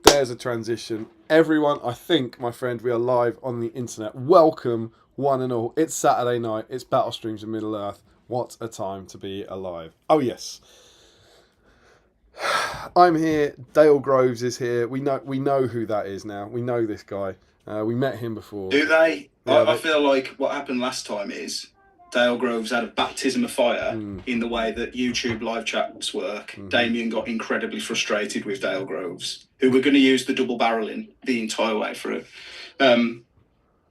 There's a transition. Everyone, I think, my friend, we are live on the internet. Welcome, one and all. It's Saturday night. It's Battle Streams of Middle Earth. What a time to be alive. Oh, yes. I'm here. Dale Groves is here. We know who that is now. We know this guy. We met him before. Do they? Yeah, I feel like what happened last time is Dale Groves had a baptism of fire in the way that YouTube live chats work. Damien got incredibly frustrated with Dale Groves, who were going to use the double barreling the entire way through. And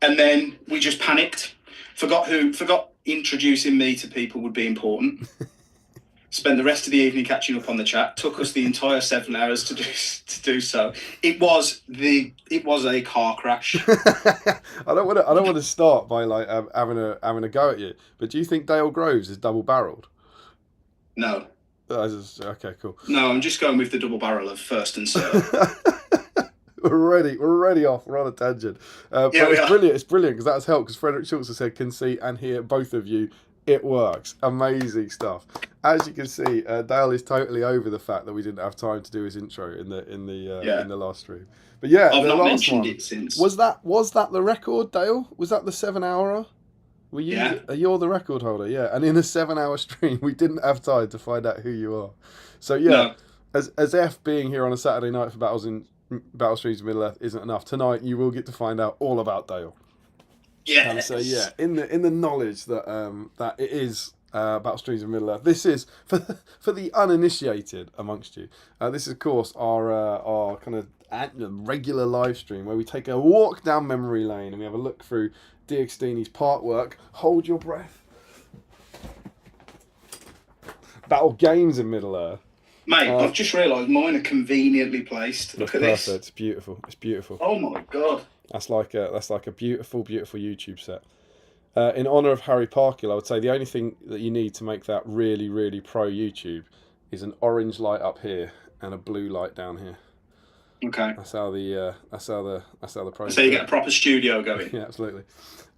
then we just panicked. Forgot introducing me to people would be important. Spent the rest of the evening catching up on the chat. Took us the entire 7 hours to do so. It was a car crash. I don't want to start by like having a go at you. But do you think Dale Groves is double barreled? No. Okay, cool. No, I'm just going with the double barrel of first and serve. We're already off. We're on a tangent. But it's brilliant. It's brilliant because that's helped. Because Frederick Schultz has said, can see and hear both of you. It works. Amazing stuff. As you can see, Dale is totally over the fact that we didn't have time to do his intro in the last stream. But yeah, I've the not last mentioned one it since. was that the record, Dale? Was that the 7 hour? Were you? Yeah. You're the record holder, yeah. And in a 7 hour stream, we didn't have time to find out who you are. So yeah, No. as F being here on a Saturday night for Battle Streams of Middle Earth isn't enough. Tonight you will get to find out all about Dale. Yeah. So yeah, in the knowledge that that it is Battle Streams of Middle Earth. This is for the uninitiated amongst you. This is of course our kind of regular live stream where we take a walk down memory lane and we have a look through Diagostini's part work. Hold your breath. Battle Games in Middle Earth. Mate, I've just realised mine are conveniently placed. Look at this. It's beautiful. It's beautiful. Oh my god. That's like a beautiful, beautiful YouTube set. In honour of Harry Parkhill, I would say the only thing that you need to make that really, really pro YouTube is an orange light up here and a blue light down here. Okay. That's how the pro. So you get a proper studio going. Yeah, absolutely.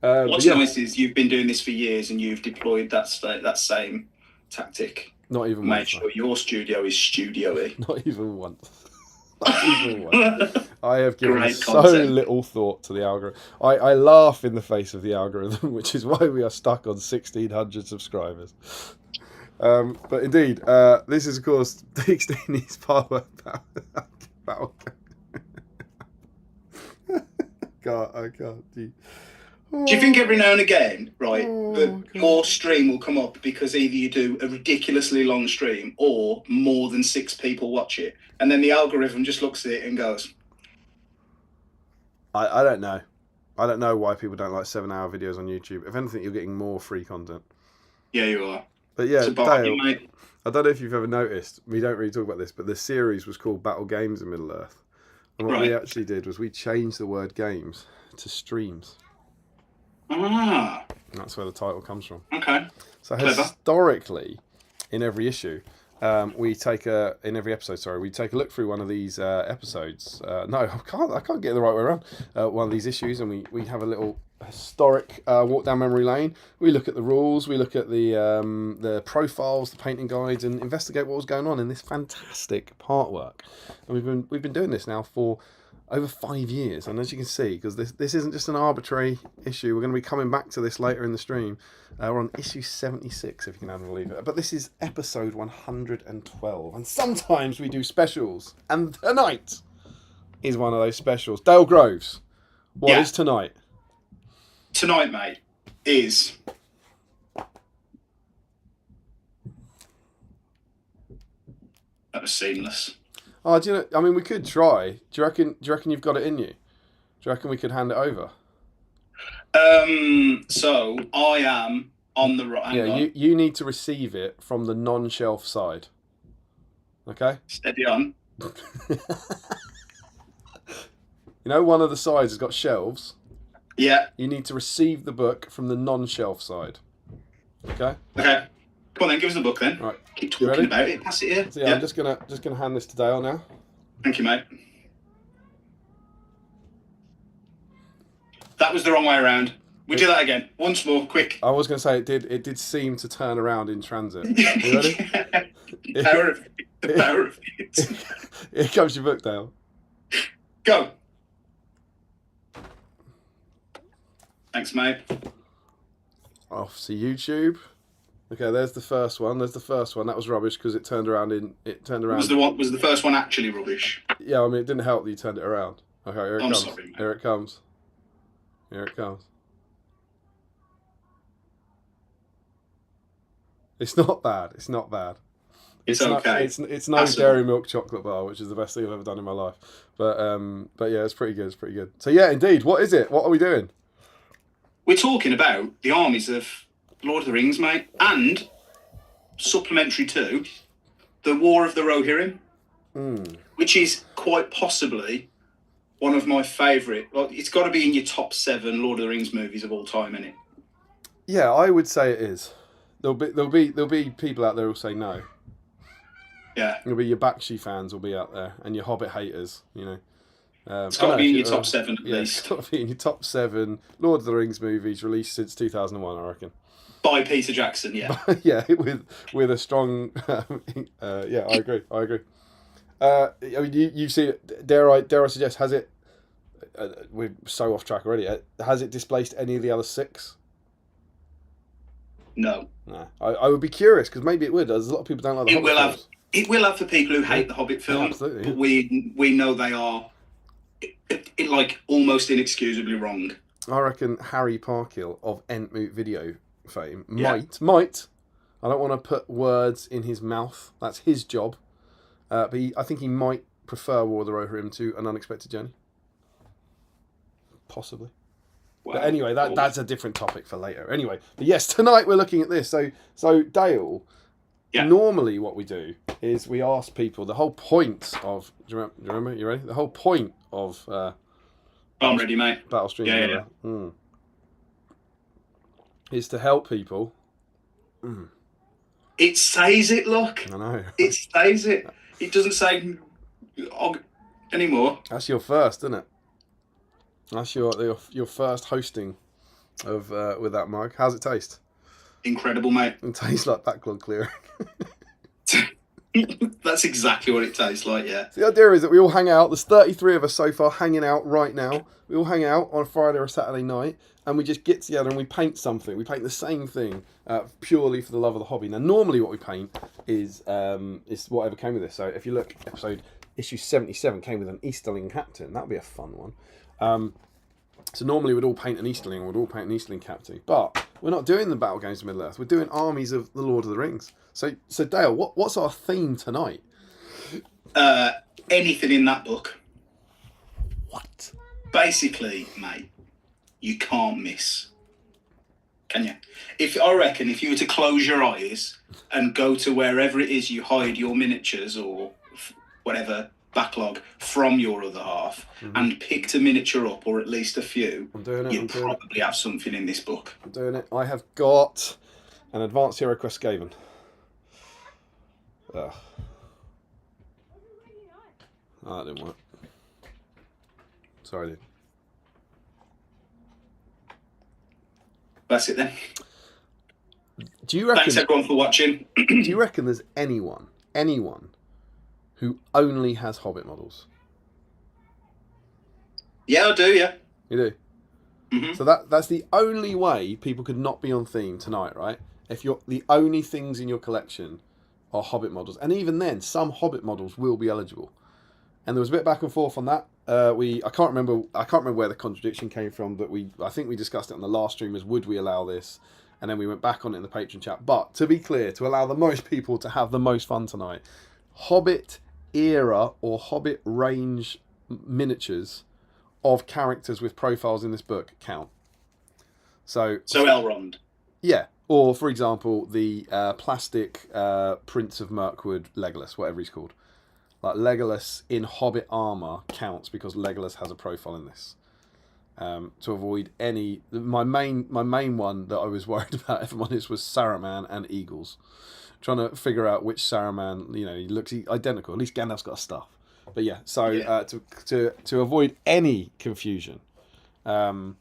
What's nice is you've been doing this for years and you've deployed that same tactic. Not even Make once. sure your studio is studio-y. Not even once. Not even once. I have given so little thought to the algorithm. I laugh in the face of the algorithm, which is why we are stuck on 1,600 subscribers. But indeed, this is of course Diagostini's power battle. I can't. Do you think every now and again, right, your stream will come up because either you do a ridiculously long stream or more than 6 people watch it, and then the algorithm just looks at it and goes, I don't know. I don't know why people don't like 7 hour videos on YouTube. If anything, you're getting more free content. Yeah, you are. But yeah, bargain, Dale, mate. I don't know if you've ever noticed, we don't really talk about this, but the series was called Battle Games in Middle Earth. And what we actually did was we changed the word games to streams. Ah. And that's where the title comes from. Okay. So historically, in every issue, we take in every episode, we take a look through one of these episodes. No, I can't get it the right way around. One of these issues, and we have a little historic walk down memory lane. We look at the rules, we look at the profiles, the painting guides, and investigate what was going on in this fantastic part work. And we've been doing this now for over 5 years, and as you can see, because this isn't just an arbitrary issue, we're going to be coming back to this later in the stream. We're on issue 76, if you can believe it. But this is episode 112, and sometimes we do specials, and tonight is one of those specials. Dale Groves, what is tonight? Tonight, mate, is that was seamless. Oh, do you know? I mean, we could try. Do you reckon you've got it in you? Do you reckon we could hand it over? So I am on the right. Yeah, you need to receive it from the non-shelf side. Okay. Steady on. You know, one of the sides has got shelves. Yeah. You need to receive the book from the non-shelf side. Okay. Okay. Come on then, give us the book then. Right. Keep talking about it. Pass it here. So, yeah, I'm just gonna hand this to Dale now. Thank you, mate. That was the wrong way around. We do that again. Once more, quick. I was gonna say it did seem to turn around in transit. You ready? The power of it. Here comes your book, Dale. Go. Thanks, mate. Off to YouTube. Okay, there's the first one. That was rubbish because it turned around. Was the first one actually rubbish? Yeah, I mean, it didn't help that you turned it around. Okay, here it comes. Sorry, mate. Here it comes. Here it comes. It's not bad. It's not bad. It's okay. It's no dairy milk chocolate bar, which is the best thing I've ever done in my life. But yeah, it's pretty good. It's pretty good. So yeah, indeed. What is it? What are we doing? We're talking about the armies of Lord of the Rings, mate, and supplementary to the War of the Rohirrim, Mm. which is quite possibly one of my favourite. Like, it's got to be in your top 7 Lord of the Rings movies of all time, innit? Yeah, I would say it is. There'll be people out there who'll say no. Yeah. There'll be your Bakshi fans will be out there, and your Hobbit haters. You know, it's got to be in your top 7 at It's least. got to be in your top 7 Lord of the Rings movies released since 2001, I reckon. By Peter Jackson, yeah. Yeah, with a strong. Yeah, I agree. I mean, you see it. Dare I suggest? Has it? We're so off track already. Has it displaced any of the other 6? No. No. I would be curious because maybe it would. There's a lot of people don't like the Hobbit films. It will have for people who hate the Hobbit films, but we know they are like almost inexcusably wrong. I reckon Harry Parkill of Entmoot Video fame might. I don't want to put words in his mouth. That's his job. But I think he might prefer War of the Rohirrim to An Unexpected Journey. Possibly. Wow. But anyway, that's a different topic for later. Anyway, but yes, tonight we're looking at this. So Dale, normally what we do is we ask people the whole point of. Do you remember? You ready? The whole point of. I'm ready, mate. Battle Stream. Yeah. Is to help people. It says it. Look. I know. It says it. It doesn't say anymore. That's your first, isn't it? That's your first hosting of with that mug. How's it taste? Incredible, mate. It tastes like backlog clearing. That's exactly what it tastes like, yeah. So the idea is that we all hang out. There's 33 of us so far hanging out right now. We all hang out on a Friday or a Saturday night, and we just get together and we paint something. We paint the same thing purely for the love of the hobby. Now, normally what we paint is whatever came with this. So if you look, issue 77 came with an Easterling captain. That would be a fun one. So normally we'd all paint an Easterling, we'd all paint an Easterling captain, but we're not doing the Battle Games of Middle-earth. We're doing Armies of the Lord of the Rings. So Dale, what's our theme tonight? Anything in that book. What? Basically, mate, you can't miss. Can you? I reckon if you were to close your eyes and go to wherever it is you hide your miniatures or whatever backlog from your other half and picked a miniature up, or at least a few, you probably have something in this book. I'm doing it. I have got an Advanced Hero Quest Skaven. Oh, that didn't work. Sorry, dude. That's it then. Do you reckon? Thanks everyone for watching. Do you reckon there's anyone who only has Hobbit models? Yeah, I do. Yeah. You do. Mm-hmm. So that's the only way people could not be on theme tonight, right? If you're the only things in your collection are Hobbit models, and even then, some Hobbit models will be eligible. And there was a bit back and forth on that. I can't remember where the contradiction came from, but I think we discussed it on the last stream as would we allow this, and then we went back on it in the Patreon chat. But to be clear, to allow the most people to have the most fun tonight, Hobbit era or Hobbit range miniatures of characters with profiles in this book count. So Elrond. Yeah, or for example, the plastic Prince of Mirkwood Legolas, whatever he's called. Like Legolas in Hobbit armor counts because Legolas has a profile in this. To avoid any, my main one that I was worried about, if I'm honest, was Saruman and Eagles. Trying to figure out which Saruman, he looks identical. At least Gandalf's got a staff. But yeah, so yeah. To avoid any confusion, it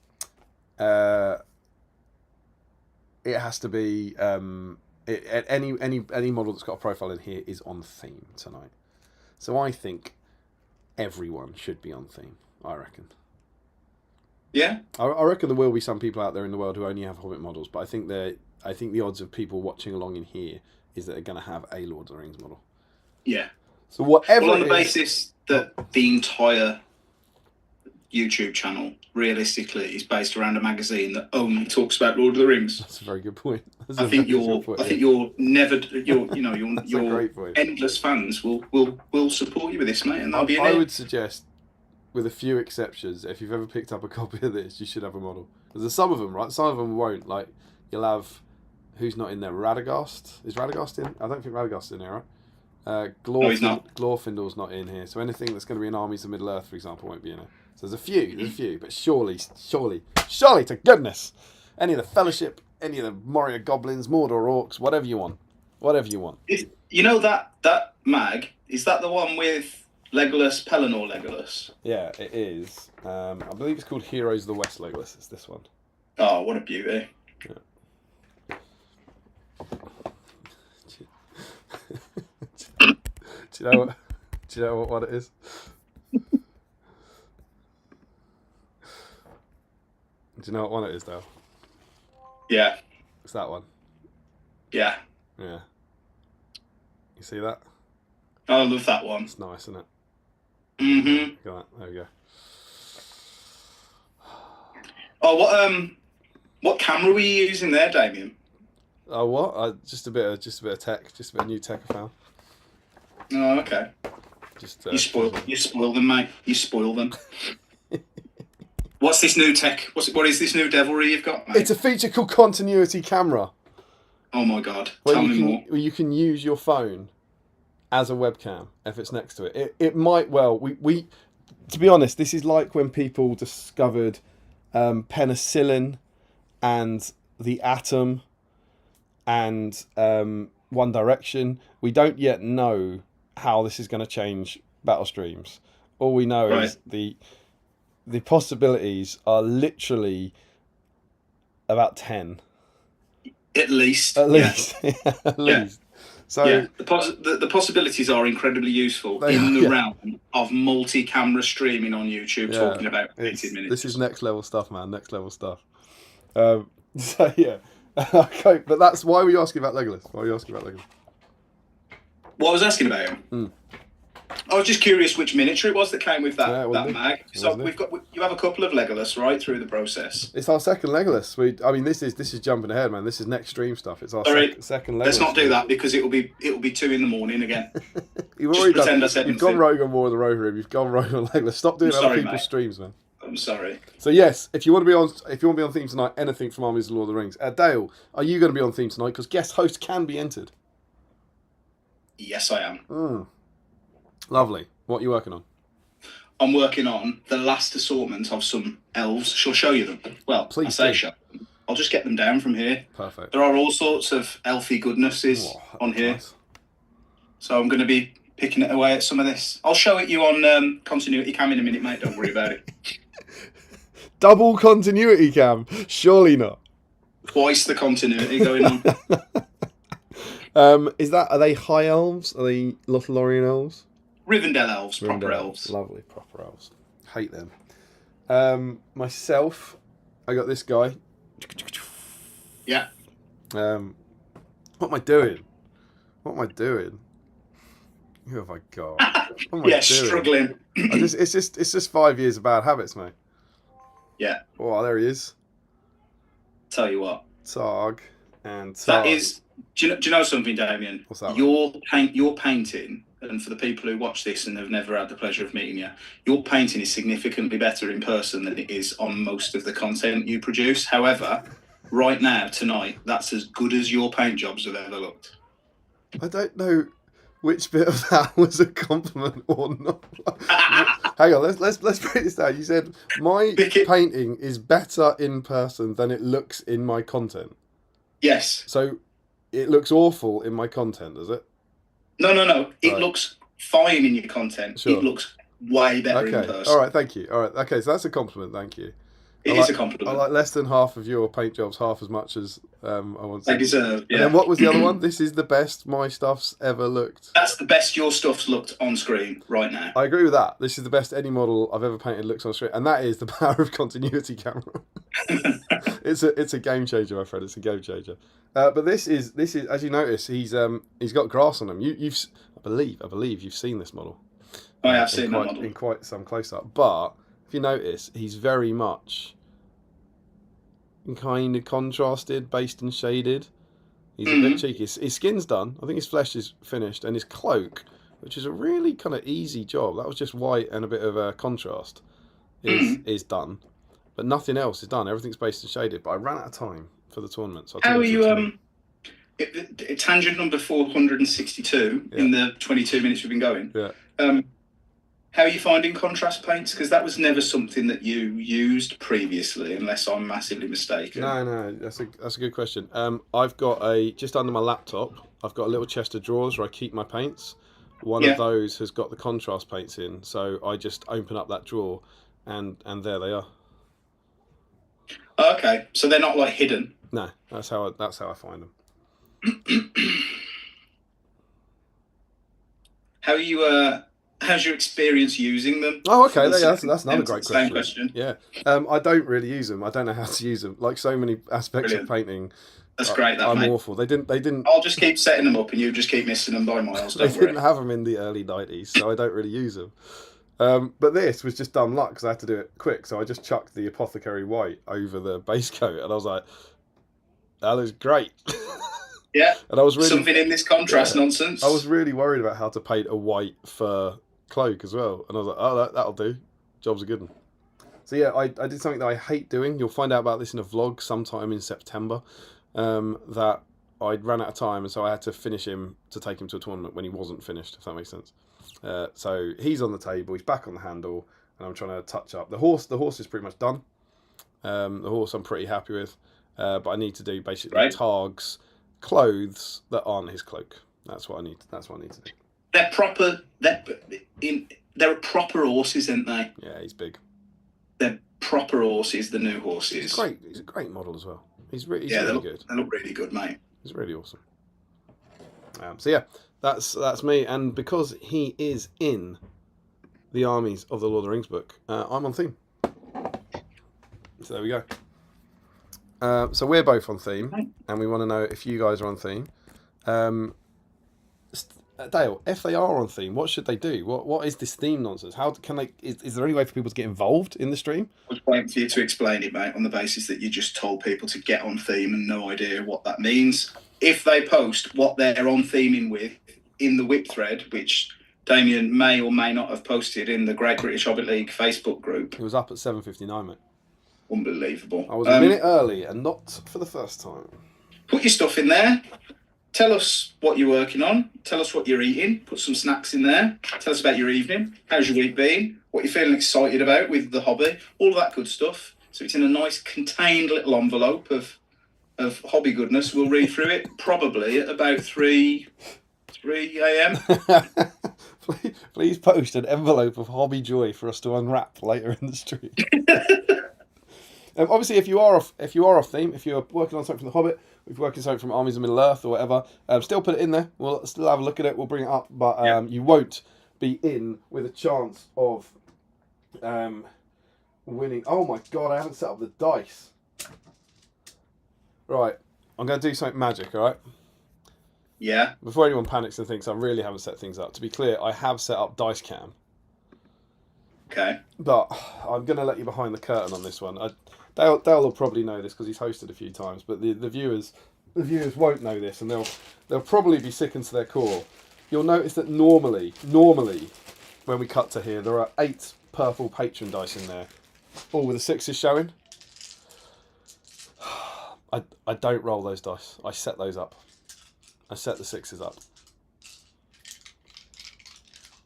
has to be any model that's got a profile in here is on theme tonight. So I think everyone should be on theme. I reckon. Yeah. I reckon there will be some people out there in the world who only have Hobbit models, but I think the odds of people watching along in here is that they're going to have a Lord of the Rings model. Yeah. So whatever. Well, on the basis that the entire YouTube channel realistically is based around a magazine that only talks about Lord of the Rings. That's a very good point. I think your endless fans will support you with this, mate, and they'll be in it. I would suggest, with a few exceptions, if you've ever picked up a copy of this, you should have a model. Because there's some of them, right? Some of them won't. Like you'll have Who's not in there? Radagast. Is Radagast in? I don't think Radagast's in here, right? No, he's not. Glorfindel's not in here. So anything that's going to be in Armies of Middle Earth, for example, won't be in it. So there's a few, but surely to goodness, any of the Fellowship, any of the Moria Goblins, Mordor Orcs, whatever you want. You know that mag, is that the one with Legolas, Pelennor Legolas? Yeah, it is. I believe it's called Heroes of the West Legolas. It's this one. Oh, what a beauty. Yeah. Do you know what it is? Do you know what one it is, Dale? Yeah. It's that one. Yeah. Yeah. You see that? I love that one. It's nice, isn't it? Mm-hmm. Got it. There we go. Oh, what camera were you using there, Damien? Oh, what? Just a bit of tech, just a bit of new tech I found. Oh, okay. Just you spoil them, mate. You spoil them. What's this new tech? What is this new devilry you've got, mate? It's a feature called continuity camera. Oh my god! Tell me more. Where you can use your phone as a webcam if it's next to it. It might well. We to be honest, this is like when people discovered penicillin and the atom and One Direction. We don't yet know how this is going to change battle streams. All we know is the possibilities are literally about 10. At least. At least. So the possibilities are incredibly useful in the realm of multi-camera streaming on YouTube. Talking about 18 minutes. This is next level stuff, man. Next level stuff. So yeah. Okay, but that's why were you asking about Legolas? What I was asking about him. I was just curious which miniature it was that came with that mag. So you have a couple of Legolas right through the process. It's our second Legolas. This is jumping ahead, man. This is next stream stuff. It's our second Legolas. Let's not do that because it'll be 2 a.m. again. You've gone rogue on War of the Rohirrim. You've gone rogue on Legolas. Stop doing other people's streams, man. I'm sorry. So yes, if you want to be on theme tonight, anything from Armies of Lord of the Rings. Dale, are you going to be on theme tonight? Because guest host can be entered. Yes, I am. Lovely. What are you working on? I'm working on the last assortment of some elves. Shall show you them? Well, please. I say show. I'll just get them down from here. Perfect. There are all sorts of elfy goodnesses on here. Nice. So I'm going to be picking it away at some of this. I'll show it you on continuity cam in a minute, mate. Don't worry about it. Double continuity cam? Surely not. Twice the continuity going on. Are they high elves? Are they Lothlorien elves? Rivendell elves, proper elves. Lovely, proper elves. Hate them. Myself, I got this guy. Yeah. What am I doing? Who have I got? What am I doing? Struggling. It's just 5 years of bad habits, mate. Yeah. Oh, there he is. Tell you what. Targ and Targ. That is. Do you know something, Damien? What's that? Your painting, and for the people who watch this and have never had the pleasure of meeting you, your painting is significantly better in person than it is on most of the content you produce. However, right now, tonight, that's as good as your paint jobs have ever looked. I don't know which bit of that was a compliment or not. Hang on, let's break this down. You said my painting is better in person than it looks in my content. Yes. So it looks awful in my content, does it? No. It looks fine in your content. Sure. It looks way better in person. All right, thank you. All right, okay, so that's a compliment. Thank you. It is a compliment. I like less than half of your paint jobs, half as much as I want to. They deserve. Yeah. And then what was the other one? This is the best my stuff's ever looked. That's the best your stuff's looked on screen right now. I agree with that. This is the best any model I've ever painted looks on screen, and that is the power of continuity camera. It's a game changer, my friend. It's a game changer. But this is as you notice, he's got grass on him. I believe you've seen this model. I have seen that model in quite some close up. But if you notice, he's very much kind of contrasted, based and shaded. He's a bit cheeky. His skin's done. I think his flesh is finished, and his cloak, which is a really kind of easy job. That was just white and a bit of a contrast. Is done, but nothing else is done. Everything's based and shaded. But I ran out of time for the tournament. So how are you? Tangent number 462 in the 22 minutes we've been going. Yeah. How are you finding contrast paints? Because that was never something that you used previously, unless I'm massively mistaken. No, that's a good question. I've got just under my laptop, I've got a little chest of drawers where I keep my paints. One of those has got the contrast paints in, so I just open up that drawer, and there they are. Okay, so they're not like hidden. No, that's how I find them. How are you? How's your experience using them? Oh, okay. That's another great question. Same question. Yeah. I don't really use them. I don't know how to use them. Like so many aspects of painting. That's great. I'm awful. They didn't. I'll just keep setting them up, and you just keep missing them by miles. They didn't have them in the early 90s, so I don't really use them. But this was just dumb luck because I had to do it quick. So I just chucked the Apothecary White over the base coat, and I was like, "That looks great." Yeah. And I was really something in this contrast nonsense. I was really worried about how to paint a white fur cloak as well, and I was like, "Oh, that'll do. Job's a good one." So yeah, I did something that I hate doing. You'll find out about this in a vlog sometime in September. That I'd run out of time, and so I had to finish him to take him to a tournament when he wasn't finished, if that makes sense. So he's on the table, he's back on the handle, and I'm trying to touch up. The horse is pretty much done. The horse I'm pretty happy with, but I need to do basically Targ's clothes that aren't his cloak. That's what I need to do. They're proper. They're proper horses, aren't they? Yeah, he's big. They're proper horses. The new horses. He's a great model as well. He's really good. They look really good, mate. He's really awesome. So yeah, that's me. And because he is in the Armies of the Lord of the Rings book, I'm on theme. So there we go. So we're both on theme, and we want to know if you guys are on theme. Dale, if they are on theme, what should they do? What is this theme nonsense? How can they? Is there any way for people to get involved in the stream? I was waiting for you to explain it, mate, on the basis that you just told people to get on theme and no idea what that means. If they post what they're on theming with in the whip thread, which Damien may or may not have posted in the Great British Hobbit League Facebook group. It was up at 7:59, mate. Unbelievable. I was a minute early, and not for the first time. Put your stuff in there. Tell us what you're working on. Tell us what you're eating. Put some snacks in there. Tell us about your evening. How's your week been? What you're feeling excited about with the hobby. All that good stuff. So it's in a nice contained little envelope of hobby goodness. We'll read through it probably at about 3 a.m. Please post an envelope of hobby joy for us to unwrap later in the stream. Obviously, if you are off theme, if you're working on something from The Hobbit, if you're working on something from Armies of Middle-earth or whatever, still put it in there. We'll still have a look at it. We'll bring it up, but you won't be in with a chance of winning. Oh my god, I haven't set up the dice. Right, I'm going to do something magic, all right? Yeah. Before anyone panics and thinks I really haven't set things up, to be clear, I have set up dice cam. Okay. But I'm going to let you behind the curtain on this one. Dale will probably know this because he's hosted a few times, but the viewers won't know this, and they'll probably be sickened to their core. You'll notice that normally, when we cut to here, there are 8 purple patron dice in there, all with the 6s showing. I don't roll those dice. I set those up. I set the 6s up.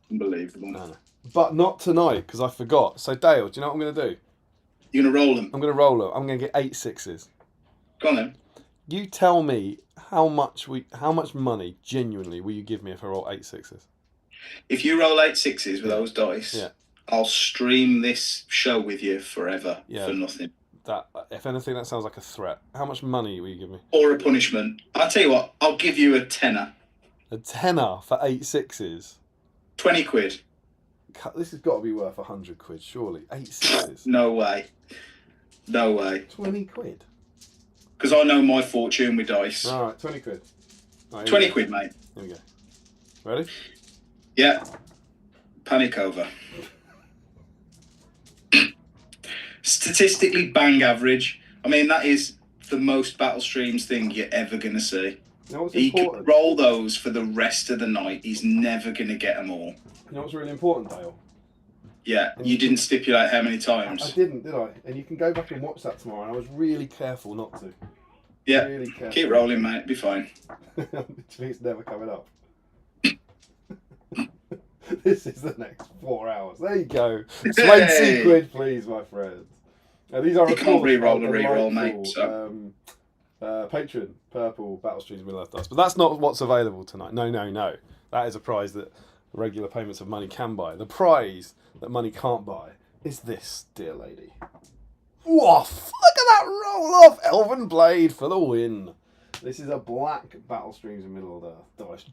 Unbelievable. No. But not tonight, because I forgot. So Dale, do you know what I'm going to do? You're going to roll them? I'm going to roll them. I'm going to get 8 6s. Go on then. You tell me how much money, genuinely, will you give me if I roll 8 6s? If you roll 8 6s with those dice, I'll stream this show with you forever for nothing. That, if anything, that sounds like a threat. How much money will you give me? Or a punishment. I'll tell you what, I'll give you a tenner. A tenner for 8 6s? 20 quid. This has got to be worth 100 quid, surely. 8 6s? No way. No way. 20 quid? Because I know my fortune with dice. Alright, 20 quid. Right, 20 quid, mate. Here we go. Ready? Yeah. Panic over. Statistically bang average. I mean, that is the most battle streams thing you're ever going to see. You know what's he important? could roll those for the rest of the night. He's never going to get them all. You know what's really important, Dale? Yeah, you didn't stipulate how many times. I didn't, did I? And you can go back and watch that tomorrow, and I was really careful not to. Yeah, really careful. Keep rolling, mate. Be fine. Literally, it's never coming up. This is the next 4 hours. There you go. 20 quid, please, my friends. These are, You of can't course, re-roll a delightful, re-roll, mate. So. Patron, purple, Battlestreams Middle Earth Dice. But that's not what's available tonight. No. That is a prize that regular payments of money can buy. The prize that money can't buy is this, dear lady. Woof! Look at that roll off! Elven Blade for the win. This is a black Battlestreams Middle Earth Dice.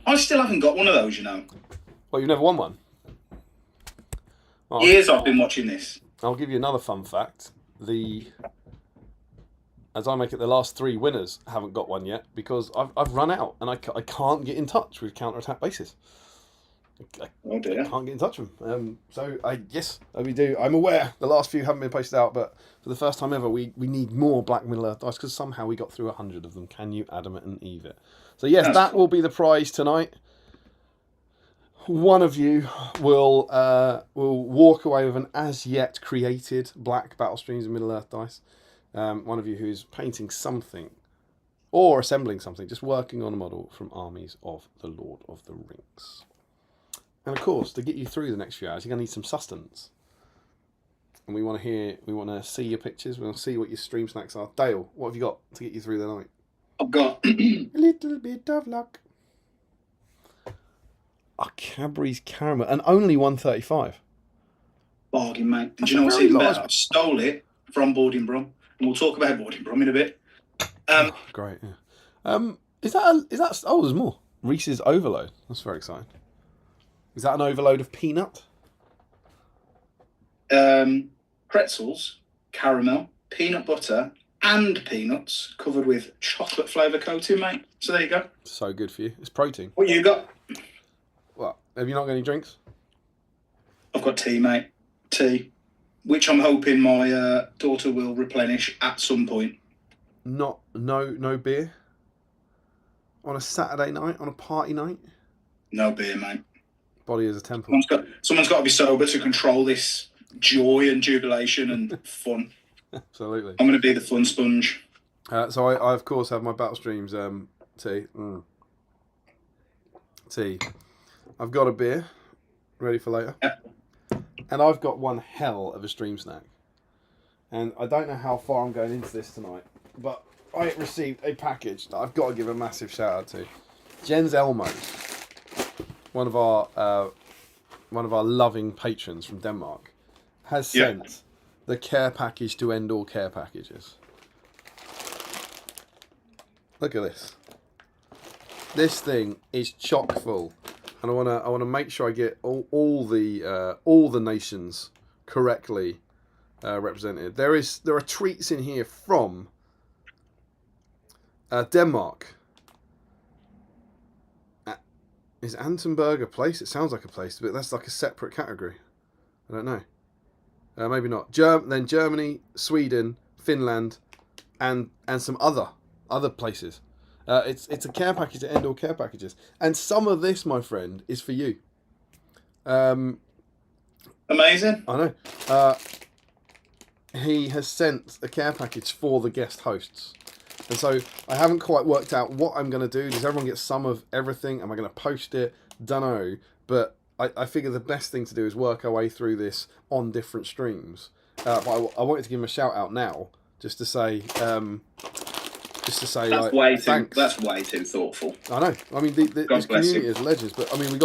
I still haven't got one of those, you know. Well, you've never won one? Years I've been watching this. I'll give you another fun fact. As I make it, the last 3 winners haven't got one yet because I've run out and I can't get in touch with counter-attack bases. Oh dear. I can't get in touch with them. We do. I'm aware the last few haven't been posted out, but for the first time ever, we need more Black Middle Earth dice because somehow we got through 100 of them. Can you Adam and Eve it? So yes, that will be the prize tonight. One of you will walk away with an as yet created black Battlestreams and Middle Earth dice. One of you who's painting something or assembling something, just working on a model from Armies of the Lord of the Rings. And of course, to get you through the next few hours, you're going to need some sustenance. And we want to see your pictures. We want to see what your stream snacks are. Dale, what have you got to get you through the night? I've got a little bit of luck. A Cadbury's caramel, and only 135. Bargain, mate. Did you know what's even better? I stole it from Boarding Brum, and we'll talk about Boarding Brum in a bit. Great. Yeah. Is that? Oh, there's more. Reese's Overload. That's very exciting. Is that an overload of peanut? Pretzels, caramel, peanut butter, and peanuts covered with chocolate flavour coating, mate. So there you go. So good for you. It's protein. What you got? What? Have you not got any drinks? I've got tea, mate. Tea, which I'm hoping my daughter will replenish at some point. No beer? On a Saturday night? On a party night? No beer, mate. Body is a temple. Someone's got to be sober to control this joy and jubilation and fun. Absolutely. I'm going to be the fun sponge. So I of course have my Battlestreams tea. Tea. I've got a beer ready for later. Yeah. And I've got one hell of a stream snack. And I don't know how far I'm going into this tonight, but I received a package that I've got to give a massive shout out to. Jens Elmos, one of our loving patrons from Denmark, has sent the care package to end all care packages. Look at this. This thing is chock full, and I wanna make sure I get all the nations correctly represented. There are treats in here from Denmark. Is Antenberg a place? It sounds like a place, but that's like a separate category. I don't know. Maybe not. Then Germany, Sweden, Finland, and some other places. It's a care package to end all care packages, and some of this, my friend, is for you. Amazing. I know. He has sent a care package for the guest hosts. And so I haven't quite worked out what I'm going to do. Does everyone get some of everything? Am I going to post it? Dunno. But I figure the best thing to do is work our way through this on different streams. But I wanted to give him a shout out now, just to say thanks. That's way too thoughtful. I know. I mean, this community is legends. But I mean, we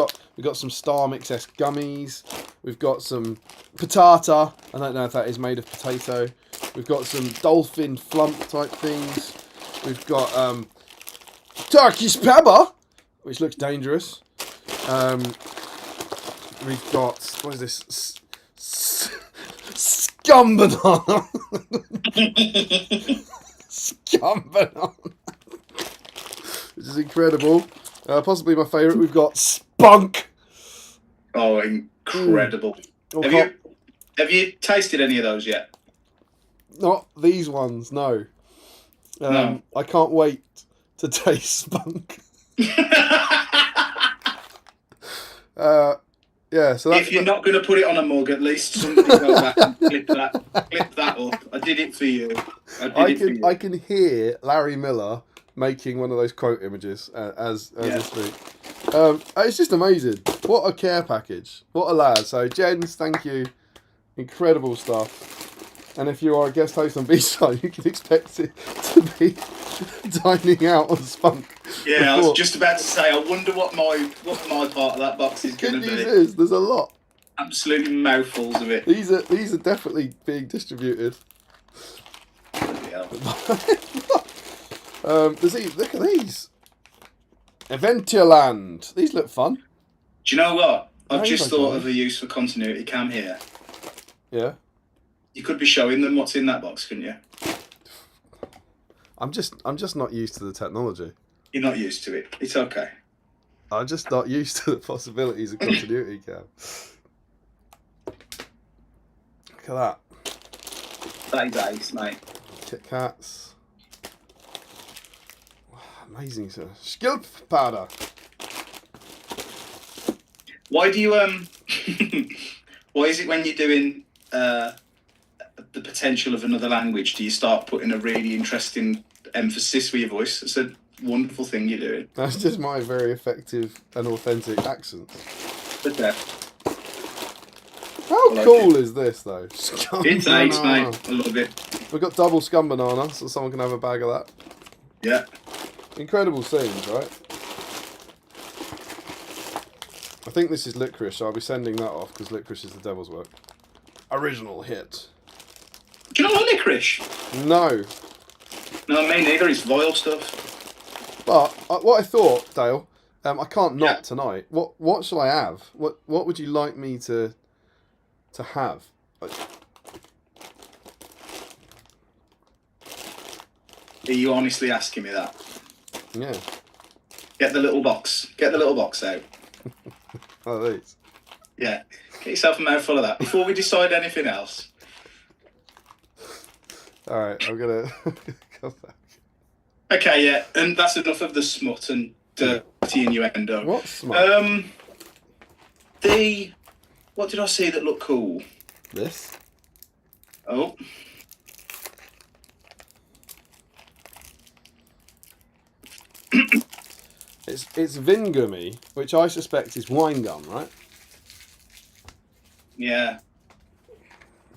got some Star Mix S gummies. We've got some patata. I don't know if that is made of potato. We've got some dolphin flump type things. We've got Turkish pepper, which looks dangerous. We've got, what is this? Scum banana. Scum banana. Which is incredible. Possibly my favourite. We've got spunk. Oh, incredible. Have you tasted any of those yet? Not these ones, no. No. I can't wait to taste spunk. Yeah, so if you're not going to put it on a mug, at least somebody go back and clip that up. I did it for you. I can hear Larry Miller making one of those quote images as we speak. It's just amazing. What a care package. What a lad. So, Jens, thank you. Incredible stuff. And if you are a guest host on B-Side, you can expect it to be dining out on Spunk. Yeah, I was just about to say, I wonder what my part of that box is going to be. Good news is, there's a lot. Absolutely mouthfuls of it. These are definitely being distributed. Yeah. Look at these. Adventureland. These look fun. Do you know what? I've just Okay. thought of a use for continuity cam here. Yeah. You could be showing them what's in that box, couldn't you? I'm just not used to the technology. You're not used to it. It's okay. I'm just not used to the possibilities of continuity cam. Look at that. Thanks, mate. Kit Kats. Amazing, sir. Skilp powder. Why do you why is it when you're doing the potential of another language, do you start putting a really interesting emphasis with your voice? It's a wonderful thing you're doing. That's just my very effective and authentic accent. Okay. How like cool is this, though? Scum It's ace, banana. mate. I love it. We've got double scum banana, so someone can have a bag of that. Yeah. Incredible scenes, right? I think this is licorice, so I'll be sending that off because licorice is the devil's work. Original hit. Do you not like licorice? No. No, me neither. It's vile stuff. But what I thought, Dale, I can't not Yeah. tonight. What shall I have? What would you like me to have? Are you honestly asking me that? Yeah. Get the little box. Get the little box out. Oh, these. Yeah. Get yourself a mouthful of that before we decide anything else. All right, I'm gonna come back. Okay, yeah, and that's enough of the smut and dirty innuendo. What's smart? What did I see that looked cool? This. Oh. It's Vingummy, which I suspect is wine gum, right? Yeah.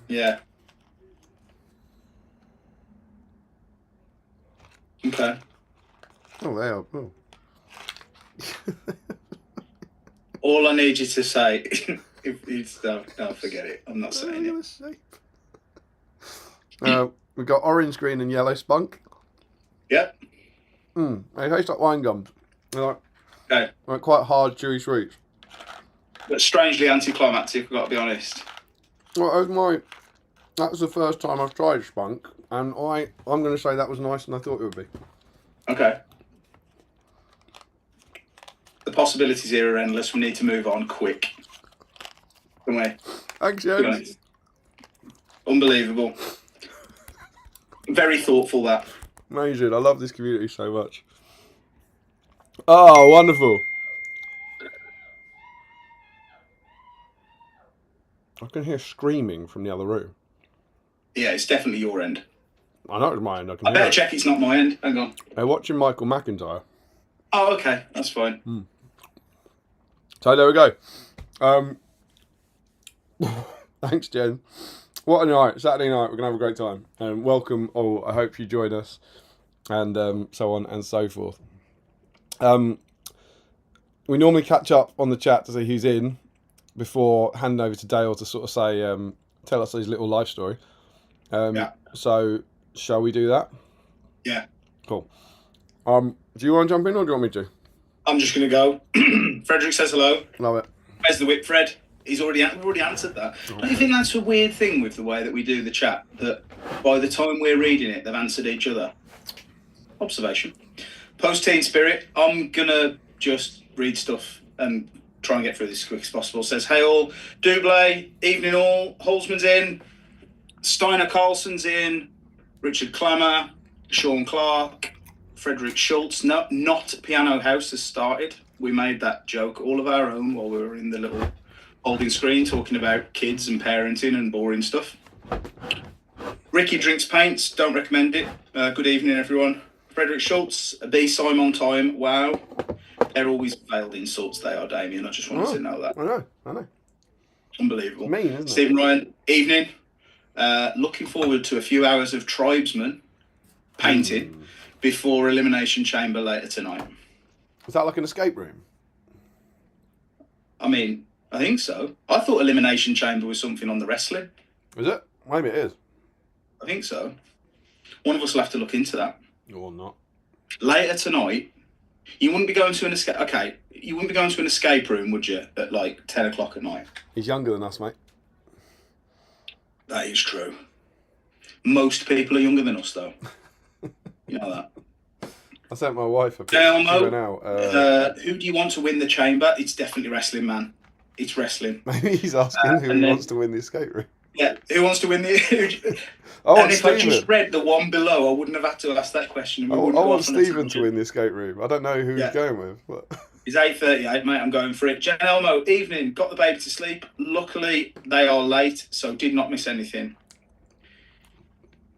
Yeah. Okay. Oh, they are. Oh. All I need you to say, if it's don't forget it. I'm not saying it. We've got orange, green, and yellow spunk. Yep. They taste like wine gums. They're Okay. like quite hard, chewy sweets. But strangely anticlimactic, I've got to be honest. Well, that was the first time I've tried spunk, and I'm going to say that was nice, and I thought it would be. Okay. The possibilities here are endless. We need to move on quick. Can we? Thanks, Be Jens. honest. Unbelievable. Very thoughtful, that. Amazing. I love this community so much. Oh, wonderful. I can hear screaming from the other room. Yeah, it's definitely your end. I know it's mine. I can I hear better it. check it's not my end. Hang on. They're watching Michael McIntyre. Oh, okay. That's fine. So there we go. Thanks, Jen. What a night. Saturday night. We're going to have a great time. Welcome all. I hope you join us. And so on and so forth. We normally catch up on the chat to see who's in before handing over to Dale to sort of say, tell us his little life story. Yeah. So, shall we do that? Yeah. Cool. Do you want to jump in or do you want me to? I'm just going to go. Frederick says hello. Love it. Where's the whip, Fred? We've already answered that. Don't you think that's a weird thing with the way that we do the chat? That by the time we're reading it, they've answered each other. Observation. Post-teen spirit. I'm going to just read stuff and try and get through this as quick as possible. Says, hey all, Doublé, evening all, Holzman's in, Steiner Carlson's in, Richard Clammer, Sean Clark, Frederick Schultz. No, not Piano House has started. We made that joke all of our own while we were in the little holding screen talking about kids and parenting and boring stuff. Ricky drinks paints, don't recommend it. Good evening, everyone. Frederick Schultz, a BSIME on time. Wow. They're always veiled insults, they are, Damien. I just wanted to know that. I know. Unbelievable. It's mean, isn't it? Stephen Ryan, evening. Looking forward to a few hours of tribesman painting before Elimination Chamber later tonight. Is that like an escape room? I mean, I think so. I thought Elimination Chamber was something on the wrestling. Is it? Maybe it is. I think so. One of us will have to look into that. Or not. Later tonight, you wouldn't be going to an escape. Okay, you wouldn't be going to an escape room, would you? At like 10 o'clock at night. He's younger than us, mate. That is true. Most people are younger than us, though. You know that. I sent my wife a picture. Elmo, who do you want to win the chamber? It's definitely wrestling, man. It's wrestling. Maybe he's asking who wants to win the escape room. Yeah, who wants to win the... And if I just read the one below, I wouldn't have had to ask that question. I want Stephen to win the escape room. I don't know who he's going with. But... It's 8:38, mate. I'm going for it. Jen Elmo, evening. Got the baby to sleep. Luckily, they are late, so did not miss anything.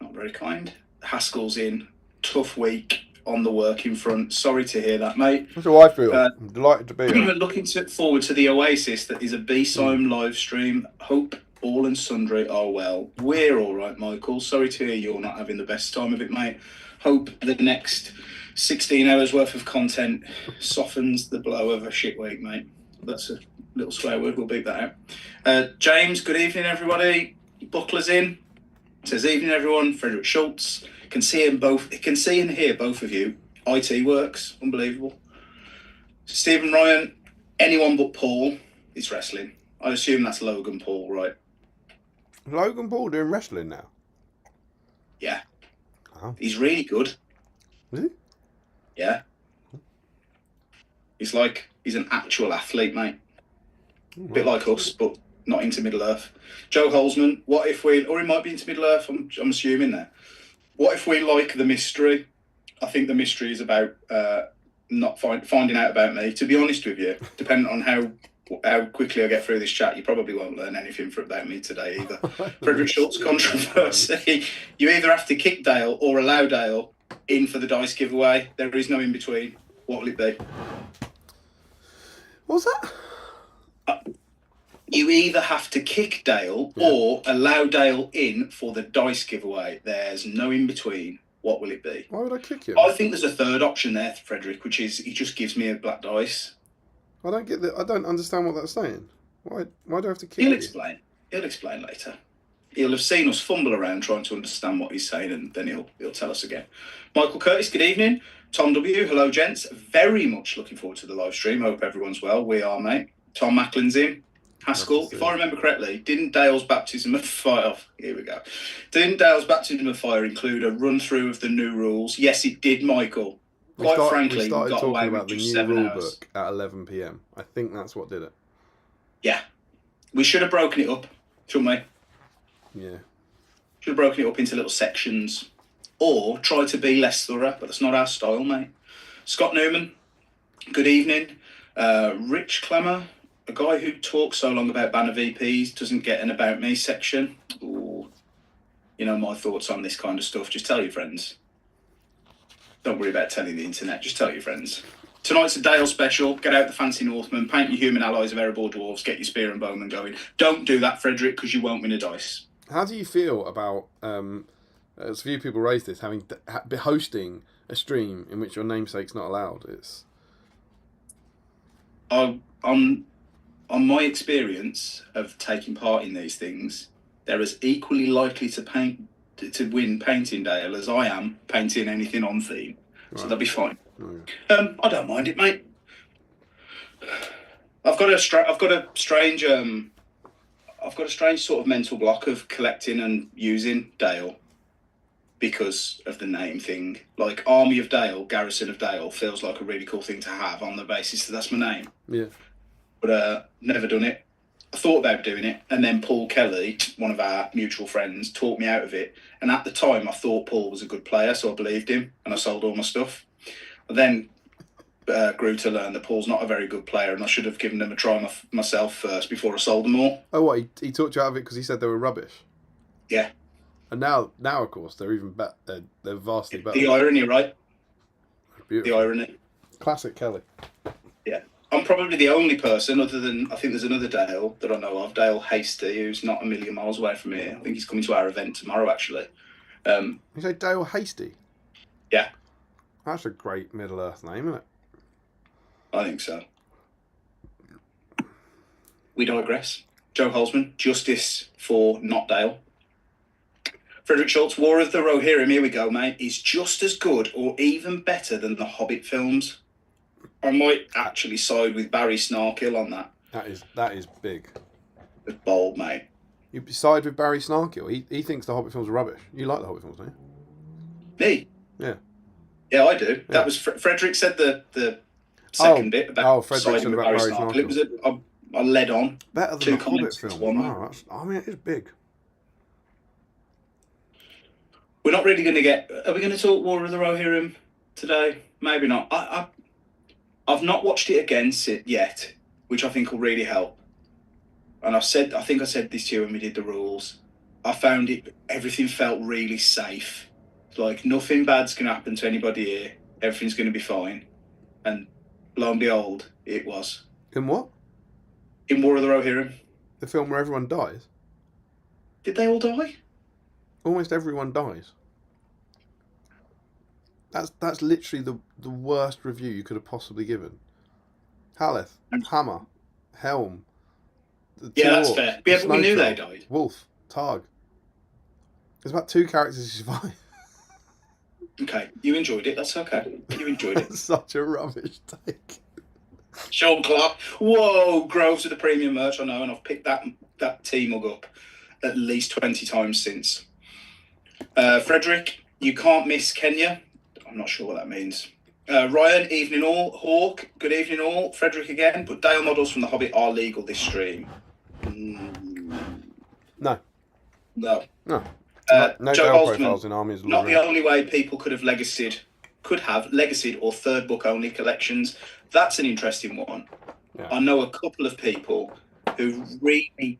Not very kind. Haskell's in. Tough week on the working front. Sorry to hear that, mate. That's how I feel. I'm delighted to be here. Looking forward to the Oasis that is a BSIME live stream. Hope all and sundry are well. We're all right, Michael. Sorry to hear you're not having the best time of it, mate. Hope the next 16 hours worth of content softens the blow of a shit week, mate. That's a little swear word. We'll beat that out. James, good evening, everybody. Buckler's in. Says evening, everyone. Frederick Schultz. Can see him both. Can see and hear both of you. IT works. Unbelievable. Stephen Ryan. Anyone but Paul is wrestling. I assume that's Logan Paul, right? Logan Paul doing wrestling now? Yeah. Oh. He's really good. Is he? Yeah. He's an actual athlete, mate. A bit like us, but not into Middle Earth. Joe Holzman, what if we, or he might be into Middle Earth, I'm assuming there. What if we like the mystery? I think the mystery is about not finding out about me. To be honest with you, depending on how quickly I get through this chat, you probably won't learn anything about me today either. Frederick Schultz controversy. You either have to kick Dale or allow Dale in for the dice giveaway. There is no in between. What will it be? What's that? You either have to kick Dale or allow Dale in for the dice giveaway. There's no in between. What will it be? Why would I kick him? I think there's a third option there, Frederick, which is he just gives me a black dice. I don't get that. I don't understand what that's saying. Why do I have to kick He'll you? explain. He'll explain later. He'll have seen us fumble around trying to understand what he's saying, and then he'll tell us again. Michael Curtis, good evening. Tom W, hello, gents. Very much looking forward to the live stream. Hope everyone's well. We are, mate. Tom Macklin's in. Haskell, if I remember correctly, didn't Dale's baptism of fire... Here we go. Didn't Dale's baptism of fire include a run-through of the new rules? Yes, it did, Michael. We started talking about the new rule book at 11 p.m. I think that's what did it. Yeah. We should have broken it up, shouldn't we? Yeah. Should have broken it up into little sections. Or try to be less thorough, but that's not our style, mate. Scott Newman, good evening. Rich Clemmer, a guy who talks so long about banner VPs doesn't get an About Me section. Ooh. You know my thoughts on this kind of stuff. Just tell your friends. Don't worry about telling the internet. Just tell your friends. Tonight's a Dale special. Get out the fancy Northmen. Paint your human allies of Erebor dwarves. Get your spear and bowman going. Don't do that, Frederick, because you won't win a dice. How do you feel about, as few people raise this, hosting a stream in which your namesake's not allowed? It's... On my experience of taking part in these things, they're as equally likely to win painting Dale as I am painting anything on theme. Right. So they'll be fine. Oh, yeah. I don't mind it, mate. I've got a strange sort of mental block of collecting and using Dale because of the name thing. Like Army of Dale, Garrison of Dale feels like a really cool thing to have on the basis that that's my name. Yeah. But never done it. I thought about doing it, and then Paul Kelly, one of our mutual friends, talked me out of it. And at the time, I thought Paul was a good player, so I believed him, and I sold all my stuff. I then grew to learn that Paul's not a very good player, and I should have given them a try myself first before I sold them all. Oh, what? He talked you out of it because he said they were rubbish? Yeah. And now, of course, they're even better. They're vastly better. The irony, right? Beautiful. irony. Classic Kelly. Yeah. I'm probably the only person, other than I think there's another Dale that I know of, Dale Hasty, who's not a million miles away from here. I think he's coming to our event tomorrow, actually. You say Dale Hasty? Yeah. That's a great Middle Earth name, isn't it? I think so. We digress. Joe Holzman, Justice for Not Dale. Frederick Schultz, War of the Rohirrim, here we go, mate, is just as good or even better than the Hobbit films. I might actually side with Barry Snarkill on that. That is big. It's bold, mate. You side with Barry Snarkill. He thinks the Hobbit films are rubbish. You like the Hobbit films, don't you? Me? Yeah. Yeah, I do. Yeah. That was Frederick said the second bit about Frederick said with about Barry Snarkill. Snarkill. It was I led on. Better than two the Hobbit comments into film. one, mate. Wow, I mean, it is big. We're not really going to get... Are we going to talk War of the Rohirrim today? Maybe not. I've not watched it again yet, which I think will really help. And I think I said this to you when we did the rules. I found everything felt really safe. Like, nothing bad's going to happen to anybody here. Everything's going to be fine. And lo and behold, it was. In what? In War of the Rohirrim. The film where everyone dies? Did they all die? Almost everyone dies. That's literally the worst review you could have possibly given. Haleth, Hammer, Helm. Yeah, that's fair. Yeah, but we knew they died. Wolf, Targ. There's about 2 characters who survive. Okay, you enjoyed it. That's okay. You enjoyed it. Such a rubbish take. Sean Clark. Whoa, Groves with the premium merch, I know, and I've picked that T-mug up at least 20 times since. Frederick, you can't miss Kenya. I'm not sure what that means. Ryan, evening all. Hawk, good evening all. Frederick again, but Dale models from The Hobbit are legal this stream. No. No. No. No Joe Dale Holtzman, profiles in Armies. Not the only way people could have legacied or third book only collections. That's an interesting one. Yeah. I know a couple of people who really,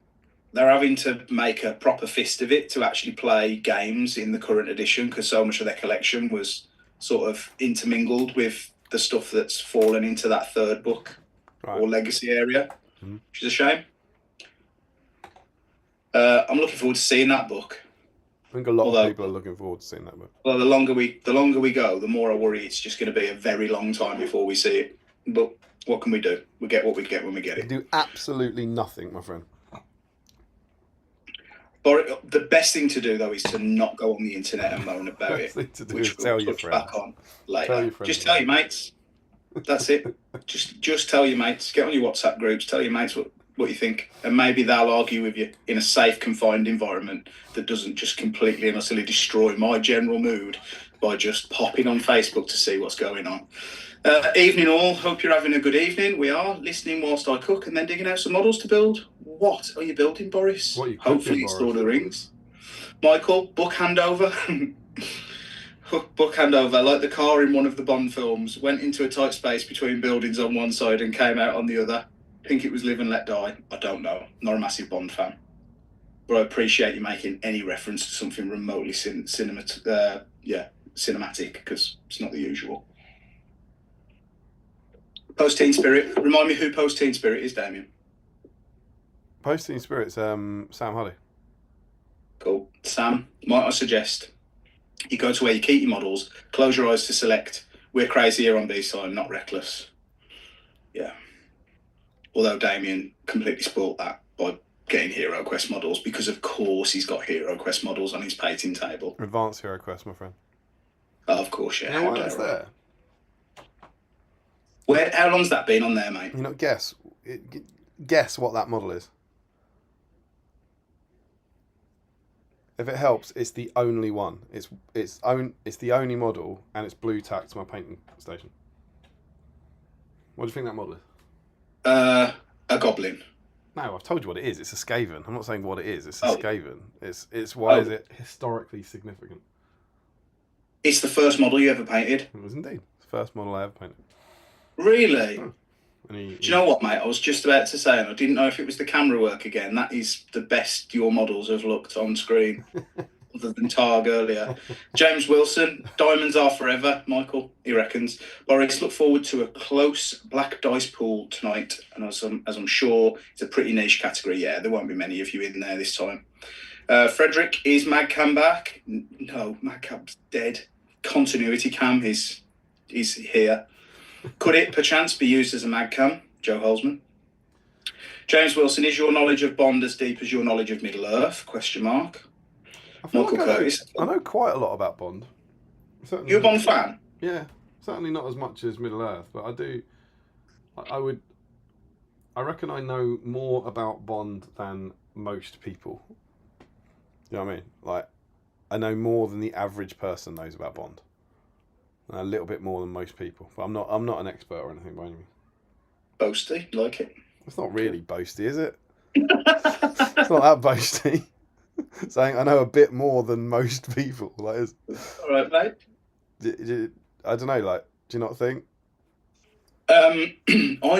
they're having to make a proper fist of it to actually play games in the current edition, because so much of their collection was sort of intermingled with the stuff that's fallen into that third book or legacy area, which is a shame. I'm looking forward to seeing that book. I think a lot of people are looking forward to seeing that book. Well, the longer we go, the more I worry it's just going to be a very long time before we see it. But what can we do? We get what we get when we get it. Do absolutely nothing, my friend. But the best thing to do, though, is to not go on the internet and moan about it. Thing to do which is we'll tell your touch friends. back on later. Tell your friends. Just tell your mates. That's it. just tell your mates. Get on your WhatsApp groups. Tell your mates what you think, and maybe they'll argue with you in a safe, confined environment that doesn't just completely and utterly destroy my general mood by just popping on Facebook to see what's going on. Evening all. Hope you're having a good evening. We are listening whilst I cook and then digging out some models to build. What are you building, Boris? What are you cooking, Hopefully it's Boris? Lord of the Rings. Michael, book handover. Book handover, like the car in one of the Bond films, went into a tight space between buildings on one side and came out on the other. I think it was Live and Let Die. I don't know. Not a massive Bond fan. But I appreciate you making any reference to something remotely cinematic, because it's not the usual. Post-Teen Spirit. Remind me who Post-Teen Spirit is, Damien. Post-Teen Spirit's Sam Huddy. Cool. Sam, might I suggest you go to where you keep your models, close your eyes to select We're Crazy here on BSIME, not Reckless. Yeah. Although Damien completely spoiled that by getting Hero Quest models, because of course he's got Hero Quest models on his painting table. Advanced Hero Quest, my friend. Oh, of course, yeah. You know why that's there? How long's that been on there, mate? You know, guess what that model is. If it helps, it's the only one. It's the only model, and it's blue tacked to my painting station. What do you think that model is? A goblin. No, I've told you what it is. It's a Skaven. I'm not saying what it is. It's a Skaven. It's why is it historically significant? It's the first model you ever painted? It was indeed the first model I ever painted. Really? Oh. Do you know what, mate? I was just about to say, and I didn't know if it was the camera work again. That is the best your models have looked on screen. other than Targ earlier. James Wilson, diamonds are forever, Michael, he reckons. Boris, look forward to a close black dice pool tonight. And as I'm sure, it's a pretty niche category. Yeah, there won't be many of you in there this time. Frederick, is Magcam back? No, Magcam's dead. Continuity Cam is here. Could it perchance be used as a Magcam? Joe Holzman. James Wilson, is your knowledge of Bond as deep as your knowledge of Middle Earth? Question mark. Michael Curtis. I know quite a lot about Bond. Certainly, you're a Bond fan? Yeah, certainly not as much as Middle Earth, but I do. I reckon I know more about Bond than most people. You know what I mean? Like, I know more than the average person knows about Bond. And a little bit more than most people. But I'm not an expert or anything by any means. Boasty, like it. It's not really boasty, is it? It's not that boasty. Saying I know a bit more than most people. Like, all right, mate. I don't know. Like, do you not think? I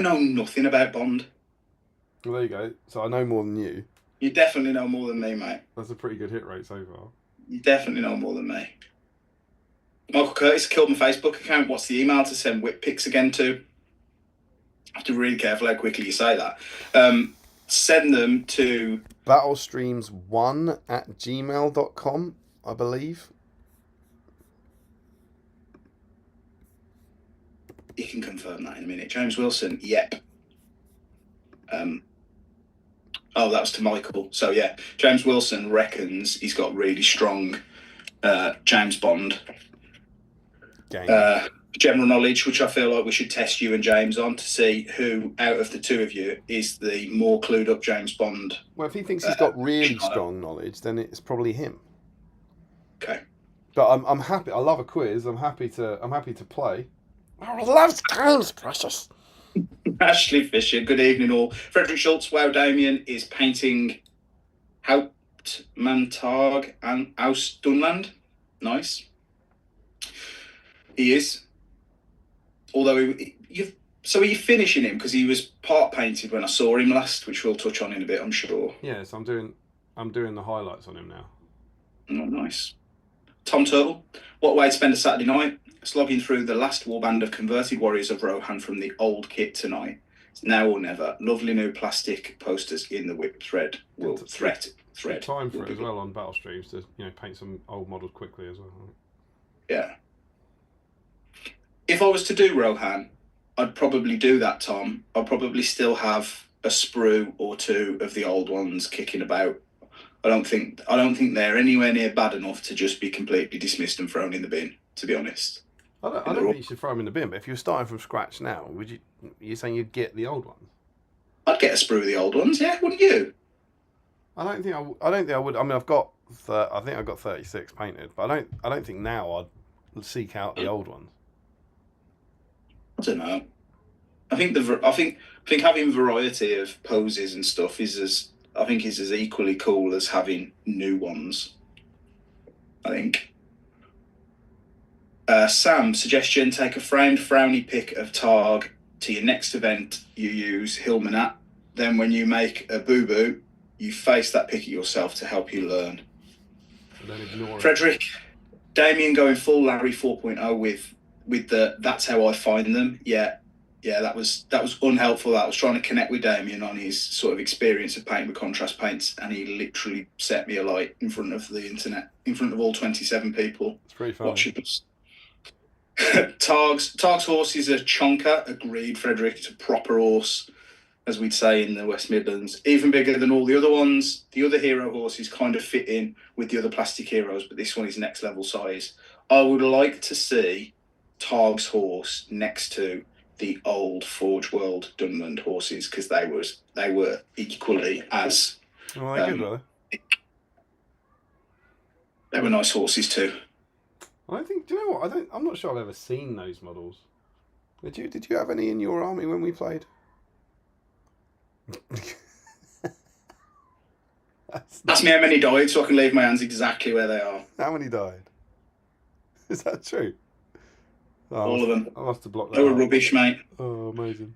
know nothing about Bond. Well, there you go. So I know more than you. You definitely know more than me, mate. That's a pretty good hit rate so far. You definitely know more than me. Michael Curtis killed my Facebook account. What's the email to send whip pics again to? I have to be really careful how quickly you say that. Send them to battlestreams1@gmail.com, I believe. You can confirm that in a minute. James Wilson, yep. Oh, that was to Michael. So, yeah, James Wilson reckons he's got really strong James Bond general knowledge, which I feel like we should test you and James on to see who, out of the two of you, is the more clued up James Bond. Well, if he thinks he's got really strong knowledge, then it's probably him. Okay. But I'm happy. I love a quiz. I'm happy to play. I love games, precious. Ashley Fisher, good evening all. Frederick Schultz, wow, Damien is painting Hauptmanntag and Aus Dunland. Nice. He is. Although, are you finishing him? Because he was part painted when I saw him last, which we'll touch on in a bit, I'm sure. Yes, I'm doing the highlights on him now. Oh, nice. Tom Turtle, what way to spend a Saturday night? Slogging through the last warband of converted warriors of Rohan from the old kit tonight. It's now or never. Lovely new plastic posters in the whip thread. Thread. Time for it as well on battle streams to paint some old models quickly as well. Yeah. If I was to do Rohan, I'd probably do that, Tom. I'd probably still have a sprue or two of the old ones kicking about. I don't think they're anywhere near bad enough to just be completely dismissed and thrown in the bin, to be honest. I don't think you should throw them in the bin, but if you're starting from scratch now, you're saying you'd get the old ones? I'd get a sprue of the old ones, yeah, wouldn't you? I don't think I would. I mean, I think I've got 36 painted, but I don't think now I'd seek out the old ones. I don't know. I think having variety of poses and stuff is as equally cool as having new ones. I think. Sam, suggestion: take a framed frowny pic of Targ to your next event you use Hillman at. Then when you make a boo-boo, you face that pic at yourself to help you learn. And then ignore Frederick, Damien going full Larry 4.0 with the that's how I find them. Yeah, that was unhelpful. I was trying to connect with Damien on his sort of experience of painting with contrast paints, and he literally set me alight in front of the internet, in front of all 27 people. It's pretty funny. Watching us. Targ's horse is a chonker. Agreed, Frederick. It's a proper horse, as we'd say in the West Midlands. Even bigger than all the other ones. The other hero horses kind of fit in with the other plastic heroes, but this one is next level size. I would like to see Targ's horse next to the old Forge World Dunland horses, because they were equally as. Oh, they're good, brother. They were nice horses too. I don't think. Do you know what? I'm not sure I've ever seen those models. Did you have any in your army when we played? Ask me how many died, so I can leave my hands exactly where they are. How many died? Is that true? All of them. I must have blocked that. They were rubbish, mate. Oh, amazing.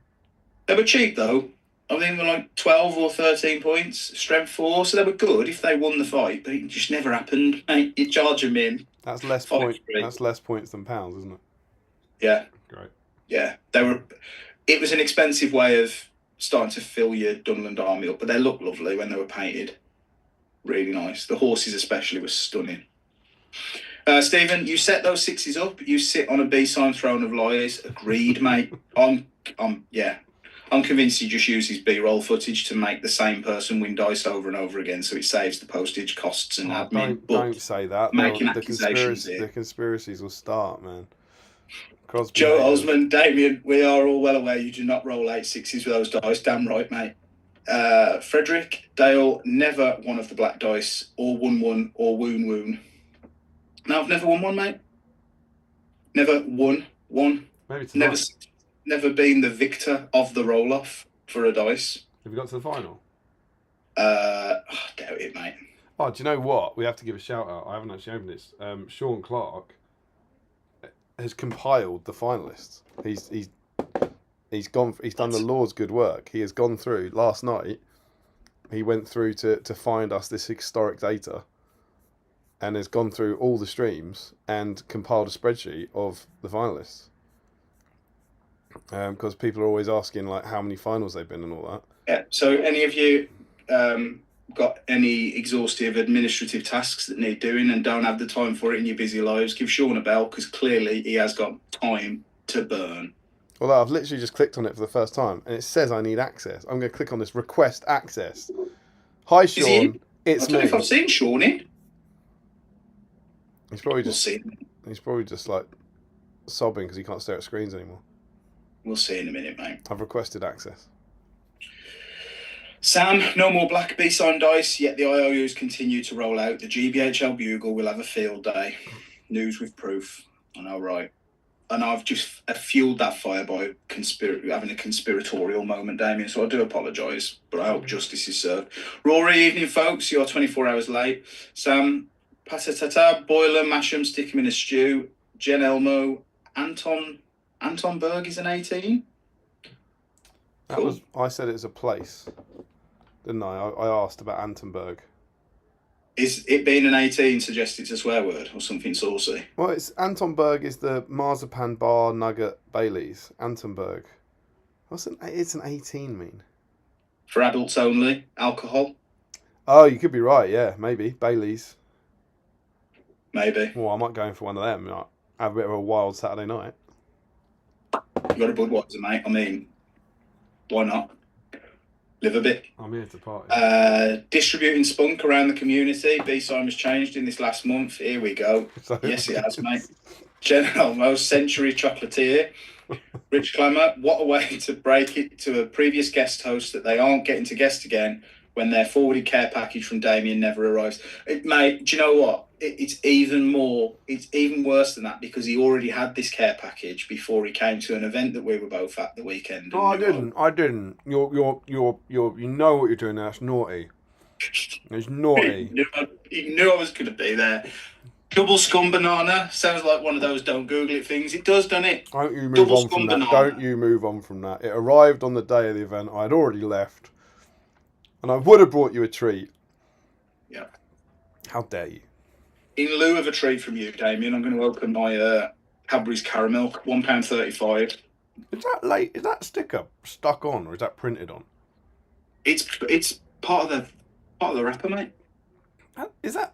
They were cheap though. I think they were like 12 or 13 points, strength 4, so they were good if they won the fight, but it just never happened. Mate, you charge them in, That's less 5-3. That's less points than pounds, isn't it? Yeah. Great. Yeah. It was an expensive way of starting to fill your Dunland Army up, but they looked lovely when they were painted. Really nice. The horses especially were stunning. Stephen, you set those 6s up. You sit on a BSIME throne of lies. Agreed, mate. I'm convinced he just uses B-roll footage to make the same person win dice over and over again, so it saves the postage costs and admin. Don't say that. Making accusations the conspiracies will start, man. Crosby Joe haters. Osmond, Damien, we are all well aware you do not roll 8 6s with those dice. Damn right, mate. Frederick, Dale, never one of the black dice, or won or woon. No, I've never won one, mate. Never won one. Maybe tonight. Never been the victor of the roll-off for a dice. Have you got to the final? Doubt it, mate. Oh, do you know what? We have to give a shout out. I haven't actually opened this. Sean Clark has compiled the finalists. He's done the Lord's good work. He has gone through last night. He went through to find us this historic data, and has gone through all the streams and compiled a spreadsheet of the finalists. Because people are always asking like how many finals they've been and all that. Yeah. So, any of you got any exhaustive administrative tasks that need doing and don't have the time for it in your busy lives, give Sean a bell, because clearly he has got time to burn. Although I've literally just clicked on it for the first time and it says I need access. I'm going to click on this request access. Hi Sean, it's me. I don't know if I've seen Sean in. He's probably just like sobbing because he can't stare at screens anymore. We'll see in a minute, mate. I've requested access. Sam, no more black BSIME dice, yet the IOUs continue to roll out. The GBHL Bugle will have a field day. News with proof. I know, right? And I've just fueled that fire by having a conspiratorial moment, Damien, so I do apologise, but I hope justice is served. Rory, evening, folks. You're 24 hours late. Sam, patatata, boil them, mash them, stick them in a stew. Jen Elmo, Anton Berg is an 18. Cool. I said it's a place, didn't I? I asked about Antonberg. Is it being an 18 suggest it's a swear word or something saucy? Well, it's Antonberg is the marzipan bar nugget Baileys. Antonberg. It's an 18 mean? For adults only, alcohol. Oh, you could be right. Yeah, maybe Baileys. Maybe. Well, I might go in for one of them. Like, have a bit of a wild Saturday night. You got a Budweiser, mate. I mean, why not? Live a bit. I'm here to party. Distributing spunk around the community. BSIME has changed in this last month. Here we go. Yes, it has, mate. General Most Century Chocolatier. Rich Clemmer, what a way to break it to a previous guest host that they aren't getting to guest again when their forwarded care package from Damien never arrives. Mate, do you know what? It's even worse than that because he already had this care package before he came to an event that we were both at the weekend. No, I didn't. You know what you're doing now. It's naughty. It's naughty. You knew I was going to be there. Double scum banana sounds like one of those don't Google it things. It does, doesn't it? Don't you move on from that. Don't you move on from that. It arrived on the day of the event. I had already left. And I would have brought you a treat. Yeah. How dare you? In lieu of a treat from you, Damien, I'm going to open my Cadbury's Caramel, £1.35. Is that sticker stuck on or is that printed on? It's part of the wrapper, mate. Is there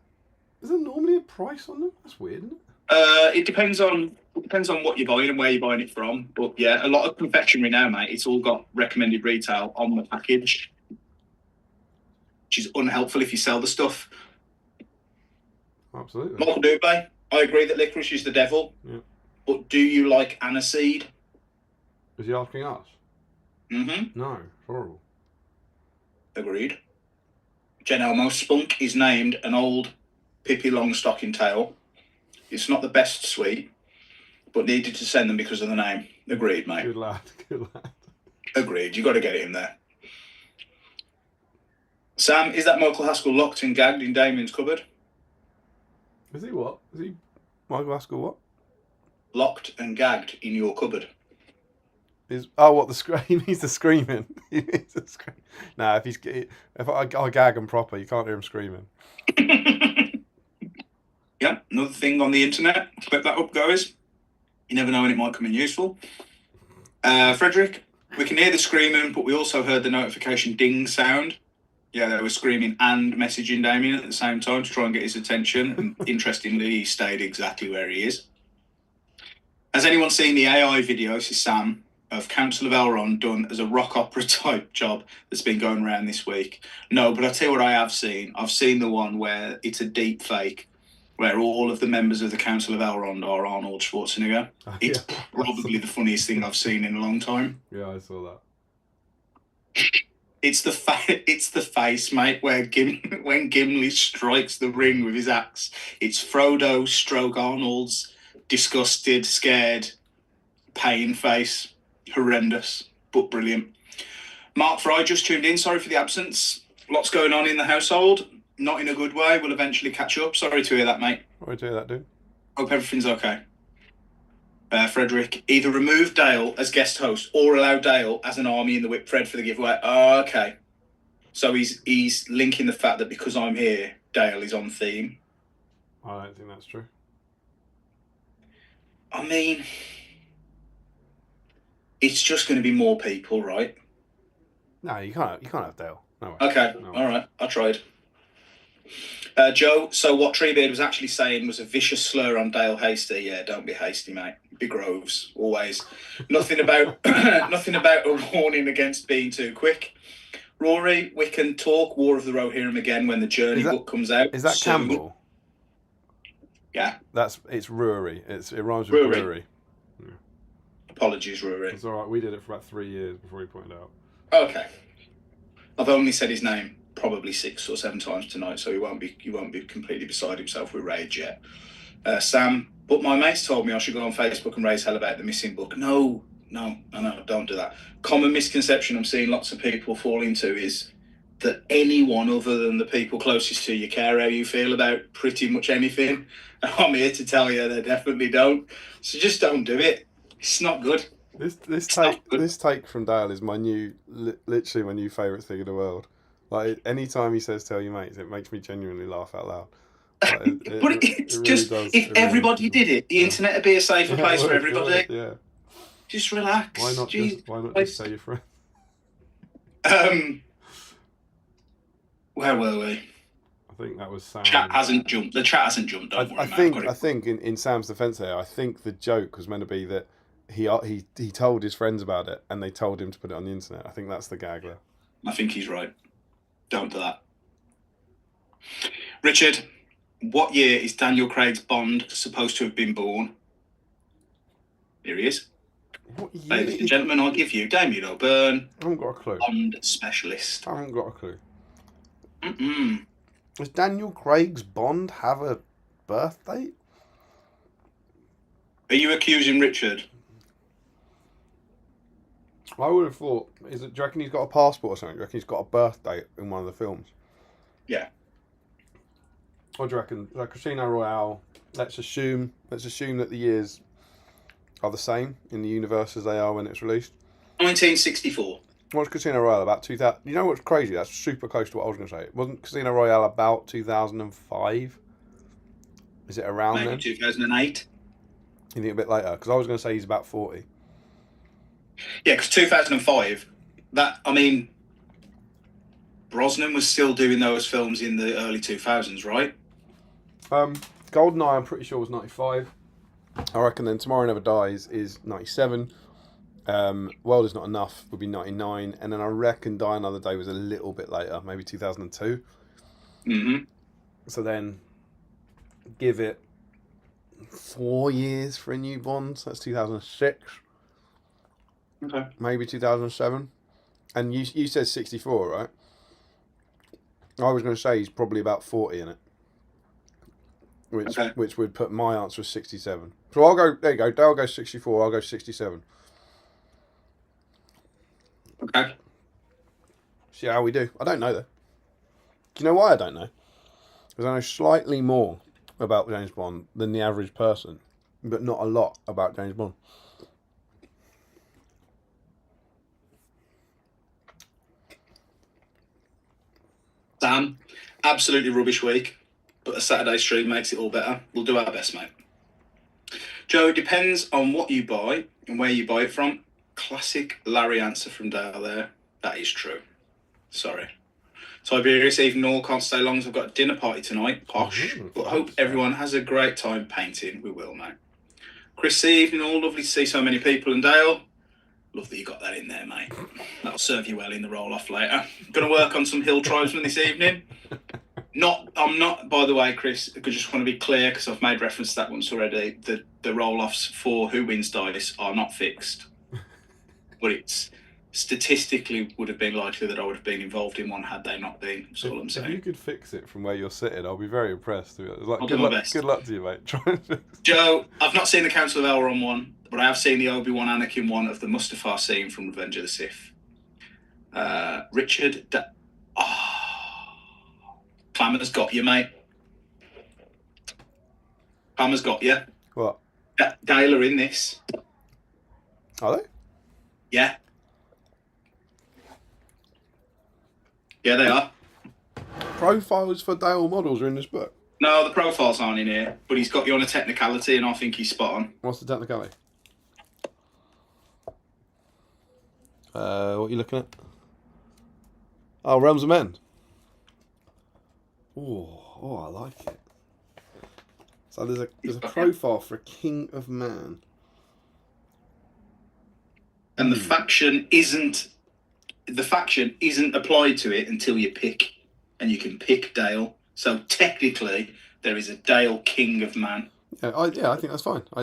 normally a price on them? That's weird, isn't it? It depends on what you're buying and where you're buying it from. But yeah, a lot of confectionery now, mate, it's all got recommended retail on the package, which is unhelpful if you sell the stuff. Absolutely. Michael Dubé, I agree that licorice is the devil. Yeah. But do you like aniseed? Is he asking us? Mm-hmm. No, it's horrible. Agreed. Jen Elmo, spunk is named an old Pippi Longstocking tale. It's not the best sweet, but needed to send them because of the name. Agreed, mate. Good lad. Agreed. You got to get it in there. Sam, is that Michael Haskell locked and gagged in Damien's cupboard? Is he what? Is he Michael Haskell what? Locked and gagged in your cupboard. What the scream? He needs the screaming. He needs the scream. Nah, if I gag him proper, you can't hear him screaming. Yeah, another thing on the internet. Clip that up, guys. You never know when it might come in useful. Frederick, we can hear the screaming, but we also heard the notification ding sound. Yeah, they were screaming and messaging Damien at the same time to try and get his attention. And interestingly, he stayed exactly where he is. Has anyone seen the AI video? This is Sam, of Council of Elrond done as a rock opera type job that's been going around this week? No, but I'll tell you what I have seen. I've seen the one where it's a deep fake, where all of the members of the Council of Elrond are Arnold Schwarzenegger. It's probably the funniest thing I've seen in a long time. Yeah, I saw that. It's the face, mate, where when Gimli strikes the ring with his axe, it's Frodo stroke Arnold's disgusted, scared, pain face. Horrendous, but brilliant. Mark Fry just tuned in. Sorry for the absence. Lots going on in the household. Not in a good way. We'll eventually catch up. Sorry to hear that, mate. Sorry to hear that, dude. Hope everything's okay. Frederick, either remove Dale as guest host or allow Dale as an army in the whip Fred for the giveaway. Oh, okay. So he's linking the fact that because I'm here, Dale is on theme. I don't think that's true. I mean, it's just going to be more people, right? No, you can't have Dale. No way. Okay, No way. All right. I tried. Joe, so what Treebeard was actually saying was a vicious slur on Dale Hasty. Yeah, don't be hasty, mate. Be Groves, always. Nothing about a warning against being too quick. Rory, we can talk War of the Rohirrim again when the Journey book comes out. Is that soon. Campbell? Yeah. It's Rury. It rhymes with brewery. Yeah. Apologies, Rory. It's all right. We did it for about 3 years before he pointed out. Okay. I've only said his name probably 6 or 7 times tonight, so he won't be completely beside himself with rage yet. Sam, but my mates told me I should go on Facebook and raise hell about the missing book. No, don't do that. Common misconception I'm seeing lots of people fall into is that anyone other than the people closest to you care how you feel about pretty much anything. I'm here to tell you they definitely don't. So just don't do it. It's not good. This take from Dale is literally my new favourite thing in the world. Like, anytime he says "tell your mates," it makes me genuinely laugh out loud. Like, it's just really if everybody did it, the internet would be a safer place for everybody. Yeah. Just relax. Why not just say your friend? Where were we? I think that was Sam. The chat hasn't jumped. Don't worry, I think in Sam's defence there, I think the joke was meant to be that he told his friends about it and they told him to put it on the internet. I think that's the gag there. I think he's right. Don't do that. Richard, what year is Daniel Craig's Bond supposed to have been born? Here he is. Ladies and gentlemen, I'll give you Damien O'Byrne. I haven't got a clue. Bond specialist. I haven't got a clue. Does Daniel Craig's Bond have a birth date? Are you accusing Richard? I would have thought, do you reckon he's got a passport or something? Do you reckon he's got a birth date in one of the films? Yeah. What do you reckon? Like Casino Royale, let's assume that the years are the same in the universe as they are when it's released. 1964. What's Casino Royale about 2000? You know what's crazy? That's super close to what I was going to say. Wasn't Casino Royale about 2005? Is it around then? Maybe 2008. You think a bit later? Because I was going to say he's about 40. Yeah, because 2005, Brosnan was still doing those films in the early 2000s, right? GoldenEye, I'm pretty sure, was 95. I reckon then Tomorrow Never Dies is 97. World Is Not Enough would be 99. And then I reckon Die Another Day was a little bit later, maybe 2002. Mm-hmm. So then give it 4 years for a new Bond. So that's 2006. Okay. Maybe 2007. And you said 64, right? I was going to say he's probably about 40 in it. Which would put my answer as 67. So I'll go, there you go, Dale goes 64, I'll go 67. Okay. See how we do. I don't know though. Do you know why I don't know? Because I know slightly more about James Bond than the average person, but not a lot about James Bond. Sam, absolutely rubbish week, but a Saturday stream makes it all better. We'll do our best, mate. Joe, it depends on what you buy and where you buy it from. Classic Larry answer from Dale there. That is true. Sorry. Tiberius, even all can't stay long, so I've got a dinner party tonight. Posh. But I hope everyone has a great time painting. We will, mate. Chris C, evening all. Lovely to see so many people. And Dale, love that you got that in there, mate. That'll serve you well in the roll-off later. Going to work on some hill tribesmen this evening. I'm not, by the way, Chris, I just want to be clear, because I've made reference to that once already, the roll-offs for who wins dice are not fixed. But it's statistically would have been likely that I would have been involved in one had they not been. That's all I'm saying. If you could fix it from where you're sitting, I'll be very impressed. Like, I'll do my best. Good luck to you, mate. Try and fix it. Joe, I've not seen the Council of Elrond one, but I have seen the Obi-Wan Anakin one of the Mustafar scene from Revenge of the Sith. Richard... Clamour's got you, mate. Clamour's got you. What? Dale are in this. Are they? Yeah. Yeah, they are. Profiles for Dale models are in this book. No, the profiles aren't in here, but he's got you on a technicality, and I think he's spot on. What's the technicality? What are you looking at? Oh, Realms of Men. Oh, I like it. So there's a profile for a King of Man. And the faction isn't applied to it until you pick, and you can pick Dale. So technically, there is a Dale King of Man. Yeah, I think that's fine. I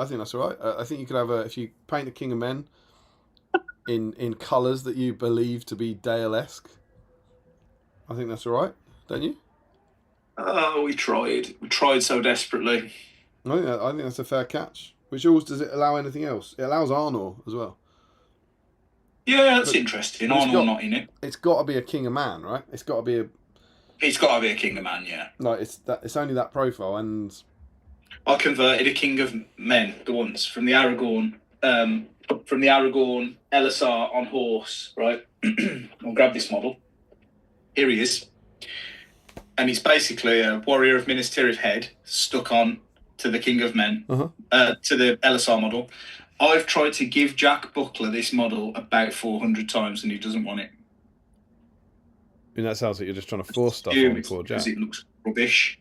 think that's all right. I think you could have if you paint a King of Men in colours that you believe to be Dale-esque. I think that's all right, don't you? Oh, we tried. We tried so desperately. I think that's a fair catch. Which rules does it allow anything else? It allows Arnor as well. Yeah, that's interesting. Arnor not in it. It's got to be a King of Man, right? It's got to be a King of Man, yeah. No, it's only that profile, and I converted a King of Men the once from the Aragorn Elisar on horse, right? I'll grab this model. Here he is. And he's basically a warrior of Minas Tirith head stuck on to the King of Men, to the Elisar model. I've tried to give Jack Buckler this model about 400 times, and he doesn't want it. I mean, that sounds like you're just trying to force stuff on poor Jack. Because it looks rubbish.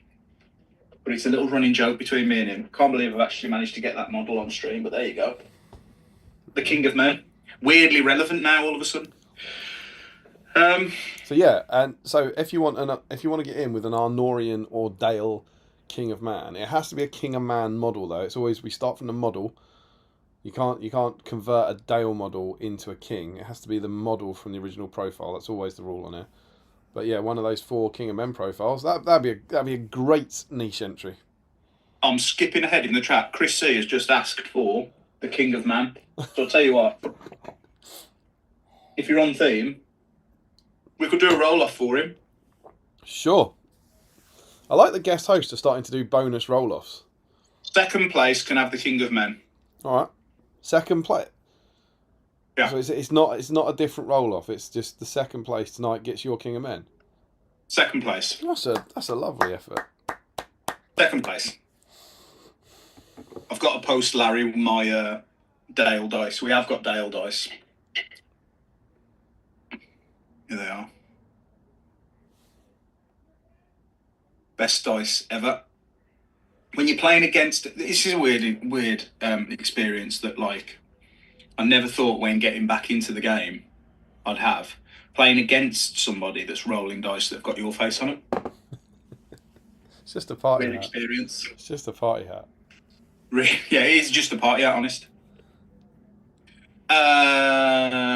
But it's a little running joke between me and him. Can't believe I've actually managed to get that model on stream, but there you go. The King of Men. Weirdly relevant now, all of a sudden. So yeah, and so if you want to get in with an Arnorian or Dale King of Man, it has to be a King of Man model though. It's always we start from the model. You can't convert a Dale model into a king. It has to be the model from the original profile. That's always the rule on it. But yeah, one of those 4 King of Men profiles that'd be a great niche entry. I'm skipping ahead in the chat. Chris C has just asked for the King of Man. So I'll tell you what. If you're on theme, we could do a roll-off for him. Sure. I like the guest hosts are starting to do bonus roll-offs. Second place can have the King of Men. All right. Second place. Yeah. So it's not a different roll-off. It's just the second place tonight gets your King of Men. Second place. That's a lovely effort. Second place. I've got to post Larry my Dale dice. We have got Dale dice. Here they are. Best dice ever. When you're playing against, this is a weird experience that like I never thought when getting back into the game I'd have playing against somebody that's rolling dice that've got your face on it. It's just a party Weird hat. experience. It's just a party hat. Yeah, it is just a party hat, honest.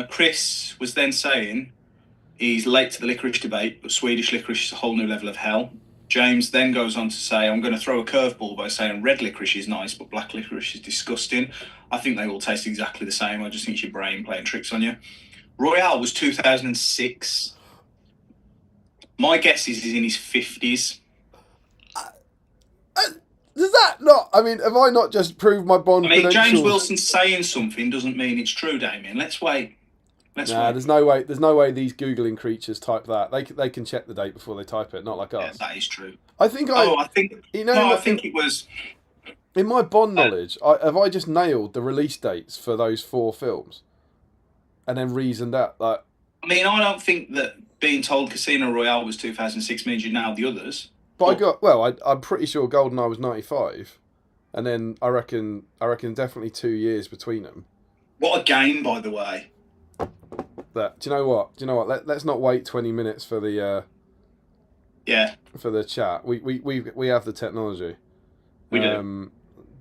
Chris was then saying he's late to the licorice debate, but Swedish licorice is a whole new level of hell. James then goes on to say, I'm going to throw a curveball by saying red licorice is nice, but black licorice is disgusting. I think they all taste exactly the same. I just think it's your brain playing tricks on you. Royale was 2006. My guess is he's in his 50s. Does that not? I mean, have I not just proved my Bond I mean, credentials? James Wilson saying something doesn't mean it's true, Damien. Let's wait. Let's Nah, wait. there's no way. There's no way these googling creatures type that. They can check the date before they type it. Not like Yeah, us. that is true. I think I think you know, no, I think it was. in my Bond knowledge, have I just nailed the release dates for those 4 films, and then reasoned out like. I mean, I don't think that being told Casino Royale was 2006 means you nailed the others. But I'm pretty sure GoldenEye was 95, and then I reckon definitely 2 years between them. What a game, by the way. That do you know what? Let's not wait 20 minutes for the for the chat. We have the technology. We do.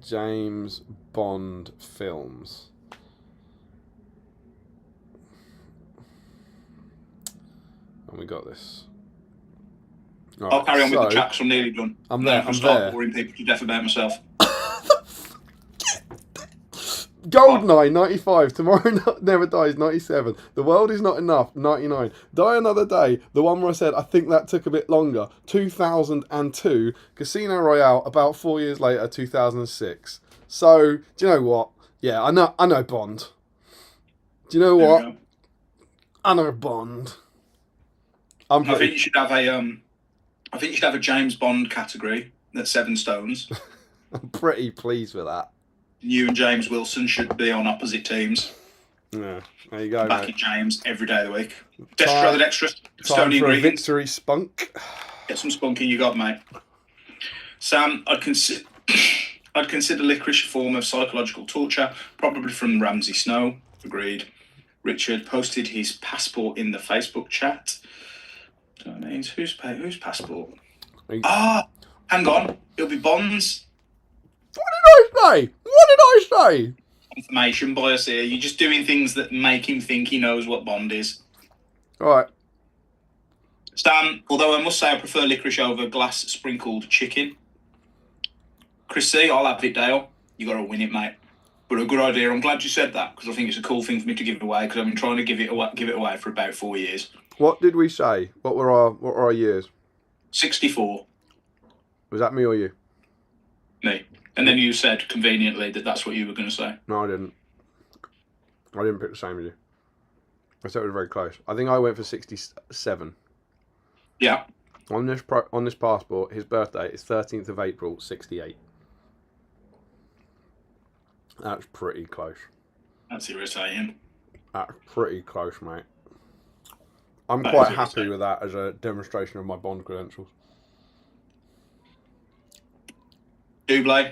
James Bond films. And we got this. Right, I'll carry on with the chat because I'm nearly done. I'm there. I'm start there. boring people to death about myself. GoldenEye 95. Tomorrow Never Dies 97. The World Is Not Enough 99. Die Another Day. The one where I said I think that took a bit longer. 2002. Casino Royale about 4 years later 2006. So do you know what? Yeah, I know Bond. Do you know what? I know Bond. I think you should have a James Bond category that's 7 stones. I'm pretty pleased with that. You and James Wilson should be on opposite teams. Yeah, there you go. Backing James every day of the week. Dextra the dexterous. Time for a victory spunk. Get some spunking you got, mate. Sam, I'd consider licorice a form of psychological torture, probably from Ramsay Snow. Agreed. Richard posted his passport in the Facebook chat. So that means whose passport? Hang on. It'll be Bond's. What did I say? Confirmation bias here. You're just doing things that make him think he knows what Bond is. All right. Stan, although I must say I prefer licorice over glass sprinkled chicken. Chris C, I'll have it, Dale. You got to win it, mate. But a good idea. I'm glad you said that because I think it's a cool thing for me to give it away because I've been trying to give it away for about 4 years. What did we say? What were our years? 64. Was that me or you? Me. And then you said conveniently that that's what you were going to say. No, I didn't. I didn't pick the same as you. I said it was very close. I think I went for 67. Yeah. On this passport, his birthday is 13th of April, 68. That's pretty close. That's irritating. That's pretty close, mate. I'm quite happy with that as a demonstration of my Bond credentials. Double,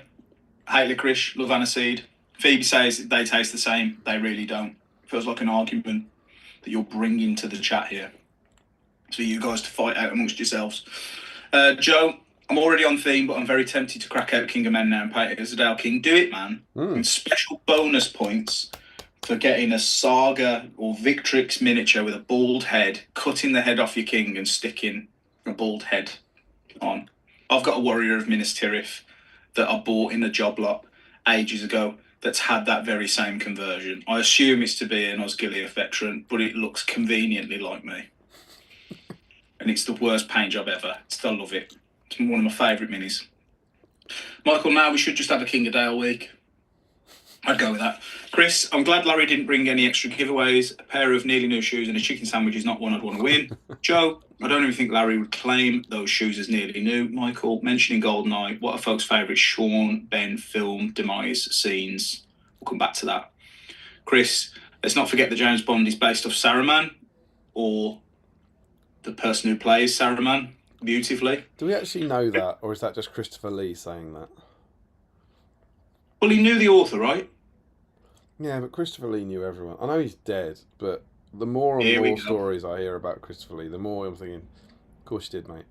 hate licorice, love aniseed. Phoebe says they taste the same. They really don't. Feels like an argument that you're bringing to the chat here. For you guys to fight out amongst yourselves. Joe, I'm already on theme, but I'm very tempted to crack out King of Men now and paint it as a Dale King. Do it, man. And special bonus points for getting a Saga or Victrix miniature with a bald head, cutting the head off your king and sticking a bald head on. I've got a Warrior of Minas Tirith that I bought in a job lot ages ago that's had that very same conversion. I assume it's to be an Osgiliath veteran, but it looks conveniently like me. And it's the worst paint job ever. Still love it. It's one of my favourite minis. Michael, now we should just have a King of Dale week. I'd go with that. Chris, I'm glad Larry didn't bring any extra giveaways. A pair of nearly new shoes and a chicken sandwich is not one I'd want to win. Joe, I don't even think Larry would claim those shoes as nearly new. Michael, mentioning GoldenEye, what are folks' favourite Sean Ben film demise scenes? We'll come back to that. Chris, let's not forget that James Bond is based off Saruman, or the person who plays Saruman beautifully. Do we actually know that, or is that just Christopher Lee saying that? Well, he knew the author, right? Yeah, but Christopher Lee knew everyone. I know he's dead, but the more and more stories I hear about Christopher Lee, the more I'm thinking, of course you did, mate.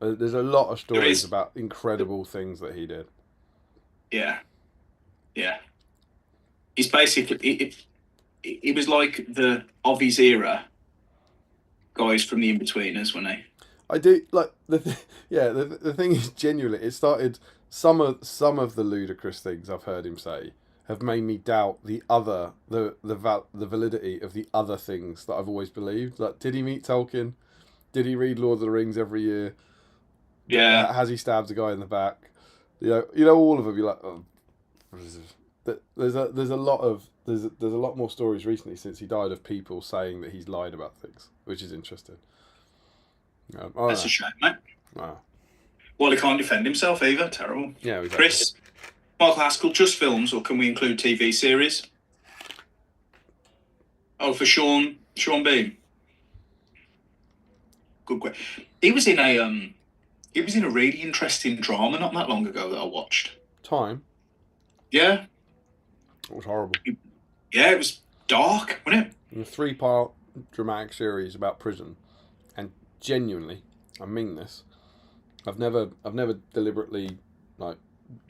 There's a lot of stories about incredible things that he did. Yeah. Yeah. He's basically... He was like the of his era guys from the In-Betweeners, wasn't he? I do like the thing is, genuinely, it started some of the ludicrous things I've heard him say have made me doubt the validity of the other things that I've always believed. Like, did he meet Tolkien? Did he read Lord of the Rings every year? Yeah. Has he stabbed a guy in the back? You know all of them. You're like, oh, there's a lot more stories recently since he died of people saying that he's lied about things, which is interesting. That's a shame, mate. Wow. Well, he can't defend himself either. Terrible. Yeah, exactly. Chris, Michael Haskell, just films, or can we include TV series? Oh, for Sean Bean. Good question. He was in a really interesting drama not that long ago that I watched. Time. Yeah. It was horrible. Yeah, it was dark, wasn't it? A 3-part dramatic series about prison, and genuinely, I mean this, I've never deliberately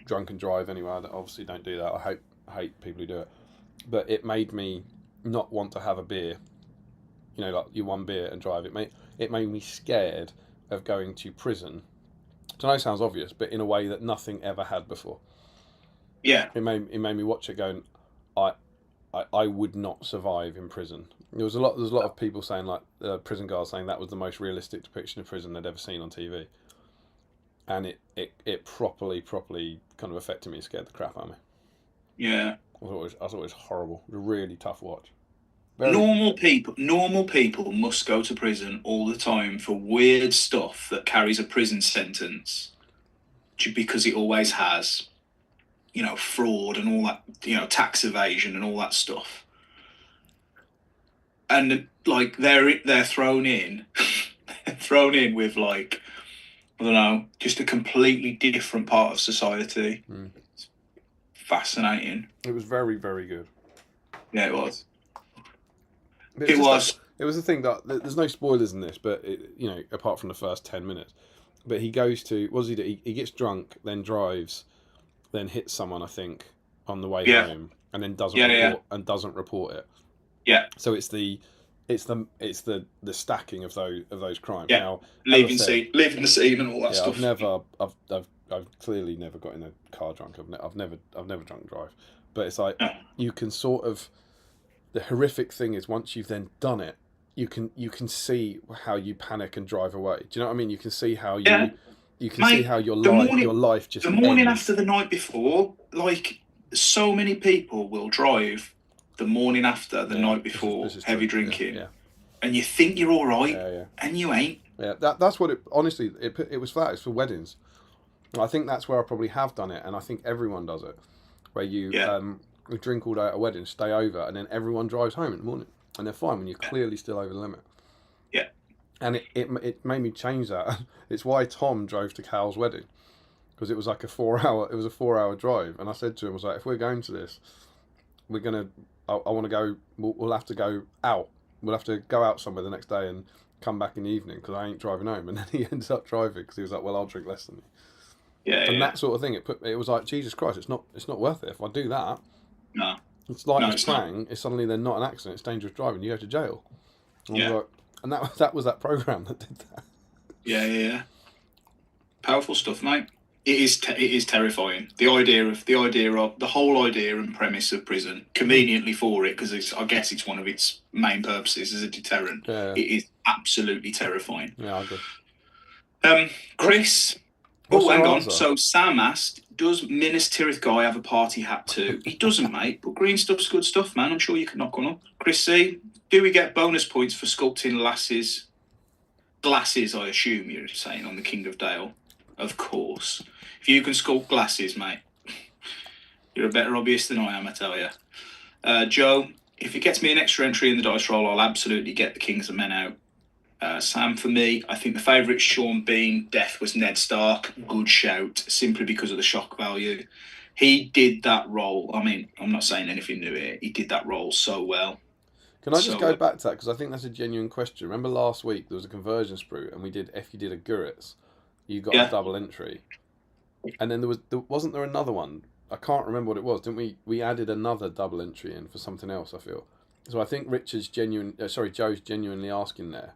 drunk and drive anywhere. I obviously don't do that. I hate people who do it, but it made me not want to have a beer. You one beer and drive. It made me scared of going to prison. I know it sounds obvious, but in a way that nothing ever had before. Yeah. It made me watch it going, I would not survive in prison. There's a lot of people saying prison guards saying that was the most realistic depiction of prison they'd ever seen on TV. And it properly kind of affected me, scared the crap out of me. Yeah. I thought it was horrible. It was a really tough watch. Normal people must go to prison all the time for weird stuff that carries a prison sentence, because it always has, fraud and all that, tax evasion and all that stuff. And they're thrown in, with I don't know, just a completely different part of society. It's fascinating. It was very, very good. Yeah, it was. It was the thing that there's no spoilers in this, but apart from the first 10 minutes. But he goes to, what does he do? He gets drunk, then drives, then hits someone, I think, on the way home, and then doesn't report it. Yeah. So it's the stacking of those crimes. Yeah. Now, leaving the scene and all that stuff. I've clearly never got in a car drunk. I've never drunk and drive, but it's you can sort of. The horrific thing is once you've then done it, you can see how you panic and drive away. Do you know what I mean? You can see how see how your life just the morning ends. After the night before. So many people will drive the morning after the night before, this is heavy drinking, and you think you're all right, and you ain't. Yeah, that's what it. Honestly, it was for that. It's for weddings. I think that's where I probably have done it, and I think everyone does it, where you drink all day at a wedding, stay over, and then everyone drives home in the morning, and they're fine when you're clearly still over the limit. Yeah. And it made me change that. It's why Tom drove to Cal's wedding, because it was like a 4-hour drive, and I said to him, I was like, if we're going to this, we're gonna. I want to go. We'll have to go out. We'll have to go out somewhere the next day and come back in the evening because I ain't driving home. And then he ends up driving because he was like, well, I'll drink less than you. Yeah. And that sort of thing. It was like, Jesus Christ, it's not worth it if I do that. No. It's like it's playing. It's suddenly they're not an accident. It's dangerous driving. You go to jail. And that was that program that did that. Yeah. Powerful stuff, mate. It is terrifying. The whole idea and premise of prison, conveniently for it, because I guess it's one of its main purposes as a deterrent. Yeah. It is absolutely terrifying. Yeah, I agree. Chris. Hang on. So Sam asked, does Minas Tirith guy have a party hat too? He doesn't, mate. But green stuff's good stuff, man. I'm sure you can knock one up. Chris C, do we get bonus points for sculpting glasses? I assume you're saying on the King of Dale. Of course. If you can sculpt glasses, mate, you're a better hobbyist than I am, I tell you. Joe, if it gets me an extra entry in the dice roll, I'll absolutely get the Kings of Men out. Sam, for me, I think the favourite Sean Bean death was Ned Stark. Good shout, simply because of the shock value. He did that role. I mean, I'm not saying anything new here. He did that role so well. Can I just go back to that? Because I think that's a genuine question. Remember last week there was a conversion sprue, and if you did a Guritz, you got a double entry. And then wasn't there another one? I can't remember what it was. Didn't we? We added another double entry in for something else, I feel. So I think Joe's genuinely asking there.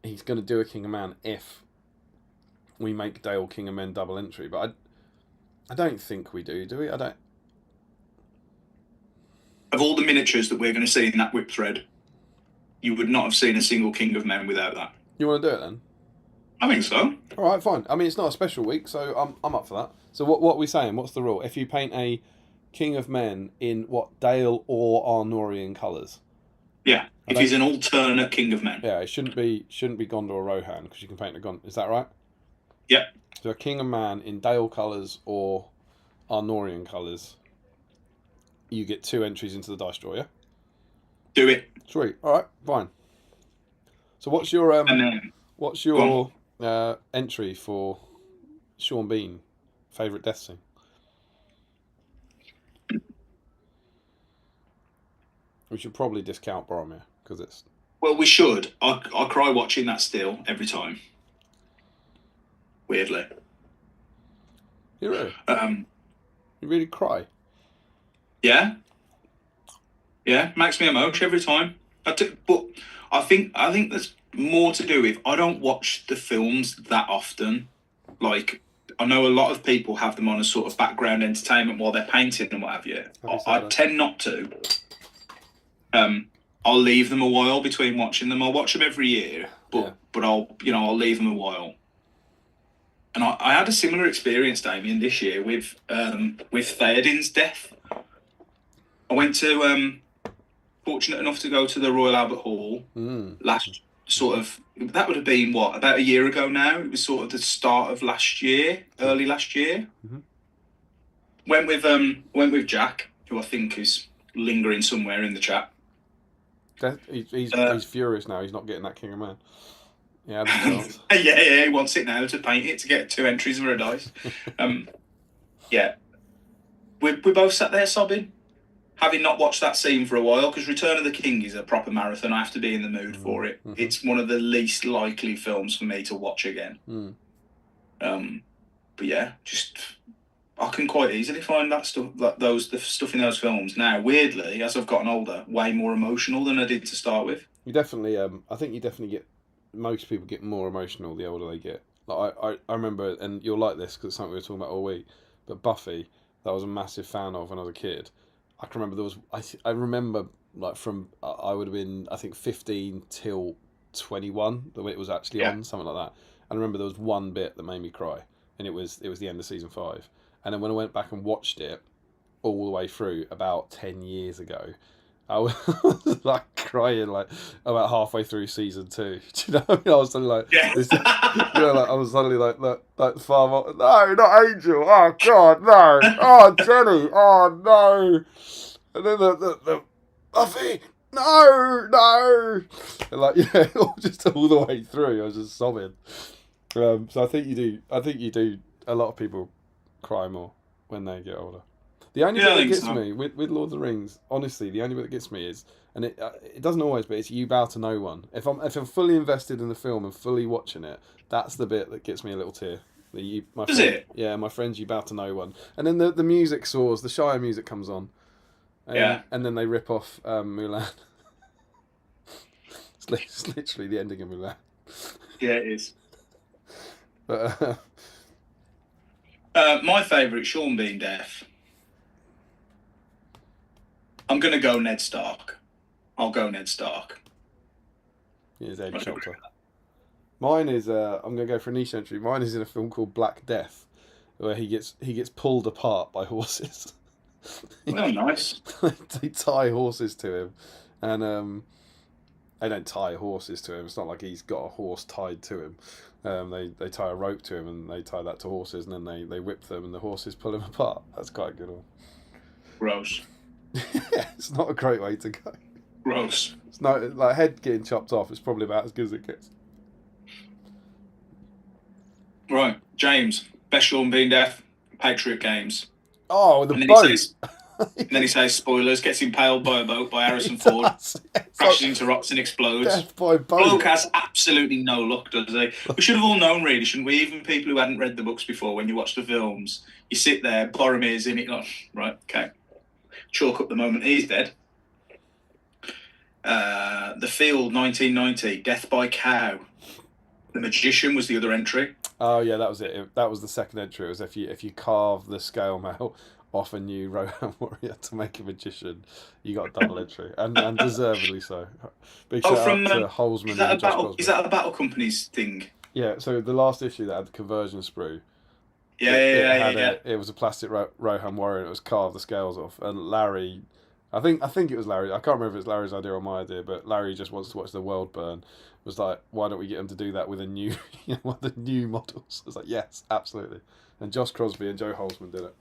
He's going to do a King of Man if we make Dale King of Men double entry, but I don't think we do we? I don't. Of all the miniatures that we're going to see in that whip thread, you would not have seen a single King of Men without that. You want to do it then? I think so. All right, fine. I mean, it's not a special week, so I'm up for that. So what are we saying? What's the rule? If you paint a King of Men in what, Dale or Arnorian colours? Yeah. If he's an alternate King of Men. Yeah, it shouldn't be Gondor or Rohan, because you can paint a Gondor. Is that right? Yep. So a King of Man in Dale colours or Arnorian colours, you get 2 entries into the dice draw. Yeah. Do it. Sweet. All right, fine. So what's your entry for Sean Bean favourite death scene? We should probably discount Boromir because it's. Well, we should. I cry watching that still every time. Weirdly. You really? You really cry? Yeah. Yeah, makes me emotional every time. But I think there's more to do with I don't watch the films that often. Like, I know a lot of people have them on as sort of background entertainment while they're painting and what have you. I tend not to. I'll leave them a while between watching them. I'll watch them every year, but I'll leave them a while. And I had a similar experience, Damien, this year with Theoden's death. I went to fortunate enough to go to the Royal Albert Hall last that would have been about a year ago now. It was sort of the start of last year, early last year. Mm-hmm. Went with Jack, who I think is lingering somewhere in the chat. He's furious now. He's not getting that King of Man. Yeah, yeah, he wants it now to paint it to get 2 entries for a dice. Yeah, we both sat there sobbing, having not watched that scene for a while, because Return of the King is a proper marathon. I have to be in the mood for it. Mm-hmm. It's one of the least likely films for me to watch again. But yeah, just I can quite easily find that stuff, the stuff in those films now. Weirdly, as I've gotten older, way more emotional than I did to start with. You definitely, I think you definitely get. Most people get more emotional the older they get. Like I remember, and you'll like this because it's something we were talking about all week. But Buffy, that I was a massive fan of when I was a kid. I can remember there was. I remember like from I would have been I think 15 till 21 the way it was actually on, something like that. I remember there was one bit that made me cry, and it was the end of season 5. And then when I went back and watched it all the way through about 10 years ago, I was like crying like about halfway through season 2. Do you know what I mean? I was suddenly like, I was suddenly like Farmer, no, not Angel, oh God, no, oh Jenny, oh no, and then the Buffy, no, and like just all the way through, I was just sobbing. So I think you do. A lot of people cry more when they get older. The only bit that gets me with Lord of the Rings, honestly, the only bit that gets me is, and it doesn't always, but it's you bow to no one. If I'm fully invested in the film and fully watching it, that's the bit that gets me a little tear. Is it? Yeah, my friends, you bow to no one, and then the music soars, the Shire music comes on, and then they rip off Mulan. It's literally the ending of Mulan. Yeah, it is. But my favourite Sean Bean death. I'm going to go Ned Stark. I'll go Ned Stark. Here's Ed Chopper. Mine is, I'm going to go for a niche entry. Mine is in a film called Black Death, where he gets pulled apart by horses. Oh, nice. They tie horses to him. And they don't tie horses to him. It's not like he's got a horse tied to him. They tie a rope to him, and they tie that to horses, and then they whip them, and the horses pull him apart. That's quite a good one. Gross. It's not a great way to go. Gross. It's not like head getting chopped off. It's probably about as good as it gets. Right, James, best Sean Bean death, Patriot Games. Oh, the boat. And then he says, spoilers, gets impaled by a boat by Harrison Ford, crashes into rocks and explodes. Death by boat. Bloke has absolutely no luck, does he? We should have all known, really, shouldn't we? Even people who hadn't read the books before, when you watch the films, you sit there, Boromir's in it, like, right, okay. Chalk up the moment he's dead. The Field, 1990, Death by Cow. The Magician was the other entry. Oh yeah, that was it. That was the second entry. It was if you carve the scale mail off a new Rohan warrior to make a magician, you got a double entry, and deservedly so. Big shout out to Holzman and Josh Cosby. Is that a Battle Company's thing? Yeah, so the last issue that had the conversion sprue, Yeah, it was a plastic Rohan warrior, and it was carved the scales off. And Larry, I think it was Larry. I can't remember if it's Larry's idea or my idea, but Larry just wants to watch the world burn. Was like, why don't we get him to do that with a new, one of the new models? I was like, yes, absolutely. And Josh Crosby and Joe Holzman did it.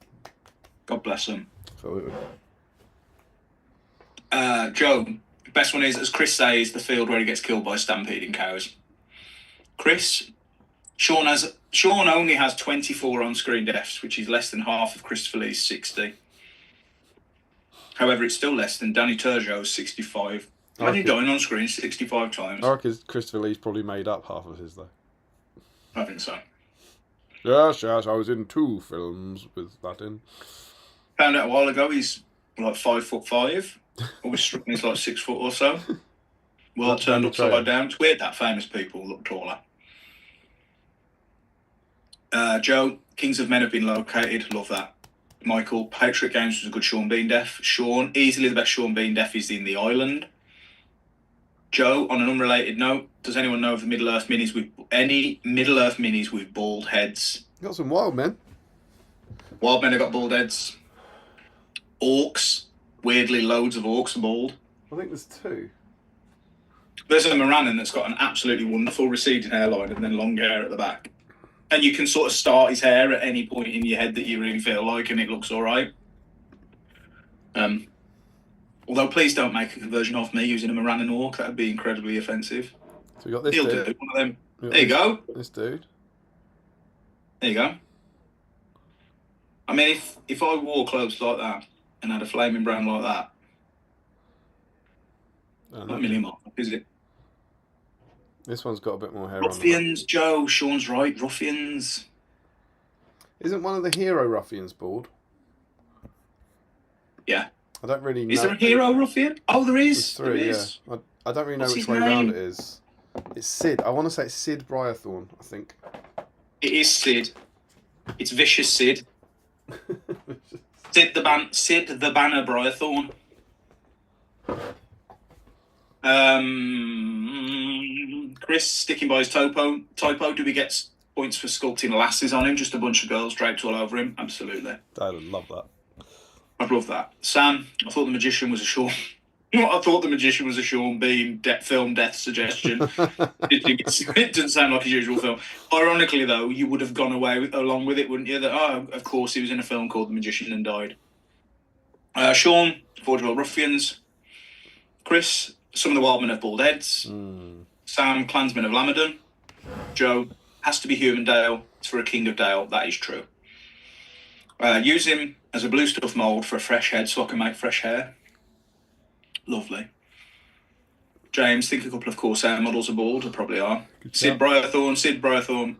God bless them. Absolutely. Joe, best one is, as Chris says, the field where he gets killed by stampeding cows. Chris, Sean only has 24 on-screen deaths, which is less than half of Christopher Lee's 60. However, it's still less than Danny Turgeau's 65. Imagine dying on screen 65 times. I reckon Christopher Lee's probably made up half of his, though. I think so. Yes, I was in 2 films with that in. Found out a while ago he's like 5'5". Always struck me as like 6 foot or so. Well, turned upside down. It's weird that famous people look taller. Joe, Kings of Men have been located. Love that. Michael, Patriot Games was a good Sean Bean death. Sean, easily the best Sean Bean death is in The Island. Joe, on an unrelated note, does anyone know of the Middle Earth minis with bald heads? You got some wild men. Wild men have got bald heads. Orcs, weirdly, loads of orcs are bald. I think there's 2. There's a Morannon that's got an absolutely wonderful receding hairline and then long hair at the back. And you can sort of start his hair at any point in your head that you really feel like, and it looks all right. Although, please don't make a conversion of me using a Morannon orc. That would be incredibly offensive. So we got this He'll dude. do one of them. There you go. This dude. There you go. I mean, if I wore clothes like that and had a flaming brand like that, not a million miles, is it? This one's got a bit more hair Ruffians, on Joe. Sean's right. Ruffians. Isn't one of the hero ruffians bald? Yeah. I don't really know. Is there a hero ruffian? Oh, there is. There's 3, there is. yeah. I don't really know What's which his way name? round it is. It's Sid. I want to say it's Sid Briarthorn, I think. It is Sid. It's Vicious Sid. Sid the Banner Briarthorn. Chris sticking by his typo. Do we get points for sculpting lasses on him? Just a bunch of girls draped all over him? Absolutely. I love that. I'd love that. Sam, I thought the magician was a Sean. I thought the magician was a Sean Bean film death suggestion. It doesn't sound like his usual film. Ironically, though, you would have gone along with it, wouldn't you? That of course he was in a film called The Magician and died. Sean, Vaudeville Ruffians. Chris, some of the Wildmen have bald heads. Sam, Clansmen of Lamadon. Joe, has to be Human Dale. It's for a King of Dale. That is true. Use him as a blue stuff mould for a fresh head so I can make fresh hair. Lovely. James, think a couple of Corsair models are bald. They probably are. Sid Briarthorn.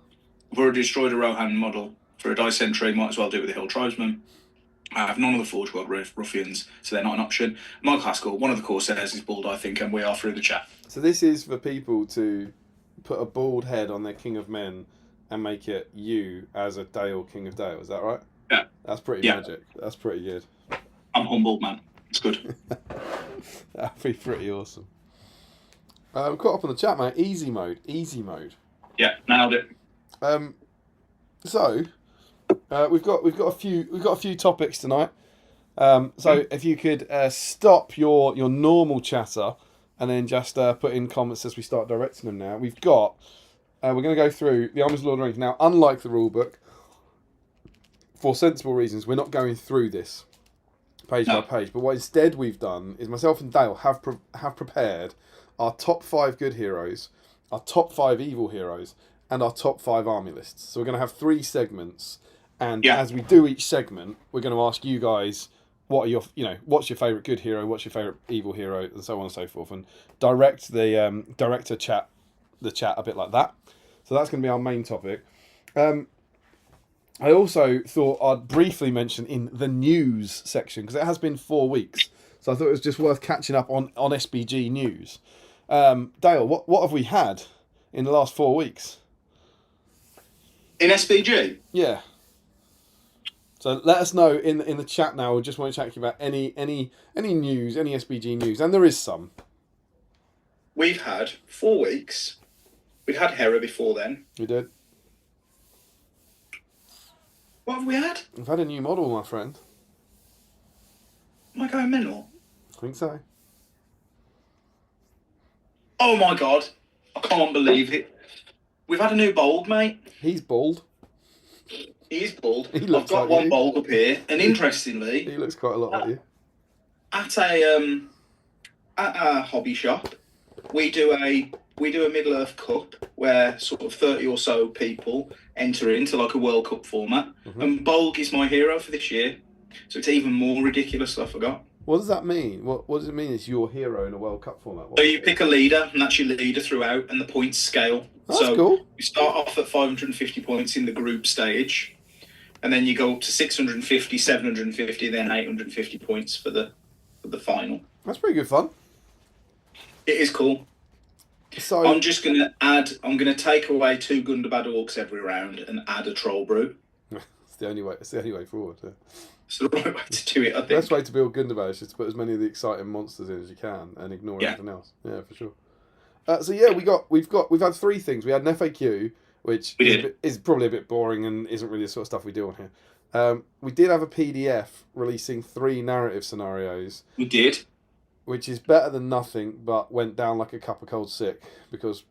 We've already destroyed a Rohan model for a dice entry. Might as well do it with the Hill Tribesmen. I have none of the Forge World Ruffians, so they're not an option. Mike Haskell, one of the Corsairs is bald, I think, and we are through the chat. So this is for people to put a bald head on their King of Men and make it you as a Dale King of Dale. Is that right? Yeah. That's pretty magic. That's pretty good. I'm humbled, man. It's good. That'd be pretty awesome. We've got up on the chat, mate. Easy mode. Yeah, nailed it. So we've got a few topics tonight. So if you could stop your normal chatter and then just put in comments as we start directing them now. We've got we're going to go through the Armies of Lord of the Rings now. Unlike the rule book, for sensible reasons, we're not going through this page by page. But what instead we've done is myself and Dale have prepared our top 5 good heroes, our top 5 evil heroes, and our top 5 army lists. So we're going to have 3 segments, and as we do each segment, we're going to ask you guys what's your favourite good hero, what's your favourite evil hero, and so on and so forth, and direct the chat a bit like that. So that's going to be our main topic. I also thought I'd briefly mention in the news section, because it has been 4 weeks, so I thought it was just worth catching up on SBG news. Dale, what have we had in the last 4 weeks? In SBG? Yeah. So let us know in the chat now. We just want to chat to you about any news, any SBG news, and there is some. We've had 4 weeks We'd had Hera before then. We did. What have we had? We've had a new model, my friend. Am I going mental? I think so. Oh my god. I can't believe it. We've had a new Bold, mate. He's bald. He's bald. He I've looks got like one you. Bold up here, and interestingly, He looks quite a lot like you. at a hobby shop, we do a Middle Earth Cup where sort of 30 or so people enter into like a World Cup format, and Bolg is my hero for this year. So it's even more ridiculous. I forgot. What does that mean? What does it mean? It's your hero in a World Cup format. So you pick a leader, and that's your leader throughout, and the points scale. That's so cool. You start off at 550 points in the group stage, and then you go up to 650, 750, then 850 points for the final. That's pretty good fun. It is cool. So I'm just gonna take away 2 Gundabad Orcs every round and add a Troll Brute. It's the only way forward. Yeah. It's the right way to do it, I think. The best way to build Gundabad is just to put as many of the exciting monsters in as you can and ignore everything else. Yeah, for sure. So yeah, we've had 3 things. We had an FAQ, which is probably a bit boring and isn't really the sort of stuff we do on here. We did have a PDF releasing 3 narrative scenarios. We did. Which is better than nothing, but went down like a cup of cold sick because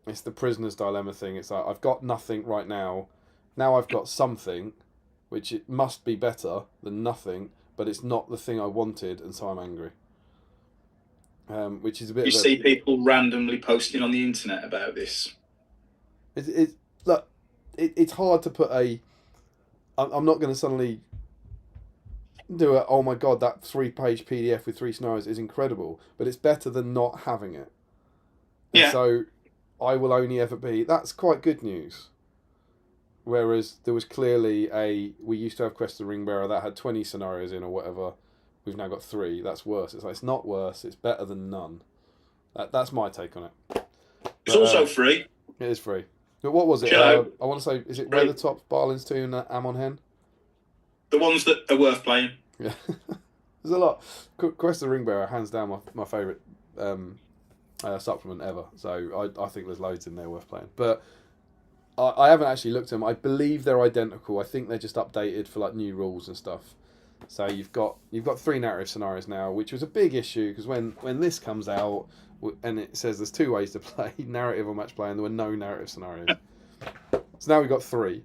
it's the prisoner's dilemma thing. It's like, I've got nothing right now. Now I've got something, which it must be better than nothing, but it's not the thing I wanted, and so I'm angry. Which is a bit. You see people randomly posting on the internet about this. It's hard to put a. I'm not going to suddenly do it. Oh my god, that 3-page PDF with 3 scenarios is incredible, but it's better than not having it. And yeah. So I will only ever be. That's quite good news. Whereas there was clearly we used to have Quest of the Ringbearer that had 20 scenarios in or whatever. We've now got 3. That's worse. It's like, it's not worse. It's better than none. That's my take on it. It's also free. It is free. But what was it? I want to say, is it Weathertop, Barlin's Tomb, and Amon Hen? The ones that are worth playing. Yeah. There's a lot. Quest of the Ringbearer, hands down my favourite supplement ever. So I think there's loads in there worth playing. But I haven't actually looked at them. I believe they're identical. I think they're just updated for like new rules and stuff. So you've got 3 narrative scenarios now, which was a big issue because when this comes out and it says there's 2 ways to play, narrative or match play, and there were no narrative scenarios. So now we've got 3,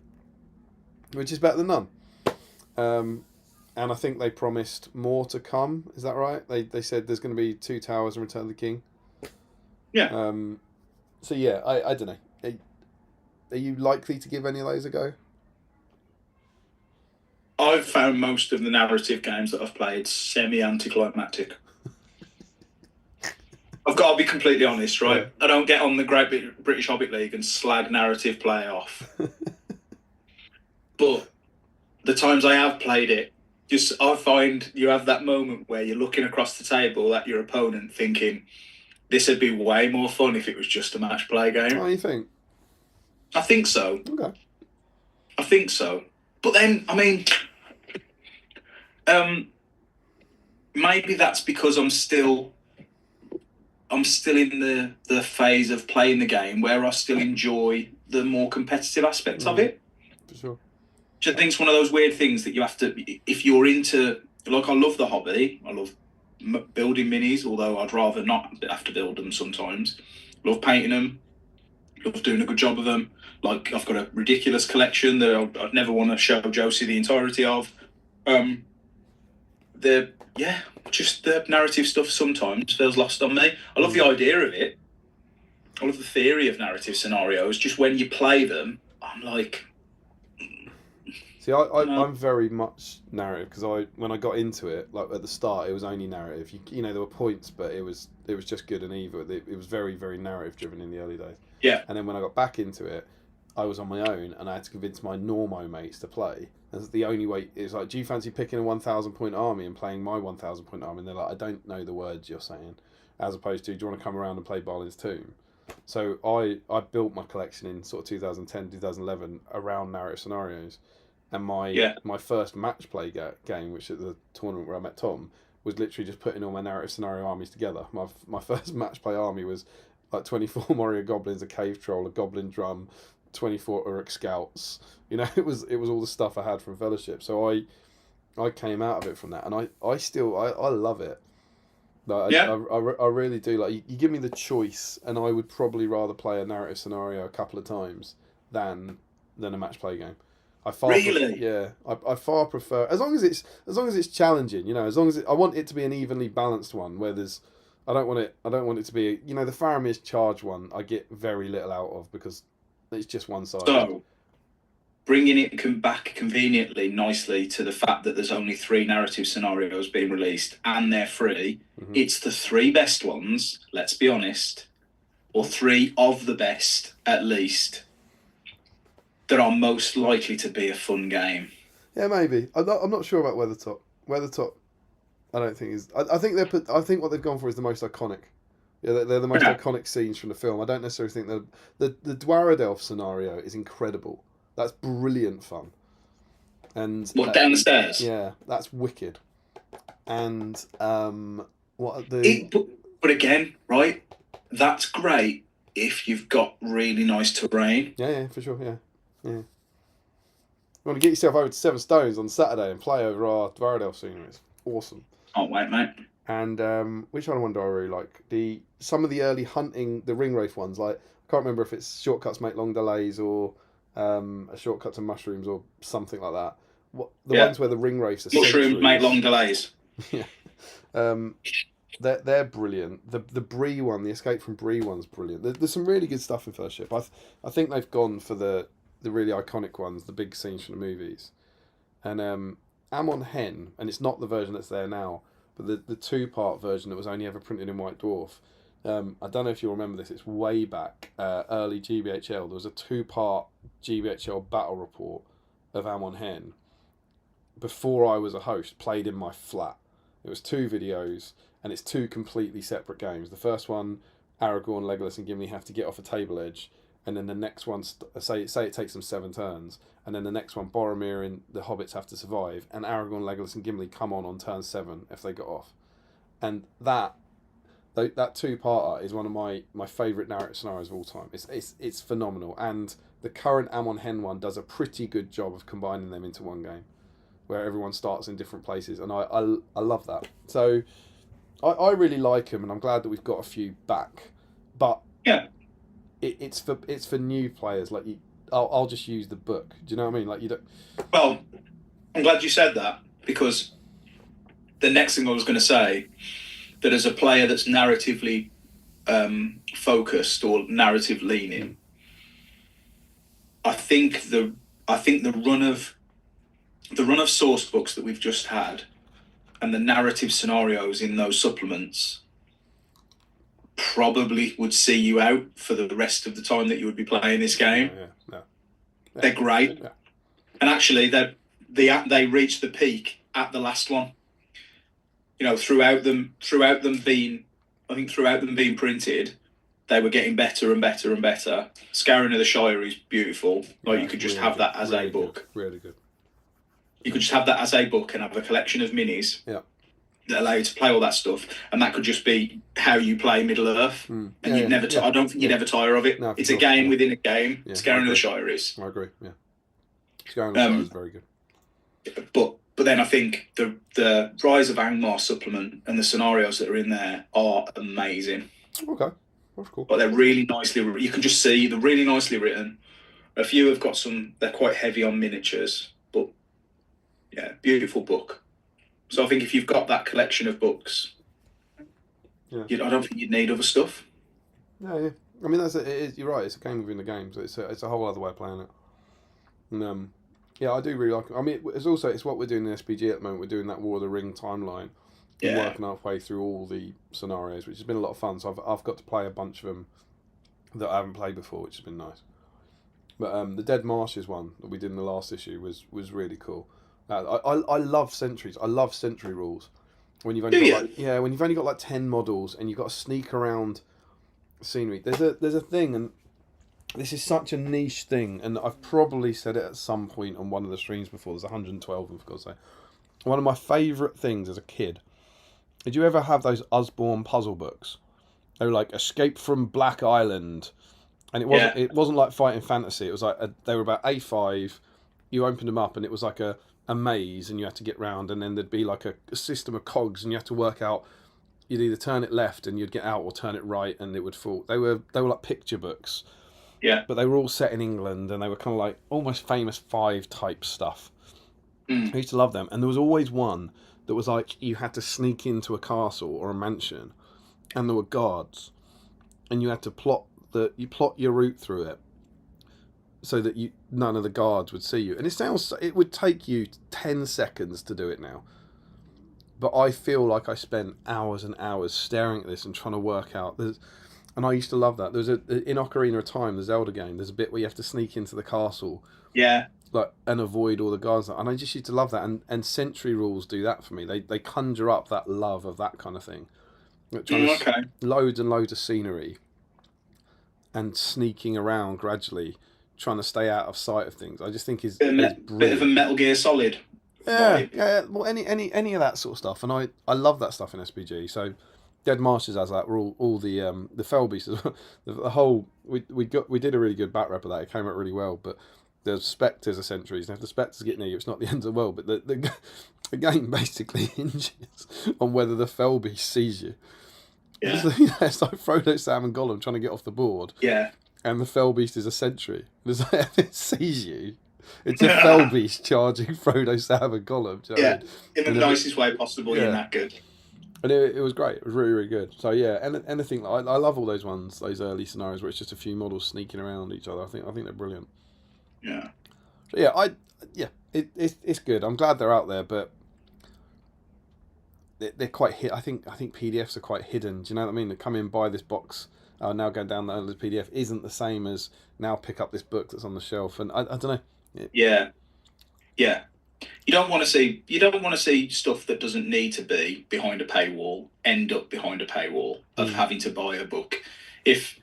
which is better than none. And I think they promised more to come. Is that right? They said there's going to be 2 towers and Return of the King. Yeah. So yeah, I don't know. Are you likely to give any of those a go? I've found most of the narrative games that I've played semi-anticlimactic. I've got to be completely honest, right? Yeah. I don't get on the Great British Hobbit League and slag narrative play off. But the times I have played it, I find you have that moment where you're looking across the table at your opponent thinking, this would be way more fun if it was just a match play game. What do you think? I think so. Okay. I think so. But then, I mean, maybe that's because I'm still in the phase of playing the game where I still enjoy the more competitive aspects of it. For sure. Which I think is one of those weird things that you have to, if you're into, like, I love the hobby. I love building minis, although I'd rather not have to build them sometimes. Love painting them. Love doing a good job of them. Like, I've got a ridiculous collection that I'd never want to show Josie the entirety of. Just the narrative stuff sometimes feels lost on me. I love the idea of it. I love the theory of narrative scenarios. Just when you play them, I'm like... See, I'm very much narrative because when I got into it, like at the start, it was only narrative. You know, there were points, but it was just good and evil. It was very, very narrative driven in the early days. Yeah. And then when I got back into it, I was on my own and I had to convince my Normo mates to play. That's the only way. It's like, do you fancy picking a 1,000 point army and playing my 1,000 point army? And they're like, I don't know the words you're saying. As opposed to, do you want to come around and play Barlin's Tomb? So I built my collection in sort of 2010, 2011 around narrative scenarios. And my first match play game, which at the tournament where I met Tom, was literally just putting all my narrative scenario armies together. My first match play army was like 24 Warrior Goblins, a Cave Troll, a Goblin Drum, 24 Uruk Scouts. You know, it was all the stuff I had from Fellowship. So I came out of it from that, and I still I love it. Like, Yeah. I really do. Like, you give me the choice, and I would probably rather play a narrative scenario a couple of times than a match play game. Really? I far prefer, as long as it's challenging. You know, as long as I want it to be an evenly balanced one where there's. I don't want it to be. You know, the Faramir charge one. I get very little out of because it's just one sided. So, bringing it back conveniently, nicely to the fact that there's only 3 narrative scenarios being released and they're free. Mm-hmm. It's the 3 best ones, let's be honest, or 3 of the best at least, that are most likely to be a fun game. Yeah, maybe. I'm not sure about Weathertop. Weathertop, I don't think is. I think what they've gone for is the most iconic. Yeah, they're the most iconic scenes from the film. I don't necessarily think the Dwaradelf scenario is incredible. That's brilliant fun. And what, down the stairs? Yeah, that's wicked. And what are the? But again, right? That's great if you've got really nice terrain. Yeah, for sure. Yeah. You want to get yourself over to Seven Stones on Saturday and play over our Dwaradelf scenery. It's awesome. Can't wait, mate. And which one do I really like? Some of the early hunting, the Ringwraith ones. Like, I can't remember if it's Shortcuts Make Long Delays or a Shortcut to Mushrooms or something like that. Ones where the Ringwraiths are Mushrooms Make Long Delays. Yeah. They're brilliant. The Bree one, the Escape from Bree one's brilliant. There's some really good stuff in Fellowship. I think they've gone for the really iconic ones, the big scenes from the movies. And Amon Hen, and it's not the version that's there now, but the 2-part version that was only ever printed in White Dwarf. I don't know if you'll remember this. It's way back, early GBHL. There was a 2-part GBHL battle report of Amon Hen before I was a host, played in my flat. It was 2 videos, and it's 2 completely separate games. The first one, Aragorn, Legolas, and Gimli have to get off a table edge, and then the next one, say it takes them 7 turns, and then the next one, Boromir and the Hobbits have to survive, and Aragorn, Legolas, and Gimli come on turn 7 if they got off. And that 2-parter is one of my favourite narrative scenarios of all time. It's phenomenal, and the current Amon Hen one does a pretty good job of combining them into one game, where everyone starts in different places, and I love that. So I really like them, and I'm glad that we've got a few back. But yeah, it's for new players. Like, I'll just use the book. Do you know what I mean? Like, you don't. Well, I'm glad you said that, because the next thing I was going to say, that as a player that's narratively focused or narrative leaning, I think the run of source books that we've just had and the narrative scenarios in those supplements probably would see you out for the rest of the time that you would be playing this game. Yeah. They're great. Yeah. And actually they reached the peak at the last one. You know, throughout them being printed, they were getting better and better and better. Scouring of the Shire is beautiful. Like, you could just have that as a book. Really good. You could just have that as a book and have a collection of minis. Yeah. That allow you to play all that stuff, and that could just be how you play Middle Earth, and you'd never. I don't think you'd ever tire of it. No, it's a game within a game. Yeah, Scouring of the Shire is. I agree. Yeah, Scouring of the Shire is very good. But then I think the Rise of Angmar supplement and the scenarios that are in there are amazing. Okay, that's cool. But they're really nicely. You can just see they're really nicely written. A few have got some. They're quite heavy on miniatures, but yeah, beautiful book. So I think if you've got that collection of books, I don't think you'd need other stuff. Yeah. I mean, you're right. It's a game within the game, so it's a whole other way of playing it. And I do really like it. I mean, it's what we're doing in SBG at the moment. We're doing that War of the Ring timeline. Yeah. We're working our way through all the scenarios, which has been a lot of fun. So I've got to play a bunch of them that I haven't played before, which has been nice. But the Dead Marshes one that we did in the last issue was really cool. I love sentries. I love sentry rules. When you've only got like 10 models and you've got to sneak around scenery. There's a thing, and this is such a niche thing, and I've probably said it at some point on one of the streams before. There's 112 of them, for God's sake. One of my favourite things as a kid. Did you ever have those Usborne puzzle books? They were like Escape from Black Island, and it wasn't like fighting fantasy. It was like they were about A5. You opened them up, and it was like a maze, and you had to get round, and then there'd be like a system of cogs, and you had to work out. You'd either turn it left and you'd get out, or turn it right and it would fall. They were like picture books. Yeah. But they were all set in England, and they were kind of like almost Famous Five type stuff. I used to love them, and there was always one that was like you had to sneak into a castle or a mansion, and there were guards, and you had to plot your route through it, so that none of the guards would see you. And it would take you 10 seconds to do it now. But I feel like I spent hours and hours staring at this and trying to work out. And I used to love that. There's in Ocarina of Time, the Zelda game. There's a bit where you have to sneak into the castle, and avoid all the guards. And I just used to love that. And Century Rules do that for me. They conjure up that love of that kind of thing. Loads and loads of scenery, and sneaking around gradually, trying to stay out of sight of things. I just think is brilliant. Bit of a Metal Gear Solid. Yeah. Well, any of that sort of stuff, and I love that stuff in SBG. So, Dead Masters has that. We're all the Fell Beast as well. The whole we did a really good back rep of that. It came out really well. But the Spectres are sentries, and if the Spectres get near you, it's not the end of the world. But the game basically hinges on whether the Fell Beast sees you. Yeah. It's like Frodo, Sam, and Gollum trying to get off the board. Yeah. And the Fell Beast is a sentry. It's like, if it sees you, it's a Fell Beast charging Frodo, Sam, and Gollum. Do you know what I mean? In the nicest way possible. You're that good. And it was great. It was really, really good. So yeah, and anything I love all those ones, those early scenarios where it's just a few models sneaking around each other. I think they're brilliant. Yeah. So it's good. I'm glad they're out there, but they're quite hit. I think PDFs are quite hidden. Do you know what I mean? To come in, buy this box, now go down the PDF isn't the same as now pick up this book that's on the shelf. And I don't know. Yeah. You don't want to see stuff that doesn't need to be behind a paywall end up behind a paywall of having to buy a book. If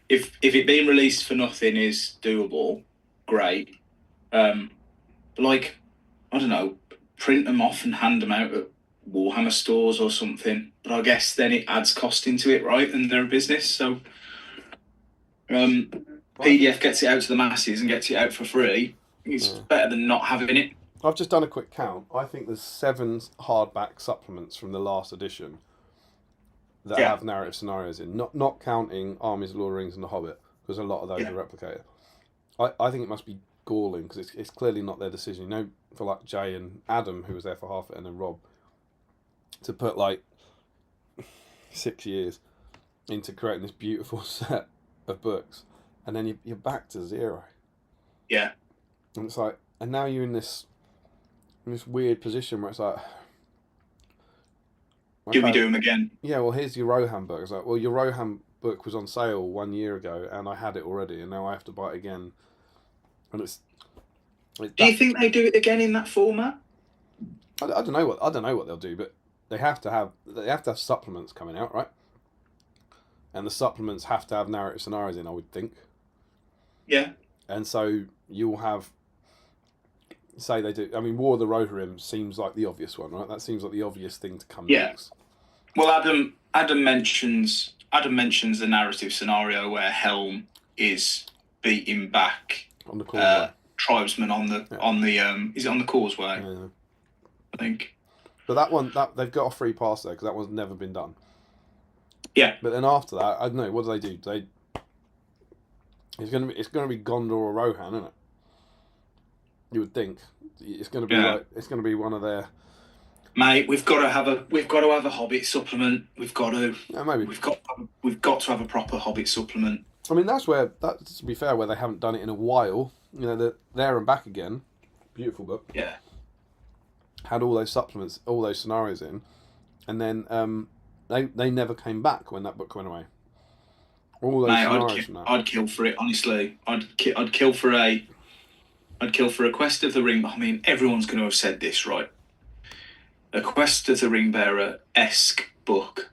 it being released for nothing is doable, great. Like, I don't know, print them off and hand them out at Warhammer stores or something. But I guess then it adds cost into it, right? And they're a business, so PDF gets it out to the masses and gets it out for free. It's better than not having it. I've just done a quick count. I think there's 7 hardback supplements from the last edition that have narrative scenarios in. Not counting Armies, Lord of the Rings, and The Hobbit, because a lot of those are replicated. I think it must be galling, because it's clearly not their decision. You know, for like Jay and Adam, who was there for half it, and then Rob, to put like 6 years into creating this beautiful set of books, and then you're back to zero. Yeah. And it's like, and now you're in this weird position where it's like, do we do them again? Yeah, well, here's your Rohan book. It's like, well, your Rohan book was on sale 1 year ago, and I had it already, and now I have to buy it again. And do you think they do it again in that format? I don't know what they'll do, but they have to have supplements coming out, right? And the supplements have to have narrative scenarios in, I would think. Yeah. And so you'll have, say they do. I mean, War of the Rohirrim seems like the obvious one, right? That seems like the obvious thing to come next. Well, Adam mentions the narrative scenario where Helm is beating back on the causeway. Tribesmen on the is it on the causeway? Yeah. I think. But that one, they've got a free pass there because that one's never been done. Yeah. But then after that, I don't know. What do? It's gonna be Gondor or Rohan, isn't it? You would think it's gonna be one of their. Mate, we've got to have a Hobbit supplement. We've got to. Yeah, maybe. We've got to have a proper Hobbit supplement. I mean, that's to be fair, where they haven't done it in a while. You know, they're there and back again. Beautiful book. Yeah. Had all those supplements, all those scenarios in, and then they never came back when that book went away. All those scenarios. I'd kill for it, honestly. I'd kill for a Quest of the Ring. I mean, everyone's going to have said this, right? A Quest of the Ringbearer-esque book,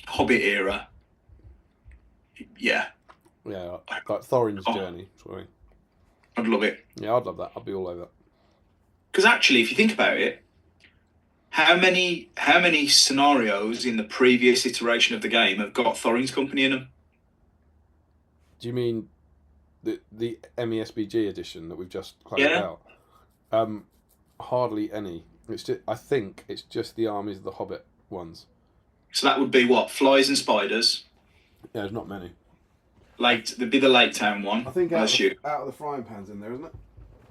Hobbit era. Yeah. Yeah, like Thorin's Journey. Sorry. I'd love it. Yeah, I'd love that. I'd be all over that. Because actually, if you think about it, How many scenarios in the previous iteration of the game have got Thorin's company in them? Do you mean the MESBG edition that we've just closed Yeah. out? Hardly any. It's just, I think it's just the Armies of the Hobbit ones. So that would be what? Flies and spiders. Yeah, there's not many. There'd be the Lake Town one. I think I out assume. Of the frying pan's in there, isn't it?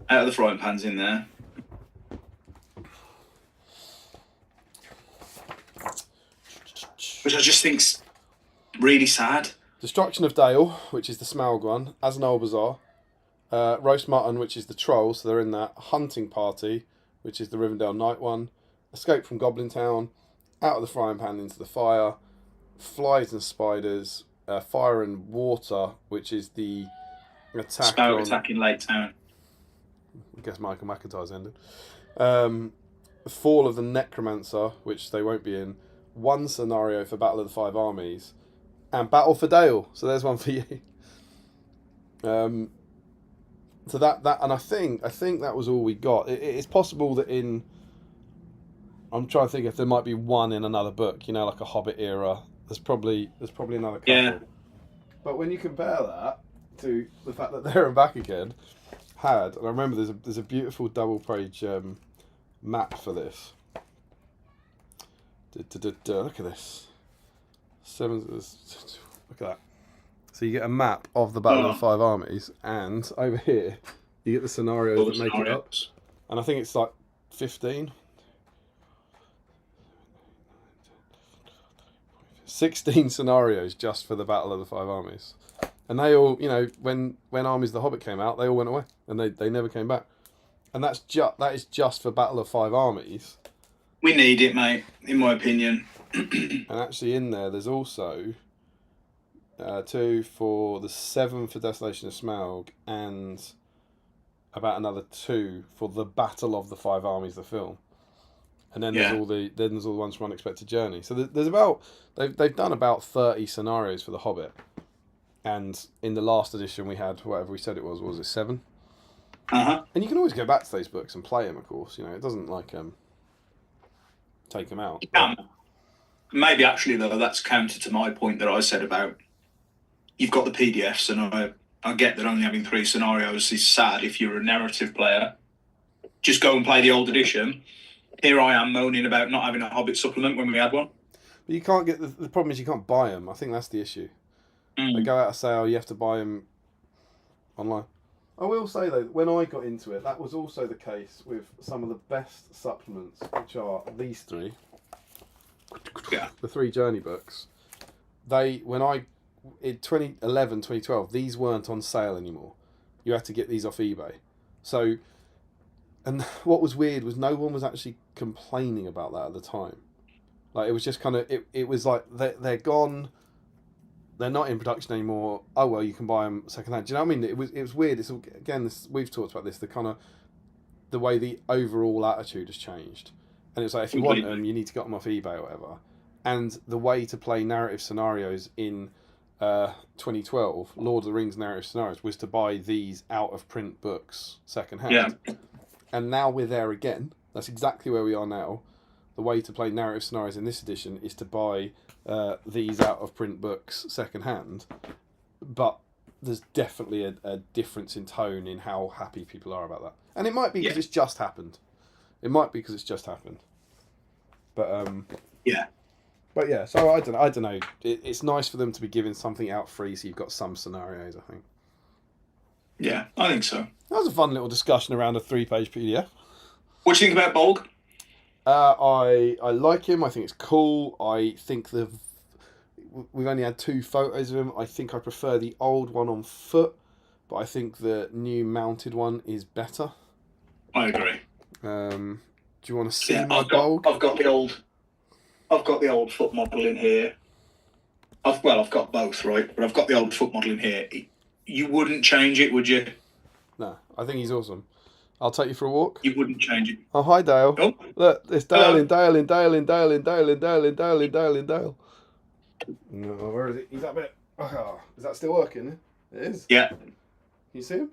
Out of the frying pan's in there. Which I just think's really sad. Destruction of Dale, which is the Smaug one. Aznol Bazaar. Roast Mutton, which is the Troll, so they're in that. Hunting Party, which is the Rivendell Night one. Escape from Goblin Town. Out of the frying pan into the fire. Flies and Spiders. Fire and Water, which is the attack Smaug attacking Lake Town. I guess Michael McIntyre's ended. Fall of the Necromancer, which they won't be in. One scenario for Battle of the Five Armies. And Battle for Dale. So there's one for you. So that and I think that was all we got. It's possible that in... I'm trying to think if there might be one in another book, you know, like a Hobbit era. There's probably another couple. Yeah. But when you compare that to the fact that There and Back Again and I remember there's a beautiful double page map for this. Look at this. Look at that. So you get a map of the Battle of the Five Armies, and over here you get the scenarios that make it up. And I think it's like 15. 16 scenarios just for the Battle of the Five Armies. And they all, you know, when Armies of the Hobbit came out, they all went away. And they never came back. And that is just for Battle of Five Armies. We need it, mate, in my opinion. And actually in there, there's also 2 for the 7 for Desolation of Smaug, and about another 2 for the Battle of the Five Armies, the film. And then there's all the ones from Unexpected Journey. So there's about they've done about 30 scenarios for the Hobbit. And in the last edition we had whatever we said it was it 7? Uh-huh. And you can always go back to those books and play them, of course. You know, it doesn't like take them out. Maybe actually though that's counter to my point that I said about you've got the PDFs, and I get that only having 3 scenarios is sad if you're a narrative player. Just go and play the old edition. Here I am moaning about not having a Hobbit supplement when we had one. But you can't get the problem is you can't buy them. I think that's the issue. They go out of sale. You have to buy them online. I will say though, when I got into it, that was also the case with some of the best supplements, which are these 3. Yeah. The 3 journey books. In 2011, 2012, these weren't on sale anymore. You had to get these off eBay. So, and what was weird was no one was actually complaining about that at the time. Like, it was just kind of, it was like, they're gone, they're not in production anymore, oh well, you can buy them secondhand. Do you know what I mean? It was weird. It's, again, we've talked about this, the way the overall attitude has changed. And it's like, if you want them, you need to get them off eBay or whatever. And the way to play narrative scenarios in 2012, Lord of the Rings narrative scenarios, was to buy these out of print books secondhand. Yeah. And now we're there again. That's exactly where we are now. The way to play narrative scenarios in this edition is to buy these out of print books secondhand. But there's definitely a difference in tone in how happy people are about that. And it might be because it's just happened. But yeah. But yeah, so I don't know. It's nice for them to be giving something out free, so you've got some scenarios, I think. Yeah, I think so. That was a fun little discussion around a 3-page PDF. What do you think about Bolg? I like him. I think it's cool. I think we've only had 2 photos of him. I think I prefer the old one on foot, but I think the new mounted one is better. I agree. Do you want to see my Bolg? I've got the old foot model in here. I've got both, right? But I've got the old foot model in here. You wouldn't change it, would you? No, I think he's awesome. I'll take you for a walk. You wouldn't change it. Oh, hi, Dale. Oh. Look, it's Dale Hello. in Dale in Dale in Dale in Dale in Dale in Dale in Dale in Dale. No, where is it? He's that bit. Oh, is that still working? It is. Yeah. Can you see him?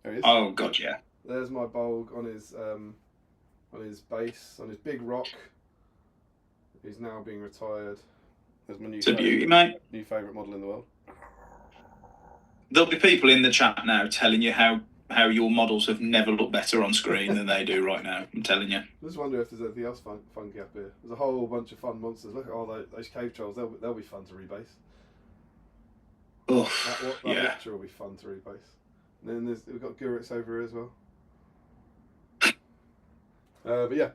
There he is. Oh, God, yeah. There's my Bolg on his base, on his big rock. who's now being retired as my new It's a beauty, mate. New favourite model in the world. There'll be people in the chat now telling you how your models have never looked better on screen than they do right now. I'm telling you. I just wonder if there's anything else funky up here. There's a whole bunch of fun monsters. Look at all those cave trolls. They'll be fun to rebase. Oh, that lecture will be fun to rebase. And then we've got Gurits over here as well. But yeah.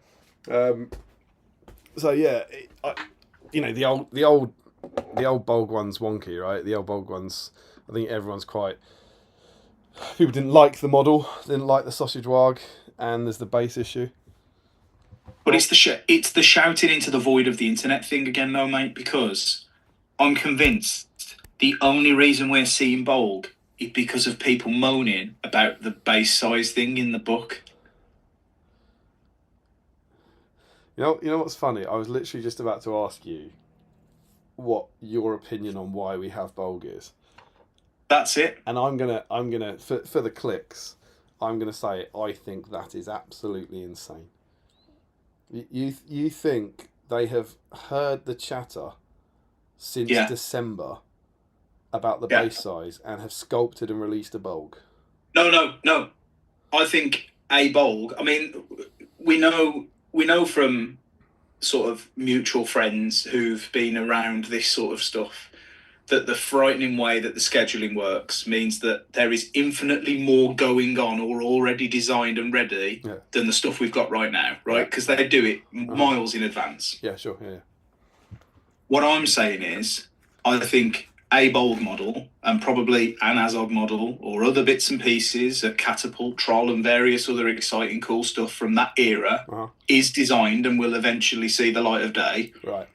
So yeah, the old Bolg one's wonky, right? The old Bolg one's. I think everyone's quite. People didn't like the model, didn't like the sausage warg, and there's the base issue. But it's the shouting into the void of the internet thing again, though, mate. Because I'm convinced the only reason we're seeing Bolg is because of people moaning about the base size thing in the book. You know what's funny? I was literally just about to ask you what your opinion on why we have Bolg is. That's it. And I'm gonna for the clicks, I'm gonna say I think that is absolutely insane. You think they have heard the chatter since December about the base size and have sculpted and released a Bolg? No. I think a Bolg. I mean, we know from sort of mutual friends who've been around this sort of stuff that the frightening way that the scheduling works means that there is infinitely more going on or already designed and ready than the stuff we've got right now, right? Because they do it miles in advance. Yeah, sure, yeah. What I'm saying is, I think a Bolg model and probably an Azog model or other bits and pieces, a Catapult, Troll and various other exciting cool stuff from that era is designed and will eventually see the light of day. Right.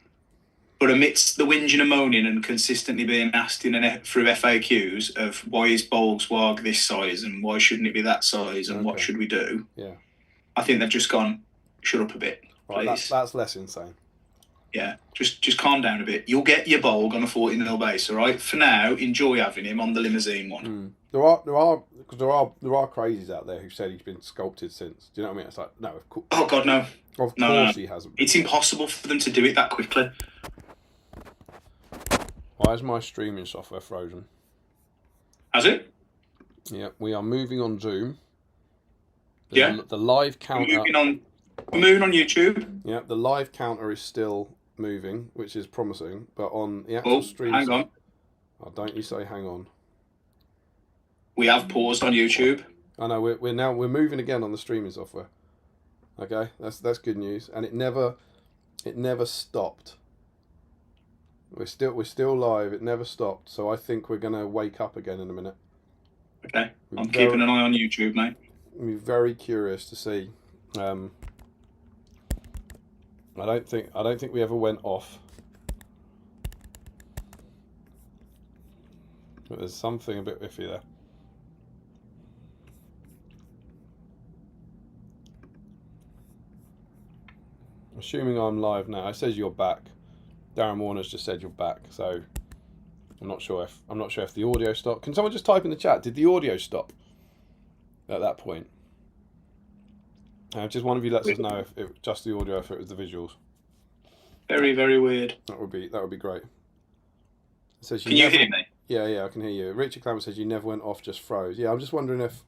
But amidst the whinging and moaning and consistently being asked through FAQs of why is Bolg's warg this size and why shouldn't it be that size and what should we do? Yeah. I think they've just gone, shut up a bit, please. Right, that's less insane. Yeah, just calm down a bit. You'll get your Bolg on a 40mm base, all right? For now, enjoy having him on the limousine one. There are crazies out there who said he's been sculpted since. Do you know what I mean? It's like, no, of course. Oh God, no. Of course he hasn't been. It's impossible for them to do it that quickly. Why is my streaming software frozen? Has it? Yeah, we are moving on Zoom. The live counter. We're moving on YouTube. Yeah, the live counter is still moving, which is promising. But on the actual stream, hang on. Oh, don't you say hang on. We have paused on YouTube. I know we're moving again on the streaming software. Okay, that's good news, and it never stopped. We're still live. It never stopped. So I think we're gonna wake up again in a minute. Okay, I'm keeping an eye on YouTube, mate. I'm very curious to see. I don't think we ever went off. But there's something a bit iffy there. Assuming I'm live now. It says you're back. Darren Warner's just said you're back, so I'm not sure if the audio stopped. Can someone just type in the chat? Did the audio stop at that point? Just one of you lets us know if it was just the audio, if it was the visuals. Very, very weird. That would be great. It says can you hear me? Yeah, I can hear you. Richard Clammer says you never went off, just froze. Yeah, I'm just wondering if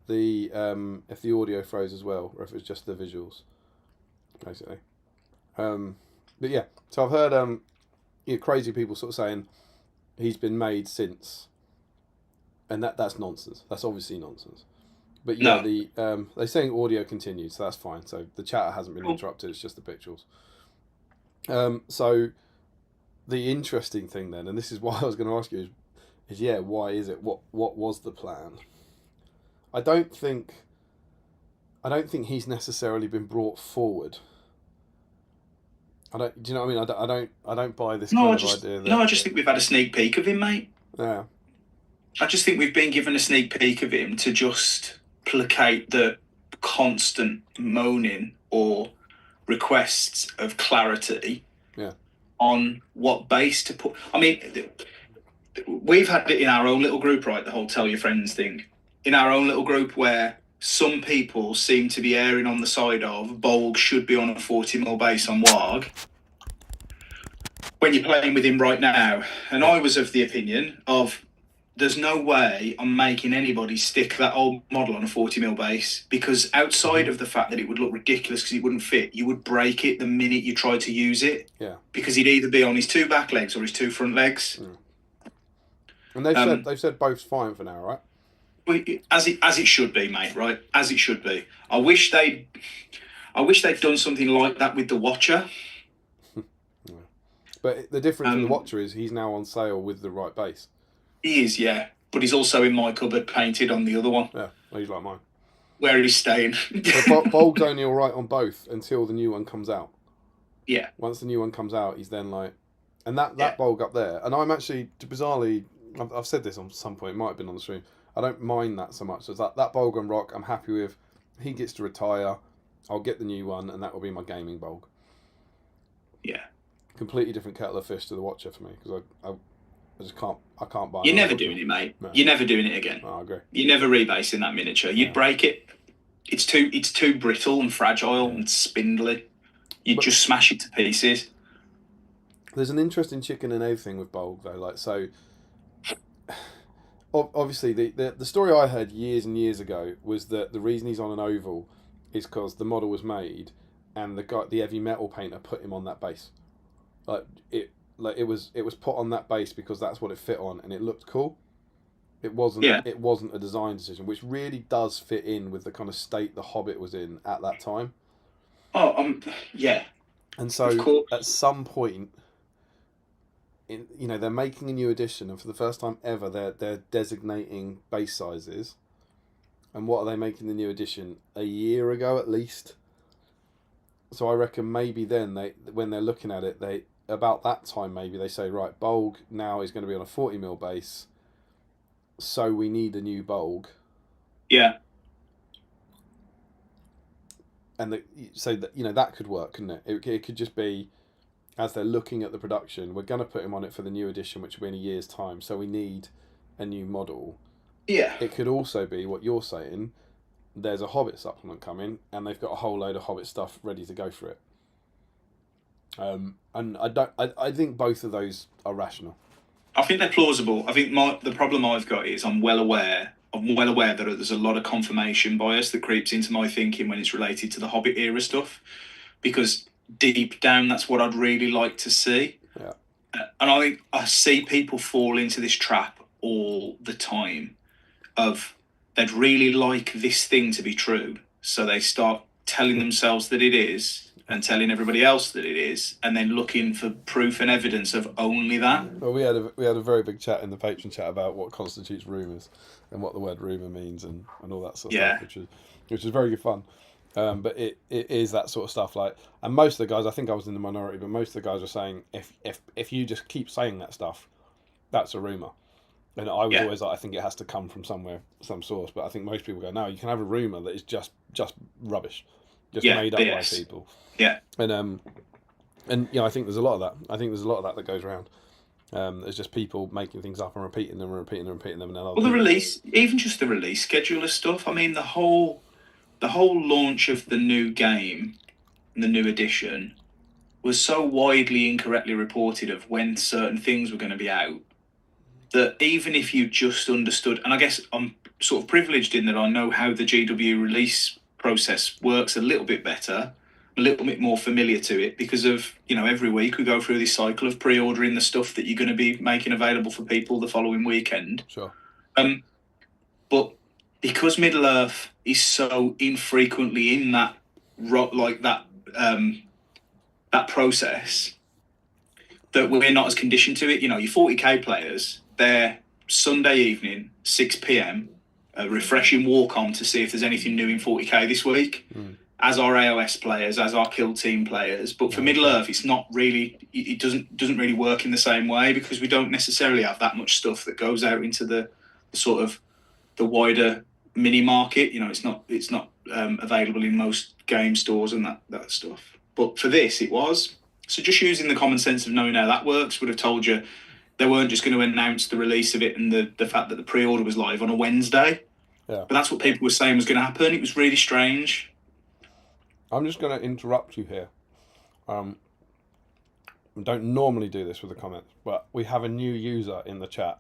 the audio froze as well, or if it was just the visuals, basically. But yeah, so I've heard crazy people sort of saying he's been made since, and that's nonsense. That's obviously nonsense. But yeah, they're saying audio continued, so that's fine. So the chat hasn't been interrupted. It's just the pictures. So the interesting thing then, and this is why I was going to ask you, is why is it? What was the plan? I don't think he's necessarily been brought forward. Do you know what I mean? I don't buy this kind of idea. I just think we've had a sneak peek of him, mate. Yeah. I just think we've been given a sneak peek of him to just placate the constant moaning or requests of clarity on what base to put. I mean, we've had it in our own little group, right? The whole tell your friends thing. In our own little group where some people seem to be erring on the side of Bolg should be on a 40mm base on Warg. when you're playing with him right now. And I was of the opinion of there's no way I'm making anybody stick that old model on a 40mm base, because outside of the fact that it would look ridiculous because it wouldn't fit, you would break it the minute you tried to use it. Yeah. Because he'd either be on his 2 back legs or his 2 front legs. And they've said both's fine for now, right? As it should be, mate. Right, as it should be. I wish they'd done something like that with the Watcher. Yeah. But the difference with the Watcher is he's now on sale with the right base. He is, yeah. But he's also in my cupboard painted on the other one. Yeah, he's like mine. Where he's staying. Bulk's only all right on both until the new one comes out. Yeah. Once the new one comes out, he's then like... And that bulk up there... And I'm actually, bizarrely... I've said this on some point, it might have been on the stream. I don't mind that so much. So that bulk on Rock, I'm happy with. He gets to retire. I'll get the new one, and that will be my gaming bulk. Yeah. Completely different kettle of fish to the Watcher for me, because I just can't buy. You're never doing it, mate. No. You're never doing it again. Oh, I agree. You're never rebasing that miniature. You'd break it. It's too brittle and fragile and spindly. You'd just smash it to pieces. There's an interesting chicken and egg thing with bulk though. Like, so obviously the story I heard years and years ago was that the reason he's on an oval is because the model was made and the heavy metal painter put him on that base. It was put on that base because that's what it fit on and it looked cool. It wasn't a design decision, which really does fit in with the kind of state the Hobbit was in at that time. Yeah. And so at some point, they're making a new edition, and for the first time ever, they're designating base sizes. And what are they making the new edition? A year ago, at least. So I reckon maybe then when they're looking at it, about that time maybe they say, right, Bolg now is going to be on a 40mm base, so we need a new Bolg. Yeah. And that could work, couldn't it? It could just be, as they're looking at the production, we're going to put him on it for the new edition, which will be in a year's time, so we need a new model. Yeah. It could also be what you're saying, there's a Hobbit supplement coming, and they've got a whole load of Hobbit stuff ready to go for it. And I think both of those are rational. I think they're plausible. I think the problem I've got is I'm well aware that there's a lot of confirmation bias that creeps into my thinking when it's related to the Hobbit era stuff, because deep down that's what I'd really like to see. Yeah. And I think I see people fall into this trap all the time of they'd really like this thing to be true, so they start telling themselves that it is and telling everybody else that it is, and then looking for proof and evidence of only that. Well, we had a very big chat in the Patreon chat about what constitutes rumours and what the word rumour means and all that sort of stuff, which is very good fun. But it is that sort of stuff. Like, and most of the guys, I think I was in the minority, but most of the guys are saying if you just keep saying that stuff, that's a rumour. And I was always like, I think it has to come from somewhere, some source. But I think most people go, no, you can have a rumour that is just rubbish, just made up by people. Yeah. And I think there's a lot of that. I think there's a lot of that goes around. There's just people making things up and repeating them. And well, the release, even just the release schedule of stuff. I mean, the whole launch of the new game, the new edition, was so widely incorrectly reported of when certain things were going to be out, that even if you just understood, and I guess I'm sort of privileged in that I know how the GW release process works a little bit better, a little bit more familiar to it, because of, every week we go through this cycle of pre-ordering the stuff that you're going to be making available for people the following weekend. Sure. But because Middle-earth is so infrequently in that that process, that we're not as conditioned to it. Your 40k players, they're Sunday evening, 6 p.m, refreshing Warcom to see if there's anything new in 40k this week, as our AOS players, as our kill team players. But for Middle-earth, it's not really, it doesn't really work in the same way, because we don't necessarily have that much stuff that goes out into the sort of the wider mini market. It's not available in most game stores and that stuff. But for this, it was. So just using the common sense of knowing how that works would have told you they weren't just going to announce the release of it and the fact that the pre-order was live on a Wednesday. Yeah. But that's what people were saying was going to happen. It was really strange. I'm just going to interrupt you here. We don't normally do this with the comments, but we have a new user in the chat.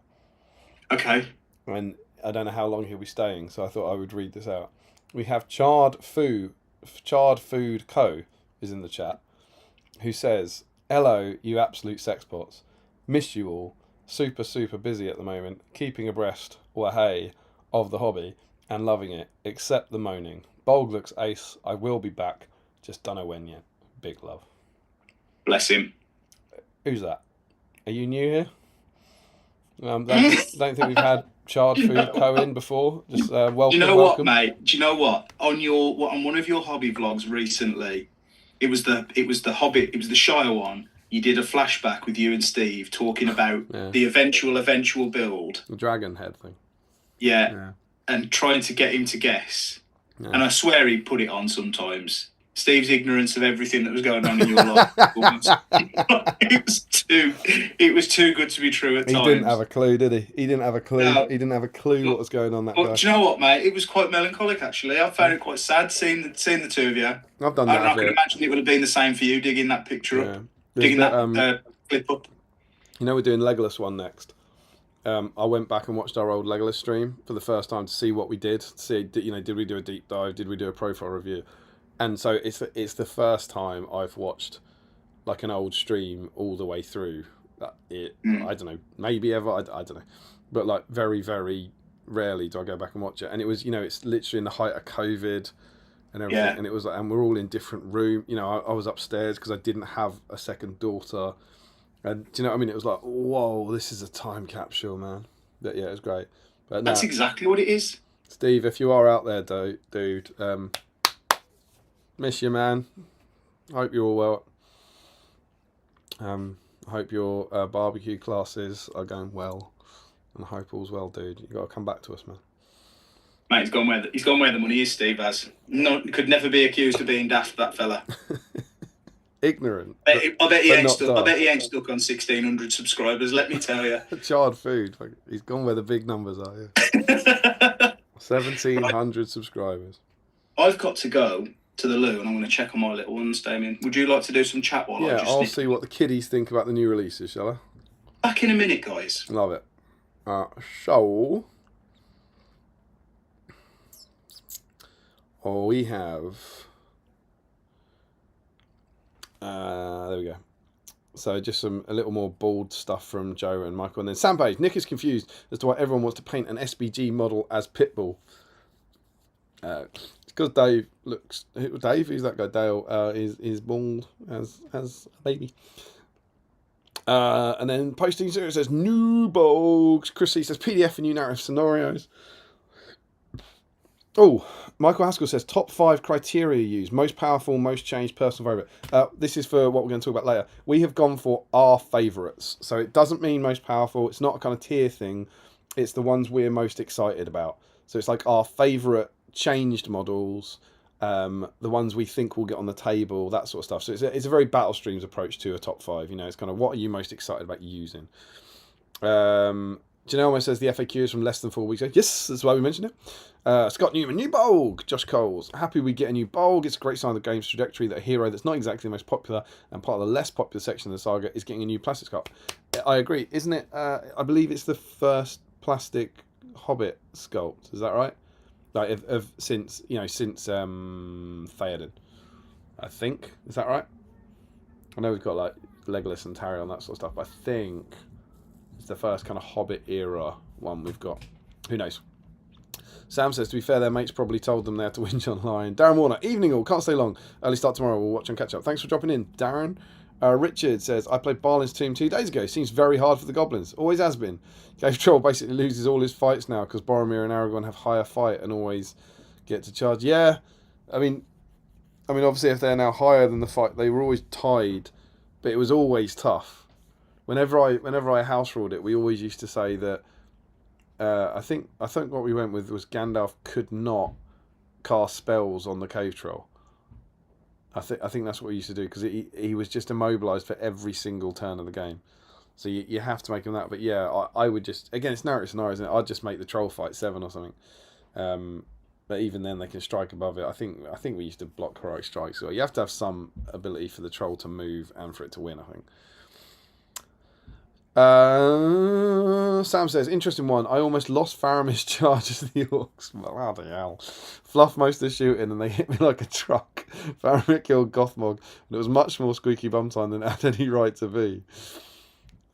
Okay. And I don't know how long he'll be staying, so I thought I would read this out. We have Charred Food Co. is in the chat, who says, "Hello, you absolute sexpots. Miss you all. Super, super busy at the moment, keeping abreast, hey, of the hobby, and loving it, except the moaning. Bolg looks ace. I will be back. Just don't know when yet. Big love." Bless him. Who's that? Are you new here? Don't think we've had Charred Food Co. in before. Just welcome. Do you know welcome. what, mate? Do you know what? On one of your hobby vlogs recently, it was the Hobbit. It was the Shire one. You did a flashback with you and Steve talking about the eventual build. The dragon head thing. Yeah. And trying to get him to guess. Yeah. And I swear he put it on sometimes. Steve's ignorance of everything that was going on in your life. It was too good to be true at times. He didn't have a clue, did he? He didn't have a clue. No. He didn't have a clue what was going on that day. Do you know what, mate? It was quite melancholic, actually. I found it quite sad seeing the two of you. I've done that. I can imagine it would have been the same for you digging that picture up, digging that clip up. You know, we're doing Legolas one next. I went back and watched our old Legolas stream for the first time to see what we did. To see, did we do a deep dive? Did we do a profile review? And so it's the first time I've watched like an old stream all the way through. I don't know, maybe ever, I don't know, but like very, very rarely do I go back and watch it. And it was, it's literally in the height of COVID and everything, and it was like, and we're all in different rooms. I was upstairs because I didn't have a second daughter, and do you know what I mean? It was like, whoa, this is a time capsule, man. But yeah, it was great. But that's exactly what it is. Steve, if you are out there, dude, miss you, man. Hope you're all well. I hope your barbecue classes are going well, and I hope all's well, dude. You got to come back to us, man. Mate, he's gone where the money is. Steve has. No, could never be accused of being daft. That fella. Ignorant. I bet he ain't stuck on 1,600 subscribers. Let me tell you. Charred Food. He's gone where the big numbers are. Yeah. 1,700 subscribers. I've got to go to the loo, and I'm going to check on my little ones, Damien. Would you like to do some chat while I'll see what the kiddies think about the new releases, shall I? Back in a minute, guys. Love it. So we have there we go. So just a little more bold stuff from Joe and Michael, and then Sam Page. Nick is confused as to why everyone wants to paint an SBG model as Pitbull. Because Dave looks... Dave? Who's that guy? Dale is bald as a baby. And then posting zero says, new bugs. Chrissy says, PDF and new narrative scenarios. Oh, Michael Haskell says, top 5 criteria used. Most powerful, most changed, personal favourite. This is for what we're going to talk about later. We have gone for our favourites. So it doesn't mean most powerful. It's not a kind of tier thing. It's the ones we're most excited about. So it's like our favourite changed models, the ones we think will get on the table, that sort of stuff. So it's a very Battle Streams approach to a top 5. It's kind of what are you most excited about using. Janelle says the FAQ is from less than 4 weeks ago. Yes, that's why we mentioned it. Scott Newman, new Bolg. Josh Coles, happy we get a new Bolg. It's a great sign of the game's trajectory that a hero that's not exactly the most popular and part of the less popular section of the saga is getting a new plastic sculpt. I agree, isn't it? I believe it's the first plastic Hobbit sculpt. Is that right? Like since Theoden, I think. Is that right? I know we've got like Legolas and Tarion and that sort of stuff, but I think it's the first kind of Hobbit era one we've got. Who knows? Sam says, to be fair, their mates probably told them they had to whinge online. Darren Warner, evening all, can't stay long. Early start tomorrow, we'll watch and catch up. Thanks for dropping in, Darren. Richard says, I played Balin's Tomb 2 days ago. Seems very hard for the goblins. Always has been. Cave Troll basically loses all his fights now because Boromir and Aragorn have higher fight and always get to charge. Yeah, I mean, obviously if they're now higher than the fight, they were always tied, but it was always tough. Whenever I house ruled it, we always used to say that I think what we went with was Gandalf could not cast spells on the Cave Troll. I think that's what we used to do because he was just immobilized for every single turn of the game. So you have to make him that. But yeah, I would just, again, it's narrative scenario, isn't it? I'd just make the troll fight 7 or something. But even then, they can strike above it. I think we used to block heroic strikes. So you have to have some ability for the troll to move and for it to win, I think. Sam says, interesting one. I almost lost Faramir's charge as the orcs. Bloody hell. Fluff most of the shooting and they hit me like a truck. Faramir killed Gothmog and it was much more squeaky bum time than it had any right to be.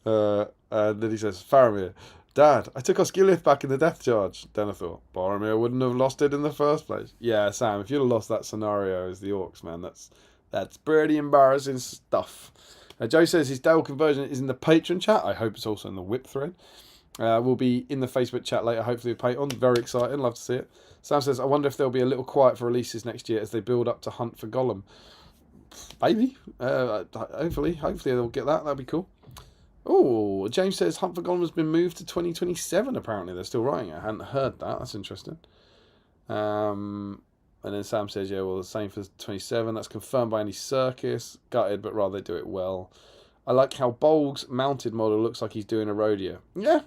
And then he says, Faramir, Dad, I took Osgiliath back in the death charge. Denethor, Boromir wouldn't have lost it in the first place. Yeah, Sam, if you'd have lost that scenario as the orcs, man, that's pretty embarrassing stuff. Joe says his Dale conversion is in the Patreon chat. I hope it's also in the whip thread. We'll be in the Facebook chat later, hopefully with Patreon. Very exciting, love to see it. Sam says, I wonder if there'll be a little quiet for releases next year as they build up to Hunt for Gollum. Maybe. Hopefully they'll get that. That'd be cool. Oh, James says Hunt for Gollum has been moved to 2027, apparently. They're still writing it. I hadn't heard that. That's interesting. And then Sam says, yeah, well, the same for 27. That's confirmed by Andy Serkis. Gutted, but rather they do it well. I like how Bolg's mounted model looks like he's doing a rodeo. Yeah.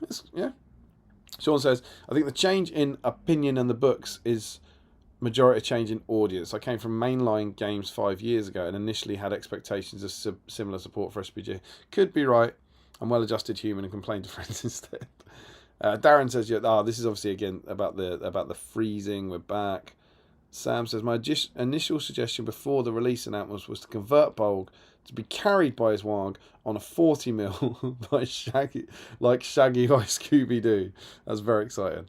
Sean says, I think the change in opinion and the books is majority change in audience. I came from mainline games 5 years ago and initially had expectations of similar support for SBG. Could be right. I'm well-adjusted human and complain to friends instead. Darren says, yeah, this is obviously, again, about the freezing. We're back. Sam says, my initial suggestion before the release announcement was to convert Bolg to be carried by his Warg on a 40mm by Shaggy by Scooby-Doo. That's very exciting.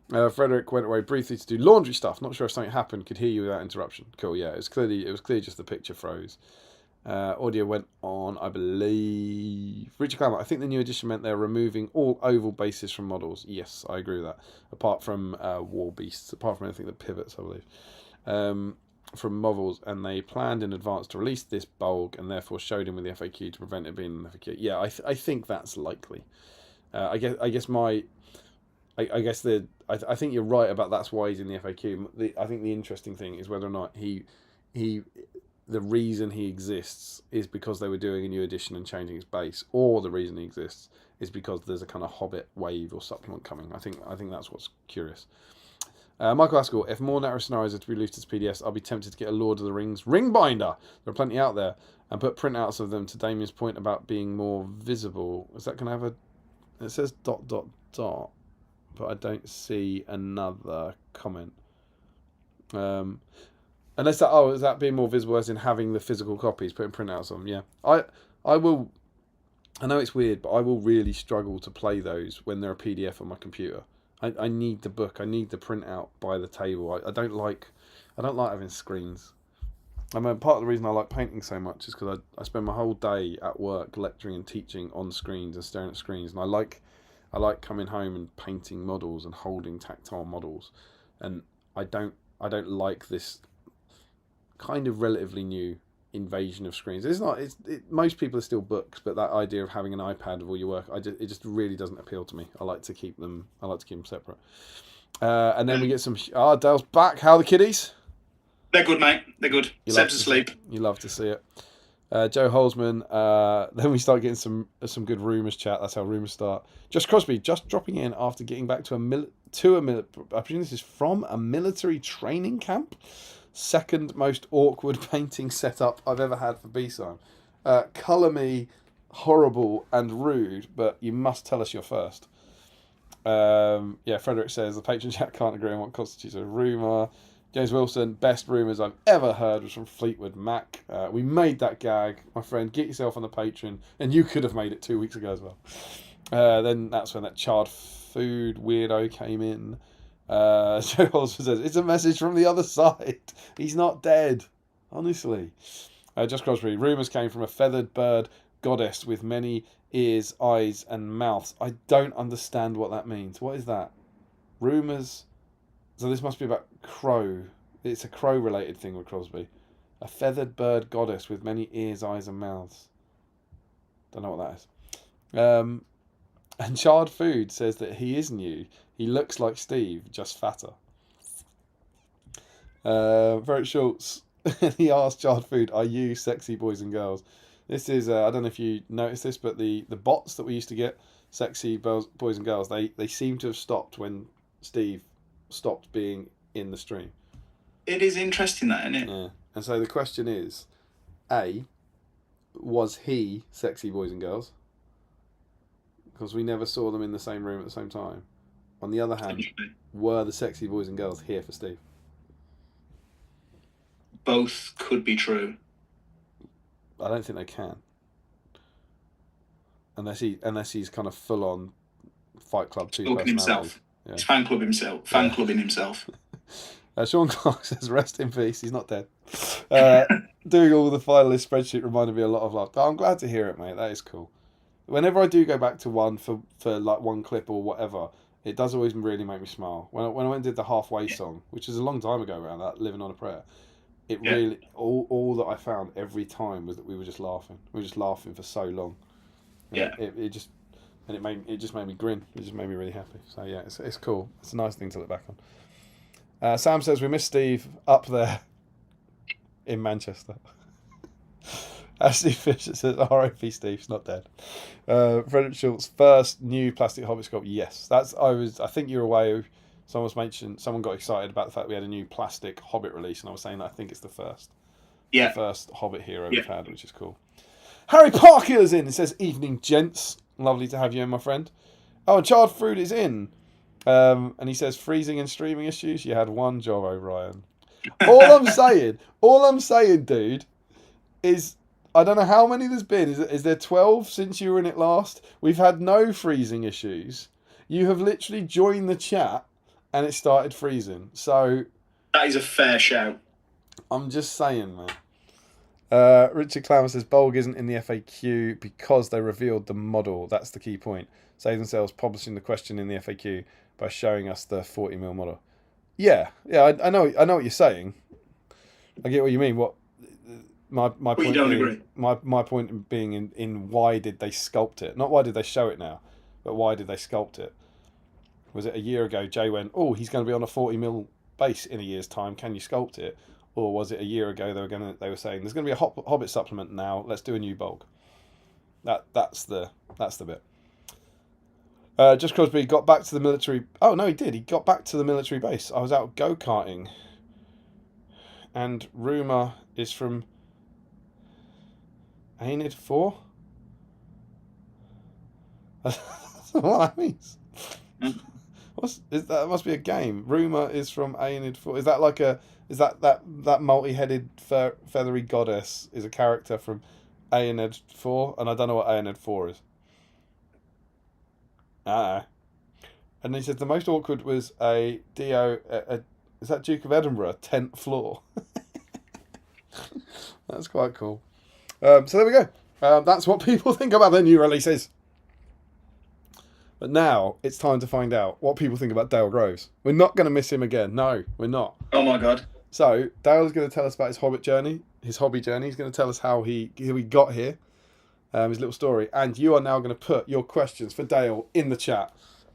Frederick went away briefly to do laundry stuff. Not sure if something happened. Could hear you without interruption. Cool, yeah. It was clearly just the picture froze. Audio went on, I believe. Richard Clammer, I think the new edition meant they're removing all oval bases from models. Yes, I agree with that. Apart from War Beasts, apart from anything that pivots, I believe. From models, and they planned in advance to release this Bolg and therefore showed him with the FAQ to prevent it being an FAQ. Yeah, I think that's likely. I think you're right about that's why he's in the FAQ. I think the interesting thing is whether or not the reason he exists is because they were doing a new edition and changing its base, or the reason he exists is because there's a kind of Hobbit wave or supplement coming. I think that's what's curious. Michael Askell, if more narrow scenarios are to be released as PDFs, I'll be tempted to get a Lord of the Rings ring binder. There are plenty out there, and put printouts of them to Damien's point about being more visible. Is that going to have a... It says ... but I don't see another comment. Unless that, is that being more visible as in having the physical copies, putting printouts on? Yeah, I will. I know it's weird, but I will really struggle to play those when they're a PDF on my computer. I need the book. I need the printout by the table. I don't like having screens. I mean, part of the reason I like painting so much is because I spend my whole day at work lecturing and teaching on screens and staring at screens, and I like coming home and painting models and holding tactile models, and I don't like this kind of relatively new invasion of screens. Most people are still books, but that idea of having an iPad with all your work, it just really doesn't appeal to me. I like to keep them separate. And then we get some. Dale's back. How are the kiddies? They're good, mate. They're good. Seb's asleep. You love to see it. Joe Holzman. Then we start getting some good rumours chat. That's how rumours start. Just Crosby just dropping in after getting back to I presume this is from a military training camp. Second most awkward painting setup I've ever had for BSIME. Colour me horrible and rude, but you must tell us your first. Frederick says the patron chat can't agree on what constitutes a rumour. James Wilson, best rumours I've ever heard was from Fleetwood Mac. We made that gag, my friend. Get yourself on the Patreon, and you could have made it 2 weeks ago as well. Then that's when that charred food weirdo came in. Joe also says, it's a message from the other side. He's not dead. Honestly. Just Crosby, rumours came from a feathered bird goddess with many ears, eyes, and mouths. I don't understand what that means. What is that? Rumours. So this must be about crow. It's a crow-related thing with Crosby. A feathered bird goddess with many ears, eyes, and mouths. Don't know what that is. And Charred Food says that he is new. He looks like Steve, just fatter. Very Schultz. He asked Charred Food, are you sexy boys and girls? This is, I don't know if you noticed this, but the bots that we used to get, sexy boys and girls, they seem to have stopped when Steve stopped being in the stream. It is interesting, that, isn't it? Yeah. And so the question is, A, was he sexy boys and girls? Because we never saw them in the same room at the same time. On the other hand, were the sexy boys and girls here for Steve? Both could be true. I don't think they can. Unless he's kind of full on Fight Club 2 personality. Himself. Yeah. He's fan clubbing himself. Sean Clark says, rest in peace, he's not dead. Doing all the finalist spreadsheet reminded me a lot of love. I'm glad to hear it, mate. That is cool. Whenever I do go back to one for like one clip or whatever, it does always really make me smile. When I went and did the halfway song, which is a long time ago around that, Living on a Prayer, it really, all that I found every time was that we were just laughing. We were just laughing for so long. And it just made me grin. It just made me really happy. So yeah, it's cool. It's a nice thing to look back on. Sam says we miss Steve up there in Manchester. Ashley Fisher says R.I.P. Steve's not dead. Frederick Schultz, first new plastic Hobbit sculpt. Yes, I think you were away. Someone got excited about the fact we had a new plastic Hobbit release, and I was saying that I think it's the first. Yeah. The first Hobbit hero we've had, which is cool. Harry Parker is in. It says, evening, gents. Lovely to have you in, my friend. Oh, and Chard Fruit is in. And he says, freezing and streaming issues. You had one job, O'Brien. All I'm saying, dude, is I don't know how many there's been. Is there 12 since you were in it last? We've had no freezing issues. You have literally joined the chat and it started freezing. So that is a fair shout. I'm just saying, man. Richard Clammer says Bolg isn't in the FAQ because they revealed the model. That's the key point. Save themselves publishing the question in the FAQ by showing us the 40mm model. Yeah, I know what you're saying. I get what you mean. What my point? You don't being, agree. My point being in why did they sculpt it? Not why did they show it now, but why did they sculpt it? Was it a year ago? Jay went, oh, he's going to be on a 40mm base in a year's time. Can you sculpt it? Or was it a year ago they were saying there's going to be a Hobbit supplement now. Let's do a new Bolg. That's the bit. Just Crosby got back to the military. Oh no, he did. He got back to the military base. I was out go-karting, and rumour is from Aenid 4. That's what that means. That must be a game. Rumour is from Aenid 4. Is that like that multi-headed feathery goddess is a character from Aenid 4? And I don't know what Aenid 4 is. And he said the most awkward was a Dio. Is that Duke of Edinburgh 10th floor? That's quite cool. So there we go. That's what people think about their new releases. But now it's time to find out what people think about Dale Groves. We're not going to miss him again. No, we're not. Oh my God. So Dale's going to tell us about his hobby journey. He's going to tell us how he got here. His little story, and you are now going to put your questions for Dale in the chat,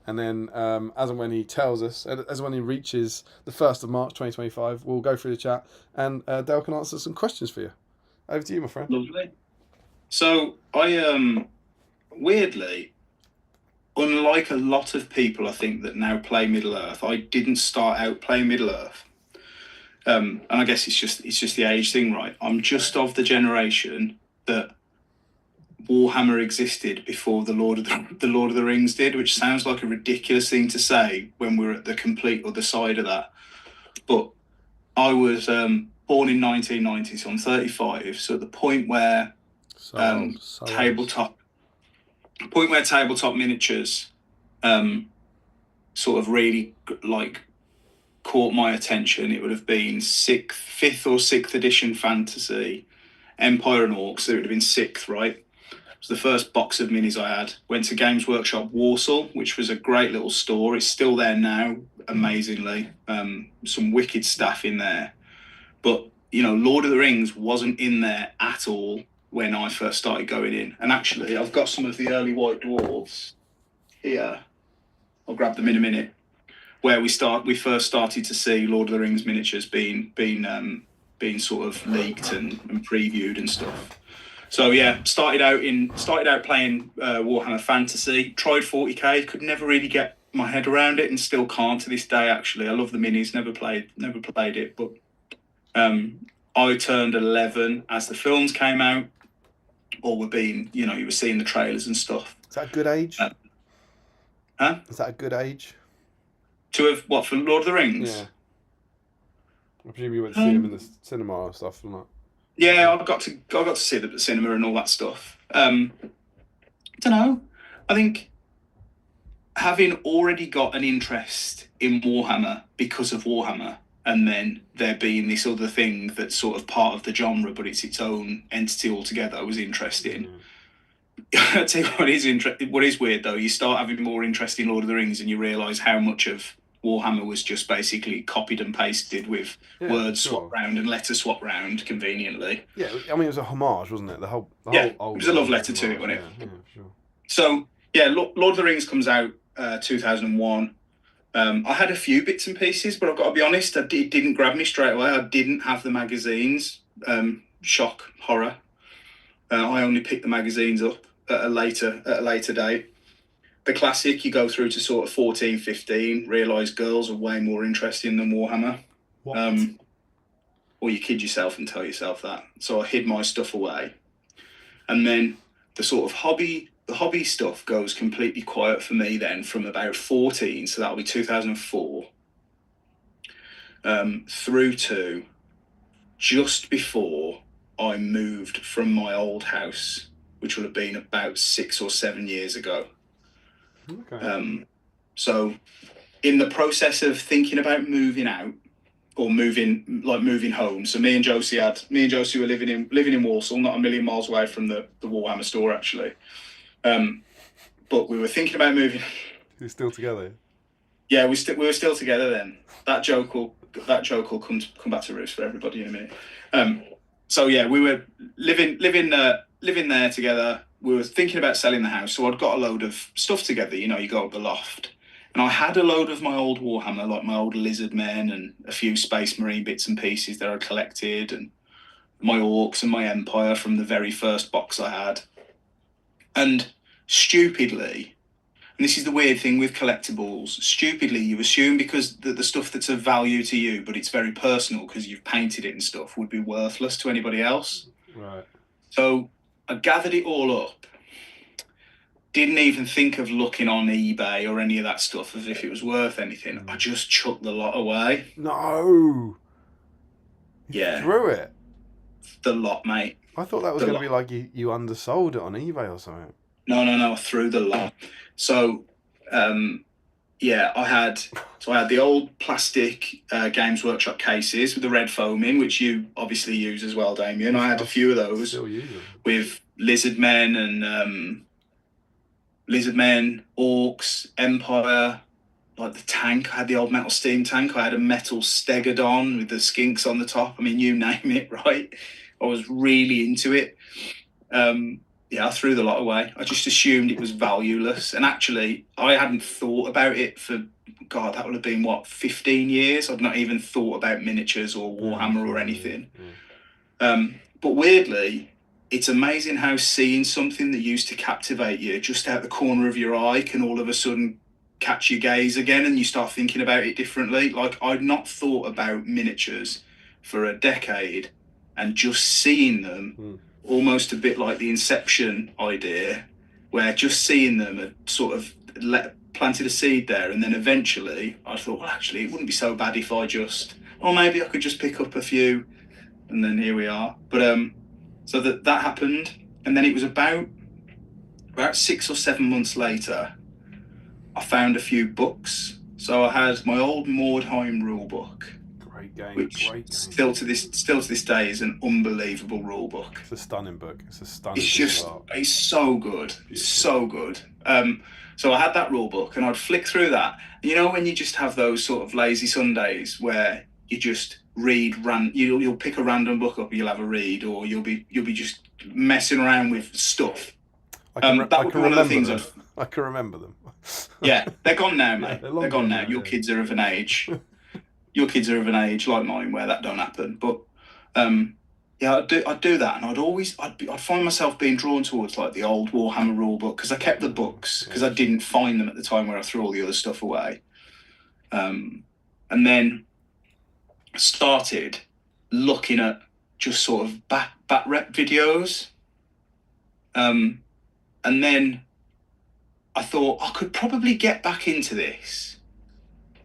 and then as and when he tells us, as and when he reaches the 1st of March 2025, we'll go through the chat, and Dale can answer some questions for you. Over to you, my friend. Lovely. So I weirdly, unlike a lot of people, I think that now play Middle Earth, I didn't start out playing Middle Earth, and I guess it's just the age thing, right? I'm just of the generation that Warhammer existed before the Lord of the Rings did, which sounds like a ridiculous thing to say when we're at the complete other side of that. But I was born in 1990, so I'm 35. So at the point where tabletop miniatures sort of really like caught my attention, it would have been 5th or 6th edition fantasy, Empire and Orcs. So it would have been 6th, right? It was the first box of minis I had. Went to Games Workshop Warsaw, which was a great little store. It's still there now, amazingly. Some wicked stuff in there. But, you know, Lord of the Rings wasn't in there at all when I first started going in. And actually, I've got some of the early White Dwarves here. I'll grab them in a minute. Where we first started to see Lord of the Rings miniatures being sort of leaked and previewed and stuff. So yeah, started out playing Warhammer Fantasy. Tried 40k, could never really get my head around it, and still can't to this day. Actually, I love the minis. Never played it, but I turned 11 as the films came out, or were being, you were seeing the trailers and stuff. Is that a good age? Huh? Is that a good age? To have what, for Lord of the Rings? Yeah. I presume you went to see him in the cinema or stuff, and that. Yeah, I got to see them at the cinema and all that stuff. I don't know. I think having already got an interest in Warhammer because of Warhammer, and then there being this other thing that's sort of part of the genre, but it's its own entity altogether, was interesting. I tell you what is weird though, you start having more interest in Lord of the Rings and you realise how much of Warhammer was just basically copied and pasted with words swapped round and letters swapped round conveniently. Yeah, I mean, it was a homage, wasn't it? The whole it was a love letter to it, wasn't it? Yeah, sure. So, yeah, Lord of the Rings comes out 2001. I had a few bits and pieces, but I've got to be honest, it didn't grab me straight away. I didn't have the magazines. Shock, horror. I only picked the magazines up at a later date. The classic, you go through to sort of 14, 15, realise girls are way more interesting than Warhammer. What? Or you kid yourself and tell yourself that. So I hid my stuff away. And then the sort of hobby stuff goes completely quiet for me then from about 14, so that'll be 2004, through to just before I moved from my old house, which would have been about 6 or 7 years ago. Okay. So in the process of thinking about moving out or moving home, so me and Josie were living in Walsall, not a million miles away from the Warhammer store actually. But we were thinking about moving. You're still together? Yeah, we were still together then. That joke will come back to roost for everybody in a minute. So yeah, we were living there together. We were thinking about selling the house, so I'd got a load of stuff together. You go up the loft, and I had a load of my old Warhammer, like my old Lizard Men and a few Space Marine bits and pieces that I collected, and my Orcs and my Empire from the very first box I had. And stupidly, and this is the weird thing with collectibles, stupidly you assume because the stuff that's of value to you, but it's very personal because you've painted it and stuff, would be worthless to anybody else. Right. So I gathered it all up, didn't even think of looking on eBay or any of that stuff as if it was worth anything. I just chucked the lot away. No. You threw it? The lot, mate. I thought that was going to be like you undersold it on eBay or something. No, I threw the lot. So, I had the old plastic Games Workshop cases with the red foam in, which you obviously use as well, Damien. I had a few of those with Lizard Men and Orcs, Empire, like the tank. I had the old metal steam tank. I had a metal Stegodon with the skinks on the top. I mean, you name it, right? I was really into it. I threw the lot away. I just assumed it was valueless. And actually, I hadn't thought about it for, God, that would have been, 15 years? I'd not even thought about miniatures or Warhammer or anything. But weirdly, it's amazing how seeing something that used to captivate you just out the corner of your eye can all of a sudden catch your gaze again and you start thinking about it differently. Like, I'd not thought about miniatures for a decade, and just seeing them, almost a bit like the Inception idea, where just seeing them had sort of planted a seed there, and then eventually I thought, well, actually, it wouldn't be so bad if maybe I could just pick up a few, and then here we are. But so that happened, and then it was about 6 or 7 months later, I found a few books. So I had my old Mordheim rulebook. Great game. Which still to this day is an unbelievable rule book. It's a stunning book. It's so good. It's so good. So I had that rule book and I'd flick through that. You know, when you just have those sort of lazy Sundays where you just read, you'll pick a random book up and you'll have a read, or you'll be just messing around with stuff. I can remember them. Yeah, they're gone now, mate. Yeah, they're gone now. Your kids are of an age. Your kids are of an age like mine where that don't happen. But Yeah, I'd do that, and I'd find myself being drawn towards like the old Warhammer rulebook because I kept the books because I didn't find them at the time where I threw all the other stuff away. And then I started looking at just sort of bat rep videos. And then I thought I could probably get back into this,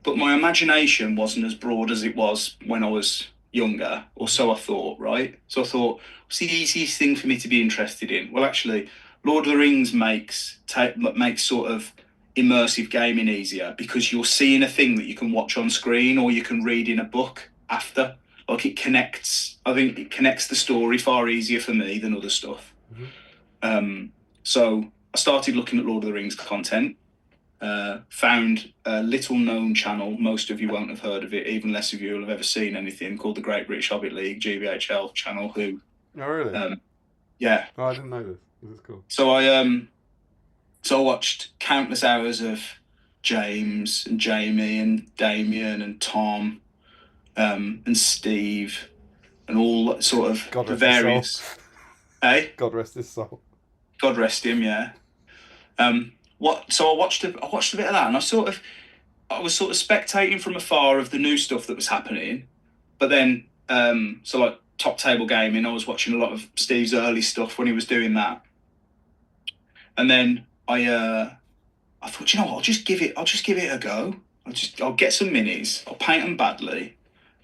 but my imagination wasn't as broad as it was when I was younger, or so I thought, right? So I thought, what's the easiest thing for me to be interested in? Well, actually, Lord of the Rings makes sort of immersive gaming easier because you're seeing a thing that you can watch on screen or you can read in a book after. Like I think it connects the story far easier for me than other stuff. So I started looking at Lord of the Rings content. Found a little known channel, most of you won't have heard of it, even less of you will have ever seen anything, called the Great British Hobbit League, GBHL channel, who Oh, really? yeah. Oh, I didn't know this. This is cool. So I watched countless hours of James and Jamie and Damien and Tom and Steve and all sort of God the rest his soul. various hey? God rest his soul. God rest him, yeah. So I watched a bit of that, and I was sort of spectating from afar of the new stuff that was happening. But then, so like Top Table Gaming, I was watching a lot of Steve's early stuff when he was doing that. And then I thought, you know what, I'll just give it a go. I'll get some minis, I'll paint them badly,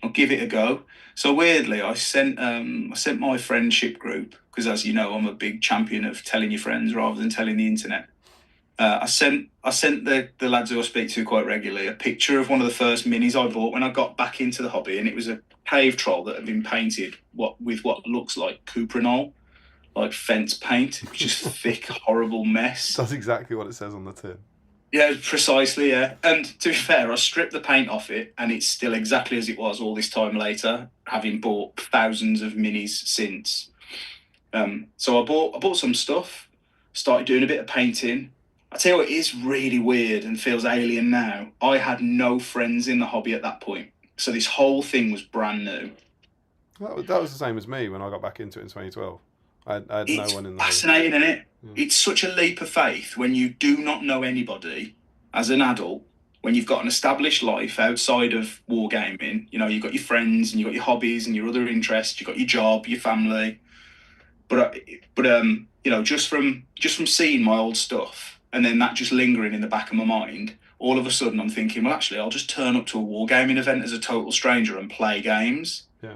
I'll give it a go. So weirdly, I sent my friendship group, because as you know, I'm a big champion of telling your friends rather than telling the internet. I sent the lads who I speak to quite regularly a picture of one of the first minis I bought when I got back into the hobby, and it was a cave troll that had been painted with what looks like cuprinol, like fence paint, just thick, horrible mess. That's exactly what it says on the tin. Yeah, precisely. Yeah, and to be fair, I stripped the paint off it, and it's still exactly as it was all this time later, having bought thousands of minis since. So I bought some stuff, started doing a bit of painting. I tell you what, it is really weird and feels alien now. I had no friends in the hobby at that point, so this whole thing was brand new. That was the same as me when I got back into it in 2012. I had no one in the hobby. It's fascinating, isn't it? It's such a leap of faith when you do not know anybody as an adult, when you've got an established life outside of wargaming. You know, you've got your friends and you've got your hobbies and your other interests, you've got your job, your family. But you know, just from seeing my old stuff and then that just lingering in the back of my mind, all of a sudden I'm thinking, well, actually, I'll just turn up to a wargaming event as a total stranger and play games. Yeah.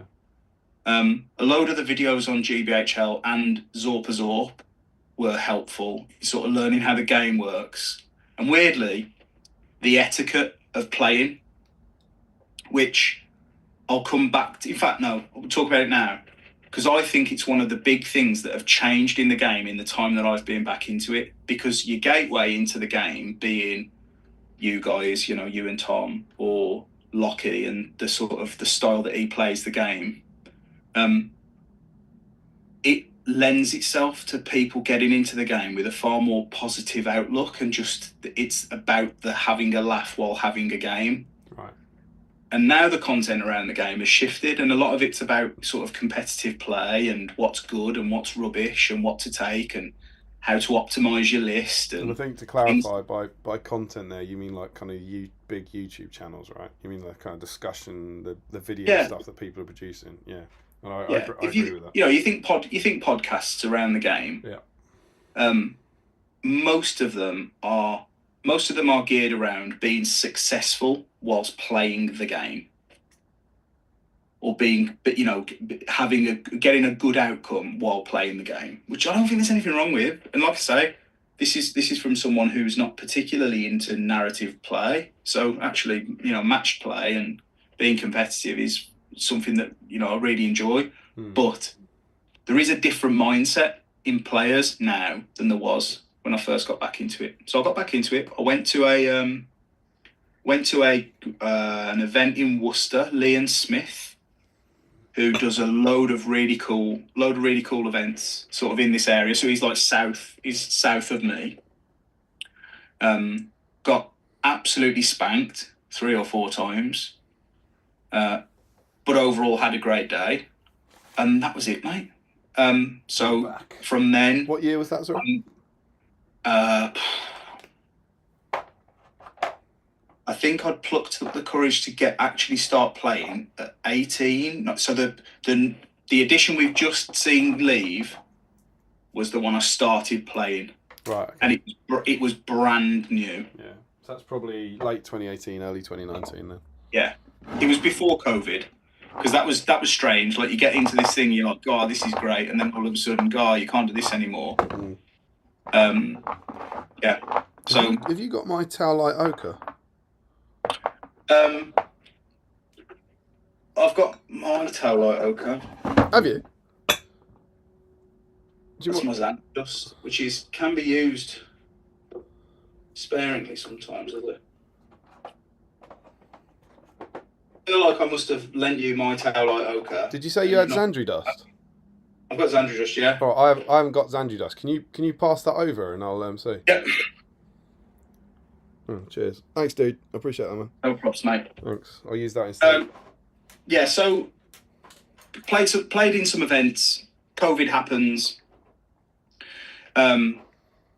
A load of the videos on GBHL and Zorp were helpful, sort of learning how the game works. And weirdly, the etiquette of playing, which I'll come back to. In fact, no, we'll talk about it now, because I think it's one of the big things that have changed in the game in the time that I've been back into it. Because your gateway into the game being you guys, you know, you and Tom, or Lockie, and the sort of the style that he plays the game, it lends itself to people getting into the game with a far more positive outlook, and just it's about the having a laugh while having a game. Right. And now the content around the game has shifted, and a lot of it's about sort of competitive play and what's good and what's rubbish and what to take and how to optimize your list. And I think to clarify, by content there, you mean like kind of big YouTube channels, right? You mean the kind of discussion, the video stuff that people are producing. Yeah. And I agree with that. You know, you think podcasts around the game. Yeah. Most of them are geared around being successful whilst playing the game, or getting a good outcome while playing the game, which I don't think there's anything wrong with. And like I say, this is from someone who's not particularly into narrative play. So actually, you know, matched play and being competitive is something that, you know, I really enjoy. But there is a different mindset in players now than there was when I first got back into it. So I got back into it. I went to an event in Worcester. Liam Smith, who does a load of really cool events sort of in this area. So he's south of me. Got absolutely spanked 3 or 4 times. But overall had a great day. and that was it, mate. So Back. from then, What year was that, sorry? I think I'd plucked up the courage to actually start playing at 18. So the edition we've just seen leave was the one I started playing. Right. Okay. And it was brand new. Yeah. So that's probably late 2018, early 2019 then. Yeah. It was before COVID. Because that was strange. Like, you get into this thing, you're like, God, this is great, and then all of a sudden, God, you can't do this anymore. Yeah. So have you got my Towlight Ochre? I've got my Towlight Ochre. Have you? That's my Xan dust, which can be used sparingly sometimes, is it? I feel like I must have lent you my Towlight Ochre. Did you say you had Xandri dust? I've got Xandri dust, yeah. Oh, I haven't got Xandri dust. Can you pass that over and I'll see? Yep. Oh, cheers. Thanks, dude. I appreciate that, man. No props, mate. Thanks. I'll use that instead. Yeah. So played in some events. COVID happens. And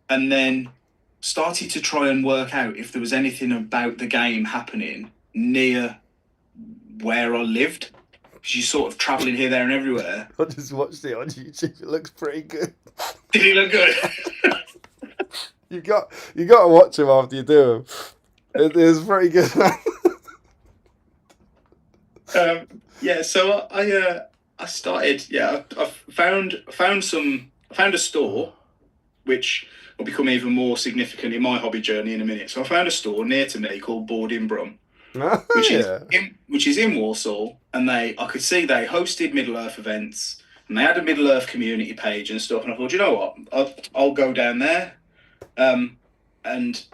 then started to try and work out if there was anything about the game happening near where I lived, because you're sort of travelling here, there, and everywhere. I just watched it on YouTube. It looks pretty good. Did he look good? you got to watch him after you do him. It is pretty good. Yeah. So I started. Yeah, I found a store, which will become even more significant in my hobby journey in a minute. So I found a store near to me called Board in Brum, which is in Walsall, and I could see they hosted Middle-earth events, and they had a Middle-earth community page and stuff. And I thought, you know what, I'll go down there, and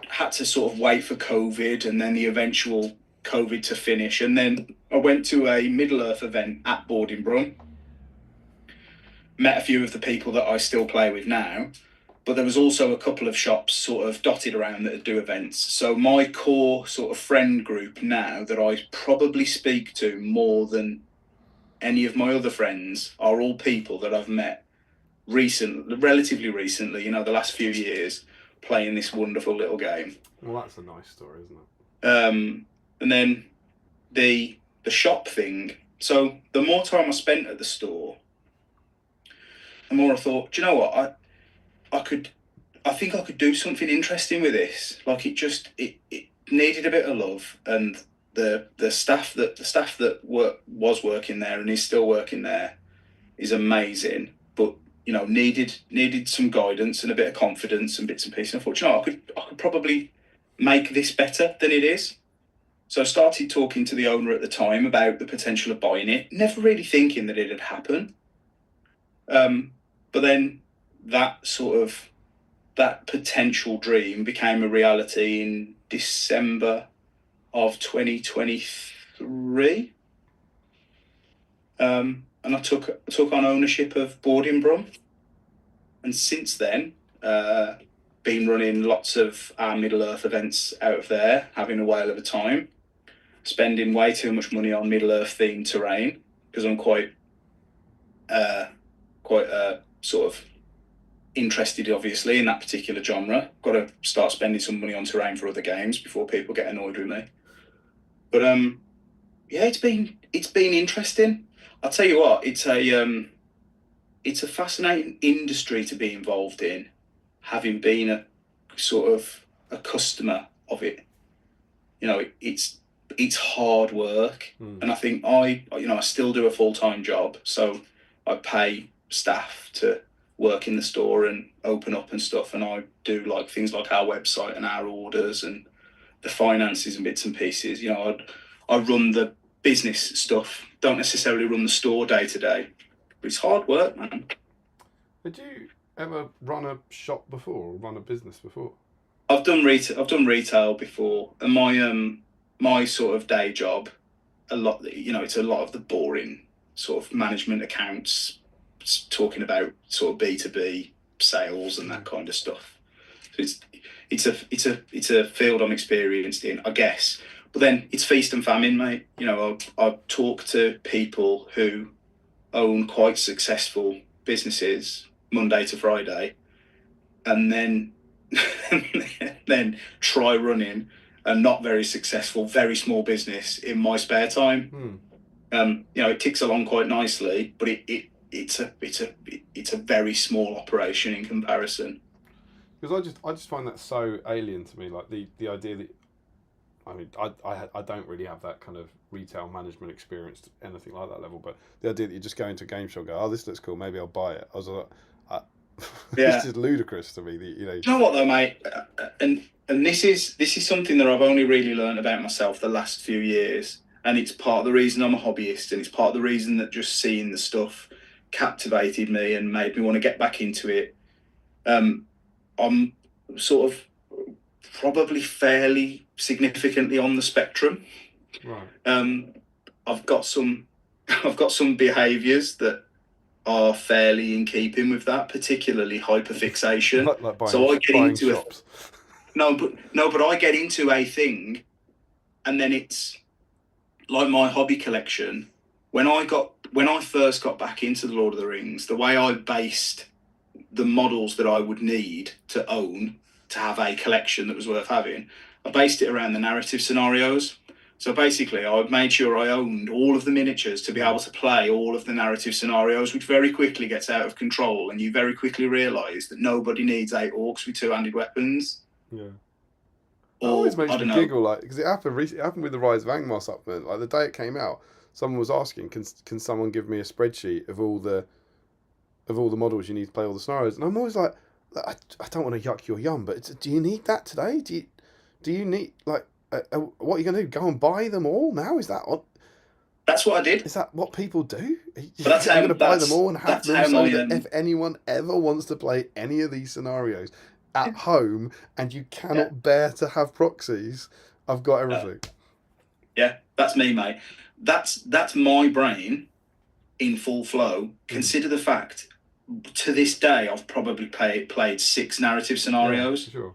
had to sort of wait for COVID and then the eventual COVID to finish. And then I went to a Middle-earth event at Board in Brum, met a few of the people that I still play with now. But there was also a couple of shops sort of dotted around that do events. So my core sort of friend group now that I probably speak to more than any of my other friends are all people that I've met relatively recently, the last few years, playing this wonderful little game. Well, that's a nice story, isn't it? And then the shop thing. So the more time I spent at the store, the more I thought, do you know what, I think I could do something interesting with this. Like, it needed a bit of love, and the staff that was working there and is still working there is amazing. But needed some guidance and a bit of confidence and bits and pieces. And I thought, I could probably make this better than it is. So I started talking to the owner at the time about the potential of buying it, never really thinking that it'd happen. But then that potential dream became a reality in December of 2023. And I took on ownership of Board in Brum. And since then, been running lots of our Middle-earth events out of there, having a whale of a time, spending way too much money on Middle-earth themed terrain, because I'm quite sort of interested, obviously, in that particular genre. Got to start spending some money on terrain for other games before people get annoyed with me. But yeah, it's been interesting. I'll tell you what, it's a fascinating industry to be involved in, having been a sort of a customer of it. It's hard work, and I think I still do a full-time job, so I pay staff to work in the store and open up and stuff, and I do like things like our website and our orders and the finances and bits and pieces. I run the business stuff, don't necessarily run the store day to day, but it's hard work, man. Did you ever run a shop before, or run a business before? I've done retail before, and my sort of day job, it's a lot of the boring sort of management accounts, talking about sort of B2B sales and that kind of stuff. So it's a field I'm experienced in, I guess. But then it's feast and famine, mate. I talk to people who own quite successful businesses Monday to Friday, and then then try running a not very successful, very small business in my spare time. It ticks along quite nicely, but it's a very small operation in comparison. Because I just find that so alien to me, like the idea that, I mean, I don't really have that kind of retail management experience, anything like that level, but the idea that you just go into a game shop and go, oh, this looks cool, maybe I'll buy it. I was like, this is ludicrous to me. Do you know what though, mate? And this is something that I've only really learned about myself the last few years, and it's part of the reason I'm a hobbyist, and it's part of the reason that just seeing the stuff captivated me and made me want to get back into it. I'm sort of probably fairly significantly on the spectrum. Right. I've got some behaviours that are fairly in keeping with that, particularly hyperfixation. like buying, so I get buying into shops. But I get into a thing, and then it's like my hobby collection. When I first got back into the Lord of the Rings, the way I based the models that I would need to own to have a collection that was worth having, I based it around the narrative scenarios. So basically, I made sure I owned all of the miniatures to be able to play all of the narrative scenarios, which very quickly gets out of control, and you very quickly realise that nobody needs 8 orcs with 2-handed weapons. Yeah. Or, it always makes me know. giggle, like, because it happened with the Rise of Angmar supplement. Like the day it came out, someone was asking, can someone give me a spreadsheet of all the models you need to play all the scenarios? And I'm always like, I don't want to yuck your yum, but do you need that today? Do you need, like, what are you going to do? Go and buy them all now? Is that what? That's what I did. Is that what people do? But that's how, you're going to buy them all and have them so that my, if anyone ever wants to play any of these scenarios at home and you cannot bear to have proxies, I've got everything. Yeah, that's me, mate. That's my brain in full flow. Consider the fact, to this day, I've probably played 6 narrative scenarios. Yeah, sure.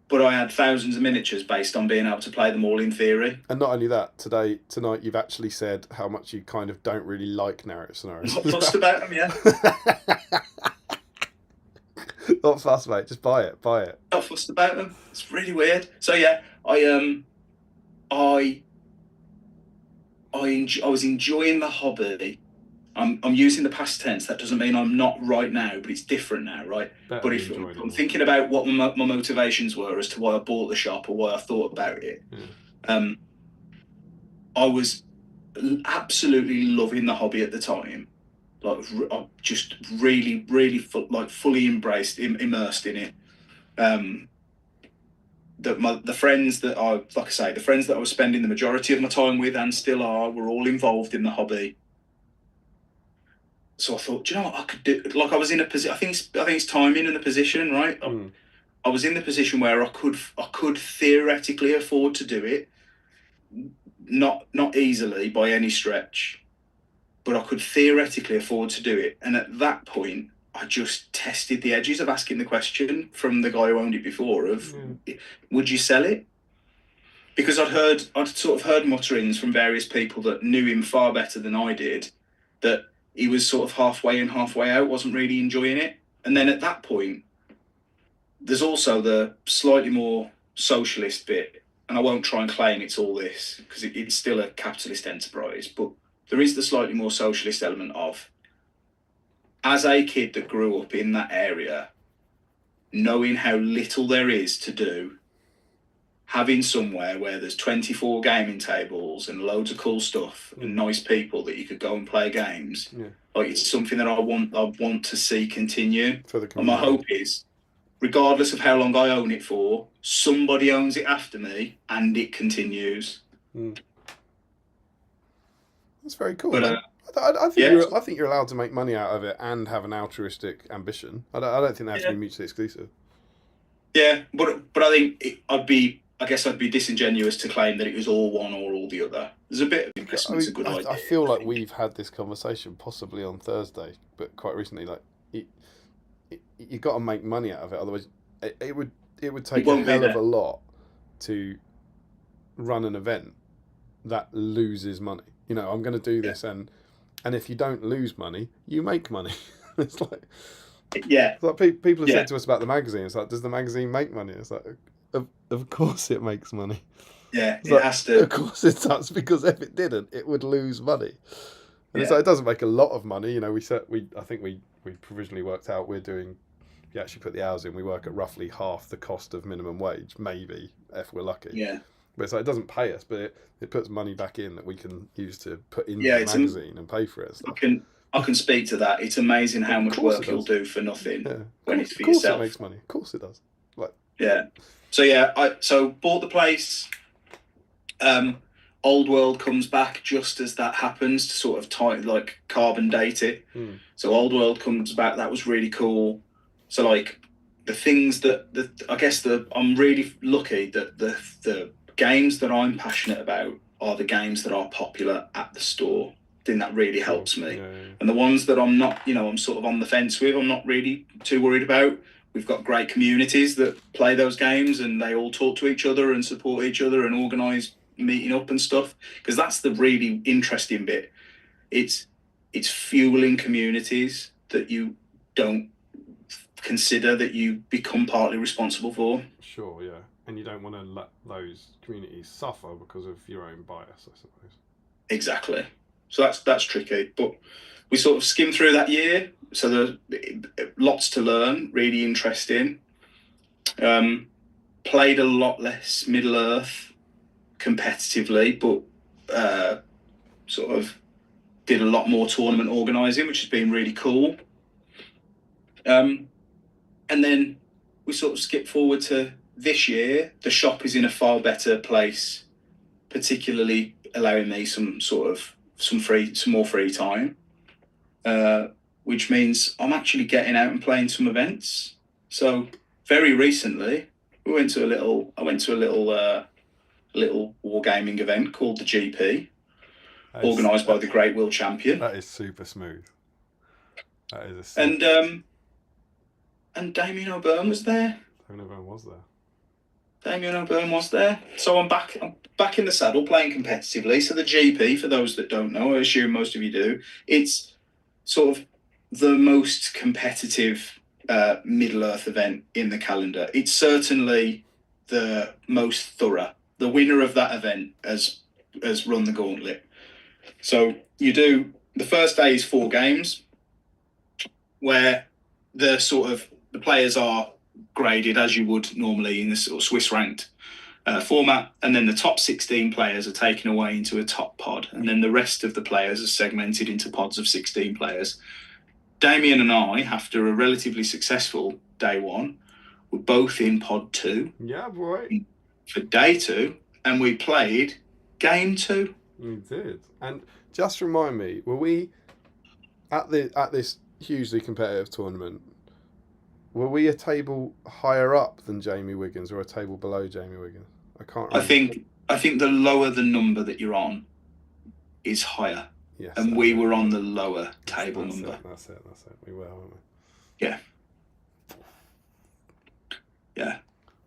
But I had thousands of miniatures based on being able to play them all in theory. And not only that, tonight you've actually said how much you kind of don't really like narrative scenarios. Not fussed about them, yeah. Not fussed, mate. Just buy it. Not fussed about them. It's really weird. So yeah, I was enjoying the hobby. I'm using the past tense. That doesn't mean I'm not right now, but it's different now, right? But if I'm thinking about what my motivations were as to why I bought the shop or why I thought about it, I was absolutely loving the hobby at the time. Like, I just really, really fully immersed in it. The friends that I was spending the majority of my time with and still are, were all involved in the hobby. So I thought, do you know what I could do? Like, I was in a position. I think it's timing and the position, right? I was in the position where I could theoretically afford to do it, not easily by any stretch, but I could theoretically afford to do it. And at that point, I just tested the edges of asking the question from the guy who owned it before of, would you sell it? Because I'd sort of heard mutterings from various people that knew him far better than I did, that he was sort of halfway in, halfway out, wasn't really enjoying it. And then at that point, there's also the slightly more socialist bit, and I won't try and claim it's all this, because it's still a capitalist enterprise, but there is the slightly more socialist element of, as a kid that grew up in that area, knowing how little there is to do, having somewhere where there's 24 gaming tables and loads of cool stuff and nice people that you could go and play games, like, it's something that I want to see continue. And my hope is, regardless of how long I own it for, somebody owns it after me and it continues. That's very cool. But I think you're allowed to make money out of it and have an altruistic ambition. I don't think they have to be mutually exclusive. Yeah, but I think I guess I'd be disingenuous to claim that it was all one or all the other. There's a bit of investment's a good idea. I feel like we've had this conversation possibly on Thursday, but quite recently, like, you got to make money out of it. Otherwise, it would take a hell of a lot to run an event that loses money. You know, I'm going to do this, and And if you don't lose money, you make money. It's like, Yeah. it's like people have said to us about the magazine. It's like, does the magazine make money? It's like, of course it makes money. Yeah, It's it like, has to. Of course it does, because if it didn't, it would lose money. And it's Yeah. like, it doesn't make a lot of money. You know, I think we provisionally worked out we're doing. If you actually put the hours in, we work at roughly half the cost of minimum wage, maybe if we're lucky. Yeah. But it's like, it doesn't pay us, but it puts money back in that we can use to put into Yeah, the magazine and pay for it and stuff. I can speak to that. It's amazing how much work you'll do for nothing when it's for yourself. Of course it makes money. Of course it does. Like, yeah. So yeah, I bought the place. Old World comes back just as that happens to sort of like carbon date it. So Old World comes back. That was really cool. So like the things that I guess I'm really lucky that the games that I'm passionate about are the games that are popular at the store. I think that really helps me. Yeah. And the ones that I'm not, I'm sort of on the fence with, I'm not really too worried about. We've got great communities that play those games, and they all talk to each other and support each other and organise meeting up and stuff. Because that's the really interesting bit. It's fueling communities that you don't consider that you become partly responsible for. Sure, yeah. And you don't want to let those communities suffer because of your own bias, I suppose. Exactly. So that's tricky, but we sort of skimmed through that year. So there's lots to learn, really interesting. Played a lot less Middle Earth competitively, but sort of did a lot more tournament organising, which has been really cool. And then we sort of skipped forward to this year. The shop is in a far better place, particularly allowing me some more free time, which means I'm actually getting out and playing some events. So very recently, I went to a little wargaming event called the GP, organised by the Great Will Champion. That is super smooth. That is and Damien O'Byrne was there. Damien O'Byrne was there. So I'm back in the saddle playing competitively. So the GP, for those that don't know, I assume most of you do, it's sort of the most competitive Middle Earth event in the calendar. It's certainly the most thorough. The winner of that event has run the gauntlet. So the first day is 4 games where the players are graded as you would normally in this sort of Swiss ranked format, and then the top 16 players are taken away into a top pod, and then the rest of the players are segmented into pods of 16 players. Damien and I, after a relatively successful day 1, were both in pod 2. Yeah, boy. For day 2, and we played game 2. We did. And just remind me, were we at this hugely competitive tournament? Were we a table higher up than Jamie Wiggins or a table below Jamie Wiggins? I can't remember. I think the lower the number that you're on is higher. Yes. And we were on the lower table number. That's it. We were, weren't we? Yeah. Yeah.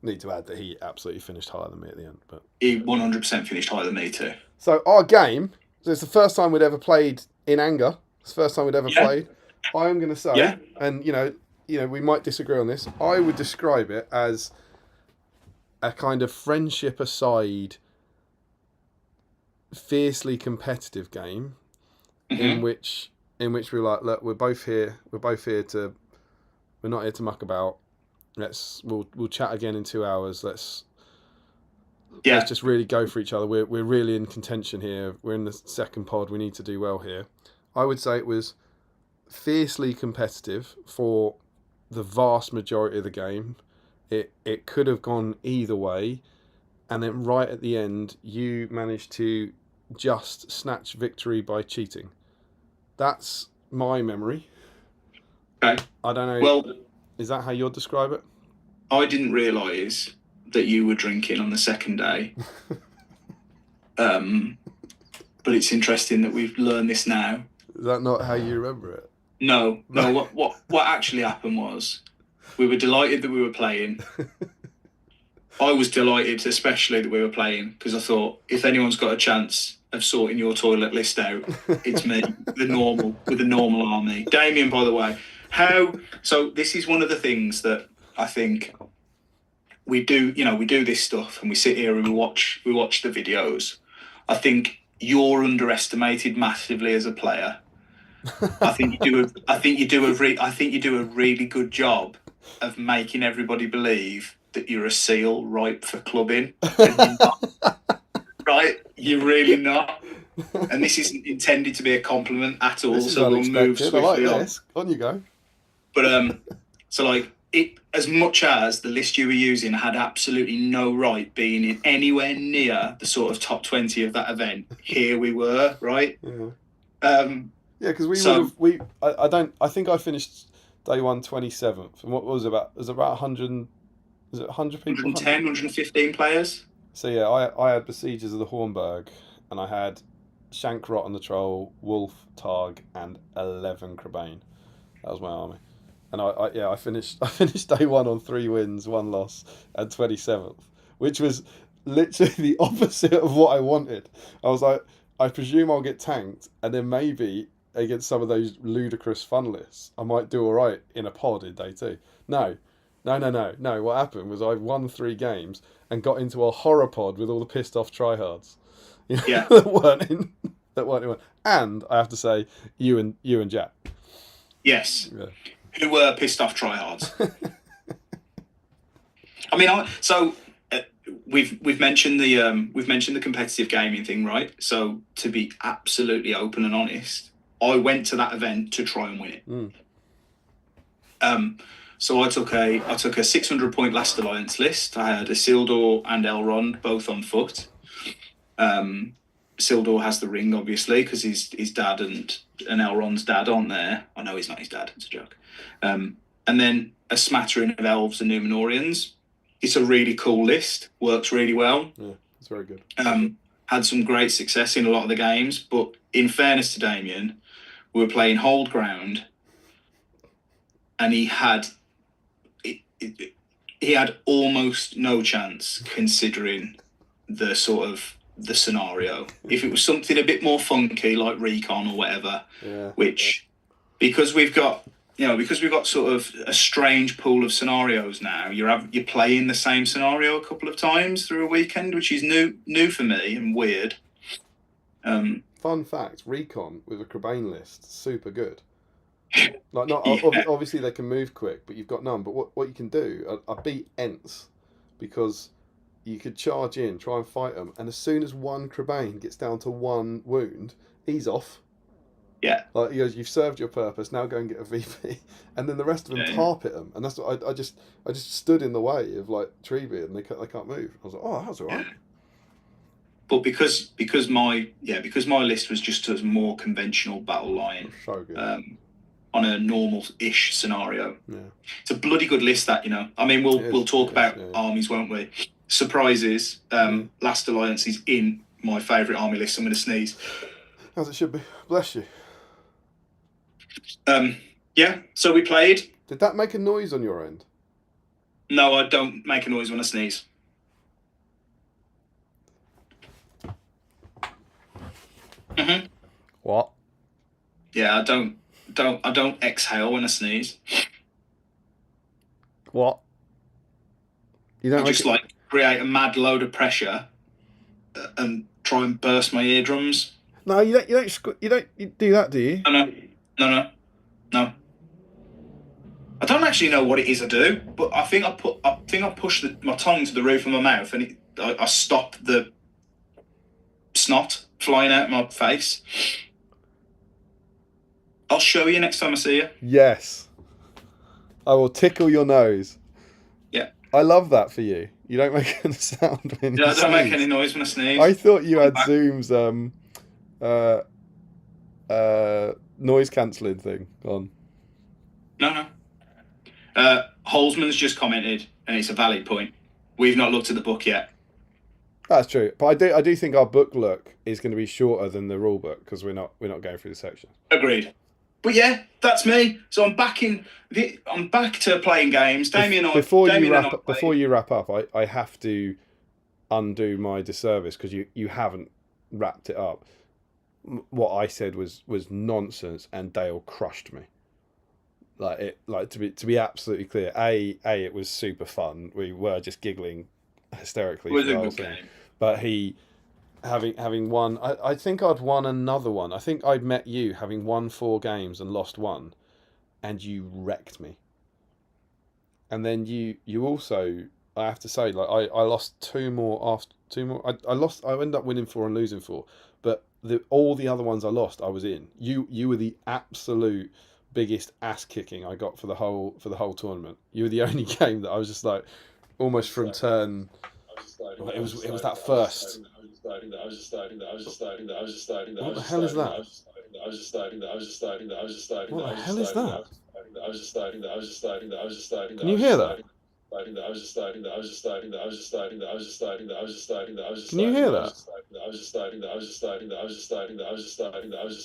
Need to add that he absolutely finished higher than me at the end. But he 100% finished higher than me too. So our game, it's the first time we'd ever played in anger. It's the first time we'd ever played. I'm going to say, and you know, we might disagree on this. I would describe it as a kind of friendship aside, fiercely competitive game, in which we're like, look, we're both here to, we're not here to muck about. We'll chat again in 2 hours. Let's just really go for each other. We're really in contention here. We're in the second pod. We need to do well here. I would say it was fiercely competitive for the vast majority of the game. It could have gone either way, and then right at the end, you managed to just snatch victory by cheating. That's my memory. Okay. I don't know. Well, is that how you'd describe it? I didn't realise that you were drinking on the second day. But it's interesting that we've learned this now. Is that not how you remember it? No. What actually happened was we were delighted that we were playing. I was delighted especially that we were playing because I thought if anyone's got a chance of sorting your toilet list out. It's me, with a normal army. Damien, by the way, so this is one of the things that I think we do. We do this stuff and we sit here and we watch the videos. I think you're underestimated massively as a player. I think you do a really good job of making everybody believe that you're a seal ripe for clubbing. And you're not. Right? You're really not. And this isn't intended to be a compliment at all. This is so we'll unexpected. move swiftly I like on. this. On you go. But so like it, as much as the list you were using had absolutely no right being in anywhere near the sort of top 20 of that event, here we were, right? Yeah. Yeah, because I think I finished day one 27th, and what was it about? Was it about 100? Was it 100 people? 110, 115 players. So yeah, I had Besiegers of the Hornburg, and I had Shankrot and the Troll, Wolf, Targ, and 11 Crebain. That was my army, and I finished day one on 3 wins, 1 loss, and 27th, which was literally the opposite of what I wanted. I was like, I presume I'll get tanked, and then maybe against some of those ludicrous fun lists, I might do all right in a pod in day 2. No. What happened was I won 3 games and got into a horror pod with all the pissed off tryhards. Yeah. that weren't in. And I have to say, you and Jack. Yes. Yeah. Who were pissed off tryhards. I mean, we've mentioned the competitive gaming thing, right? So to be absolutely open and honest, I went to that event to try and win it. So I took a 600 point Last Alliance list. I had Isildur and Elrond both on foot. Isildur has the ring, obviously, because his dad and Elrond's dad aren't there. I know he's not his dad. It's a joke. And then a smattering of elves and Numenorians. It's a really cool list. Works really well. Yeah, it's very good. Had some great success in a lot of the games, but in fairness to Damien, we were playing Hold Ground, and he had almost no chance considering the sort of the scenario. If it was something a bit more funky like Recon or whatever, Yeah. which because we've got sort of a strange pool of scenarios now. You're playing the same scenario a couple of times through a weekend, which is new for me and weird. Fun fact: Recon with a Crebain list, super good. Like not Yeah. obviously they can move quick, but you've got none. But what you can do, I beat Ents because you could charge in, try and fight them, and as soon as one Crebain gets down to 1 wound, he's off. Yeah. Like he goes, you've served your purpose. Now go and get a VP, and then the rest of them tarp at them, and that's what I just stood in the way of like Treebeard, and they can't move. I was like, oh, that's all right. Yeah. But because my list was just a more conventional battle line, So good. on a normal-ish scenario. Yeah. It's a bloody good list, that, you know. I mean, we'll talk about armies, won't we? Surprises. Last Alliance is in my favourite army list. I'm going to sneeze. As it should be. Bless you. Yeah, so we played. Did that make a noise on your end? No, I don't make a noise when I sneeze. Mm-hmm. What? Yeah, I don't exhale when I sneeze. What? You don't I just like create a mad load of pressure and try and burst my eardrums. No, you don't do that, do you? No. I don't actually know what it is I do, but I think I push my tongue to the roof of my mouth, and I stop the snot flying out my face. I'll show you next time I see you. Yes. I will tickle your nose. Yeah. I love that for you. You don't make any sound when you I don't sneeze. make any noise when I sneeze. I thought you had Zoom's noise cancelling thing on. No. Holzman's just commented, and it's a valid point. We've not looked at the book yet. That's true, but I do think our book look is going to be shorter than the rule book because we're not going through the sections. Agreed. But yeah, that's me. So I'm back to playing games. Before you wrap up, I have to undo my disservice because you haven't wrapped it up. What I said was nonsense, and Dale crushed me. To be absolutely clear, it was super fun. We were just giggling hysterically for the whole thing. But he, having won, I think I'd won another one. I think I'd met you having won 4 games and lost 1, and you wrecked me. And then you also, I have to say, like I lost 2 more after 2 more. I ended up winning 4 and losing 4, but all the other ones I lost, I was in. You were the absolute biggest ass kicking I got for the whole tournament. You were the only game that I was just like, almost from turn. It was that first. What the hell is that? What the hell is that? Can you hear that? Can you hear that?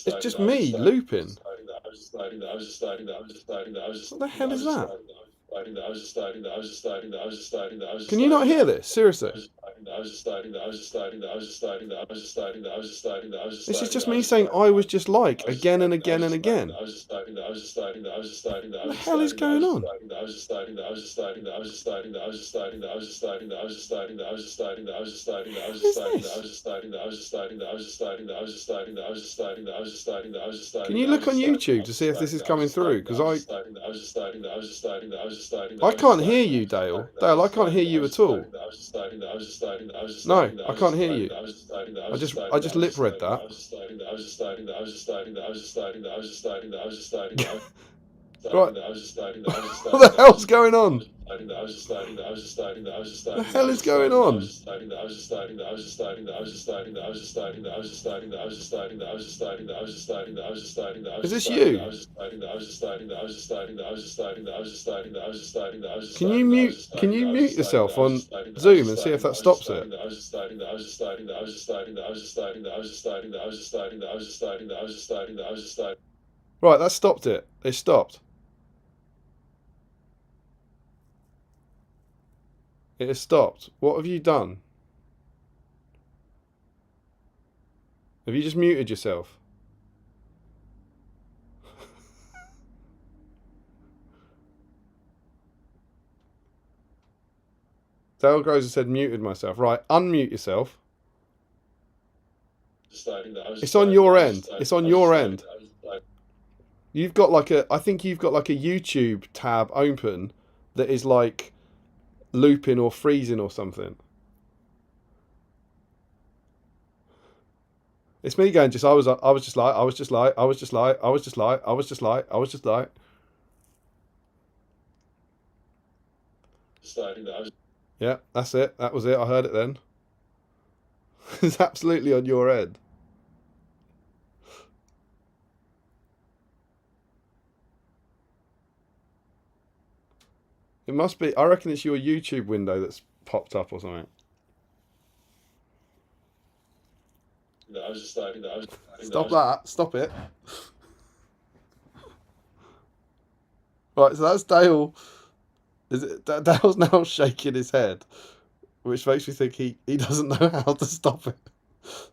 It's just me looping. What the hell is that? Can you not hear this? Seriously. This is just me saying I was just like again and again and again. What the hell is going on? Can you look on YouTube to see if this is coming through? Because I can't hear you, Dale. Dale, I can't hear you at all. No, I can't hear you. I just lip read that. Right. What the hell's going on? What the hell is going on? Is this you? Can you mute yourself on Zoom and see if that stops it? Right, that stopped it. It stopped. It has stopped. What have you done? Have you just muted yourself? Dale Groves said muted myself. Right, unmute yourself. It's on your end. It's on your end. You've got like I think you've got like a YouTube tab open that is like looping or freezing or something. It's me going I was just like. Yeah, that's it. That was it. I heard it then. It's absolutely on your end. It must be. I reckon it's your YouTube window that's popped up or something. Stop that. Stop it. Right, so that's Dale. Dale's now shaking his head, which makes me think he doesn't know how to stop it.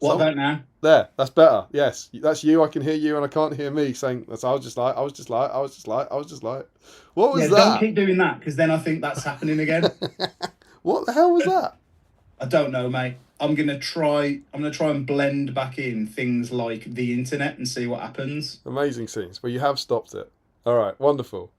What about now? There, that's better. Yes, that's you. I can hear you, and I can't hear me saying that's. I was just like. What was that? Don't keep doing that, because then I think that's happening again. What the hell was that? I don't know, mate. I'm gonna try and blend back in things like the internet and see what happens. Amazing scenes. Well, you have stopped it. All right, wonderful.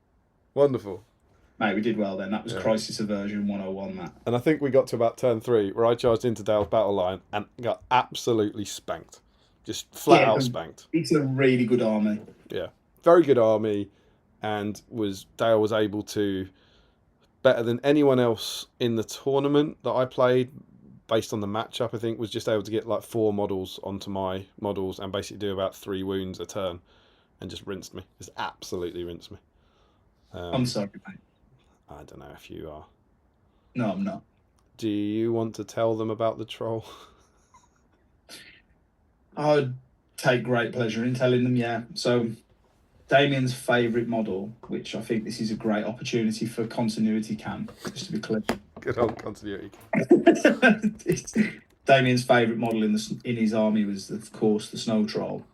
Mate, we did well then. That was Crisis Aversion 101, Matt. And I think we got to about turn 3 where I charged into Dale's battle line and got absolutely spanked. Just flat out spanked. It's a really good army. Yeah. Very good army, and Dale was able to, better than anyone else in the tournament that I played, based on the matchup, I think, was just able to get like 4 models onto my models and basically do about 3 wounds a turn and just rinsed me. Just absolutely rinsed me. I'm sorry, mate. I don't know if you are. No, I'm not. Do you want to tell them about the troll? I would take great pleasure in telling them, yeah. So, Damien's favourite model, which I think this is a great opportunity for continuity cam, just to be clear. Good old continuity cam. Damien's favourite model in his army was, of course, the Snow Troll.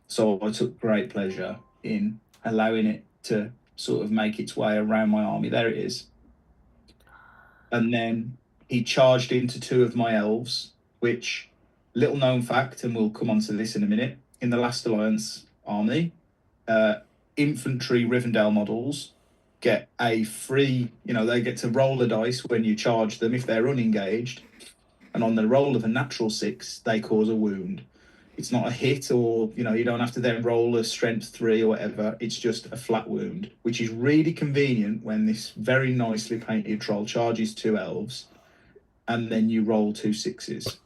So I took great pleasure in allowing it to sort of make its way around my army. There it is. And then he charged into two of my elves, which, little known fact, and we'll come on to this in a minute, in the Last Alliance army, infantry Rivendell models get a free, they get to roll a dice when you charge them if they're unengaged. And on the roll of a natural 6, they cause a wound. It's not a hit, or you don't have to then roll a strength 3 or whatever. It's just a flat wound, which is really convenient when this very nicely painted troll charges 2 elves and then you roll 2 6s.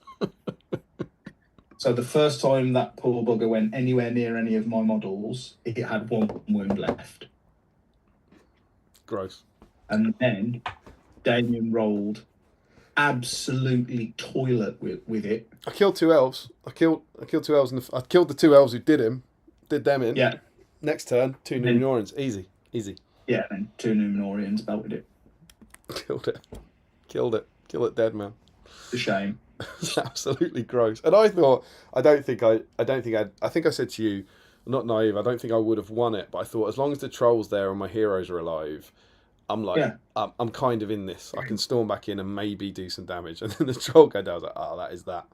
So the first time that poor bugger went anywhere near any of my models, it had 1 wound left. Gross. And then Damien rolled absolutely toilet with it. I killed 2 elves. I killed 2 elves. I killed the 2 elves who did them in. Yeah. Next turn, 2 Numenorians. Easy. Yeah, and 2 Numenorians belted it. Killed it. Kill it dead, man. It's a shame. It's absolutely gross. And I thought, I think I said to you, I'm not naive, I don't think I would have won it, but I thought as long as the troll's there and my heroes are alive, I'm like, yeah. I'm kind of in this. I can storm back in and maybe do some damage. And then the troll go down. I was like, oh, that is that.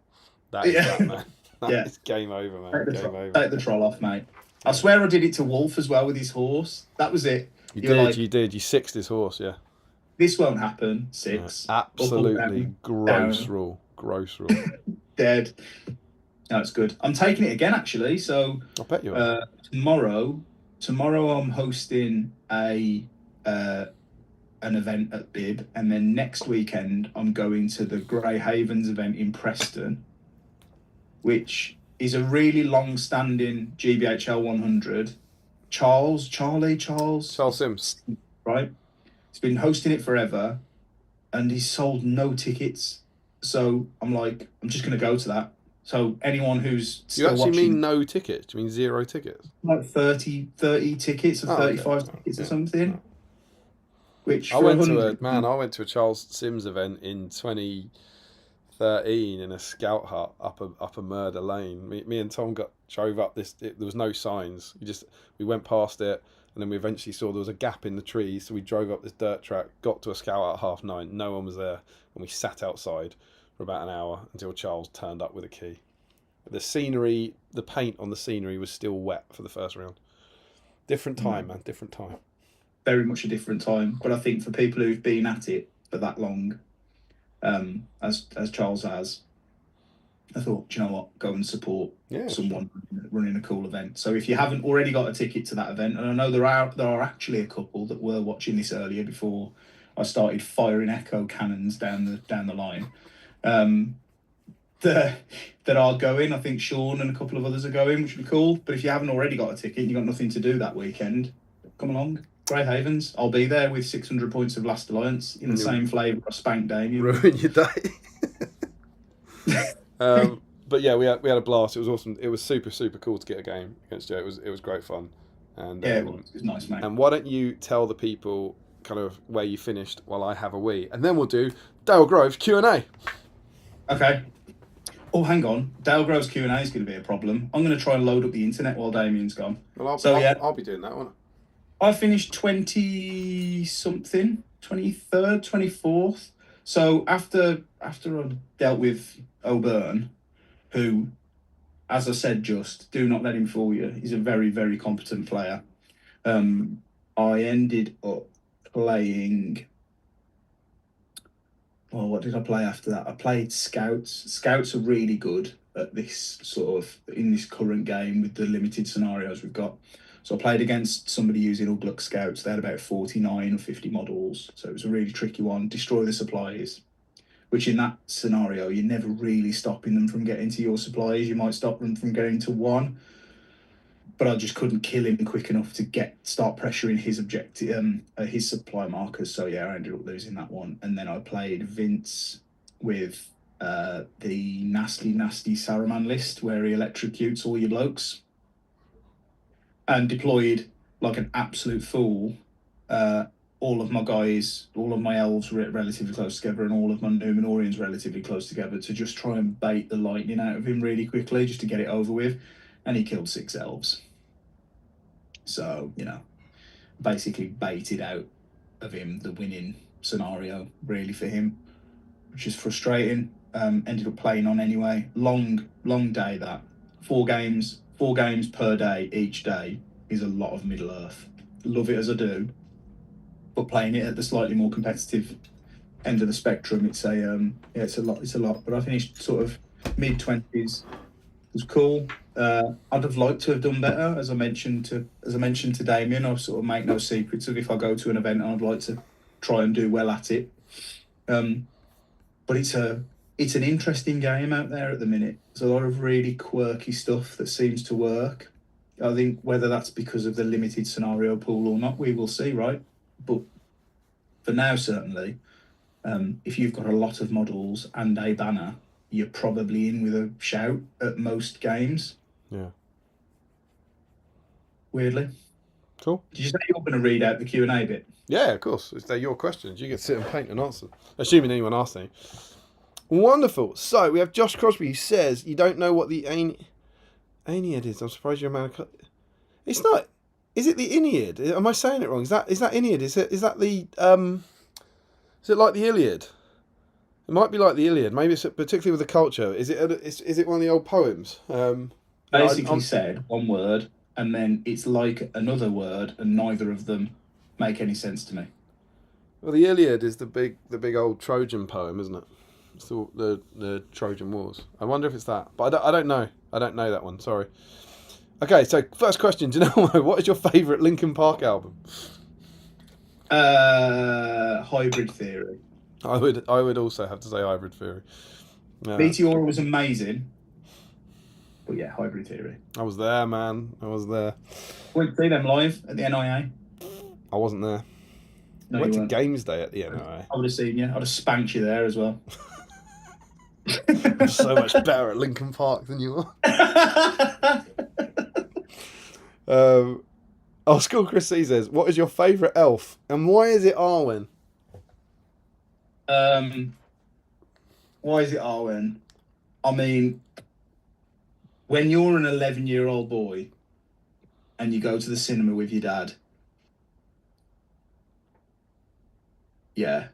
That is that, man. That is game over, man. Take the troll off, mate. I swear I did it to Wolf as well with his horse. That was it. You did. You sixed his horse, yeah. This won't happen. 6. No, absolutely gross rule. Gross rule. Dead. No, it's good. I'm taking it again, actually. So I bet you are. Tomorrow I'm hosting an event at Bib, and then next weekend I'm going to the Grey Havens event in Preston, which is a really long-standing GBHL 100. Charles Sims, right? He's been hosting it forever, and he's sold no tickets. So I'm like, I'm just going to go to that. So anyone who's still watching... You actually watching, mean no tickets? Do you mean 0 tickets? Like 30 tickets or 35 tickets or something. Yeah. Which I went to a Charles Sims event in 2013 in a scout hut up a murder lane. Me and Tom drove up this. There was no signs. We went past it, and then we eventually saw there was a gap in the trees. So we drove up this dirt track, got to a scout hut at 9:30. No one was there, and we sat outside for about an hour until Charles turned up with a key. The scenery, the paint on the scenery was still wet for the first round. Different time, man. Different time. Very much a different time, but I think for people who've been at it for that long, as Charles has, I thought, do you know what, go and support someone running a cool event. So if you haven't already got a ticket to that event, and I know there are actually a couple that were watching this earlier before I started firing echo cannons down the line, that are going. I think Sean and a couple of others are going, which would be cool. But if you haven't already got a ticket and you've got nothing to do that weekend, come along. Grey Havens. I'll be there with 600 points of Last Alliance in the same flavour I spanked Damien. Ruin your day. But yeah, we had a blast. It was awesome. It was super cool to get a game against Joe. It was great fun. And yeah, it was nice, mate. And why don't you tell the people kind of where you finished while I have a wee, and then we'll do Dale Grove's Q&A. Okay. Oh, hang on. Dale Grove's Q&A is going to be a problem. I'm going to try and load up the internet while Damien's gone. Well, I'll be doing that, won't I? I finished 20-something, 23rd, 24th. So after I dealt with O'Byrne, who, as I said, do not let him fool you. He's a very, very competent player. I ended up playing... Well, what did I play after that? I played Scouts. Scouts are really good at this in this current game with the limited scenarios we've got. So I played against somebody using Ugluk Scouts. They had about 49 or 50 models. So it was a really tricky one. Destroy the supplies, which in that scenario, you're never really stopping them from getting to your supplies. You might stop them from getting to one. But I just couldn't kill him quick enough to start pressuring his his supply markers. So yeah, I ended up losing that one. And then I played Vince with the nasty Saruman list where he electrocutes all your blokes. And deployed like an absolute fool all of my guys, all of my elves were relatively close together, and all of my Numenorians relatively close together to just try and bait the lightning out of him really quickly, just to get it over with. And he killed 6 elves. So, basically baited out of him the winning scenario, really, for him, which is frustrating. Ended up playing on anyway. Long day that. 4 games per day each day is a lot of Middle Earth. Love it as I do, but playing it at the slightly more competitive end of the spectrum, it's a lot. But I finished sort of mid-20s. It was cool. I'd have liked to have done better, as I mentioned to Damien. I sort of make no secrets of if I go to an event, I'd like to try and do well at it. But it's an interesting game out there at the minute. There's a lot of really quirky stuff that seems to work. I think whether that's because of the limited scenario pool or not, we will see, right? But for now, certainly, if you've got a lot of models and a banner, you're probably in with a shout at most games. Yeah. Weirdly. Cool. Did you say you were going to read out the Q&A bit? Yeah, of course. They're your questions. You get to sit and paint and answer, assuming anyone asks any. Wonderful. So we have Josh Crosby, who says, you don't know what the Aeneid is. I'm surprised you're a man. It's not. Is it the Aeneid? Am I saying it wrong? Is that Aeneid? Is that the is it like the Iliad? It might be like the Iliad. Maybe it's particularly with the culture. Is it one of the old poems? Basically said one word, and then it's like another word, and neither of them make any sense to me. Well, the Iliad is the big old Trojan poem, isn't it? It's the Trojan Wars. I wonder if it's that, but I don't know. I don't know that one. Sorry. Okay, so first question: do you know what is your favourite Linkin Park album? Hybrid Theory. I would also have to say Hybrid Theory. Meteor was amazing, but yeah, Hybrid Theory. I was there, man. I was there. Went to see them live at the NIA. I wasn't there. No, I went you to weren't. Games Day at the NIA. I would have seen you. I'd have spanked you there as well. I'm so much better at Linkin Park than you are. Old School Chris C says, what is your favourite elf and why is it Arwen? Why is it Arwen? I mean, when you're an 11-year-old boy and you go to the cinema with your dad, yeah,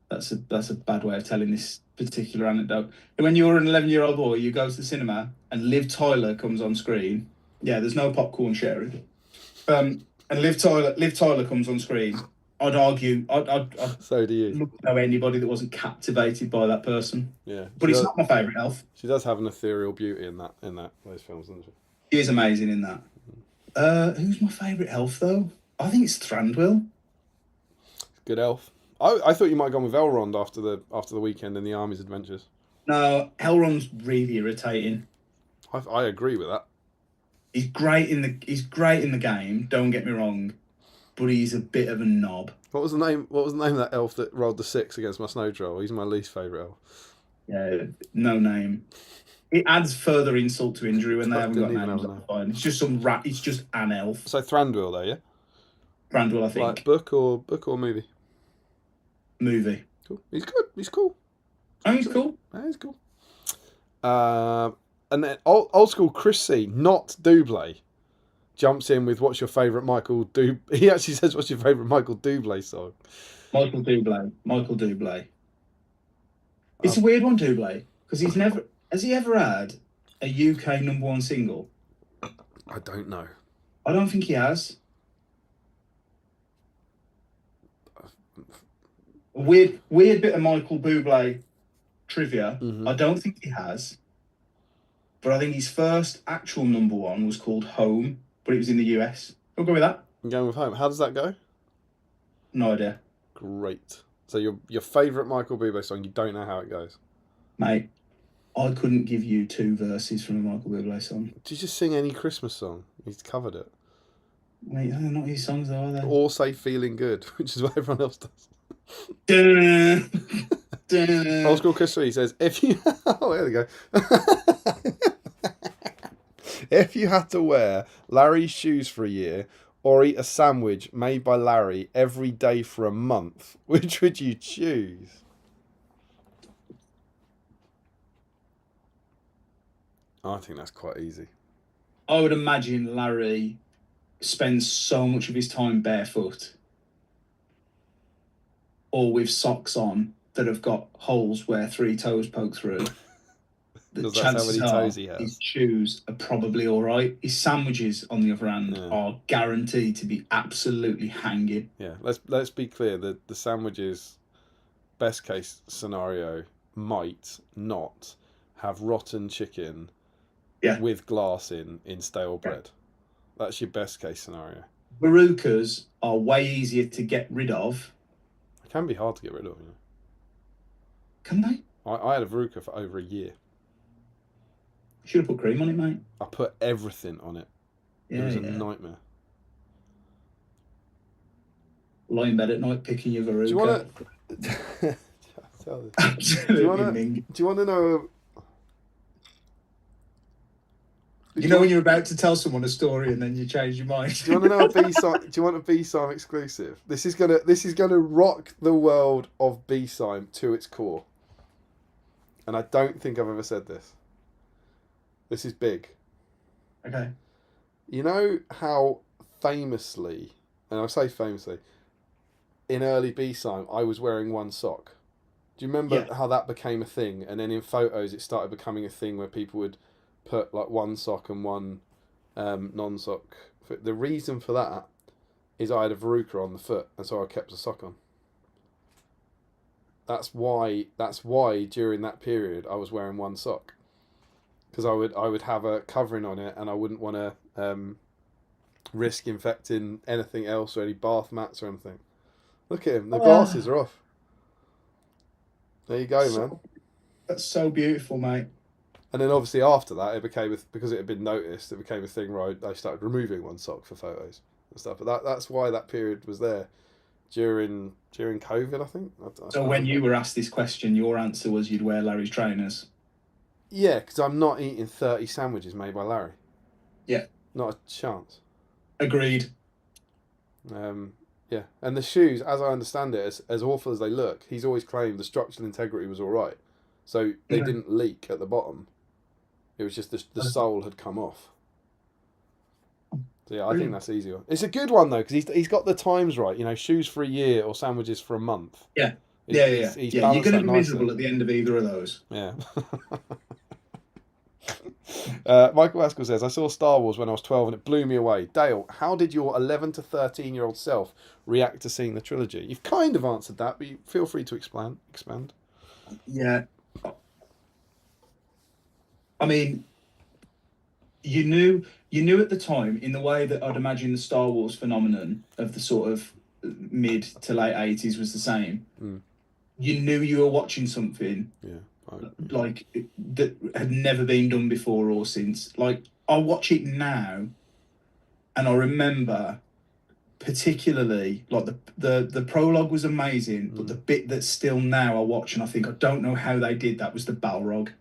that's a bad way of telling this particular anecdote. And when you're an 11-year-old boy, you go to the cinema and Liv Tyler comes on screen. Yeah, there's no popcorn sharing. And Liv Tyler comes on screen. I'd argue, I'd so do you. look to know anybody that wasn't captivated by that person. Yeah, but it's not my favourite elf. She does have an ethereal beauty in those films, doesn't she? She is amazing in that. Who's my favourite elf though? I think it's Thranduil. Good elf. I thought you might have gone with Elrond after the weekend in the Armies adventures. No, Elrond's really irritating. I agree with that. He's great in the game. Don't get me wrong, but he's a bit of a knob. What was the name of that elf that rolled the 6 against my snow troll? He's my least favourite elf. Yeah, no name. It adds further insult to injury when they haven't got names on the fine. It's just some rat. It's just an elf. So Thranduil, though, yeah. Thranduil, I think. Like book or movie. Movie. Cool. He's good. He's cool. Oh, he's cool. Yeah, he's cool. And then old school Chris C, not Doublé, jumps in with what's your favourite Michael Doublé. He actually says what's your favourite Michael Doublé song. Michael Doublé. It's a weird one, Doublé, because has he ever had a UK #1 single? I don't know. I don't think he has. A weird bit of Michael Bublé trivia. Mm-hmm. I don't think he has. But I think his first actual #1 was called Home, but it was in the US. I'll go with that. I'm going with Home. How does that go? No idea. Great. So your favourite Michael Bublé song, you don't know how it goes? Mate, I couldn't give you 2 verses from a Michael Bublé song. Did you just sing any Christmas song? He's covered it. Mate, they're not his songs, are they? Or say Feeling Good, which is what everyone else does. Old School Chris C says, if you... Oh, there we go. If you had to wear Larry's shoes for a year or eat a sandwich made by Larry every day for a month? Which would you choose? I think that's quite easy. I would imagine Larry spends so much of his time barefoot or with socks on that have got holes where 3 toes poke through. The Because that's how chances many are toes he has. his shoes are probably all right. His sandwiches, on the other hand, are guaranteed to be absolutely hanging. Yeah, let's be clear. The sandwiches, best case scenario, might not have rotten chicken with glass in stale bread. That's your best case scenario. Barukas are way easier to get rid of. It can be hard to get rid of, Can they? I had a veruca for over a year. Should have put cream on it, mate. I put everything on it. It was a nightmare. Lie in bed at night picking your veruca. Do you want to? Absolutely. Do you want to know? You know when you're about to tell someone a story and then you change your mind. Do you want to know a BSIME? Do you want a BSIME exclusive? This is gonna rock the world of BSIME to its core. And I don't think I've ever said this. This is big. Okay. You know how famously, and I say famously, in early BSIME I was wearing one sock. Do you remember how that became a thing? And then in photos it started becoming a thing where people would put like one sock and one non-sock. The reason for that is I had a veruca on the foot, and so I kept a sock on. That's why during that period I was wearing one sock, because I would have a covering on it, and I wouldn't want to risk infecting anything else or any bath mats or anything. Look at him. The glasses are off. There you go, man. That's so beautiful, mate. And then obviously after that, it became because it had been noticed, it became a thing where I started removing one sock for photos and stuff. But that's why that period was there during COVID, I think. So when you were asked this question, your answer was you'd wear Larry's trainers. Yeah, because I'm not eating 30 sandwiches made by Larry. Yeah. Not a chance. Agreed. Yeah, and the shoes, as I understand it, as awful as they look, he's always claimed the structural integrity was all right, so they didn't leak at the bottom. It was just the sole had come off. So yeah, I think that's easier. It's a good one though, because he's got the times right. You know, shoes for a year or sandwiches for a month. Yeah. He's You're going to be miserable at the end of either of those. Yeah. Michael Haskell says, I saw Star Wars when I was 12 and it blew me away. Dale, how did your 11 to 13-year-old self react to seeing the trilogy? You've kind of answered that, but feel free to expand. Yeah. I mean, you knew at the time, in the way that I'd imagine the Star Wars phenomenon of the sort of mid to late 80s was the same. You knew you were watching something like that had never been done before or since. Like, I watch it now and I remember particularly like the prologue was amazing, but the bit that still now I watch and I think I don't know how they did that was the Balrog.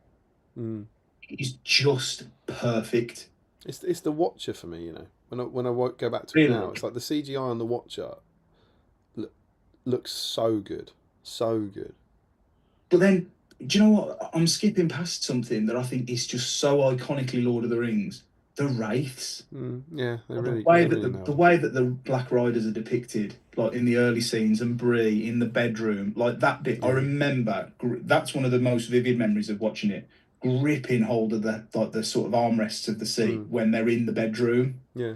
It's just perfect. It's the Watcher for me, you know. When I go back to it now, it's like the CGI on the Watcher looks so good, so good. But then, do you know what? I'm skipping past something that I think is just so iconically Lord of the Rings. The Wraiths. Yeah, the way that the Black Riders are depicted, like in the early scenes, and Bree in the bedroom, like that bit. I remember that's one of the most vivid memories of watching it. Gripping hold of the sort of armrests of the seat when they're in the bedroom. Yeah.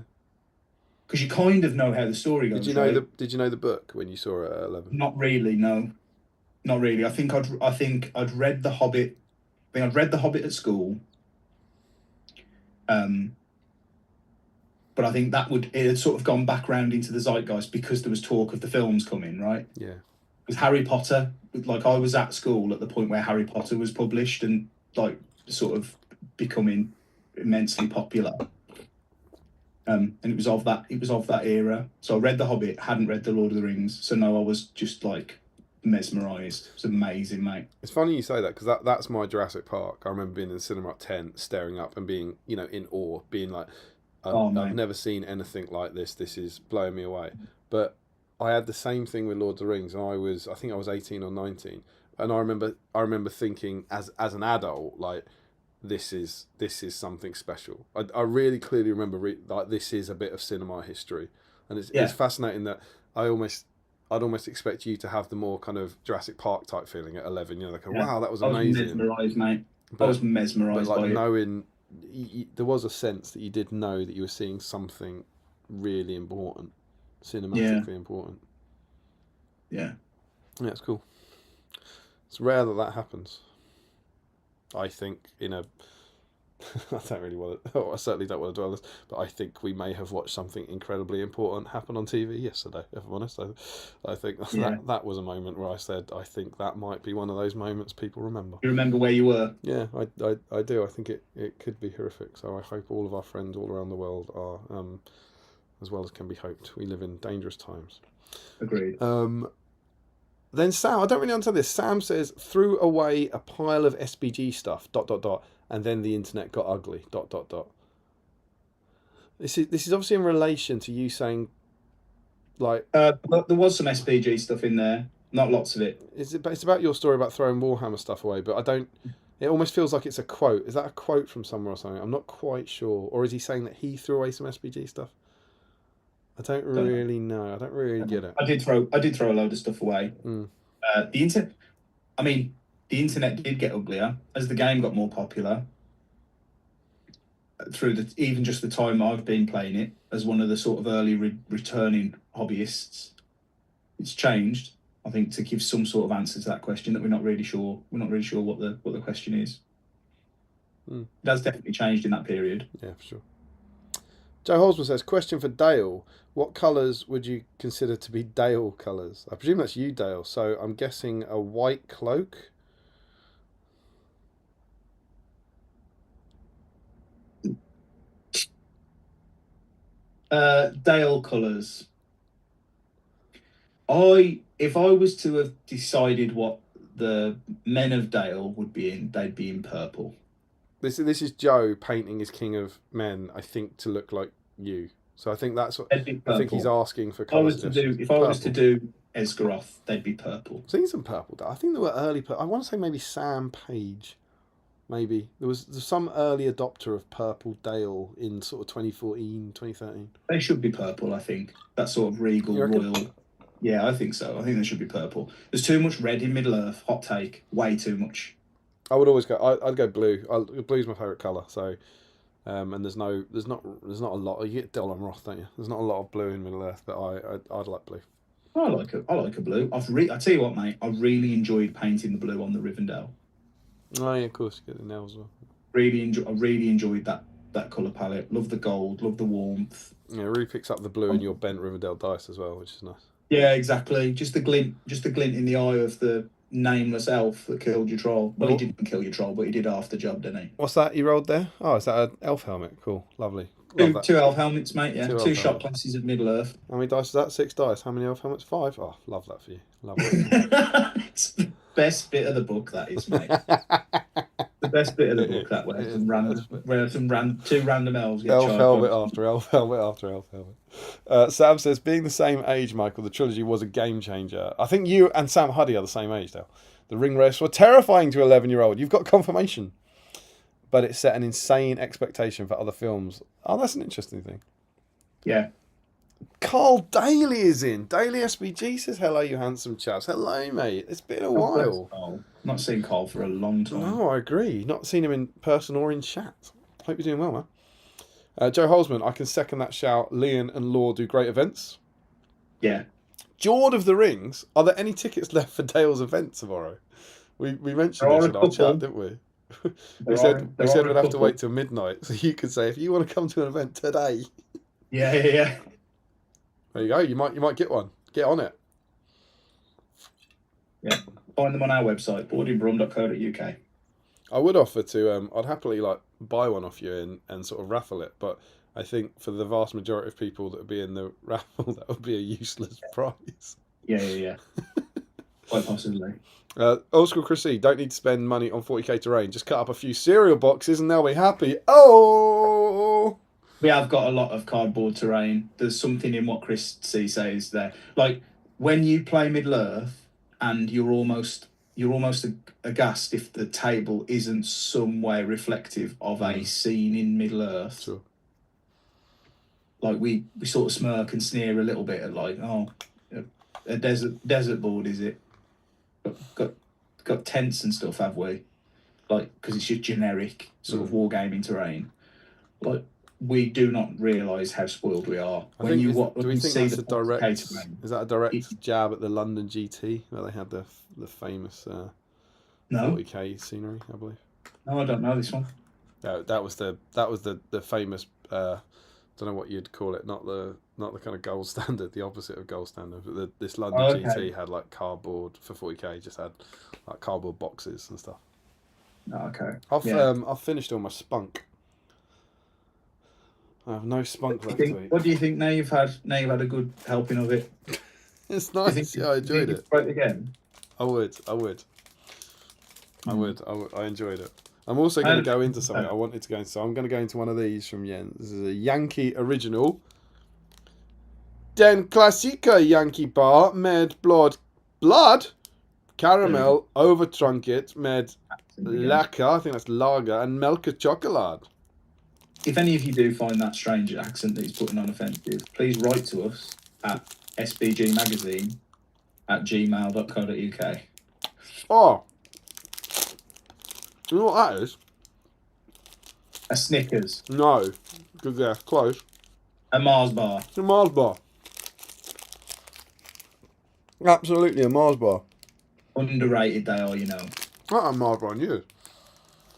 Because you kind of know how the story goes. Did you know the book when you saw it at 11? Not really, no. Not really. I think I'd read The Hobbit. I think I'd read The Hobbit at school. But I think it had sort of gone back round into the zeitgeist because there was talk of the films coming, right? Yeah. Because Harry Potter, like I was at school at the point where Harry Potter was published and like sort of becoming immensely popular. And it was of that era. So I read The Hobbit, hadn't read The Lord of the Rings. So no, I was just like mesmerised. It's amazing, mate. It's funny you say that, because that's my Jurassic Park. I remember being in the cinema at 10, staring up and being, in awe, being like, Oh, I've mate. never seen anything like this. This is blowing me away. But I had the same thing with Lord of the Rings, and I think I was 18 or 19, and I remember thinking as an adult, like, this is something special. I really clearly remember like, this is a bit of cinema history, and it's Yeah. fascinating that I'd almost expect you to have the more kind of Jurassic Park type feeling at 11. You know, like, Yeah. wow, that was I was amazing. mesmerised, mate. I But was but mesmerised like by it. knowing, there was a sense that you did know that you were seeing something really important, Yeah. cinematically important. Yeah. Yeah, it's cool. It's rare that that happens. I think in a I don't really want to. Oh, I certainly don't want to dwell on this, but I think we may have watched something incredibly important happen on TV yesterday. If I'm honest, I think Yeah. that was a moment where I said I think that might be one of those moments people remember. You remember where you were? Yeah, I do. I think it could be horrific. So I hope all of our friends all around the world are as well as can be hoped. We live in dangerous times. Agreed. Then Sam, I don't really understand this. Sam says threw away a pile of SBG stuff. ... And then the internet got ugly. ... This is obviously in relation to you saying, like, But there was some SBG stuff in there. Not lots of it. it's about your story about throwing Warhammer stuff away, but I don't. It almost feels like it's a quote. Is that a quote from somewhere or something? I'm not quite sure. Or is he saying that he threw away some SBG stuff? I don't really know. I don't really get it. I did throw a load of stuff away. The internet. I mean, the internet did get uglier as the game got more popular. Through even just the time I've been playing it as one of the sort of early returning hobbyists, it's changed. I think to give some sort of answer to that question that we're not really sure. We're not really sure what the question is. It has definitely changed in that period. Yeah, for sure. Joe Holzman says, question for Dale. What colours would you consider to be Dale colours? I presume that's you, Dale. So I'm guessing a white cloak. Dale colours. If I was to have decided what the men of Dale would be in, they'd be in purple. This is Joe painting his King of Men, I think, to look like you. So I think that's what I think he's asking for. If I was to do Esgaroth, they'd be purple. I've seen some purple. I think there were early. I want to say maybe Sam Page. Maybe there was some early adopter of Purple Dale in sort of 2014, 2013. They should be purple, I think. That sort of regal, royal. Yeah, I think so. I think they should be purple. There's too much red in Middle Earth. Hot take. Way too much. I would always go. I'd go blue. Blue's my favourite colour. So, and there's not a lot. You get Del and Roth, don't you? There's not a lot of blue in Middle Earth, but I'd like blue. I like a blue. I tell you what, mate. I really enjoyed painting the blue on the Rivendell. Oh yeah, of course, you get the nails as well. I really enjoyed that colour palette. Love the gold. Love the warmth. Yeah, it really picks up the blue in your bent Rivendell dice as well, which is nice. Yeah, exactly. Just the glint in the eye of the nameless elf that killed your troll. Well, he didn't kill your troll, but he did half the job, didn't he? What's that you rolled there? Oh, is that an elf helmet? Cool, lovely. Two elf helmets, mate. Yeah, two shot classes of Middle Earth. How many dice is that? 6 dice. How many elf helmets? 5. Oh, love that for you. Love it. It's the best bit of the book, that is, mate. The best bit of the book, that way. Two random elves get elf helmet after elf helmet after elf helmet. Sam says, being the same age, Michael, the trilogy was a game changer. I think you and Sam Huddy are the same age, Dale. The ring race were terrifying to 11-year-old. You've got confirmation. But it set an insane expectation for other films. Oh, that's an interesting thing. Yeah. Carl Daly is in. Daly SBG says, hello, you handsome chaps. Hello, mate. It's been a while. Not seen Carl for a long time. No, I agree. Not seen him in person or in chat. Hope you're doing well, man. Joe Holzman, I can second that shout. Leon and Law do great events. Yeah. Jord of the Rings. Are there any tickets left for Dale's event tomorrow? We mentioned this in our chat, didn't we? we said we'd have to wait till midnight, so you could say if you want to come to an event today. Yeah. There you go. You might get one. Get on it. Yeah. Find them on our website, boardingbrum.co.uk. I would offer to. I'd happily buy one off you and sort of raffle it, but I think for the vast majority of people that would be in the raffle, that would be a useless prize. Yeah. Quite possibly. Old School Chrissy, don't need to spend money on 40k terrain. Just cut up a few cereal boxes and they'll be happy. Oh! We have got a lot of cardboard terrain. There's something in what Chris C says there. Like when you play Middle Earth, and you're almost aghast if the table isn't some way reflective of a scene in Middle Earth. Sure. Like we sort of smirk and sneer a little bit at like, oh, a desert board, is it? Got tents and stuff, have we? Like, because it's just generic sort of wargaming terrain. Like, we do not realise how spoiled we are. Do we think that's a direct? Terrain, is that a direct jab at the London GT where they had the famous 40k scenery? I believe. No, I don't know this one. No, that was the famous. Don't know what you'd call it. Not the kind of gold standard. The opposite of gold standard. But this London GT had like cardboard for 40k. Just had like cardboard boxes and stuff. Okay. I've finished all my spunk. I have no spunk left to eat. What do you think now you've had a good helping of it? It's nice. Yeah, I enjoyed it. Try it again? I would. I enjoyed it. I'm also going to go into something I wanted to go into. So I'm going to go into one of these from Jens. This is a Yankee original. Den Klassiker Yankee Bar med blood caramel overtrunket med lager, I think that's lager, and melka chocolate. If any of you do find that strange accent that he's putting on offensive, please write to us at sbgmagazine@gmail.co.uk. Oh, you know what that is? A Snickers. No, good guess. Close. A Mars bar. It's a Mars bar. Absolutely a Mars bar. Underrated they are, you know. Not a Mars bar in years.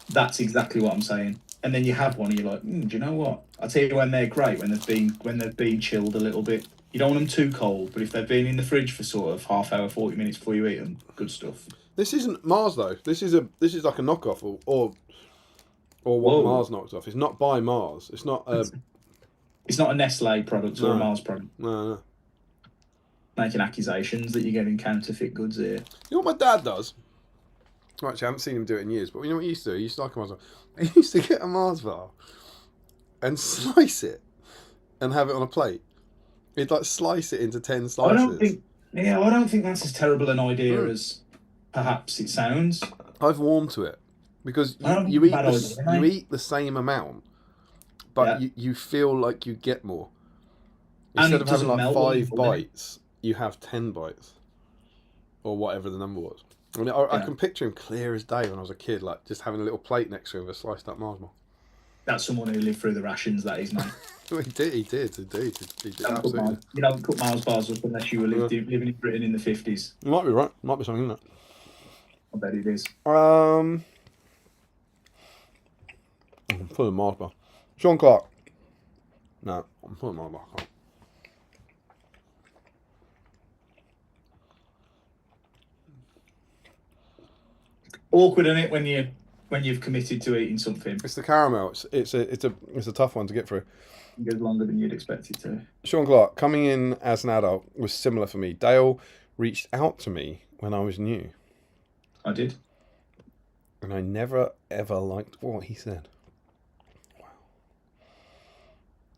That's exactly what I'm saying. And then you have one and you're like, do you know what? I'll tell you when they're great, when they've been chilled a little bit. You don't want them too cold, but if they've been in the fridge for sort of half hour, 40 minutes before you eat them, good stuff. This isn't Mars though. This is like a knockoff or what Mars knocks off. It's not by Mars. It's not It's not a Nestle product or a Mars product. No. Making accusations that you're getting counterfeit goods here. You know what my dad does? Actually, I haven't seen him do it in years, but you know what he used to do? He used to like a Mars bar. He used to get a Mars bar and slice it and have it on a plate. He'd like slice it into 10 slices. I don't think that's as terrible an idea as perhaps it sounds. I've warmed to it because you eat the same amount, but you feel like you get more. Instead of having like 5 bites, you have 10 bites, or whatever the number was. I mean, I can picture him clear as day when I was a kid, like just having a little plate next to him with a sliced up Mars bar. That's someone who lived through the rations, that is, mate. He did indeed. He did, absolutely. You don't cut Mars bars up unless you were living in Britain in the 50s. You might be right. Might be something in that. I bet it is. I'm putting Mars bar. Sean Clark. No, I'm putting Mars bar. Awkward, isn't it, when you've committed to eating something? It's the caramel. It's a tough one to get through. It goes longer than you'd expect it to. Sean Clark, coming in as an adult was similar for me. Dale reached out to me when I was new. I did. And I never ever liked what he said. Wow.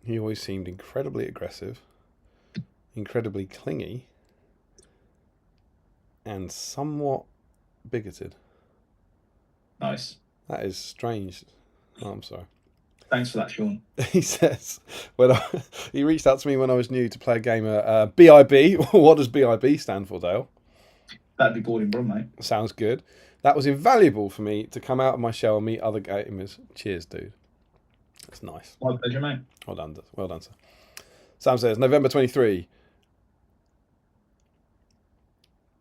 He always seemed incredibly aggressive, incredibly clingy, and somewhat bigoted. Nice. That is strange. Oh, I'm sorry. Thanks for that, Sean. He says, he reached out to me when I was new to play a game of BIB. What does BIB stand for, Dale? That'd be boarding brum, mate. Sounds good. That was invaluable for me to come out of my shell and meet other gamers. Cheers, dude. That's nice. My pleasure, mate. Well done, sir. Sam says, November 23.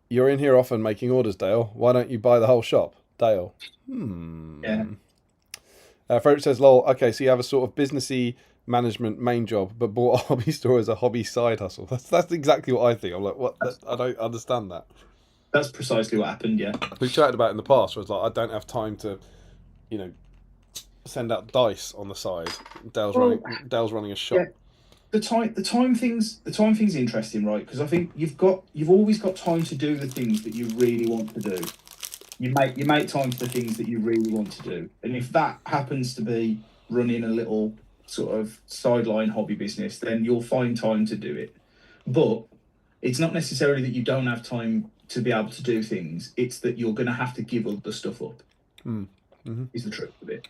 You're in here often making orders, Dale. Why don't you buy the whole shop? Dale. Yeah. Frederick says, lol, okay, so you have a sort of businessy management main job, but bought a hobby store as a hobby side hustle. That's exactly what I think. I'm like, what? I don't understand that. That's precisely what happened, yeah. We've chatted about it in the past, where it's like, I don't have time to, send out dice on the side. Dale's running a shop. Yeah. The time thing's interesting, right? Because I think you've always got time to do the things that you really want to do. You make time for the things that you really want to do, and if that happens to be running a little sort of sideline hobby business, then you'll find time to do it. But it's not necessarily that you don't have time to be able to do things. It's that you're going to have to give other stuff up. Is the truth of it.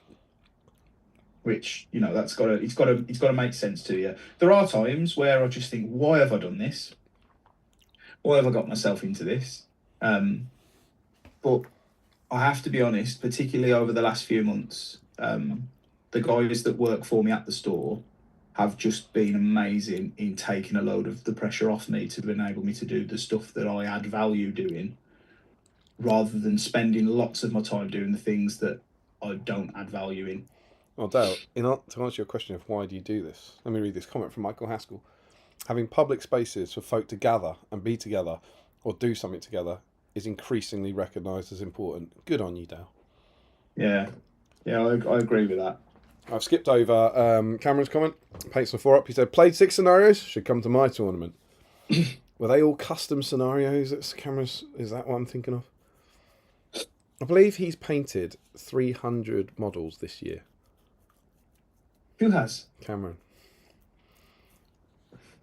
Which, you know, it's got to make sense to you. There are times where I just think, why have I done this? Why have I got myself into this? But I have to be honest, particularly over the last few months, the guys that work for me at the store have just been amazing in taking a load of the pressure off me to enable me to do the stuff that I add value doing, rather than spending lots of my time doing the things that I don't add value in. Oh, Dale, to answer your question of why do you do this, let me read this comment from Michael Haskell. Having public spaces for folk to gather and be together or do something together is increasingly recognised as important. Good on you, Dale. Yeah, I agree with that. I've skipped over Cameron's comment. Paints the 4 up. He said, played 6 scenarios, should come to my tournament. Were they all custom scenarios? Is that what I'm thinking of? I believe he's painted 300 models this year. Who has? Cameron.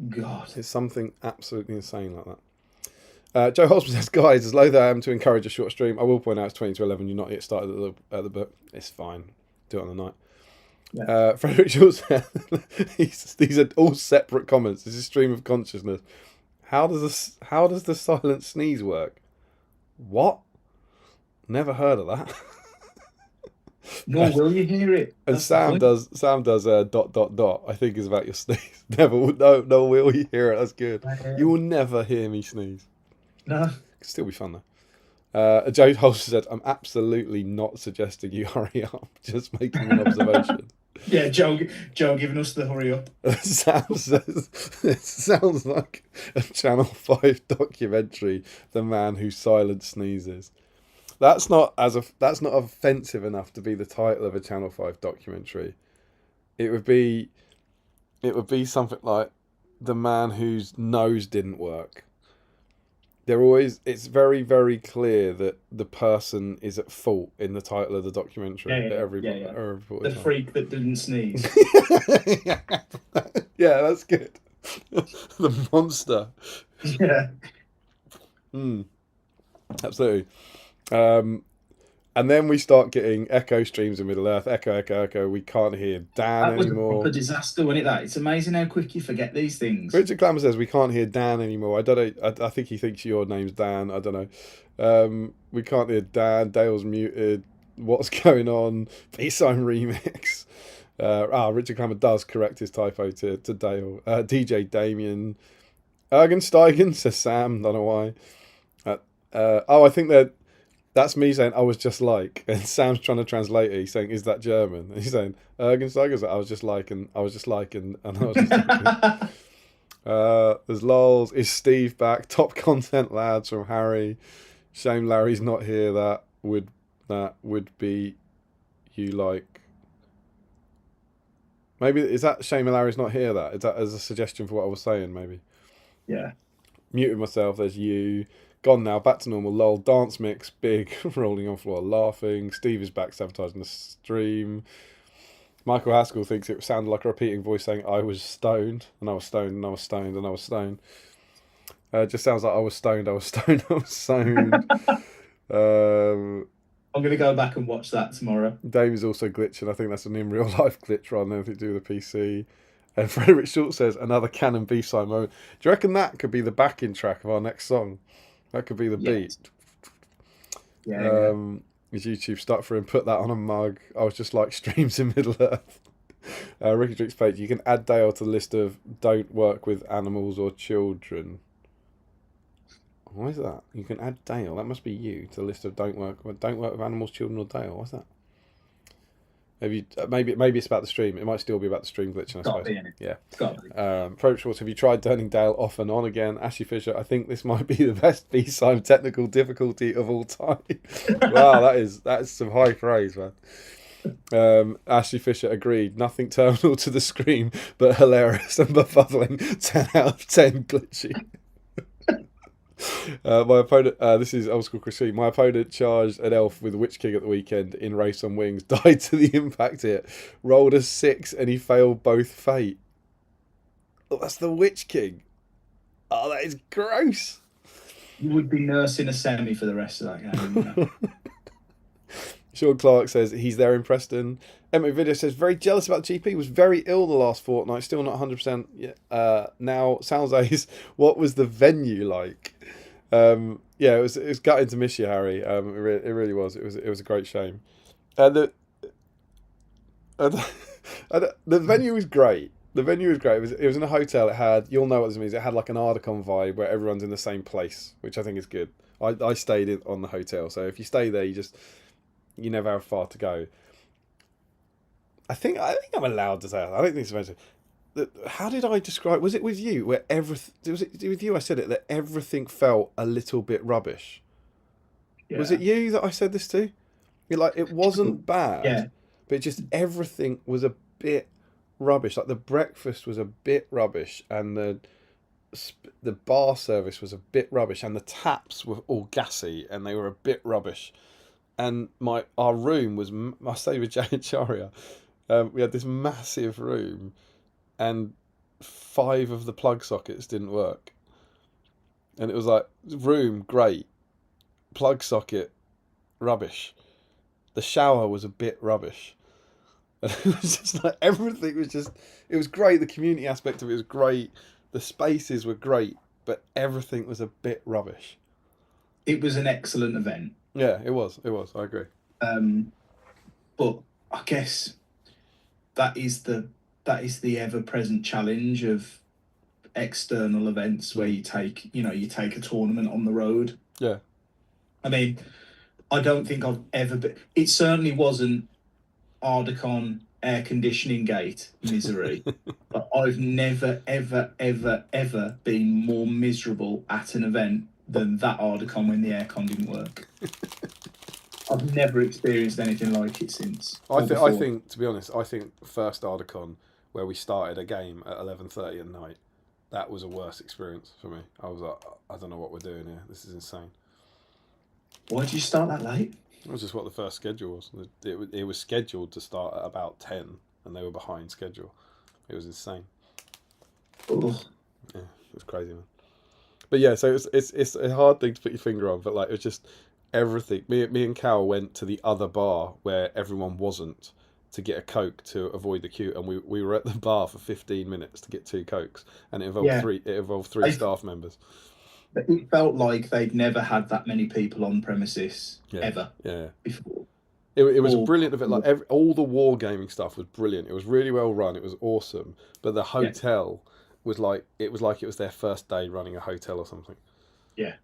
God. It's something absolutely insane like that. Joe Holzman says, guys, as low as I am to encourage a short stream, I will point out it's 20 to 11. You're not yet started at the book. It's fine. Do it on the night. Yeah. Frederick Shaw said, these are all separate comments. This is stream of consciousness. How does the silent sneeze work? What? Never heard of that. Nor will you hear it. And Sam does dot I think is about your sneeze. Never will you hear it. That's good. You will never hear me sneeze. No. It'll still be fun though. Joe Holster said, I'm absolutely not suggesting you hurry up, just making an observation. Yeah, Joe giving us the hurry up. Sam says, it sounds like a Channel 5 documentary, The Man Who Silent Sneezes. That's not offensive enough to be the title of a Channel 5 documentary. It would be something like The Man Whose Nose Didn't Work. It's very, very clear that the person is at fault in the title of the documentary. The freak that didn't sneeze. Yeah, that's good. The monster. Yeah. Absolutely. And then we start getting echo streams in Middle Earth. Echo. We can't hear Dan anymore. That was a proper disaster, wasn't it? It's amazing how quick you forget these things. Richard Clammer says we can't hear Dan anymore. I don't know. I think he thinks your name's Dan. I don't know. We can't hear Dan. Dale's muted. What's going on? BSIME remix. Richard Clammer does correct his typo to Dale. DJ Damien. Ergensteigen, says Sam. Don't know why. I think that's me saying I was just like, and Sam's trying to translate it. He's saying, "Is that German?" And he's saying, "Ergensteiger." I was just like, and I was just like. There's lols. Is Steve back? Top content lads from Harry. Shame Larry's not here. That would be you like. Maybe is that shame Larry's not here? That is that as a suggestion for what I was saying? Maybe. Yeah. Muted myself. There's you. Gone now, back to normal, lol, dance mix, big, rolling on floor, laughing. Steve is back sabotaging the stream. Michael Haskell thinks it sounded like a repeating voice saying, I was stoned, and I was stoned, and I was stoned, and I was stoned. It just sounds like I was stoned, I was stoned, I was stoned. I'm going to go back and watch that tomorrow. Dave is also glitching. I think that's an in real life glitch rather than anything to do with the PC. And Frederick Schultz says, another Canon B-side moment. Do you reckon that could be the backing track of our next song? That could be the beat. Yeah. Is YouTube stuck for him? Put that on a mug. I was just like streams in Middle Earth. Ricky Drix page. You can add Dale to the list of don't work with animals or children. Why is that? You can add Dale. That must be you to the list of don't work with animals, children, or Dale. What's that? Maybe it's about the stream. It might still be about the stream glitching, I suppose. Yeah. Pro Schwartz, have you tried turning Dale off and on again? Ashley Fisher, I think this might be the best B-side technical difficulty of all time. Wow, that is some high praise, man. Ashley Fisher agreed. Nothing terminal to the scream, but hilarious and befuddling. 10 out of 10 glitchy. My opponent, this is old school Chris C. My opponent charged an elf with Witch King at the weekend in Race on Wings, died to the impact hit, rolled a 6 and he failed both fate. Oh, that's the Witch King. Oh, that is gross. You would be nursing a semi for the rest of that game, wouldn't you? Sean Clark says he's there in Preston. Emma Video says very jealous about GP. Was very ill the last fortnight. Still not 100% yet. Now sounds like what was the venue like? Yeah, it was gutting to miss you, Harry. It really was. It was a great shame. The venue was great. The venue was great. It was in a hotel. It had, you'll know what this means. It had like an Ardacon vibe where everyone's in the same place, which I think is good. I stayed on the hotel, so if you stay there, you never have far to go. I think I'm allowed to say that. I don't think it's mentioned. How did I describe? Was it with you where everything? Was it with you? I said it that everything felt a little bit rubbish. Yeah. Was it you that I said this to? You're like, it wasn't bad, yeah, but just everything was a bit rubbish. Like the breakfast was a bit rubbish, and the bar service was a bit rubbish, and the taps were all gassy, and they were a bit rubbish. And our room was, I stayed with Jay and Charia. We had this massive room, and 5 of the plug sockets didn't work. And it was like, room, great. Plug socket, rubbish. The shower was a bit rubbish. And it was just like, everything was just, it was great. The community aspect of it was great. The spaces were great, but everything was a bit rubbish. It was an excellent event. Yeah, it was. I agree. But I guess that is the ever-present challenge of external events where you take a tournament on the road. Yeah. I mean, I don't think I've ever been. It certainly wasn't Ardacon air conditioning gate misery, but I've never, ever, ever, ever been more miserable at an event than that Ardacon when the aircon didn't work. I've never experienced anything like it since. I think, to be honest, first Ardacon where we started a game at 11:30 at night, that was a worse experience for me. I was like, I don't know what we're doing here. This is insane. Why did you start that late? It was just what the first schedule was. It was scheduled to start at about 10, and they were behind schedule. It was insane. Ugh. Yeah, it was crazy, man. But yeah, so it's a hard thing to put your finger on, but like it was just everything. Me and Cal went to the other bar where everyone wasn't to get a Coke to avoid the queue, and we were at the bar for 15 minutes to get 2 Cokes, and it involved three staff members. It felt like they'd never had that many people on premises ever before. It was a brilliant event. Like all the wargaming stuff was brilliant. It was really well run. It was awesome. But the hotel was like it was their first day running a hotel or something. Yeah.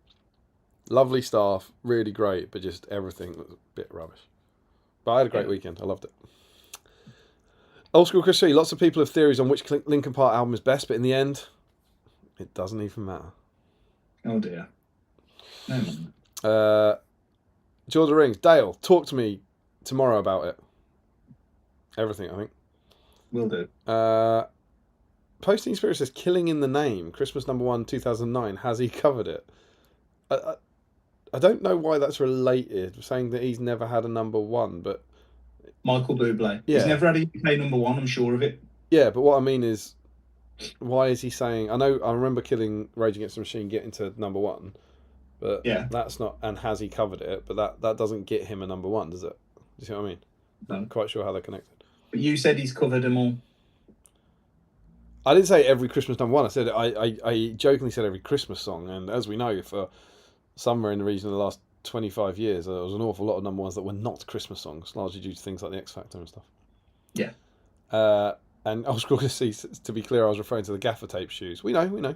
Lovely staff, really great, but just everything was a bit rubbish. But I had a great weekend. I loved it. Old School Chris C. Lots of people have theories on which Linkin Park album is best, but in the end, it doesn't even matter. Oh dear. No. Jordan Rings. Dale, talk to me tomorrow about it. Everything, I think. Will do. Posting Spirit says, Killing in the Name, Christmas #1, 2009. Has he covered it? I don't know why that's related, saying that he's never had a #1, but... Michael Bublé. Yeah. He's never had a UK #1, I'm sure of it. Yeah, but what I mean is, why is he saying... I remember Killing Rage Against the Machine getting to #1, but that's not... And has he covered it? But that doesn't get him a #1, does it? Do you see what I mean? No. I'm quite sure how they're connected. But you said he's covered them all. I didn't say every Christmas #1. I said I jokingly said every Christmas song, and as we know, for somewhere in the region of the last 25 years, there was an awful lot of #1s that were not Christmas songs, largely due to things like the X Factor and stuff. Yeah. And I was going to see, to be clear, I was referring to the gaffer tape shoes. We know.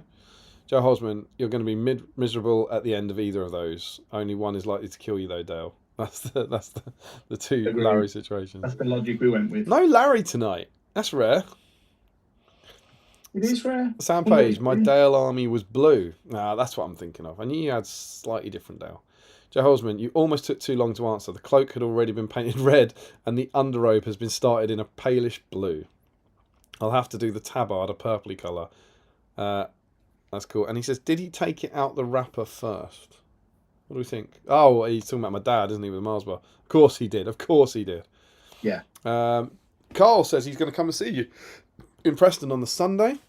Joe Hosman, you're going to be miserable at the end of either of those. Only one is likely to kill you, though, Dale. That's the two Larry situations. That's the logic we went with. No Larry tonight. That's rare. It is rare. Sam Page, my Dale army was blue. That's what I'm thinking of. I knew you had slightly different Dale. Joe Holzman, you almost took too long to answer. The cloak had already been painted red, and the underrobe has been started in a palish blue. I'll have to do the tabard a purpley colour. That's cool. And he says, did he take it out the wrapper first? What do we think? Oh, he's talking about my dad, isn't he, with the Mars bar? Of course he did. Of course he did. Yeah. Carl says he's going to come and see you in Preston on the Sunday.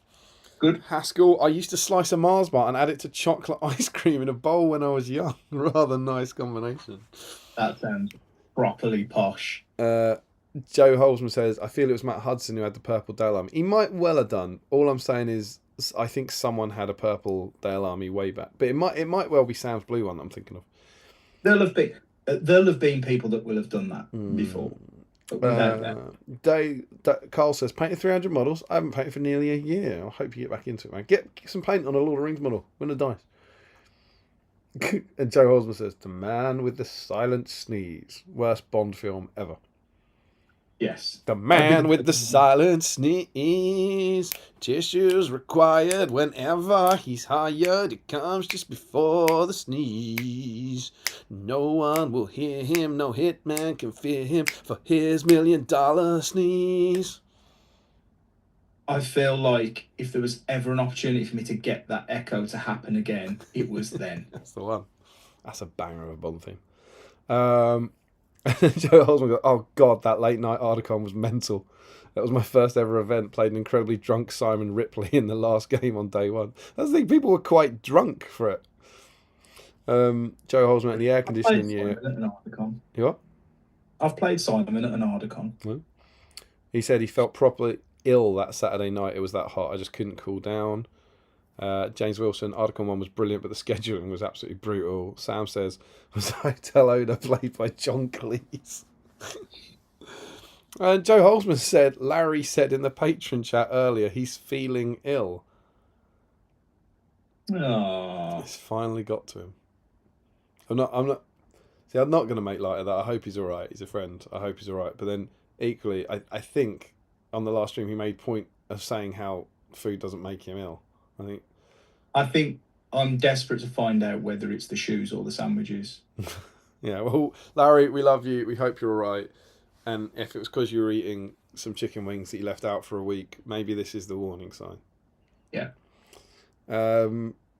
Good. Haskell, I used to slice a Mars bar and add it to chocolate ice cream in a bowl when I was young. Rather nice combination. That sounds properly posh. Joe Holzman says, I feel it was Matt Hudson who had the purple Dale Army. He might well have done. All I'm saying is, I think someone had a purple Dale Army way back. But it might well be Sam's blue one that I'm thinking of. There'll have been people that will have done that before. Carl says, painted 300 models. I haven't painted for nearly a year. I hope you get back into it, man. Get some paint on a Lord of the Rings model. Win a dice. And Joe Holzman says, the man with the silent sneeze. Worst Bond film ever. Yes. The man with the silent sneeze. Tissues required whenever he's hired. It comes just before the sneeze. No one will hear him. No hitman can fear him for his $1 million sneeze. I feel like if there was ever an opportunity for me to get that echo to happen again, it was then. That's the one. That's a banger of a Bond theme. Joe Holzman goes, oh God, that late night Ardacon was mental. That was my first ever event. Played an incredibly drunk Simon Ripley in the last game on day one. I think people were quite drunk for it. Joe Holzman in the air conditioning year. You what? I've played Simon at an Ardacon. Well, he said he felt properly ill that Saturday night. It was that hot. I just couldn't cool down. James Wilson, Ardacon 1 was brilliant, but the scheduling was absolutely brutal. Sam says, was Hotel Owner played by John Cleese? And Joe Holzman said, Larry said in the patron chat earlier, he's feeling ill. Oh. It's finally got to him. I'm not going to make light of that. I hope he's all right. He's a friend. I hope he's all right. But then equally, I think on the last stream he made point of saying how food doesn't make him ill. I think I'm desperate to find out whether it's the shoes or the sandwiches. Yeah, well, Larry, we love you. We hope you're all right. And if it was because you were eating some chicken wings that you left out for a week, maybe this is the warning sign. Yeah.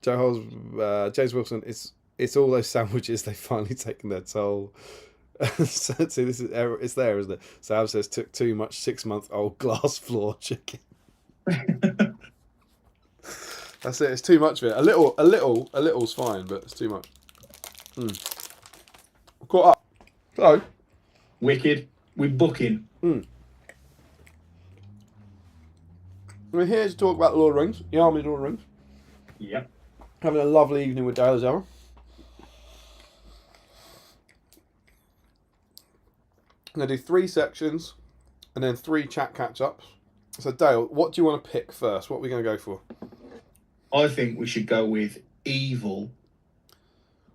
James Wilson, it's all those sandwiches. They've finally taken their toll. So, see, it's there, isn't it? Sam says took too much 6-month-old glass floor chicken. That's it. It's too much of it. A little's fine, but it's too much. Caught up. So, wicked. We're booking. We're here to talk about the Lord of the Rings, the Armies Lord of the Rings. Yep. Having a lovely evening with Dale as ever. I'm going to do 3 sections and then 3 chat catch-ups. So, Dale, what do you want to pick first? What are we going to go for? I think we should go with evil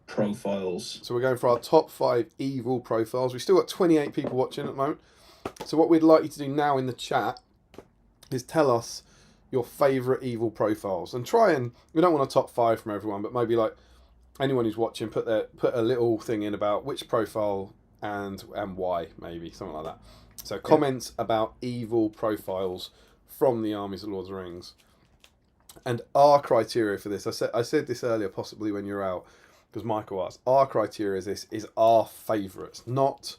profiles. So we're going for our top 5 evil profiles. We've still got 28 people watching at the moment. So what we'd like you to do now in the chat is tell us your favourite evil profiles. And try and, we don't want a top 5 from everyone, but maybe like anyone who's watching, put a little thing in about which profile and why, maybe, something like that. So comments about evil profiles from the Armies of Lord of the Rings. And our criteria for this, I said this earlier, possibly when you're out, because Michael asked, our criteria is our favourites. Not,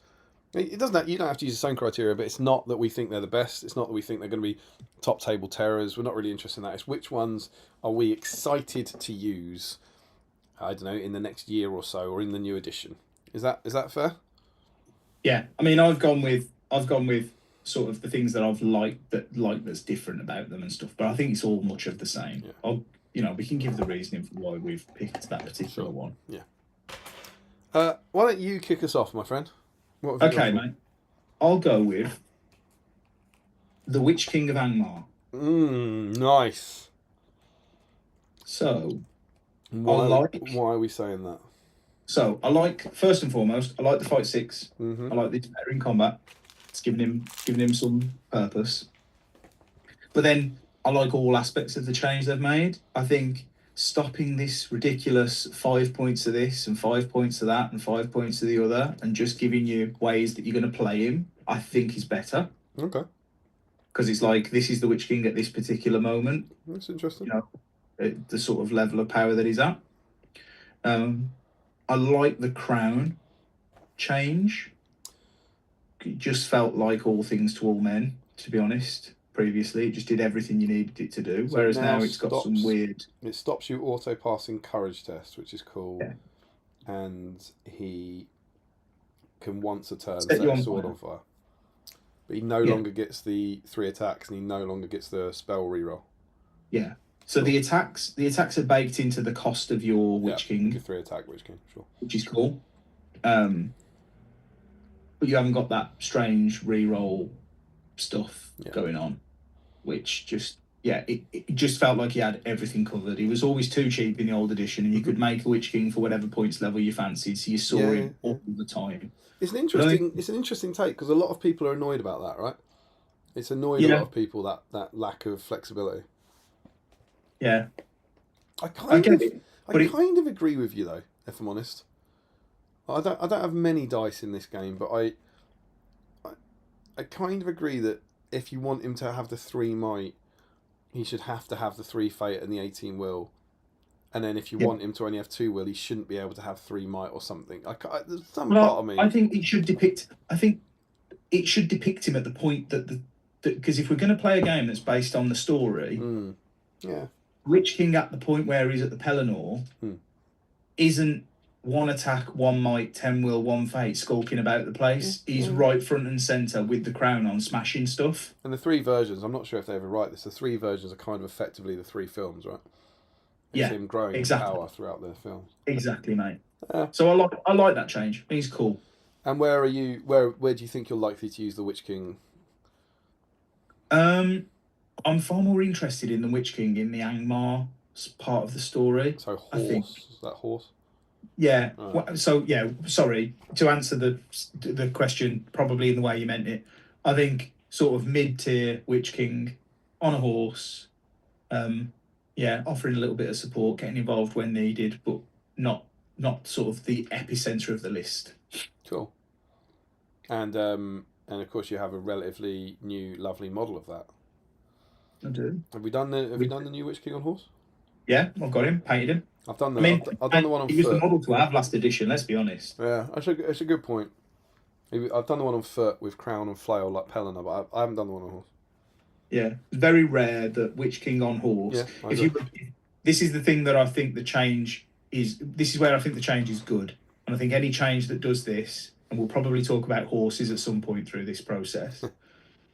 it doesn't. You don't have to use the same criteria, but it's not that we think they're the best. It's not that we think they're going to be top table terrors. We're not really interested in that. It's which ones are we excited to use, I don't know, in the next year or so, or in the new edition. Is that fair? Yeah, I mean, I've gone with sort of the things that I've liked that's different about them and stuff. But I think it's all much of the same. Yeah. We can give the reasoning for why we've picked that particular one. Yeah. Why don't you kick us off, my friend? Okay, mate. I'll go with the Witch King of Angmar. Nice. So, why are we saying that? So, first and foremost, I like the Fight 6. Mm-hmm. I like this better in combat. It's giving him some purpose. But then I like all aspects of the change they've made. I think stopping this ridiculous 5 points to this and 5 points to that and 5 points to the other and just giving you ways that you're going to play him, I think is better. Okay. Because it's like, this is the Witch King at this particular moment. That's interesting. at the sort of level of power that he's at. I like the crown change. It just felt like all things to all men, to be honest. Previously, it just did everything you needed it to do, So whereas now now it's got some weird. It stops you auto passing courage test, which is cool, Yeah. and he can once a turn Set set you a on sword fire. on fire. But he no longer gets the 3 attacks, and he no longer gets the spell reroll. Yeah. So the attacks are baked into the cost of your Witch King, your 3 attack Witch King, sure. which is cool. But you haven't got that strange reroll stuff going on, which just it just felt like he had everything covered. He was always too cheap in the old edition, and you could make a Witch King for whatever points level you fancied, so you saw him all the time. It's an interesting take, because a lot of people are annoyed about that, right? It's annoyed a lot of people, that lack of flexibility. Yeah. I kind of agree with you, though, if I'm honest. I don't have many dice in this game, but I kind of agree that if you want him to have the 3 might, he should have to have the 3 fate and the 18 will. And then if you want him to only have 2 will, he shouldn't be able to have 3 might or something. There's some part of me. I think it should depict. I think it should depict him at the point that because if we're going to play a game that's based on the story, Witch King at the point where he's at the Pelennor isn't 1 attack, 1 might, 10 will, 1 fate, skulking about the place. He's right front and centre with the crown on, smashing stuff. And the 3 versions, I'm not sure if they ever write this, the 3 versions are kind of effectively the 3 films, right? It's him growing in power throughout the films. Exactly, mate. So I like that change. He's cool. And where do you think you're likely to use the Witch King? I'm far more interested in the Witch King in the Angmar part of the story. So horse, is that horse? Yeah. So sorry to answer the question probably in the way you meant it. I think sort of mid-tier Witch King on a horse. Offering a little bit of support, getting involved when needed, but not sort of the epicenter of the list. Cool. And of course you have a relatively new, lovely model of that. I do. Have we done the new Witch King on horse? Yeah, I've got him, painted him. I've done the I've done the one on foot. He was the model to have last edition. Let's be honest. Yeah, it's a good point. I've done the one on foot with crown and flail like Pelennor, but I haven't done the one on horse. Yeah, very rare that Witch King on horse. Yeah, this is the thing that I think the change is. This is where I think the change is good, and I think any change that does this, and we'll probably talk about horses at some point through this process.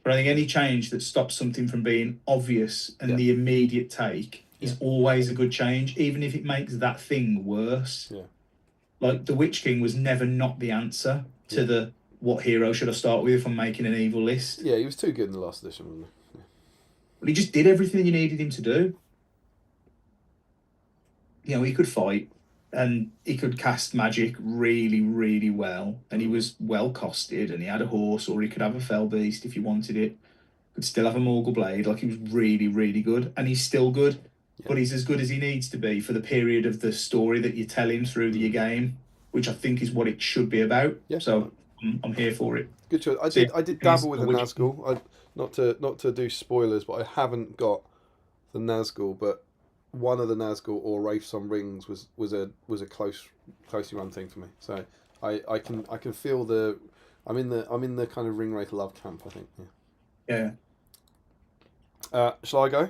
But I think any change that stops something from being obvious and the immediate take is always a good change, even if it makes that thing worse. Yeah. Like the Witch King was never not the answer to the what hero should I start with if I'm making an evil list. Yeah, he was too good in the last edition, wasn't he? But he just did everything you needed him to do. He could fight and he could cast magic really, really well. And he was well costed and he had a horse, or he could have a fell beast if you wanted it. Could still have a Morgul blade. Like, he was really, really good. And he's still good. Yeah. But he's as good as he needs to be for the period of the story that you tell him through your game, which I think is what it should be about. Yeah. So I'm here for it. Good choice. I did dabble with the Nazgul. Not to do spoilers, but I haven't got the Nazgul. But one of the Nazgul or Wraiths on Rings was a closely run thing for me. So I can feel I'm in the kind of Ring Wraith love camp, I think. Yeah. Shall I go?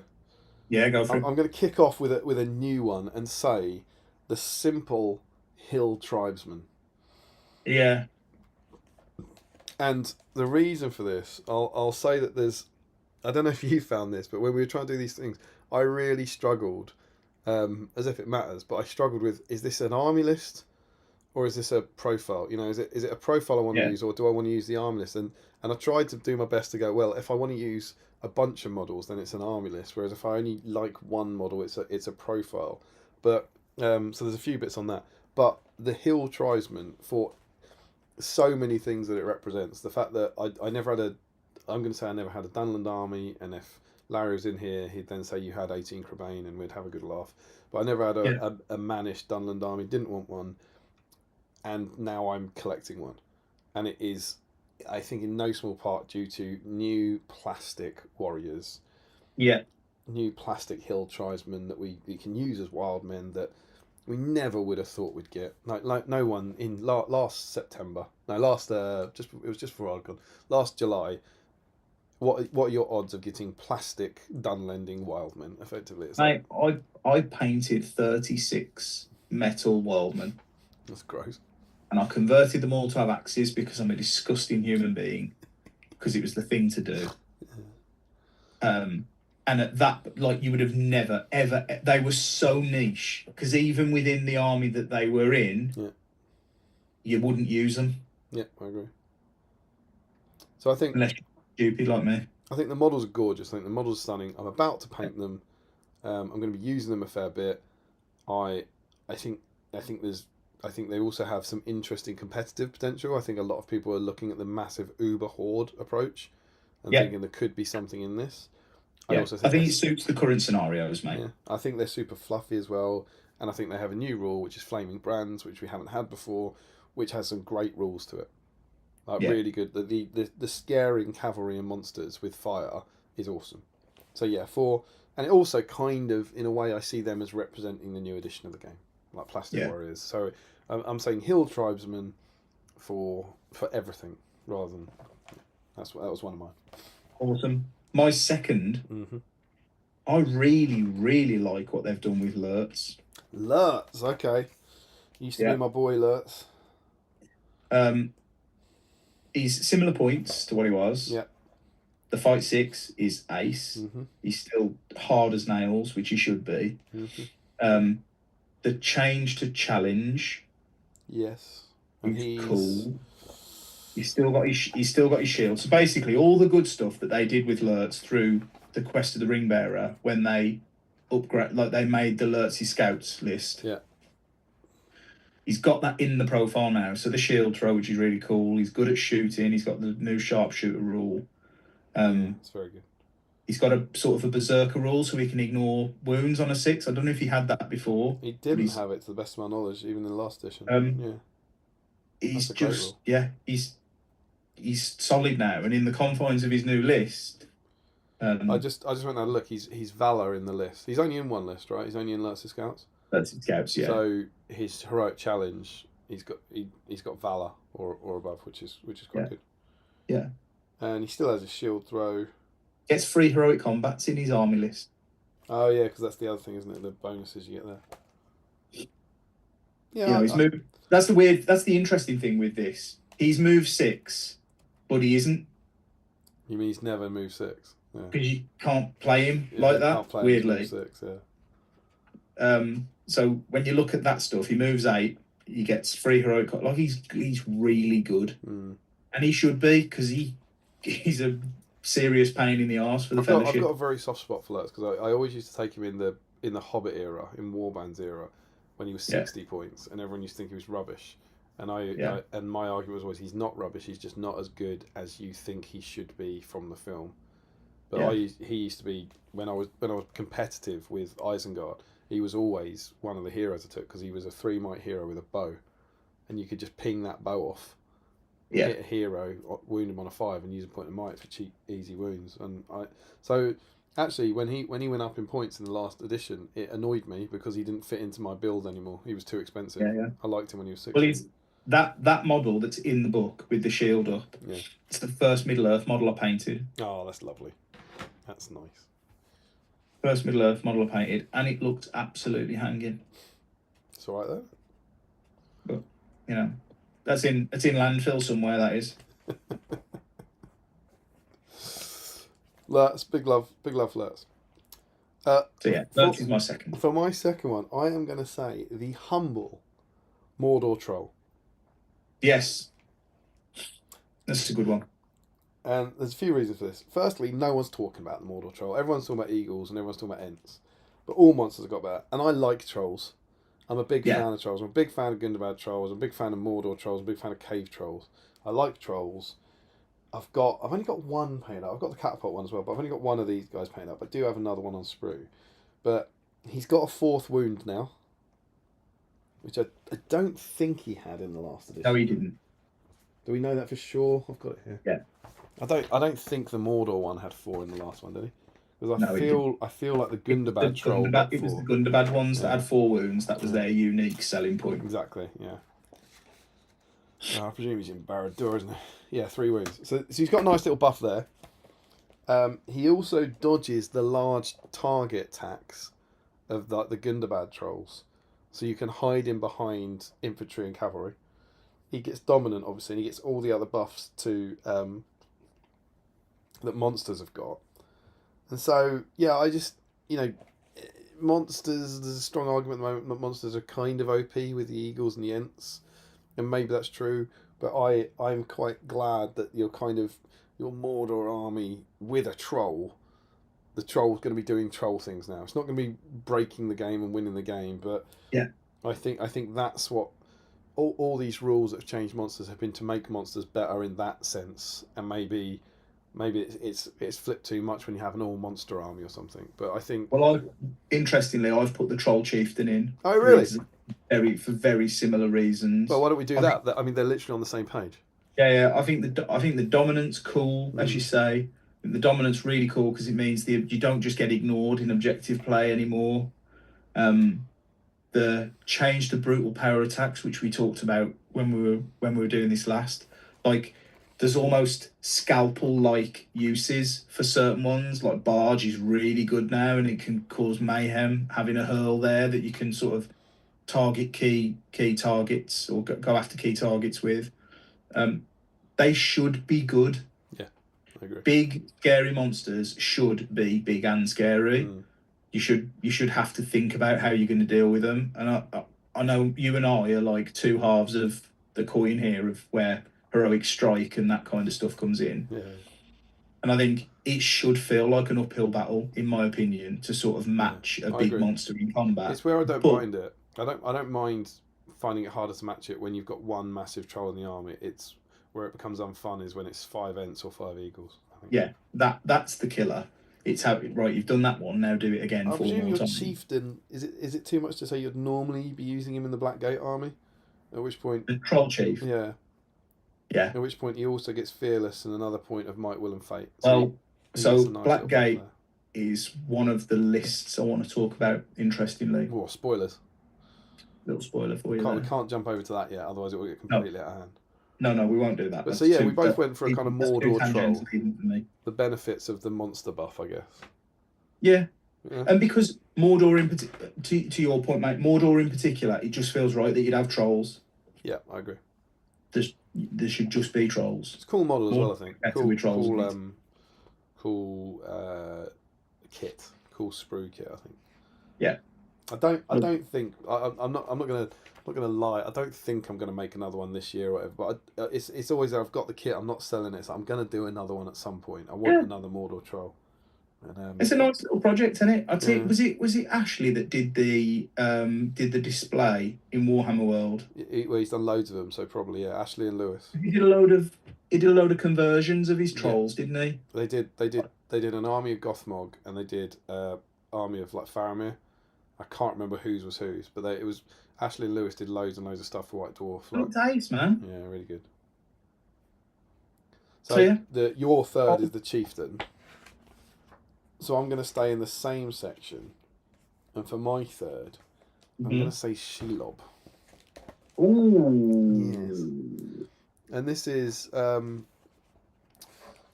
Yeah, go for it. I'm going to kick off with a new one and say the simple hill tribesman. Yeah. And the reason for this, I'll say that there's, I don't know if you found this, but when we were trying to do these things, I really struggled, as if it matters, but I struggled with, is this an army list or is this a profile? Is it a profile I want to use, or do I want to use the army list? And I tried to do my best to go, well, if I want to use a bunch of models, then it's an army list, whereas if I only like one model, it's a profile. But so there's a few bits on that. But the hill tribesman, for so many things that it represents, the fact that I never had I'm going to say I never had a Dunland army, and if Larry was in here, he'd then say you had 18 Crebain and we'd have a good laugh. But I never had a mannish Dunland army, didn't want one, and now I'm collecting one. And it is, I think, in no small part due to new plastic warriors. Yeah. new plastic hill tribesmen that we can use as wild men that we never would have thought we'd get. Like no one in last September. No, it was just before I'd gone. Last July. What are your odds of getting plastic Dunlending wildmen? Effectively, it's Mate, I painted 36 metal wildmen. That's gross. And I converted them all to have axes because I'm a disgusting human being. Because it was the thing to do. And at that, like, you would have never, ever... They were so niche. Because even within the army that they were in, you wouldn't use them. Yeah, I agree. So I think... Unless you're stupid like me. I think the models are gorgeous. I think the models are stunning. I'm about to paint them. I'm going to be using them a fair bit. I think they also have some interesting competitive potential. I think a lot of people are looking at the massive Uber Horde approach and thinking there could be something in this. I think it suits the current scenarios, mate. Yeah, I think they're super fluffy as well, and I think they have a new rule, which is Flaming Brands, which we haven't had before, which has some great rules to it. Really good. The scaring cavalry and monsters with fire is awesome. So yeah, and it also kind of, in a way, I see them as representing the new edition of the game, like Plastic Warriors. So I'm saying Hill Tribesmen for everything rather than that was one of mine. Awesome. My second, I really, really like what they've done with Lurtz. Lurtz, okay. Used to be my boy Lurtz. He's similar points to what he was. Yeah. The Fight 6 is ace. He's still hard as nails, which he should be. The change to challenge. Yes. And he's cool. He's still got his shield. So basically, all the good stuff that they did with Lurtz through the Quest of the Ring Bearer when they upgrade, like they made the Lurtzy Scouts list. Yeah. He's got that in the profile now. So the shield throw, which is really cool. He's good at shooting. He's got the new sharpshooter rule. It's very good. He's got a sort of a berserker rule, so he can ignore wounds on a 6. I don't know if he had that before. He didn't have it, to the best of my knowledge, even in the last edition. He's just he's solid now, and in the confines of his new list. I just went and had a look. He's Valor in the list. He's only in one list, right? He's only in Lurtzy Scouts. Lurtzy Scouts, yeah. So his heroic challenge, he's got Valor or above, which is quite good. Yeah. And he still has a shield throw. Gets 3 heroic combats in his army list. Oh yeah, because that's the other thing, isn't it? The bonuses you get there. Yeah, he's moved. That's the interesting thing with this. He's moved 6, but he isn't. You mean he's never moved 6? Because you can't play him like that. Can't play weirdly. Him 6, yeah. So when you look at that stuff, he moves 8. He gets 3 heroic. Like he's really good, and he should be because he's a serious pain in the arse for the Fellowship. I've got a very soft spot for Lurtz because I always used to take him in the Hobbit era, in Warbands era, when he was 60 points, and everyone used to think he was rubbish. And and my argument was always he's not rubbish. He's just not as good as you think he should be from the film. But he used to be when I was competitive with Isengard. He was always one of the heroes I took because he was a 3-might hero with a bow, and you could just ping that bow off, hit a hero, wound him on a 5, and use a point of might for cheap, easy wounds. And so actually when he went up in points in the last edition, it annoyed me because he didn't fit into my build anymore. He was too expensive. I liked him when he was 60. Well, he's that model that's in the book with the shield up. Yeah. It's the first Middle Earth model I painted. Oh, that's lovely. That's nice. First Middle Earth model I painted, and it looked absolutely hanging. It's all right though. But it's in landfill somewhere. That is. Lurtz, big love for Lurtz. Lurtz is my second. For my second one, I am going to say the humble Mordor troll. Yes, that's a good one. And there's a few reasons for this. Firstly, no one's talking about the Mordor troll. Everyone's talking about eagles and everyone's talking about ents. But all monsters have got better. And I like trolls. I'm a big fan of trolls. I'm a big fan of Gundabad trolls. I'm a big fan of Mordor trolls. I'm a big fan of cave trolls. I like trolls. I've only got one painted up. I've got the catapult one as well, but I've only got one of these guys painted up. I do have another one on sprue. But he's got a 4th wound now, which I don't think he had in the last edition. No, he didn't. Do we know that for sure? I've got it here. Yeah. I don't think the Mordor one had 4 in the last one, did he? Because No, it did. I feel like the Gundabad troll got It was the 4. Gundabad ones that Yeah. had 4 wounds. That was their unique selling point. Exactly, yeah. I presume he's in Barad-dûr, isn't he? Yeah, 3 wounds. So he's got a nice little buff there. He also dodges the large target attacks of the Gundabad trolls. So you can hide him behind infantry and cavalry. He gets dominant, obviously, and he gets all the other buffs to that monsters have got. And so, yeah, I just, monsters, there's a strong argument at the moment that monsters are kind of OP with the Eagles and the Ents. And maybe that's true, but I'm quite glad that you're your Mordor army with a troll. The troll's going to be doing troll things now. It's not going to be breaking the game and winning the game, but yeah, I think that's what all these rules that have changed monsters have been to make monsters better in that sense, and maybe it's flipped too much when you have an all monster army or something. But I think interestingly, I've put the troll chieftain in. Oh really? For very similar reasons. Well, why don't we do that? I mean, they're literally on the same page. Yeah. I think the dominant's cool, as you say. The dominant's really cool because it means you don't just get ignored in objective play anymore. The change to brutal power attacks, which we talked about when we were doing this last, like there's almost scalpel-like uses for certain ones. Like Barge is really good now, and it can cause mayhem having a hurl there that you can sort of target key targets or go after key targets with. They should be good. Yeah, I agree. Big scary monsters should be big and scary. You should have to think about how you're going to deal with them. And I know you and I are like two halves of the coin here of where heroic strike and that kind of stuff comes in. Yeah. And I think it should feel like an uphill battle, in my opinion, to sort of match a big monster in combat. It's where I don't mind it. I don't mind finding it harder to match it when you've got one massive troll in the army. It's where it becomes unfun is when it's 5 Ents or 5 Eagles. I think. Yeah, that's the killer. It's right. You've done that one. Now do it again. I presume your times. chieftain. Is it too much to say you'd normally be using him in the Blackgate army? At which point the troll chief. Yeah. Yeah. At which point he also gets fearless and another point of might, will, and fate. So Blackgate is one of the lists I want to talk about. Interestingly. Oh, spoilers. Little spoiler for you. We can't jump over to that yet, otherwise it will get completely out of hand. No, we won't do that. But so yeah, we both went for a kind of Mordor troll. The benefits of the monster buff, I guess. Yeah. And because Mordor to your point, mate, Mordor in particular, it just feels right that you'd have trolls. Yeah, I agree. There should just be trolls. It's a cool model as well, I think. Cool kit, cool sprue kit, I think. Yeah. I don't think I'm not gonna lie. I don't think I'm gonna make another one this year or whatever. But it's always there. I've got the kit. I'm not selling it. So I'm gonna do another one at some point. I want another Mordor troll. And, it's a nice little project, isn't it? I'd say was it Ashley that did the display in Warhammer World? He's done loads of them, so probably Ashley and Lewis. He did a load of conversions of his trolls, didn't he? They did an army of Gothmog and they did army of like Faramir. I can't remember whose was whose, but it was Ashley and Lewis did loads and loads of stuff for White Dwarf. Like, days, man. Yeah, really good. So your third is the chieftain. So I'm going to stay in the same section, and for my third, I'm going to say Shelob. Ooh. Yes. And this is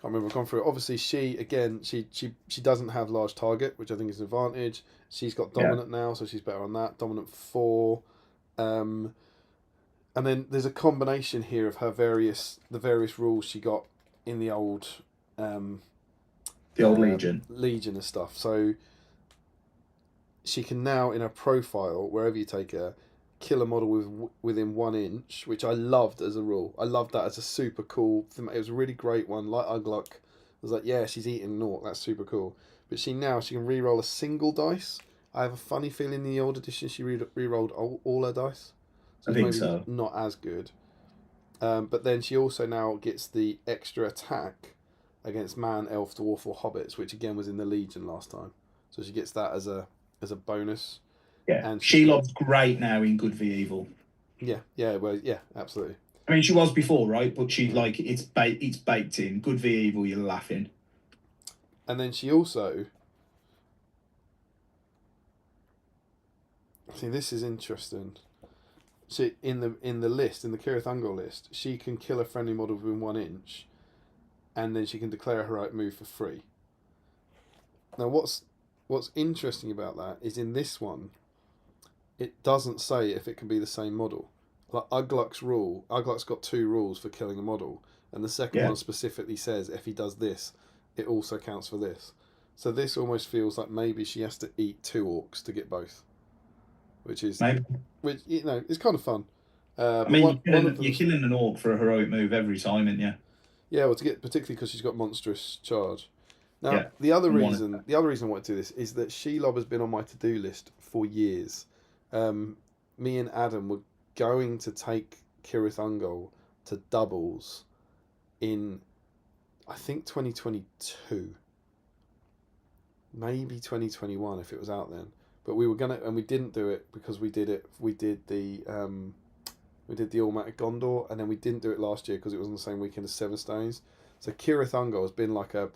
I remember I've gone through it. Obviously, she doesn't have large target, which I think is an advantage. She's got dominant now, so she's better on that. Dominant 4. And then there's a combination here of the various rules she got in the old Legion and stuff. So she can now, in her profile, wherever you take her, kill a model within 1 inch, which I loved as a rule. I loved that as a super cool thing. It was a really great one. Like Ugluk, I was like, yeah, she's eating naught. That's super cool. But she can re-roll a single dice. I have a funny feeling in the old edition she re-rolled all her dice. So I think so. Not as good. But then she also now gets the extra attack against man, elf, dwarf, or hobbits, which again was in the Legion last time. So she gets that as a bonus. Yeah, and Shelob's great now in Good v Evil. Yeah, absolutely. I mean, she was before, right? But she's like, it's baked in. Good v Evil, you're laughing. And then she also See, this is interesting. So in the list, in the Kirith Ungol list, she can kill a friendly model within 1 inch, and then she can declare a heroic move for free. Now, what's interesting about that is in this one, it doesn't say if it can be the same model. Like Ugluk's got 2 rules for killing a model, and the second one specifically says if he does this, it also counts for this. So this almost feels like maybe she has to eat 2 orcs to get both, which is it's kind of fun. I mean, you're killing an orc for a heroic move every time, aren't you? Yeah, well, particularly because she's got monstrous charge. Now, the other reason I wanted to do this is that Shelob has been on my to-do list for years. Me and Adam were going to take Kirith Ungol to doubles in, I think, 2022. Maybe 2021 if it was out then. But we were gonna, and we didn't do it because we did the Automatic Gondor, and then we didn't do it last year because it was on the same weekend as Seven Stones. So Kirith Ungol has been like a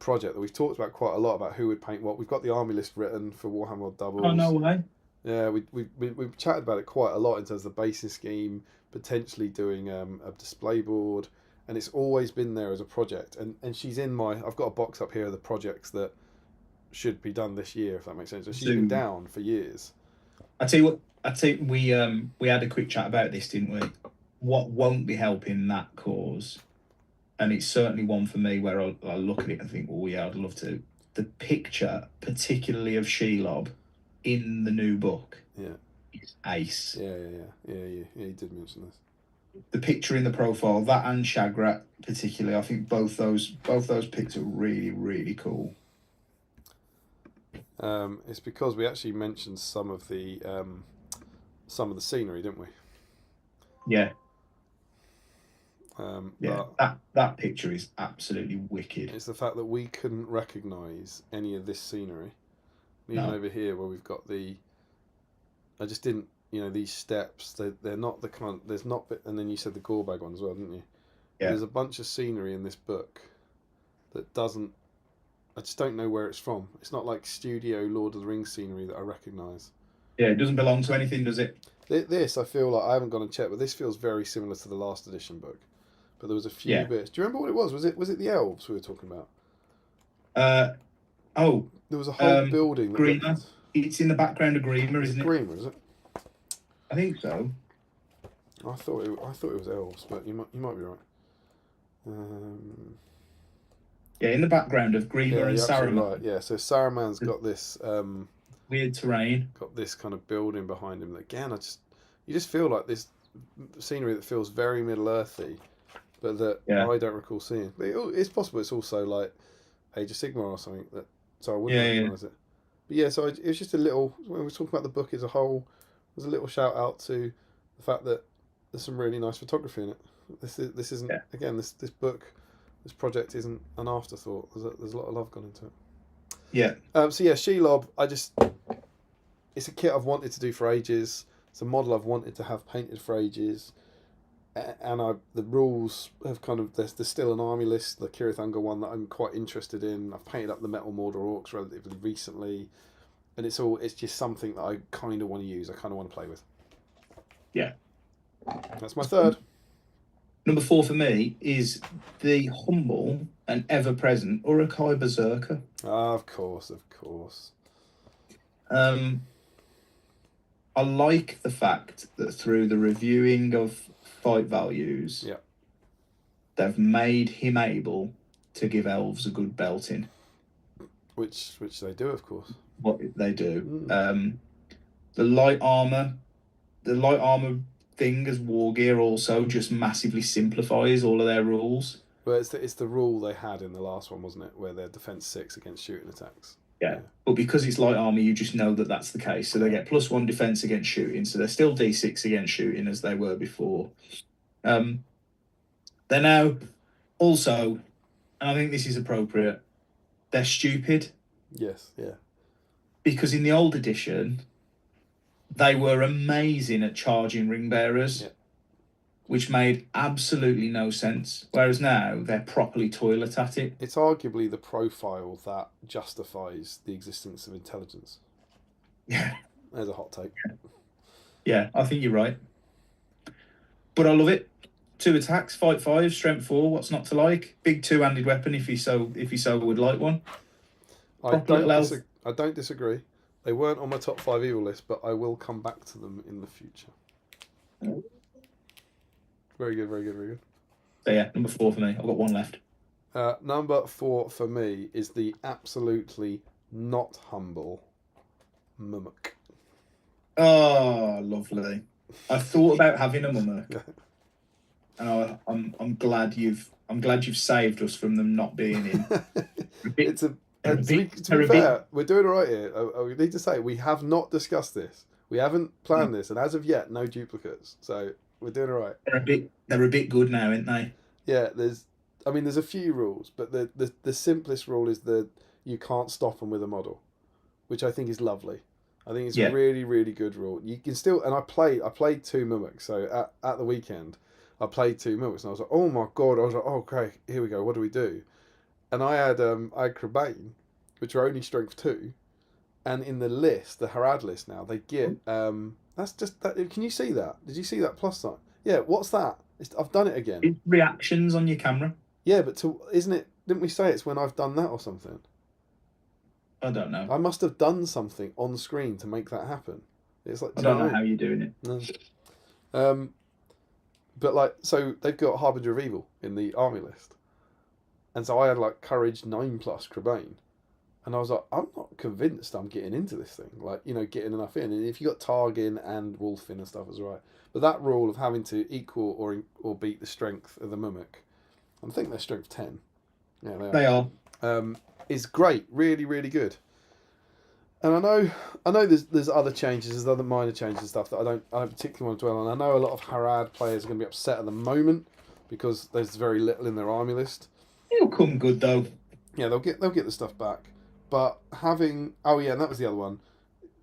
project that we've talked about quite a lot about who would paint what. We've got the army list written for Warhammer World Doubles. Oh, no way. Yeah, we've chatted about it quite a lot in terms of the basing scheme, potentially doing a display board, and it's always been there as a project. And she's in I've got a box up here of the projects that should be done this year, if that makes sense. So she's been down for years. I tell you what, we had a quick chat about this, didn't we? What won't be helping that cause, and it's certainly one for me where I look at it and think, oh yeah, I'd love to. The picture, particularly of Shelob in the new book, is ace. Yeah. You did mention this. The picture in the profile, that and Shagrat particularly, I think both those pics are really, really cool. It's because we actually mentioned some of the scenery, didn't we? Yeah. But that picture is absolutely wicked. It's the fact that we couldn't recognise any of this scenery. Even over here where we've got I just didn't, these steps, they're not the kind, there's not, and then you said the Gorbag one as well, didn't you? Yeah. There's a bunch of scenery in this book that I just don't know where it's from. It's not like Studio Lord of the Rings scenery that I recognise. Yeah, it doesn't belong to anything, does it? This, I feel like, I haven't gone and checked, but this feels very similar to the last edition book. But there was a few bits. Do you remember what it was? Was it the elves we were talking about? There was a whole building. Grima. It's in the background of Grima, isn't it? Grima, is it? I think so. I thought it was elves, but you might be right. Yeah, in the background of Grima and Saruman. Right. Yeah, so Saruman's got this weird terrain. Got this kind of building behind him. Again, you just feel like this scenery that feels very Middle Earthy, but that I don't recall seeing. But it's possible it's also like Age of Sigmar or something so I wouldn't recognise it. But yeah, so it was just a little, when we were talking about the book as a whole, there's a little shout out to the fact that there's some really nice photography in it. This isn't again, this book, this project isn't an afterthought. There's a lot of love gone into it. Yeah. So yeah, Shelob, it's a kit I've wanted to do for ages. It's a model I've wanted to have painted for ages. And the rules have kind of, there's still an army list, the Kirith Ungol one that I'm quite interested in. I've painted up the Metal Mordor Orcs relatively recently, and it's just something that I kind of want to use. I kind of want to play with. Yeah, that's my third. Number 4 for me is the humble and ever-present Uruk-hai Berserker. Of course. I like the fact that through the reviewing of fight values, they've made him able to give elves a good belting. Which they do, of course. What they do. The light armor thing as war gear also just massively simplifies all of their rules. Well, it's the rule they had in the last one, wasn't it, where they're defense 6 against shooting attacks. Yeah, but because it's light armor, you just know that that's the case. So they get +1 defense against shooting. So they're still D6 against shooting as they were before. They're now also, and I think this is appropriate, they're stupid. Yes, yeah. Because in the old edition, they were amazing at charging ring bearers, which made absolutely no sense. Whereas now they're properly toilet at it. It's arguably the profile that justifies the existence of intelligence. Yeah. There's a hot take. Yeah, I think you're right. But I love it. 2 attacks, fight 5, strength 4. What's not to like? Big 2-handed weapon if you so would like one. I Proper little elf. don't disagree. They weren't on my top 5 evil list, but I will come back to them in the future. Very good, very good, very good. So yeah, number 4 for me. I've got one left. Number 4 for me is the absolutely not humble Mummock. Oh, lovely. I thought about having a Mummock, and I'm glad you've saved us from them not being in. To be fair, we're doing all right here. We need to say we have not discussed this. We haven't planned this, and as of yet, no duplicates. So we're doing all right. They're a bit good now, aren't they? Yeah, there's a few rules, but the simplest rule is that you can't stop them with a model, which I think is lovely. I think it's a really, really good rule. You can still, and I played 2 Mimics. So at the weekend, I played 2 Mimics, and I was like, oh my god! I was like, oh okay, here we go. What do we do? And I had Crabane, which are only strength 2, and in the list, the Harad list now, they get that's just that. Can you see that? Did you see that plus sign? Yeah. What's that? I've done it again. It's reactions on your camera. Yeah, but isn't it? Didn't we say it's when I've done that or something? I don't know. I must have done something on screen to make that happen. It's like I don't know how you're doing it. No. But like, so they've got Harbinger of Evil in the army list, and so I had like Courage 9+ Crabane, and I was like, I'm not convinced I'm getting into this thing. Like, getting enough in. And if you got Targin and Wolfin and stuff as right, but that rule of having to equal or beat the strength of the Mimic, I think they're strength 10. Yeah, they are. Is great, really, really good. And I know there's other changes, there's other minor changes and stuff that I don't particularly want to dwell on. I know a lot of Harad players are going to be upset at the moment because there's very little in their army list. It'll come good though. Yeah, they'll get the stuff back. But having and that was the other one.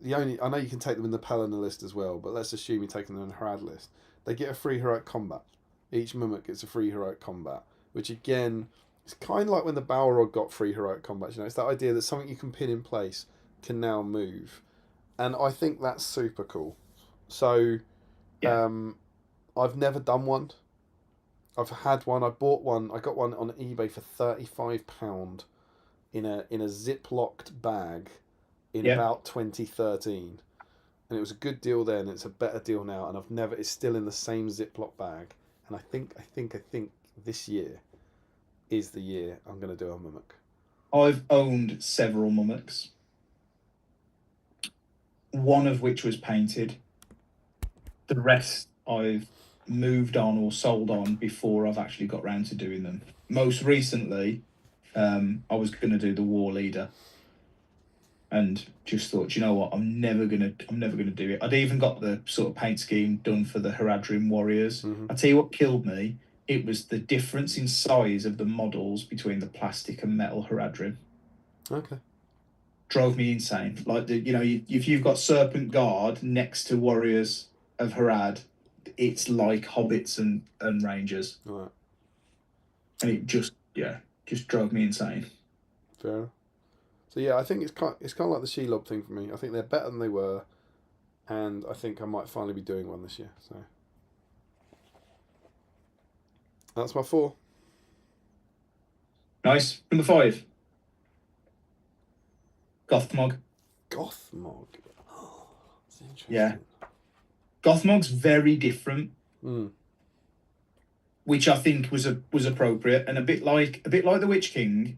I know you can take them in the Pelennor list as well, but let's assume you're taking them in the Harad list. They get a free heroic combat. Each Mimic gets a free heroic combat, which again, it's kind of like when the Balrog got free heroic combat. It's that idea that something you can pin in place can now move, and I think that's super cool. So, I've never done one. I've had one. I bought one. I got one on eBay for £35 in a zip-locked bag in about 2013, and it was a good deal then. It's a better deal now, and it's still in the same Ziploc bag. And I think this year is the year I'm going to do a Mimic. I've owned several Mimics, one of which was painted. The rest I've moved on or sold on before I've actually got round to doing them. Most recently, I was going to do the War Leader, and just thought, you know what, I'm never gonna do it. I'd even got the sort of paint scheme done for the Haradrim Warriors. Mm-hmm. I tell you what killed me. It was the difference in size of the models between the plastic and metal Haradrim. Okay. Drove me insane. Like if you've got Serpent Guard next to Warriors of Harad, it's like Hobbits and Rangers. Right. And it just drove me insane. Fair enough. So yeah, I think it's kind of like the Shelob thing for me. I think they're better than they were, and I think I might finally be doing one this year. So that's my 4. Nice. Number 5. Gothmog. Gothmog. Oh, that's interesting. Yeah. Gothmog's very different, which I think was appropriate, and a bit like the Witch King.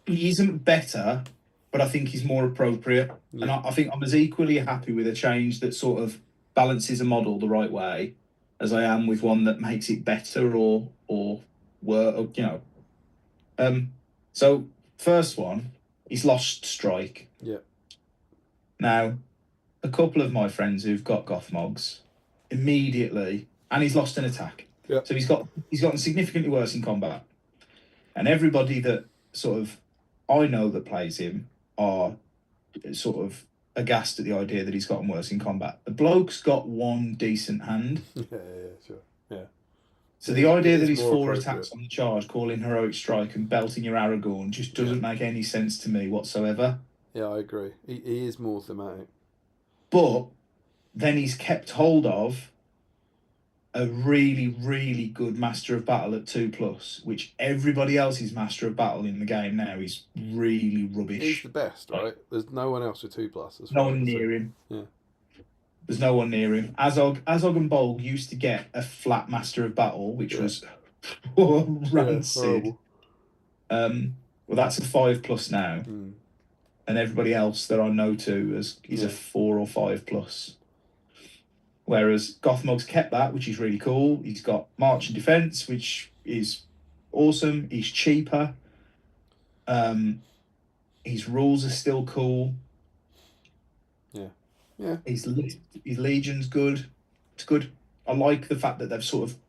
He isn't better, but I think he's more appropriate. Yeah. And I think I'm as equally happy with a change that sort of balances a model the right way as I am with one that makes it better or So first one, he's lost strike. Yeah. Now, a couple of my friends who've got Gothmogs immediately, and he's lost an attack. Yeah. So he's gotten significantly worse in combat, and everybody that sort of I know that plays him are sort of aghast at the idea that he's gotten worse in combat. The bloke's got one decent hand. Yeah, sure. Yeah. So the idea that he's 4 attacks on the charge, calling heroic strike and belting your Aragorn just doesn't make any sense to me whatsoever. Yeah, I agree. He is more thematic. But then he's kept hold of a really, really good Master of Battle at 2+, which everybody else's Master of Battle in the game now is really rubbish. He's the best, right? There's no one else with 2+. As No far one as I see. near him. Yeah. There's no one near him. Azog and Bolg used to get a flat Master of Battle, which was rancid. Horrible. Well, that's a 5+ now, and everybody else that I know to is a 4 or 5+. Whereas Gothmog's kept that, which is really cool. He's got March and Defense, which is awesome. He's cheaper. His rules are still cool. Yeah. His Legion's good. It's good. I like the fact that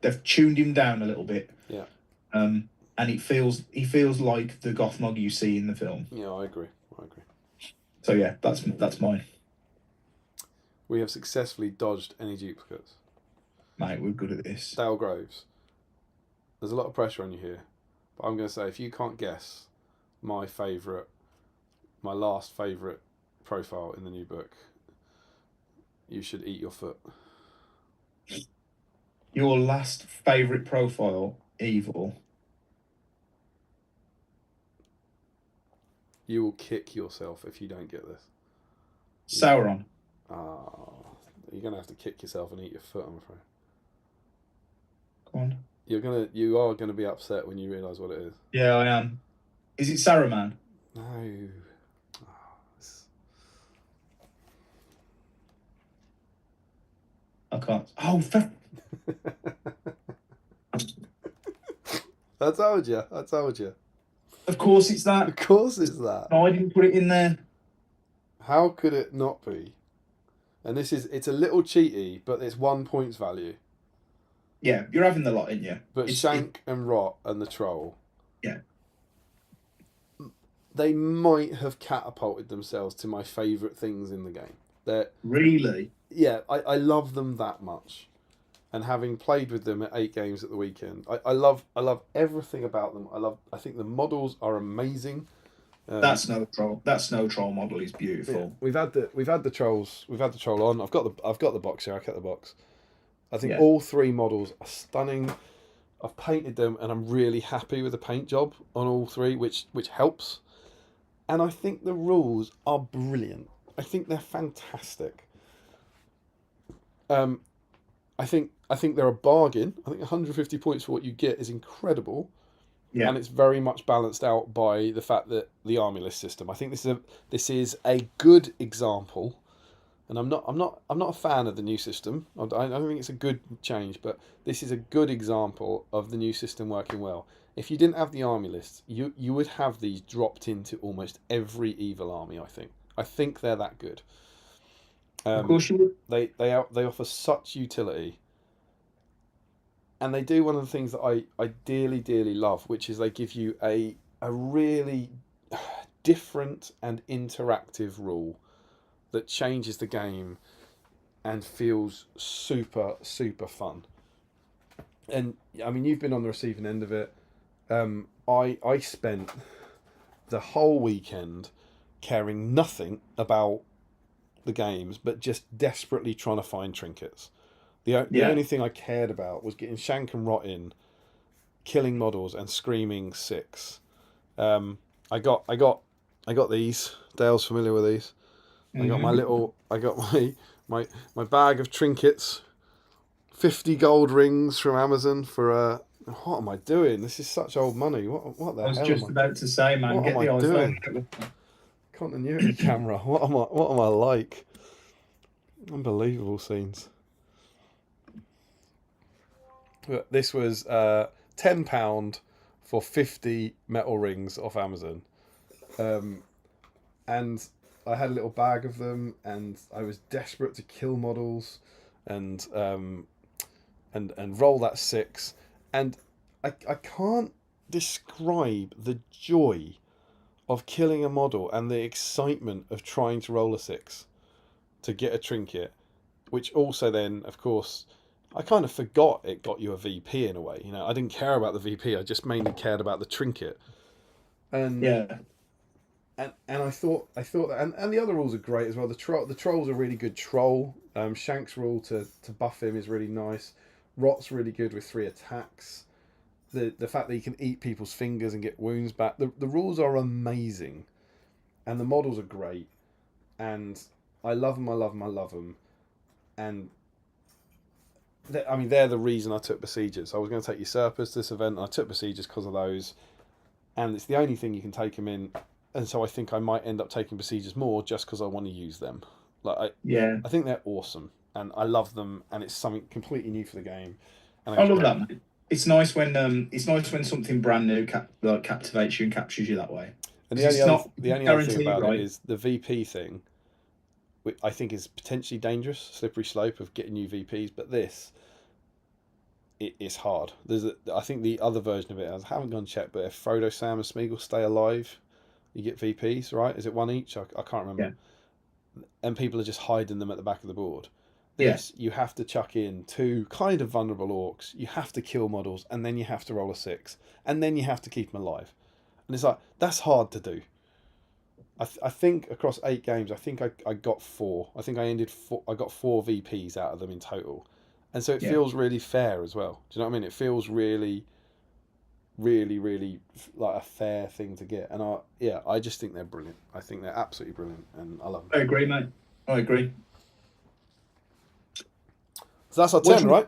they've tuned him down a little bit. Yeah. And he feels like the Gothmog you see in the film. Yeah, I agree. So yeah, that's mine. We have successfully dodged any duplicates. Mate, we're good at this. Dale Groves. There's a lot of pressure on you here, but I'm going to say if you can't guess my last favourite profile in the new book, you should eat your foot. Your last favourite profile, Evil. You will kick yourself if you don't get this. Sauron. You're going to have to kick yourself and eat your foot, I'm afraid. Go on. You are going to be upset when you realise what it is. Yeah, I am. Is it Saruman? No. I can't. Oh, I told you. of course it's that. Of course it's that. No, I didn't put it in there. How could it not be? And it's a little cheaty, but it's 1 points value. Yeah, you're having the lot, ain't you? But Shank and Rot and the Troll. Yeah. They might have catapulted themselves to my favourite things in the game. Really? Yeah, I love them that much. And having played with them at 8 games at the weekend, I love everything about them. I think the models are amazing. That snow troll model is beautiful. Yeah. We've had the trolls. We've had the troll on. I've got the box here. I kept the box. I think all 3 models are stunning. I've painted them, and I'm really happy with the paint job on all 3, which helps. And I think the rules are brilliant. I think they're fantastic. I think they're a bargain. I think 150 points for what you get is incredible. Yeah. And it's very much balanced out by the fact that the army list system. I think this is a good example. And I'm not a fan of the new system. I don't think it's a good change, but this is a good example of the new system working well. If you didn't have the army lists, you would have these dropped into almost every evil army. I think they're that good. Of course you would. They offer such utility, and they do one of the things that I dearly love, which is they give you a really different and interactive rule that changes the game and feels super fun. And I mean, you've been on the receiving end of it. I spent the whole weekend caring nothing about the games, but just desperately trying to find trinkets. The only thing I cared about was getting Shank and Rot in, killing models, and screaming 6. I got these. Dale's familiar with these. I got my bag of trinkets, 50 gold rings from Amazon for what am I doing? This is such old money. What the hell? I was just about to say, man, what get am the I doing? iPhone. Continuity camera. What am I like? Unbelievable scenes. But this was £10 for 50 metal rings off Amazon, and I had a little bag of them, and I was desperate to kill models, and roll that 6, and I can't describe the joy of killing a model and the excitement of trying to roll a 6 to get a trinket, which also then, of course, I kind of forgot it got you a VP in a way. You know, I didn't care about the VP. I just mainly cared about the trinket. And and I thought that, and the other rules are great as well. The troll's a really good troll. Shank's rule to buff him is really nice. Rot's really good with 3 attacks. The fact that he can eat people's fingers and get wounds back. The rules are amazing, and the models are great, and I love them. I love them. I love them, and they're the reason I took Besiegers. I was going to take Usurpers to this event, and I took Besiegers because of those, and it's the only thing you can take them in, and so I think I might end up taking Besiegers more just because I want to use them. I think they're awesome, and I love them, and it's something completely new for the game. And I love that, mate. It's nice when something brand new captivates you and captures you that way. And the only other thing about it is the VP thing, which I think is potentially dangerous, slippery slope of getting new VPs. But this, it's hard. I think the other version of it, I haven't gone check, but if Frodo, Sam, and Smeagol stay alive, you get VPs, right? Is it 1 each? I can't remember. Yeah. And people are just hiding them at the back of the board. Yes, you have to chuck in 2 kind of vulnerable orcs. You have to kill models, and then you have to roll a 6, and then you have to keep them alive. And it's like, that's hard to do. I think across 8 games, I think I got 4. I think I got 4 VPs out of them in total, and so it feels really fair as well. Do you know what I mean? It feels really, really, really like a fair thing to get. And I just think they're brilliant. I think they're absolutely brilliant, and I love them. I agree, mate. I agree. So that's our 10, right?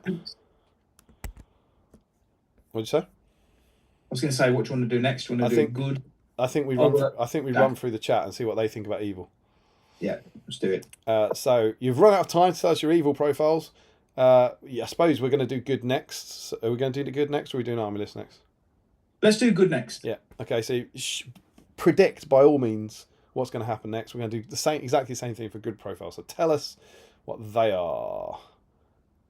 What'd you say? I was going to say, what do you want to do next? Do you want to do good? I think we run through the chat and see what they think about evil. Yeah, let's do it. So you've run out of time to tell us your evil profiles. I suppose we're going to do good next. So are we going to do the good next, or are we doing Army List next? Let's do good next. Yeah. Okay. So predict by all means what's going to happen next. We're going to do exactly the same thing for good profiles. So tell us what they are.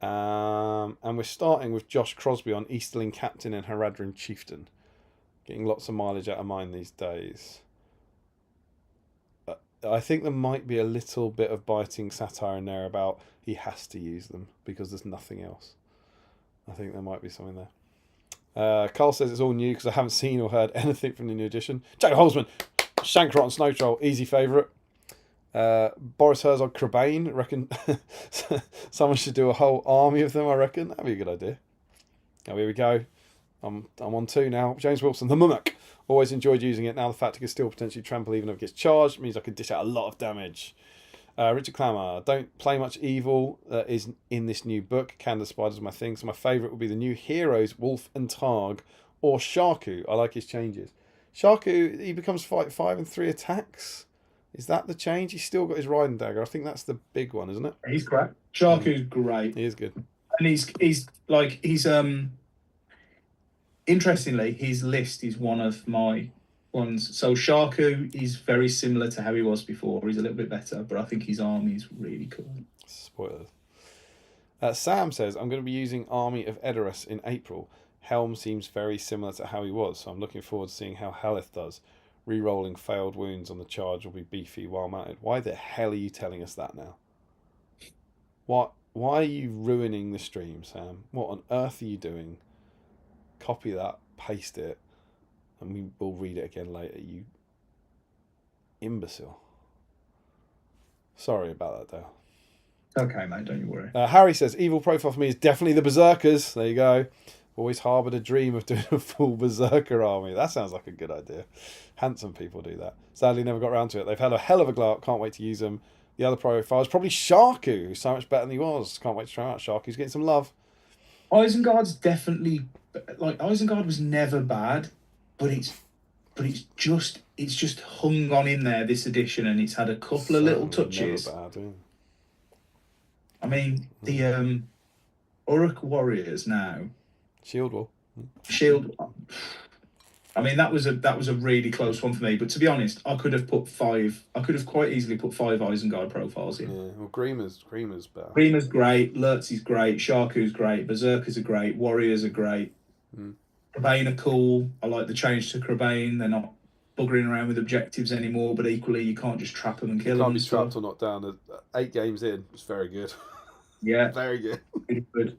And we're starting with Josh Crosby on Easterling Captain and Haradrim Chieftain. Getting lots of mileage out of mine these days. I think there might be a little bit of biting satire in there about he has to use them because there's nothing else. I think there might be something there. Carl says it's all new because I haven't seen or heard anything from the new edition. Jack Holzman, Shankrot and Snow Troll, easy favourite. Boris Herzog Crabane, reckon someone should do a whole army of them. I reckon that'd be a good idea. Oh, here we go. I'm on 2 now. James Wilson, the Mummock. Always enjoyed using it. Now the fact it can still potentially trample even if it gets charged means I could dish out a lot of damage. Richard Clammer, don't play much evil is in this new book. Canada Spiders are my thing. So my favourite would be the new heroes, Wolf and Targ, or Sharku. I like his changes. Sharku, he becomes 5 and 3 attacks. Is that the change? He's still got his riding dagger. I think that's the big one, isn't it? He's great. Sharku's great. He is good. And he's interestingly, his list is one of my ones. So Sharku is very similar to how he was before. He's a little bit better, but I think his army is really cool. Spoilers. Sam says, I'm going to be using Army of Edoras in April. Helm seems very similar to how he was, so I'm looking forward to seeing how Helith does. Rerolling failed wounds on the charge will be beefy while mounted. Why the hell are you telling us that now? Why are you ruining the stream, Sam? What on earth are you doing? Copy that, paste it, and we will read it again later, you imbecile. Sorry about that, Dale. Okay, mate, don't you worry. Harry says, evil profile for me is definitely the Berserkers. There you go. Always harboured a dream of doing a full Berserker army. That sounds like a good idea. Handsome people do that. Sadly, never got around to it. They've had a hell of a glow up. Can't wait to use them. The other profile is probably Sharku, who's so much better than he was. Can't wait to try him out. Sharku's getting some love. Isengard's definitely... Isengard was never bad, but it's just hung on in there this edition, and it's had a couple of little touches. Never bad, yeah. I mean, the Uruk Warriors now... Shield Wall. I mean, that was a really close one for me. But to be honest, I could have quite easily put 5 Isengard profiles in. Yeah, well, Griemer's better. Griemer's great. Lurtz is great. Sharku's great. Berserkers are great. Warriors are great. Crabane are cool. I like the change to Crabane. They're not buggering around with objectives anymore, but equally, you can't just trap them and kill them. Can't be trapped or knocked down. 8 games in, it's very good. Yeah. Very good. Really good.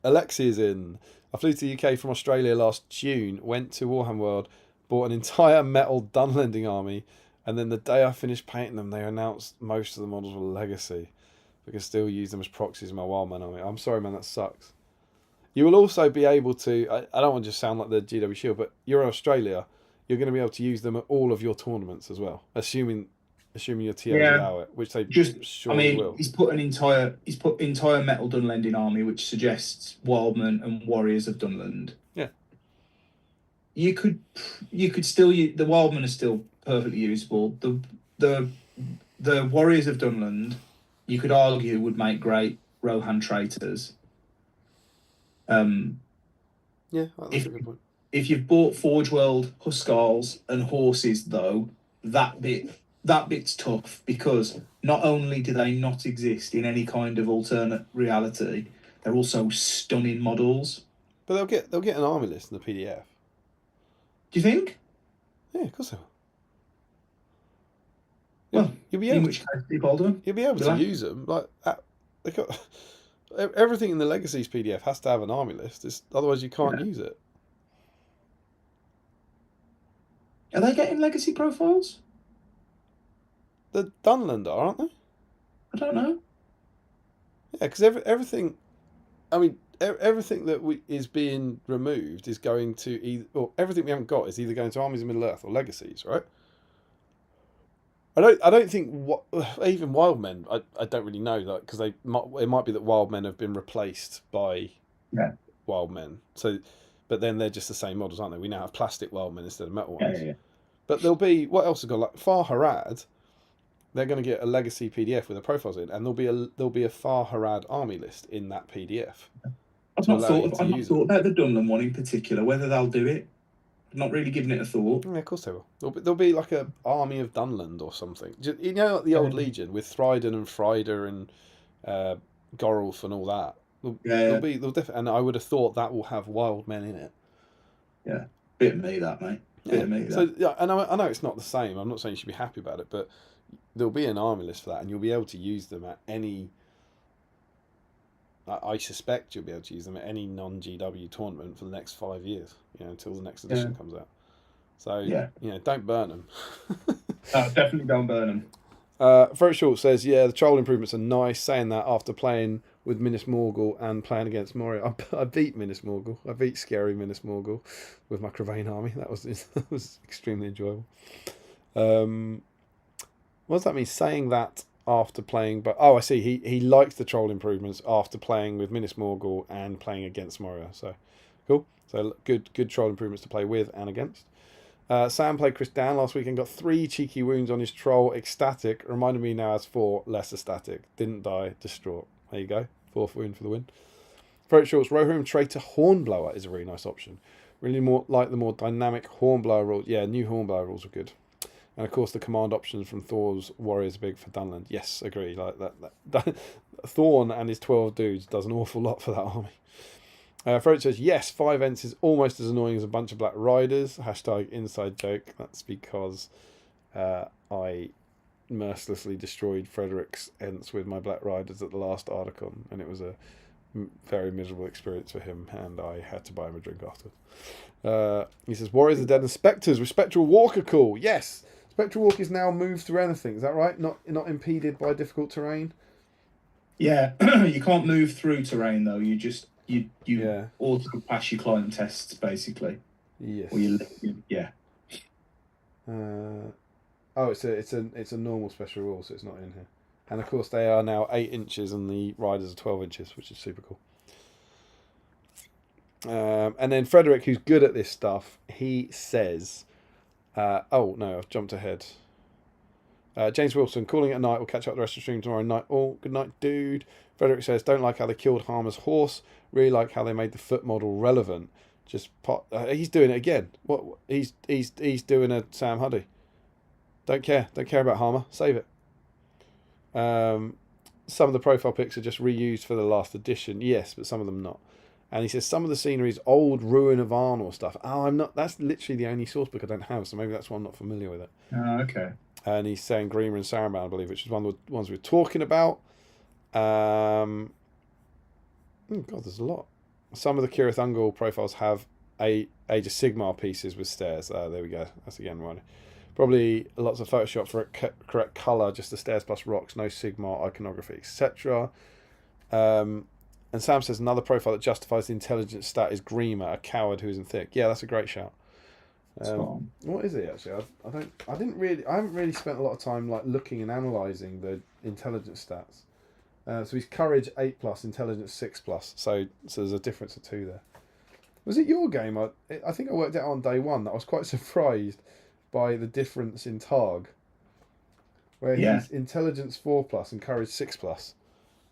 Alexi is in. I flew to the UK from Australia last June, went to Warhammer World, bought an entire metal Dunlending army, and then the day I finished painting them, they announced most of the models were legacy. We can still use them as proxies in my Wildman army. I'm sorry, man, that sucks. You will also be able to, I don't want to just sound like the GW Shield, but you're in Australia, you're going to be able to use them at all of your tournaments as well, assuming your TOs allow it, which they surely will. He's put entire metal Dunlending army, which suggests Wildman and Warriors of Dunland. Yeah. You could still use the Wildman are still perfectly usable. The Warriors of Dunland, you could argue, would make great Rohan traitors. Yeah, that's a good point. If you've bought Forge World, Huskarls, and horses, though, that bit's tough, because not only do they not exist in any kind of alternate reality, they're also stunning models. But they'll get an army list in the PDF. Do you think? Yeah, of course they will. Well, you'll be in able which case, you'll be able to use them. Like they got everything in the Legacies PDF has to have an army list. Otherwise, you can't use it. Are they getting legacy profiles? The Dunland are, aren't they? I don't know. Yeah, because everything. I mean, everything that is being removed is going to either, or everything we haven't got is either going to Armies of Middle Earth or Legacies, right? I don't think even Wildmen. I don't really know that, because it might be that Wildmen have been replaced by Wildmen. So, but then they're just the same models, aren't they? We now have plastic Wildmen instead of metal ones. Yeah. But there'll be, what else have got, like Far Harad. They're going to get a legacy PDF with the profiles in, and there'll be a Far Harad army list in that PDF. I've not thought about the Dunland one in particular, whether they'll do it. I've not really given it a thought. Yeah, of course they will. There'll be like a army of Dunland or something. You know, like the old Legion with Thryden and Frider and Gorulf and all that. They'll definitely, and I would have thought that will have wild men in it. Yeah, bit of me that, mate. Bit of me that. So yeah, and I know it's not the same. I'm not saying you should be happy about it, but there'll be an army list for that, and you'll be able to use them at any. I suspect you'll be able to use them at any non-GW tournament for the next 5 years. Until the next edition comes out. So don't burn them. Definitely don't burn them. Very Short says, the troll improvements are nice. Saying that after playing with Minas Morgul and playing against Moria, I beat Minas Morgul. I beat scary Minas Morgul with my Crevane army. That was extremely enjoyable. What does that mean? Saying that after playing, but I see. He likes the troll improvements after playing with Minas Morgul and playing against Moria. So cool. So good troll improvements to play with and against. Sam played Chris Dan last week and got 3 cheeky wounds on his troll. Ecstatic. Reminded me now has 4 less ecstatic. Didn't die. Distraught. There you go. 4th wound for the win. Throat Shorts. Rohirrim Traitor Hornblower is a really nice option. Really more like the more dynamic Hornblower rules. Yeah, new Hornblower rules are good. And of course the command options from Thor's Warriors are big for Dunland. Yes, agree. Like that Thorn and his 12 dudes does an awful lot for that army. Throat says, yes, 5 Ents is almost as annoying as a bunch of Black Riders. # inside joke. That's because I mercilessly destroyed Frederick's Ents with my Black Riders at the last Articon, and it was a very miserable experience for him, and I had to buy him a drink after. He says, Warriors are dead and Spectres with Spectral Walk are cool. Yes, Spectral Walk is now moved through anything. Is that right? Not impeded by difficult terrain? Yeah, you can't move through terrain, though. You just... You also pass your climb tests, basically. Yes. Or it's a normal special rule, so it's not in here. And of course they are now 8 inches and the riders are 12 inches, which is super cool. And then Frederick, who's good at this stuff, he says, I've jumped ahead. James Wilson, calling it a night. We'll catch up the rest of the stream tomorrow night. Good night, dude. Frederick says, don't like how they killed Harmer's horse. Really like how they made the foot model relevant. He's doing it again. What he's doing a Sam Huddy. Don't care about Harmer. Save it. Some of the profile pics are just reused for the last edition. Yes, but some of them not. And he says some of the scenery is old Ruin of Arnor stuff. I'm not. That's literally the only source book I don't have, so maybe that's why I'm not familiar with it. Oh, okay. And he's saying Grima and Saruman, I believe, which is one of the ones we were talking about. God, there's a lot. Some of the Kirith Ungol profiles have a Age of Sigmar pieces with stairs. There we go. That's again right. Probably lots of Photoshop for correct colour, just the stairs plus rocks, no Sigmar iconography, etc. And Sam says another profile that justifies the intelligence stat is Grima, a coward who isn't thick. Yeah, that's a great shout. What is it actually? I haven't really spent a lot of time like looking and analysing the intelligence stats. So he's courage 8+, intelligence 6+. So there's a difference of 2 there. Was it your game? I think I worked out on day 1 that I was quite surprised by the difference in Targ, where he's intelligence 4+ and courage 6+.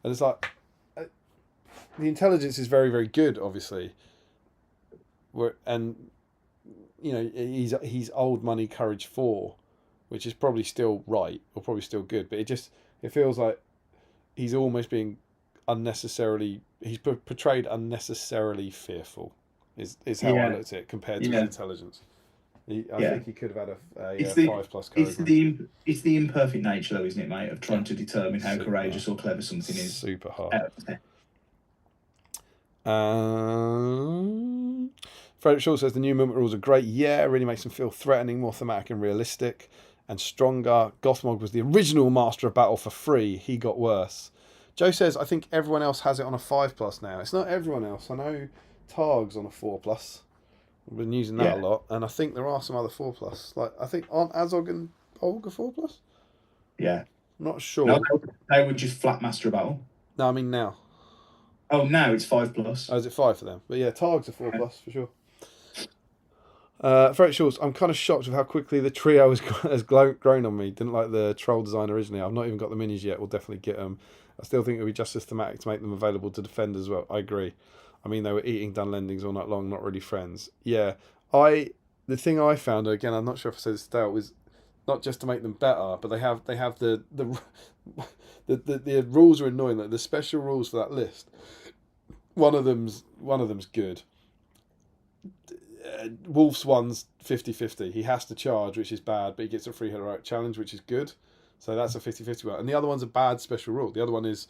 And it's like the intelligence is very, very good, obviously. And you know, he's old money courage 4, which is probably still right or probably still good, but it feels like he's almost being unnecessarily. He's portrayed unnecessarily fearful. Is how I looked at it compared to his intelligence. I think he could have had a 5+ courage. It's the imperfect nature, though, isn't it, mate, of trying to determine how courageous or clever something is. Super hard. Frederick Shaw says the new movement rules are great. Yeah, it really makes them feel threatening, more thematic and realistic, and stronger. Gothmog was the original master of battle for free. He got worse. Joe says I think everyone else has it on a 5+ now. It's not everyone else. I know Targ's on a 4+. We've been using that a lot, and I think there are some other 4+. Like I think aren't Azog and Olga 4+? Yeah, I'm not sure. No, they were just flat master of battle. No, I mean now. Oh, now it's 5+. Oh, is it 5 for them? But yeah, Targ's a 4+ for sure. Frederick Shaw's, I'm kind of shocked with how quickly the trio has grown on me. Didn't like the troll design originally. I've not even got the minis yet. We'll definitely get them. I still think it would be just as thematic to make them available to defenders as well. I agree. I mean, they were eating Dunlendings all night long, not really friends. Yeah, the thing I found, again, I'm not sure if I said this today, was not just to make them better, but they have the rules are annoying. Like the special rules for that list. One of them's good. Wolf's one's 50-50. He has to charge, which is bad, but he gets a free heroic challenge, which is good. So that's a 50-50 one. And the other one's a bad special rule. The other one is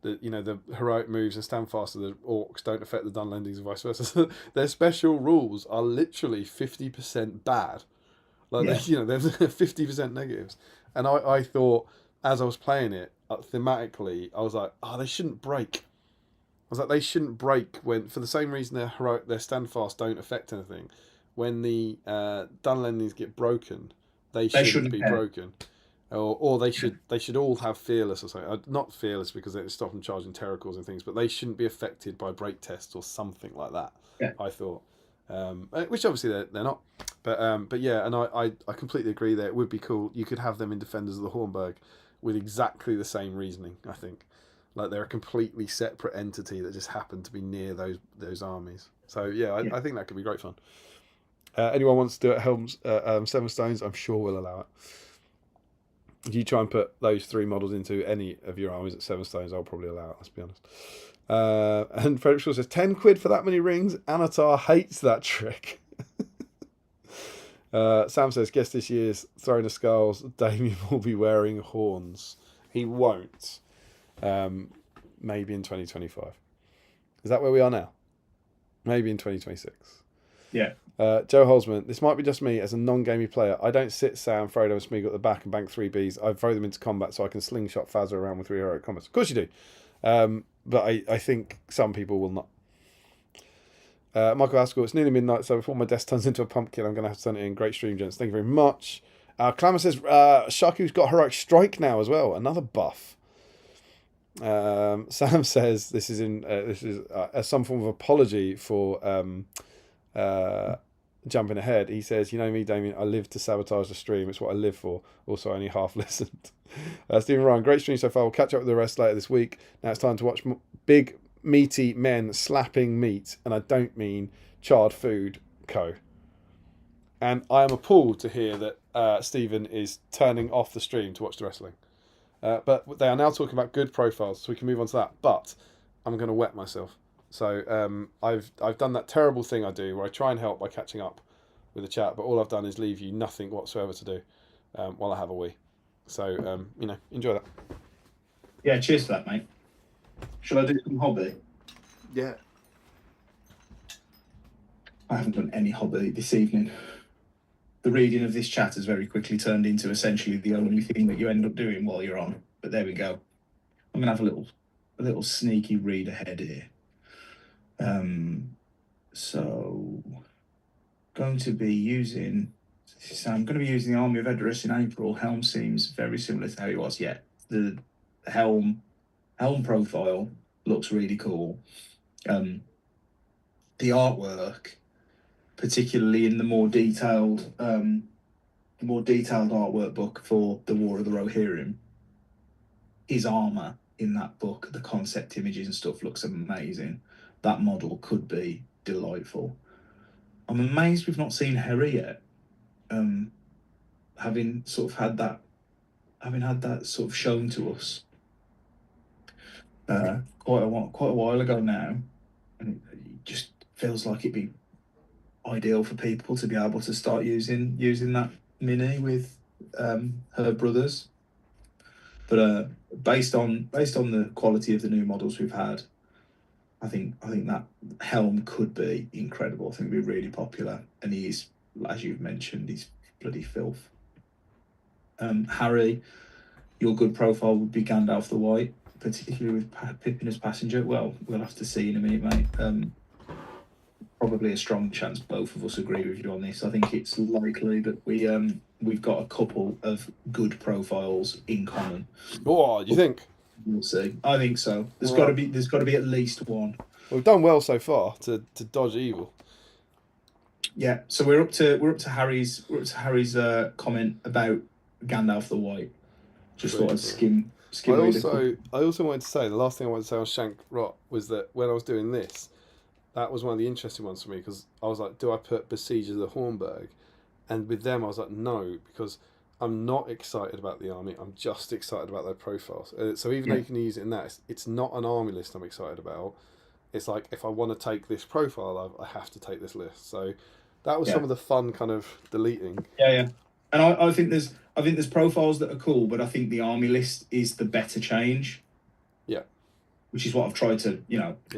that, you know, the heroic moves and stand fast of the orcs don't affect the Dunlendings and vice versa. Their special rules are literally 50% bad. Like, there's 50% negatives. And I thought, as I was playing it, thematically, I was like, they shouldn't break. I was like, they shouldn't break when, for the same reason their stand fast don't affect anything. When the Dunlendings get broken, they shouldn't be broken. Or they should all have fearless or something. Not fearless because they stop them charging terror cores and things, but they shouldn't be affected by break tests or something like that. Yeah. I thought, which obviously they're not, but yeah, and I completely agree that it would be cool. You could have them in Defenders of the Hornburg with exactly the same reasoning. I think, like they're a completely separate entity that just happen to be near those armies. So yeah, I think that could be great fun. Anyone wants to do it at Helm's 7 Stones, I'm sure we'll allow it. If you try and put those 3 models into any of your armies at 7 Stones, I'll probably allow it, let's be honest. And Frederick Shaw says, 10 quid for that many rings? Anatar hates that trick. Sam says, guess this year's Throne of Skulls, Damien will be wearing horns. He won't. Maybe in 2025. Is that where we are now? Maybe in 2026. Yeah. Joe Holzman, this might be just me as a non-gamey player. I don't sit Sam, Frodo and Smeagol at the back and bank 3 Bs. I throw them into combat so I can slingshot Fazza around with 3 heroic combats. Of course you do. But I think some people will not. Michael Haskell, it's nearly midnight, so before my desk turns into a pumpkin, I'm going to have to turn it in. Great stream, gents. Thank you very much. Clamor says, Sharky's got heroic strike now as well. Another buff. Sam says this is some form of apology for jumping ahead. He says, you know me, Damien, I live to sabotage the stream. It's what I live for. Also, I only half listened. Stephen Ryan, great stream so far. We'll catch up with the rest later this week. Now it's time to watch big, meaty men slapping meat, and I don't mean charred food, co. And I am appalled to hear that Stephen is turning off the stream to watch the wrestling. But they are now talking about good profiles, so we can move on to that. But I'm going to wet myself. So I've done that terrible thing I do where I try and help by catching up with the chat, but all I've done is leave you nothing whatsoever to do while I have a wee. So, enjoy that. Yeah, cheers for that, mate. Shall I do some hobby? Yeah. I haven't done any hobby this evening. The reading of this chat has very quickly turned into essentially the only thing that you end up doing while you're on. But there we go. I'm gonna have a little sneaky read ahead here. So going to be using. So I'm going to be using the Army of Edoras in April. Helm seems very similar to how it was. Yeah, the helm profile looks really cool. The artwork, particularly in the more detailed artwork book for the War of the Rohirrim, his armor in that book, the concept images and stuff looks amazing. That model could be delightful. I'm amazed we've not seen Hera yet. Having had that sort of shown to us quite a while ago now, and it just feels like it'd be ideal for people to be able to start using that mini with her brothers. But based on the quality of the new models we've had, I think that helm could be incredible. I think it'd be really popular, and he's, as you've mentioned, he's bloody filth. Harry, your good profile would be Gandalf the White, particularly with Pippin as passenger. Well, we'll have to see in a minute, mate. Probably a strong chance both of us agree with you on this. I think it's likely that we've got a couple of good profiles in common. Oh, you think? We'll see. I think so. There's got to be at least one. We've done well so far to dodge evil. Yeah. So we're up to Harry's comment about Gandalf the White. Just thought I'd skim. I also wanted to say, the last thing I wanted to say on Shank Rot was that when I was doing this, that was one of the interesting ones for me, because I was like, do I put Besiegers of the Hornburg? And with them I was like, no, because I'm not excited about the army, I'm just excited about their profiles. So even though you can use it in that, it's not an army list I'm excited about. It's like, if I want to take this profile, I have to take this list. So that was some of the fun kind of deleting. Yeah. And I think there's profiles that are cool, but I think the army list is the better change. Yeah. Which is what I've tried to,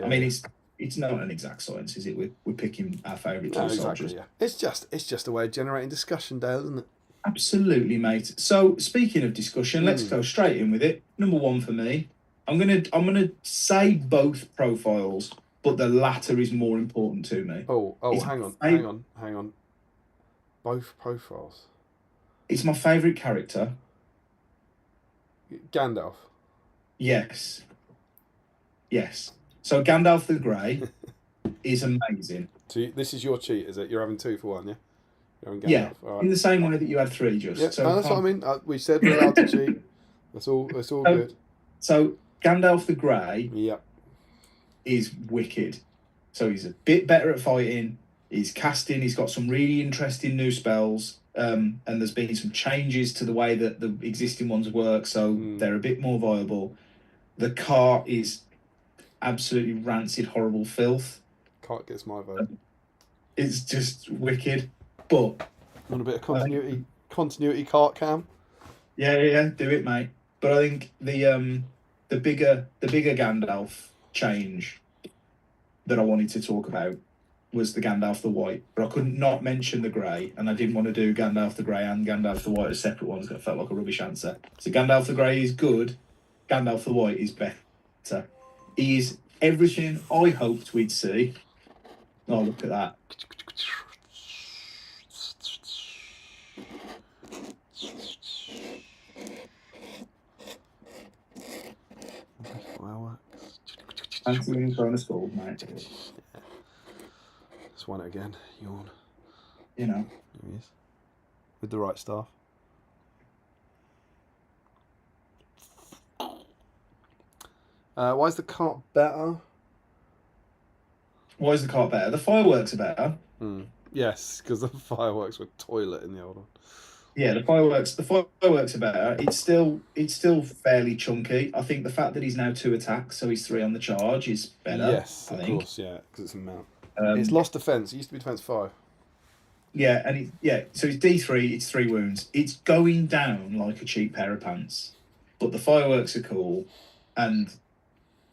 I mean, it's not an exact science, is it? We're picking our favourite soldiers. Yeah. It's just a way of generating discussion, Dale, isn't it? Absolutely, mate. So speaking of discussion, let's go straight in with it. Number one for me, I'm gonna say both profiles, but the latter is more important to me. Hang on. Both profiles. It's my favourite character. Gandalf. Yes. So Gandalf the Grey is amazing. So this is your cheat, is it? You're having 2 for 1, yeah? You're having Gandalf. Yeah, right. In the same way that you had 3 just. Yeah, so that's what I mean. We said we're allowed to cheat. That's all good. So Gandalf the Grey is wicked. So he's a bit better at fighting. He's casting. He's got some really interesting new spells. And there's been some changes to the way that the existing ones work, so they're a bit more viable. The cart is absolutely rancid, horrible filth. Cart gets my vote. It's just wicked. But want a bit of continuity cart cam? Yeah, do it, mate. But I think the bigger Gandalf change that I wanted to talk about was the Gandalf the White, but I couldn't not mention the Grey, and I didn't want to do Gandalf the Grey and Gandalf the White as separate ones. That felt like a rubbish answer. So Gandalf the Grey is good. Gandalf the White is better. He is everything I hoped we'd see. Oh, look at that. Fireworks. Fancy being thrown a skull, mate. Just want it again. Yawn. Here he is. With the right staff. Why is the cart better? Why is the cart better? The fireworks are better. Yes, because the fireworks were toilet in the old one. Yeah, the fireworks are better. It's still fairly chunky. I think the fact that he's now 2 attacks, so he's 3 on the charge, is better. Yes, of course, yeah, because it's a mount. It's lost defense. It used to be defense 5. Yeah, and so it's D3. It's 3 wounds. It's going down like a cheap pair of pants, but the fireworks are cool, and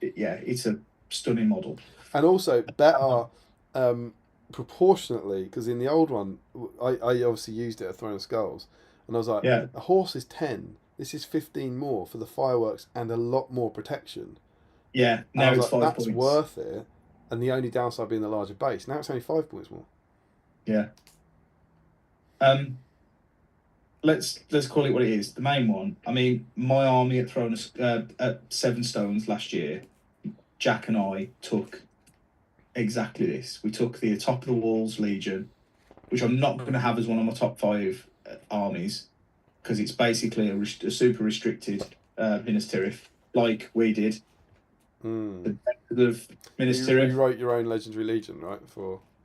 it's a stunning model. And also better proportionately, because in the old one, I obviously used it at Throne of Skulls, and I was like, Yeah. a horse is 10. This is 15 more for the fireworks and a lot more protection. Yeah, And I now was it's like, 5 that's points. worth it. And the only downside being the larger base. Now it's only 5 points more. Yeah. Let's call it what it is. The main one. I mean, my army at Throne at 7 stones last year. Jack and I took exactly this. We took the top of the walls Legion, which I'm not going to have as one of my top 5 armies, because it's basically a super restricted Minas Tirith, like we did. Mm. The Minas Tirith. You wrote your own Legendary Legion, right?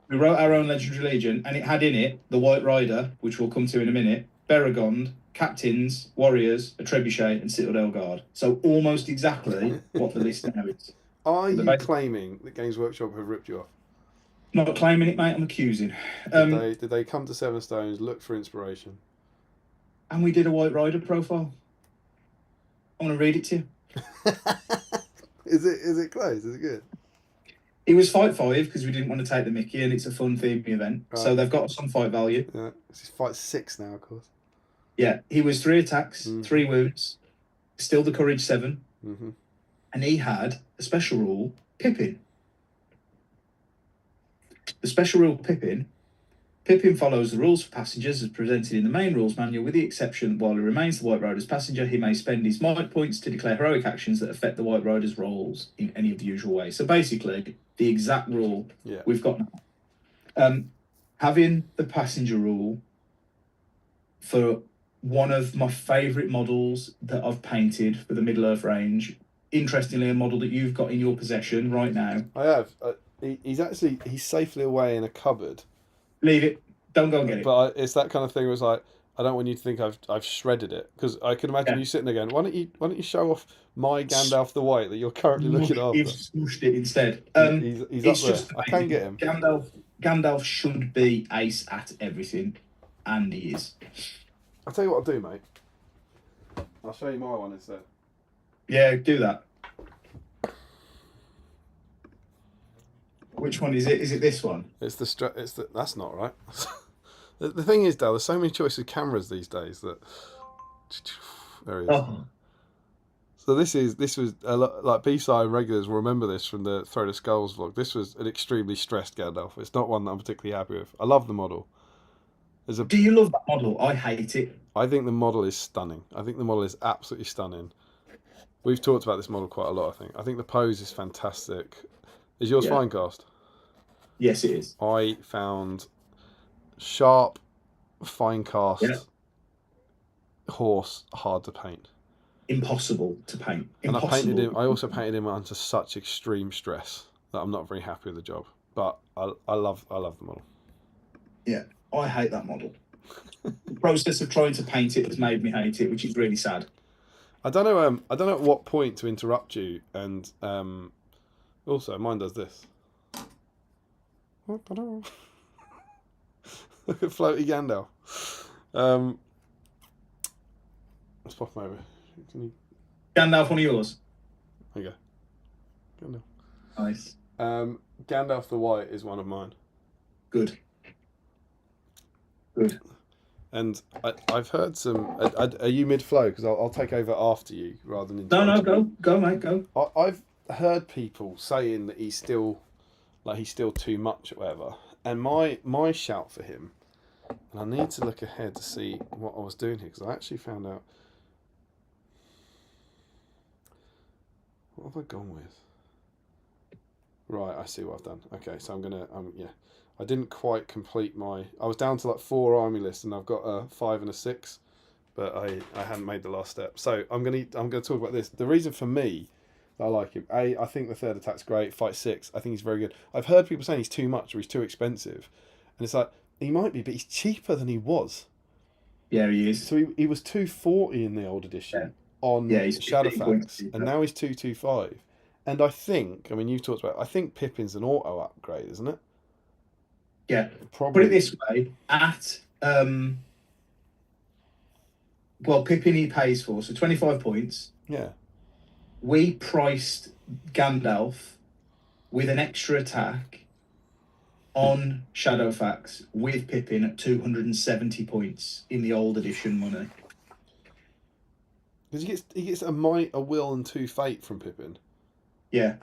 We wrote our own Legendary Legion, and it had in it the White Rider, which we'll come to in a minute, Beragond, Captains, Warriors, a Trebuchet, and Citadel Guard. So almost exactly what the list now is. Are you claiming that Games Workshop have ripped you off? Not claiming it, mate. I'm accusing. Did they come to Seven Stones, look for inspiration? And we did a White Rider profile. I want to read it to you. Is it close? Is it good? It was Fight 5 because we didn't want to take the mickey, and it's a fun theming event. Right. So they've got some fight value. Yeah, this is Fight 6 now, of course. Yeah, he was 3 attacks, 3 wounds, still the courage 7, and he had a special rule, Pippin. The special rule Pippin follows the rules for passengers as presented in the main rules manual, with the exception while he remains the White Rider's passenger, he may spend his might points to declare heroic actions that affect the White Rider's roles in any of the usual ways. So basically, the exact rule we've got now. Having the passenger rule for one of my favourite models that I've painted for the Middle-earth range, interestingly, a model that you've got in your possession right now. I have. He's safely away in a cupboard. Leave it. Don't go and get it. But it's that kind of thing where it's like, I don't want you to think I've shredded it, because I can imagine you sitting there going, why don't you show off my Gandalf the White that you're currently looking after? You've smooshed it instead. He's up there. I can get him. Gandalf should be ace at everything, and he is. I'll tell you what I'll do, mate. I'll show you my one instead. Yeah, do that. Which one is it? Is it this one? It's the. That's not right. The thing is, Dale, there's so many choices of cameras these days that. There he is. Oh. So this was a lot, like BSIME regulars will remember this from the Throne of Skulls vlog. This was an extremely stressed Gandalf. It's not one that I'm particularly happy with. I love the model. Do you love that model? I hate it. I think the model is stunning. I think the model is absolutely stunning. We've talked about this model quite a lot, I think the pose is fantastic. Is yours Finecast? Yes, it is. I found sharp Finecast horse hard to paint. Impossible to paint. And I also painted him under such extreme stress that I'm not very happy with the job. But I love the model. Yeah, I hate that model. The process of trying to paint it has made me hate it, which is really sad. I don't know at what point to interrupt you, and also mine does this. Look at floaty Gandalf. Let's pop him over. Gandalf, one of yours? There you go. Gandalf. Nice. Gandalf the White is one of mine. Good. And I've heard some. Are you mid-flow? Because I'll take over after you rather than. No, go, mate, go. I've heard people saying that he's still too much or whatever. And my shout for him, and I need to look ahead to see what I was doing here, because I actually found out. What have I gone with? Right, I see what I've done. Okay, so I'm gonna I didn't quite complete my. I was down to like 4 army lists, and I've got a 5 and a 6, but I hadn't made the last step. So I'm gonna talk about this. The reason for me that I like him, I think the third attack's great. Fight 6, I think he's very good. I've heard people saying he's too much or he's too expensive, and it's like he might be, but he's cheaper than he was. Yeah, he is. So he was 240 in the old edition on Shadowfax, and now he's 225. And I think, you've talked about it, I think Pippin's an auto upgrade, isn't it? Yeah. Probably. Put it this way, at Pippin he pays for, so 25 points. Yeah. We priced Gandalf with an extra attack on Shadowfax with Pippin at 270 points in the old edition money. Because he gets a might, a will, and 2 fate from Pippin. Yeah.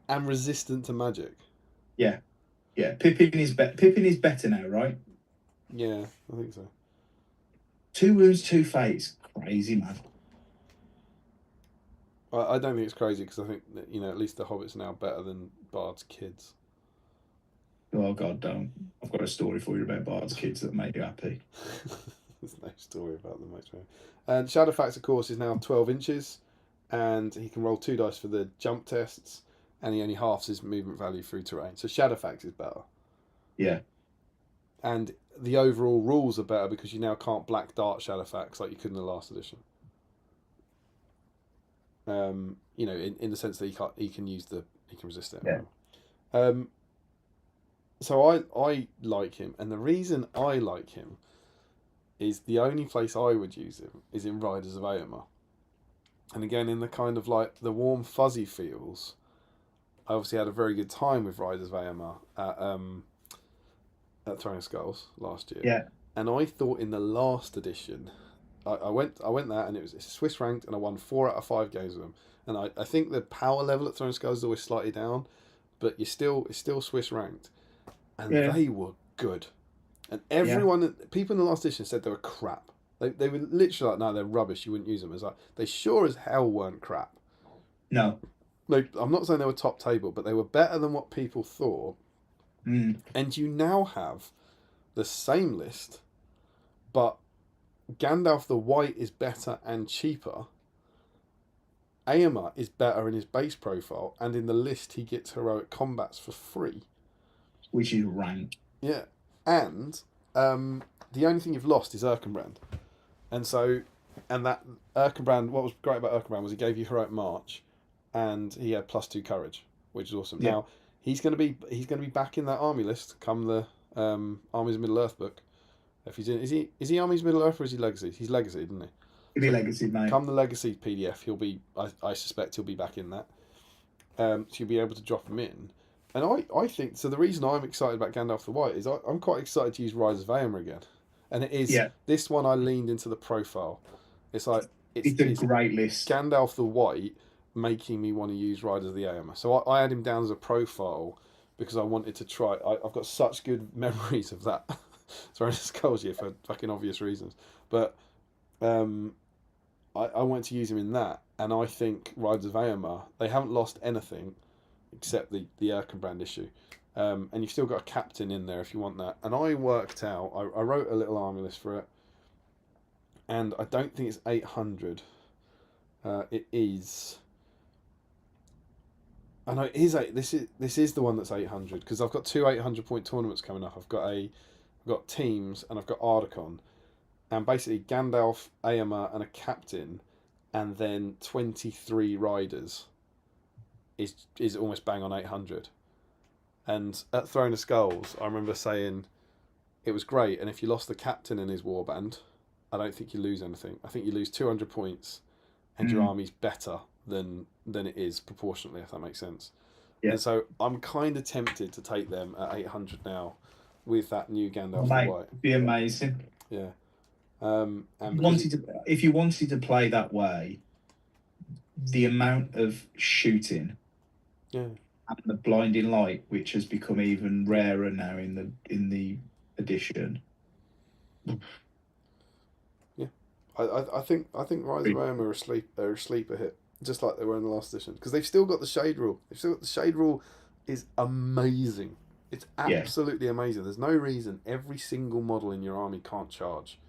And resistant to magic. Yeah. Yeah. Pippin is better now, right? Yeah, I think so. 2 wounds, 2 fates. Crazy, man. I don't think it's crazy because I think that, at least the Hobbit's now better than Bard's kids. Oh God, don't! I've got a story for you about Bard's kids that make you happy. There's no story about them, actually. And Shadowfax, of course, is now 12 inches, and he can roll 2 dice for the jump tests, and he only halves his movement value through terrain. So Shadowfax is better. Yeah. And the overall rules are better because you now can't black dart Shadowfax like you could in the last edition. In the sense that he can resist it. Yeah. So I like him, and the reason I like him is the only place I would use him is in Riders of Aomer. And again, in the kind of like the warm fuzzy feels, I obviously had a very good time with Riders of Aomer at Throwing Skulls last year. Yeah. And I thought in the last edition, I went that, and it's Swiss ranked, and I won 4 out of 5 games with them. And I think the power level at Throwing Skulls is always slightly down, but it's still Swiss ranked, and they were good. And everyone, people in the last edition said they were crap. They were literally like, no, they're rubbish. You wouldn't use them. It's like they sure as hell weren't crap. No. I'm not saying they were top table, but they were better than what people thought. Mm. And you now have the same list, but Gandalf the White is better and cheaper. Aomer is better in his base profile, and in the list he gets heroic combats for free. Which is rank. Yeah. And the only thing you've lost is Erkenbrand. And that Erkenbrand, what was great about Erkenbrand was he gave you heroic march, and he had +2 courage, which is awesome. Yeah. Now he's going to be back in that army list come the Armies of Middle Earth book. If he's in, is he Armies of Middle Earth or is he Legacy? He's Legacy, isn't he? He'll be Legacy, mate. Come the Legacy PDF, he'll be. I suspect he'll be back in that. So you'll be able to drop him in. And I think so. The reason I'm excited about Gandalf the White is I'm quite excited to use Rise of Aomer again, and it is this one I leaned into the profile. It's like it's a great list. Gandalf the White making me want to use Riders of the Aomer. So I had him down as a profile because I wanted to try. I've got such good memories of that. Sorry, I just calls you for fucking obvious reasons, but I wanted to use him in that, and I think Riders of Aomer, they haven't lost anything except the Erkenbrand issue. And you've still got a captain in there if you want that. And I worked out, I wrote a little army list for it, and I don't think it's 800. It is. I know it is this is the one that's 800 because I've got 2 800-point tournaments coming up. I've got teams and I've got Ardacon, and basically Gandalf, Aomer, and a captain, and then 23 riders is almost bang on 800. And at Throne of Skulls, I remember saying it was great, and if you lost the captain in his warband, I don't think you lose anything. I think you lose 200 points, and your army's better than it is proportionately, if that makes sense. Yeah. And so I'm kind of tempted to take them at 800 now with that new Gandalf the White. It'd be amazing. Yeah. And if you wanted to play that way, the amount of shooting, and the blinding light, which has become even rarer now in the edition. Yeah, I think Rise of Aomer are a sleeper hit, just like they were in the last edition, because they've still got the shade rule. The shade rule is amazing. It's absolutely amazing. There's no reason every single model in your army can't charge,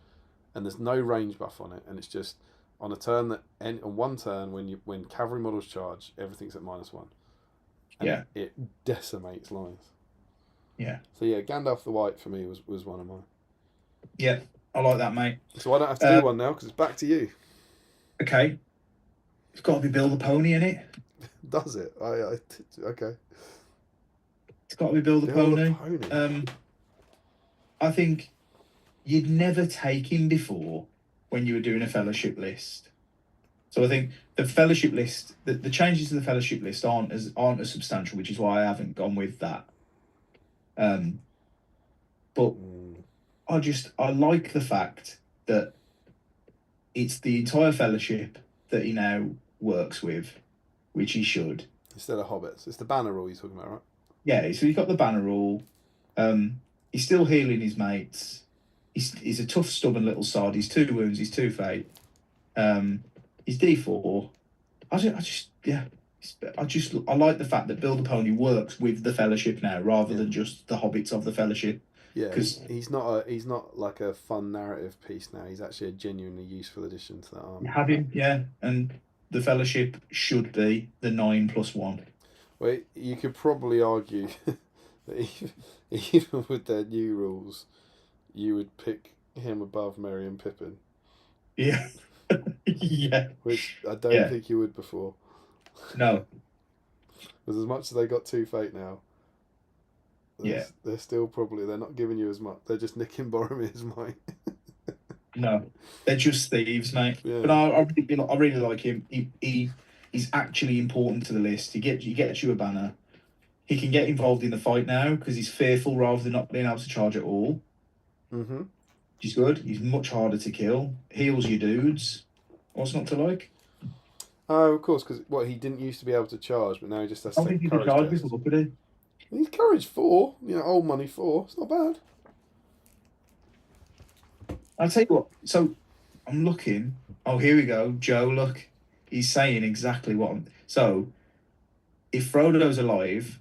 and there's no range buff on it, and it's just on a turn on one turn when cavalry models charge, everything's at -1. And it decimates lines. Yeah. So yeah, Gandalf the White for me was one of mine. Yeah, I like that, mate. So I don't have to do one now because it's back to you. Okay. It's got to be Bill the Pony in it. Does it? Okay. It's got to be Bill the Pony. I think you'd never take him before when you were doing a fellowship list. So I think the fellowship list, the changes to the fellowship list aren't as substantial, which is why I haven't gone with that. But I like the fact that it's the entire fellowship that he now works with, which he should. Instead of hobbits. It's the banner rule you're talking about, right? Yeah, so he's got the banner rule. He's still healing his mates. He's a tough, stubborn little sod. He's 2 wounds. He's 2 fate. He's D4. I like the fact that Build a Pony works with the Fellowship now, rather than just the hobbits of the Fellowship. Yeah, because he's not like a fun narrative piece now. He's actually a genuinely useful addition to that army. Have him, yeah, and the Fellowship should be the 9+1. Well, you could probably argue that even with their new rules, you would pick him above Merry and Pippin. Yeah. Yeah. Which I don't think you would before. No. Because as much as they got 2 fate now, they're still they're not giving you as much. They're just nicking Boromir's might. No, they're just thieves, mate. Yeah. But I really like him. He's actually important to the list. He gets you a banner. He can get involved in the fight now because he's fearful rather than not being able to charge at all. Mm-hmm. Which is good. He's much harder to kill. Heals your dudes. What's not to like? Oh, of course, because he didn't used to be able to charge, but now he just has to. I think he could charge before, could he? He's courage 4, old money 4. It's not bad. I'll tell you what. So I'm looking. Oh, here we go. Joe, look. He's saying exactly what I'm. So if Frodo's alive,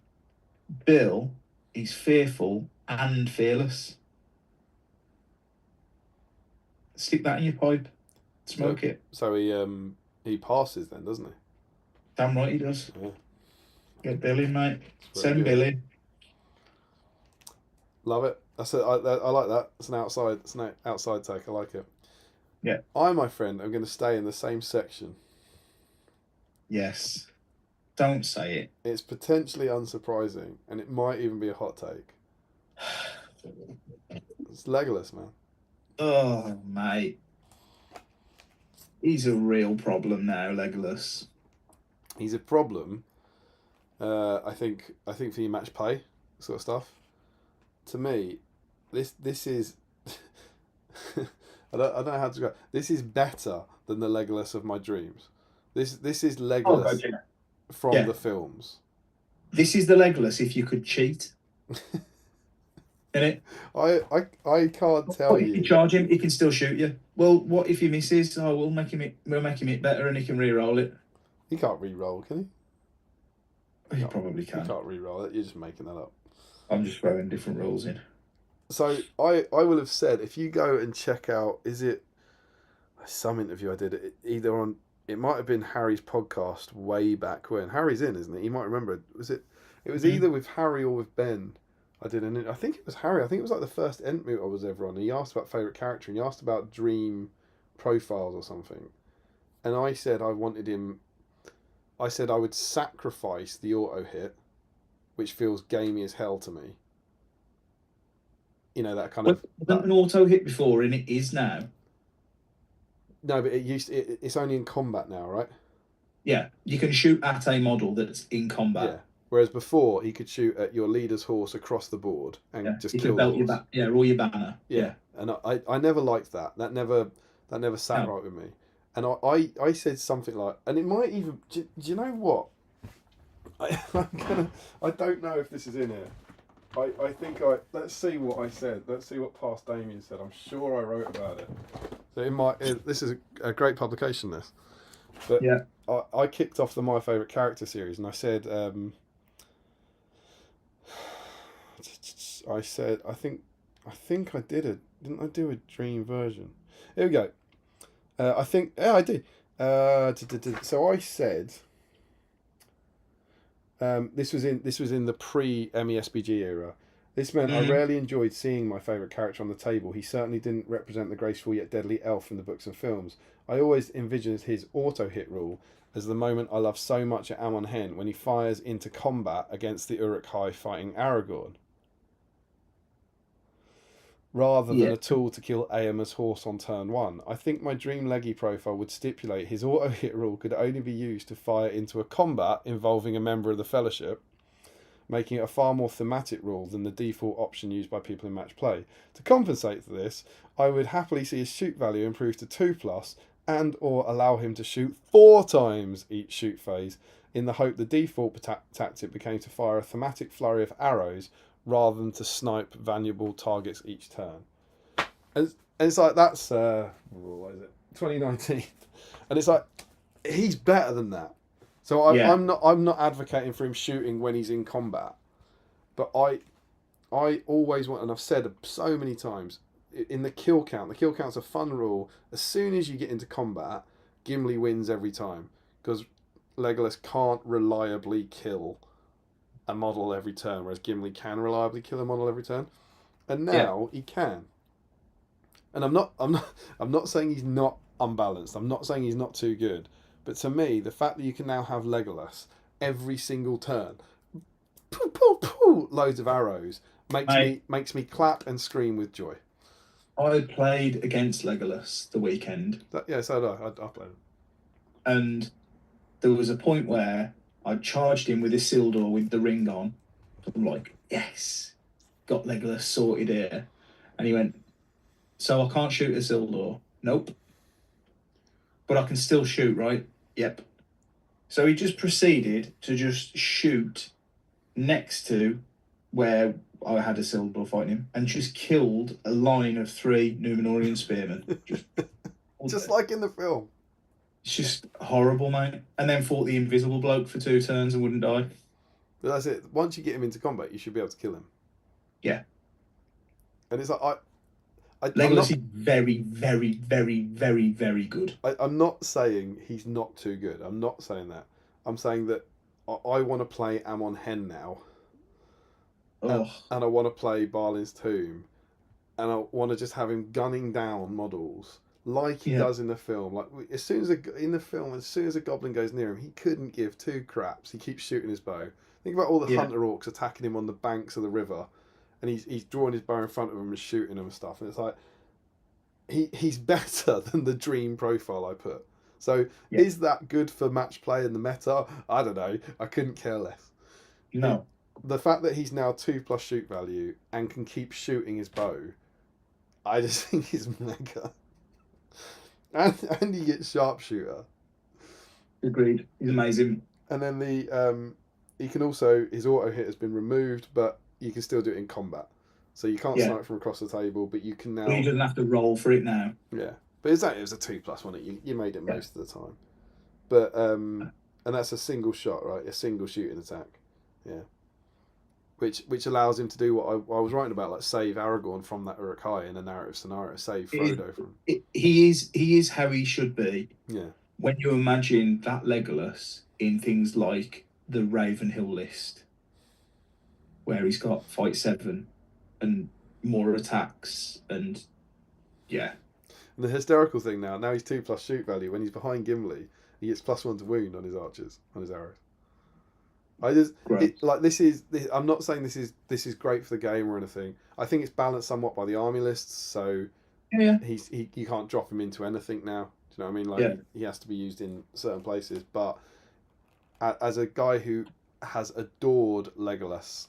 Bill, he's fearful and fearless. Stick that in your pipe. Smoke it. So he passes then, doesn't he? Damn right he does. Yeah. Get Bill in, mate. Send Bill in. Love it. I like that. It's an outside take. I like it. Yeah. My friend, I'm going to stay in the same section. Yes. Don't say it. It's potentially unsurprising, and it might even be a hot take. It's Legolas, man. Oh, mate. He's a real problem now, Legolas. He's a problem. I think for your match play sort of stuff. To me, this is I don't know how to describe. This is better than the Legolas of my dreams. This is Legolas from the films. This is the Legolas if you could cheat. Innit? I can't tell you. If you charge him, he can still shoot you. Well, what if he misses? Oh, we'll make him hit better, and he can re-roll it. He can't re-roll, can he? He probably can. He can't re-roll it. You're just making that up. I'm just throwing different rules in. So I will have said, if you go and check out, is it some interview I did either on, it might have been Harry's podcast way back when. Harry's in, isn't it? You might remember. It was either with Harry or with Ben. I think it was Harry. I think it was like the first interview I was ever on. He asked about favourite character, and he asked about dream profiles or something. And I said I wanted him. I said I would sacrifice the auto hit, which feels gamey as hell to me. That kind of. Wasn't an auto hit before, and it is now. No, but it's only in combat now, right? Yeah, you can shoot at a model that's in combat. Yeah. Whereas before, he could shoot at your leader's horse across the board and just kill the horse. Or your banner. Yeah. And I never liked that. That never sat right with me. And I said something like, and it might even. Do you know what? I don't know if this is in here. I think let's see what I said. Let's see what past Damien said. I'm sure I wrote about it. So this is a great publication. This, but yeah, I kicked off the My Favorite Character series, and I said, I think I did it. Didn't I do a dream version? Here we go. I think I did. So I said. This was in the pre-Emmy SBG era. This meant I rarely enjoyed seeing my favourite character on the table. He certainly didn't represent the graceful yet deadly elf in the books and films. I always envisioned his auto-hit rule as the moment I love so much at Amon Hen when he fires into combat against the Uruk-hai fighting Aragorn, rather than a tool to kill Eomer's horse on turn 1. I think my dream leggy profile would stipulate his auto-hit rule could only be used to fire into a combat involving a member of the Fellowship, making it a far more thematic rule than the default option used by people in match play. To compensate for this, I would happily see his shoot value improve to 2+, and or allow him to shoot 4 times each shoot phase, in the hope the default tactic became to fire a thematic flurry of arrows rather than to snipe valuable targets each turn. And it's like, that's what is it, 2019, and it's like, he's better than that. So I'm not advocating for him shooting when he's in combat, but I always want, and I've said so many times, in the kill count's a fun rule. As soon as you get into combat, Gimli wins every time, because Legolas can't reliably kill a model every turn, whereas Gimli can reliably kill a model every turn, and now he can. And I'm not saying he's not unbalanced. I'm not saying he's not too good. But to me, the fact that you can now have Legolas every single turn, poo, poo, poo, loads of arrows, makes me clap and scream with joy. I played against Legolas the weekend. So did I. I played him. And there was a point where I charged him with Isildur with the ring on. I'm like, yes, got Legolas sorted here. And he went, so I can't shoot Isildur? Nope. But I can still shoot, right? Yep. So he just proceeded to just shoot next to where I had Isildur fighting him, and just killed a line of 3 Númenórean spearmen. Just like in the film. It's just horrible, mate. And then fought the invisible bloke for 2 turns and wouldn't die. But that's it. Once you get him into combat, you should be able to kill him. Yeah. And it's like, Legolas is very, very, very, very, very good. I'm not saying he's not too good. I'm not saying that. I'm saying that I want to play Amon Hen now. And I want to play Balin's Tomb. And I want to just have him gunning down models like he does in the film. Like, as soon as a goblin goes near him, he couldn't give 2 craps. He keeps shooting his bow. Think about all the hunter orcs attacking him on the banks of the river, and he's drawing his bow in front of him and shooting him and stuff. And it's like, he's better than the dream profile I put. So is that good for match play in the meta? I don't know. I couldn't care less. No. The fact that he's now 2+ shoot value and can keep shooting his bow, I just think is mega. And he gets sharpshooter. Agreed. He's amazing. And then he can also, his auto hit has been removed, but you can still do it in combat. So you can't snipe from across the table, but you can now. He doesn't have to roll for it now. Yeah, but it was a 2+, wasn't it? You made it most of the time. But and that's a single shot, right? A single shooting attack. Yeah. Which allows him to do what I was writing about, like save Aragorn from that Uruk-hai in a narrative scenario, save Frodo from. He is how he should be. Yeah. When you imagine that Legolas in things like the Ravenhill list, where he's got fight 7 and more attacks, and And the hysterical thing now he's 2+ shoot value. When he's behind Gimli, he gets +1 to wound on his archers, on his arrows. I'm not saying this is great for the game or anything. I think it's balanced somewhat by the army lists, so you can't drop him into anything now. Do you know what I mean? Like he has to be used in certain places. But as a guy who has adored Legolas,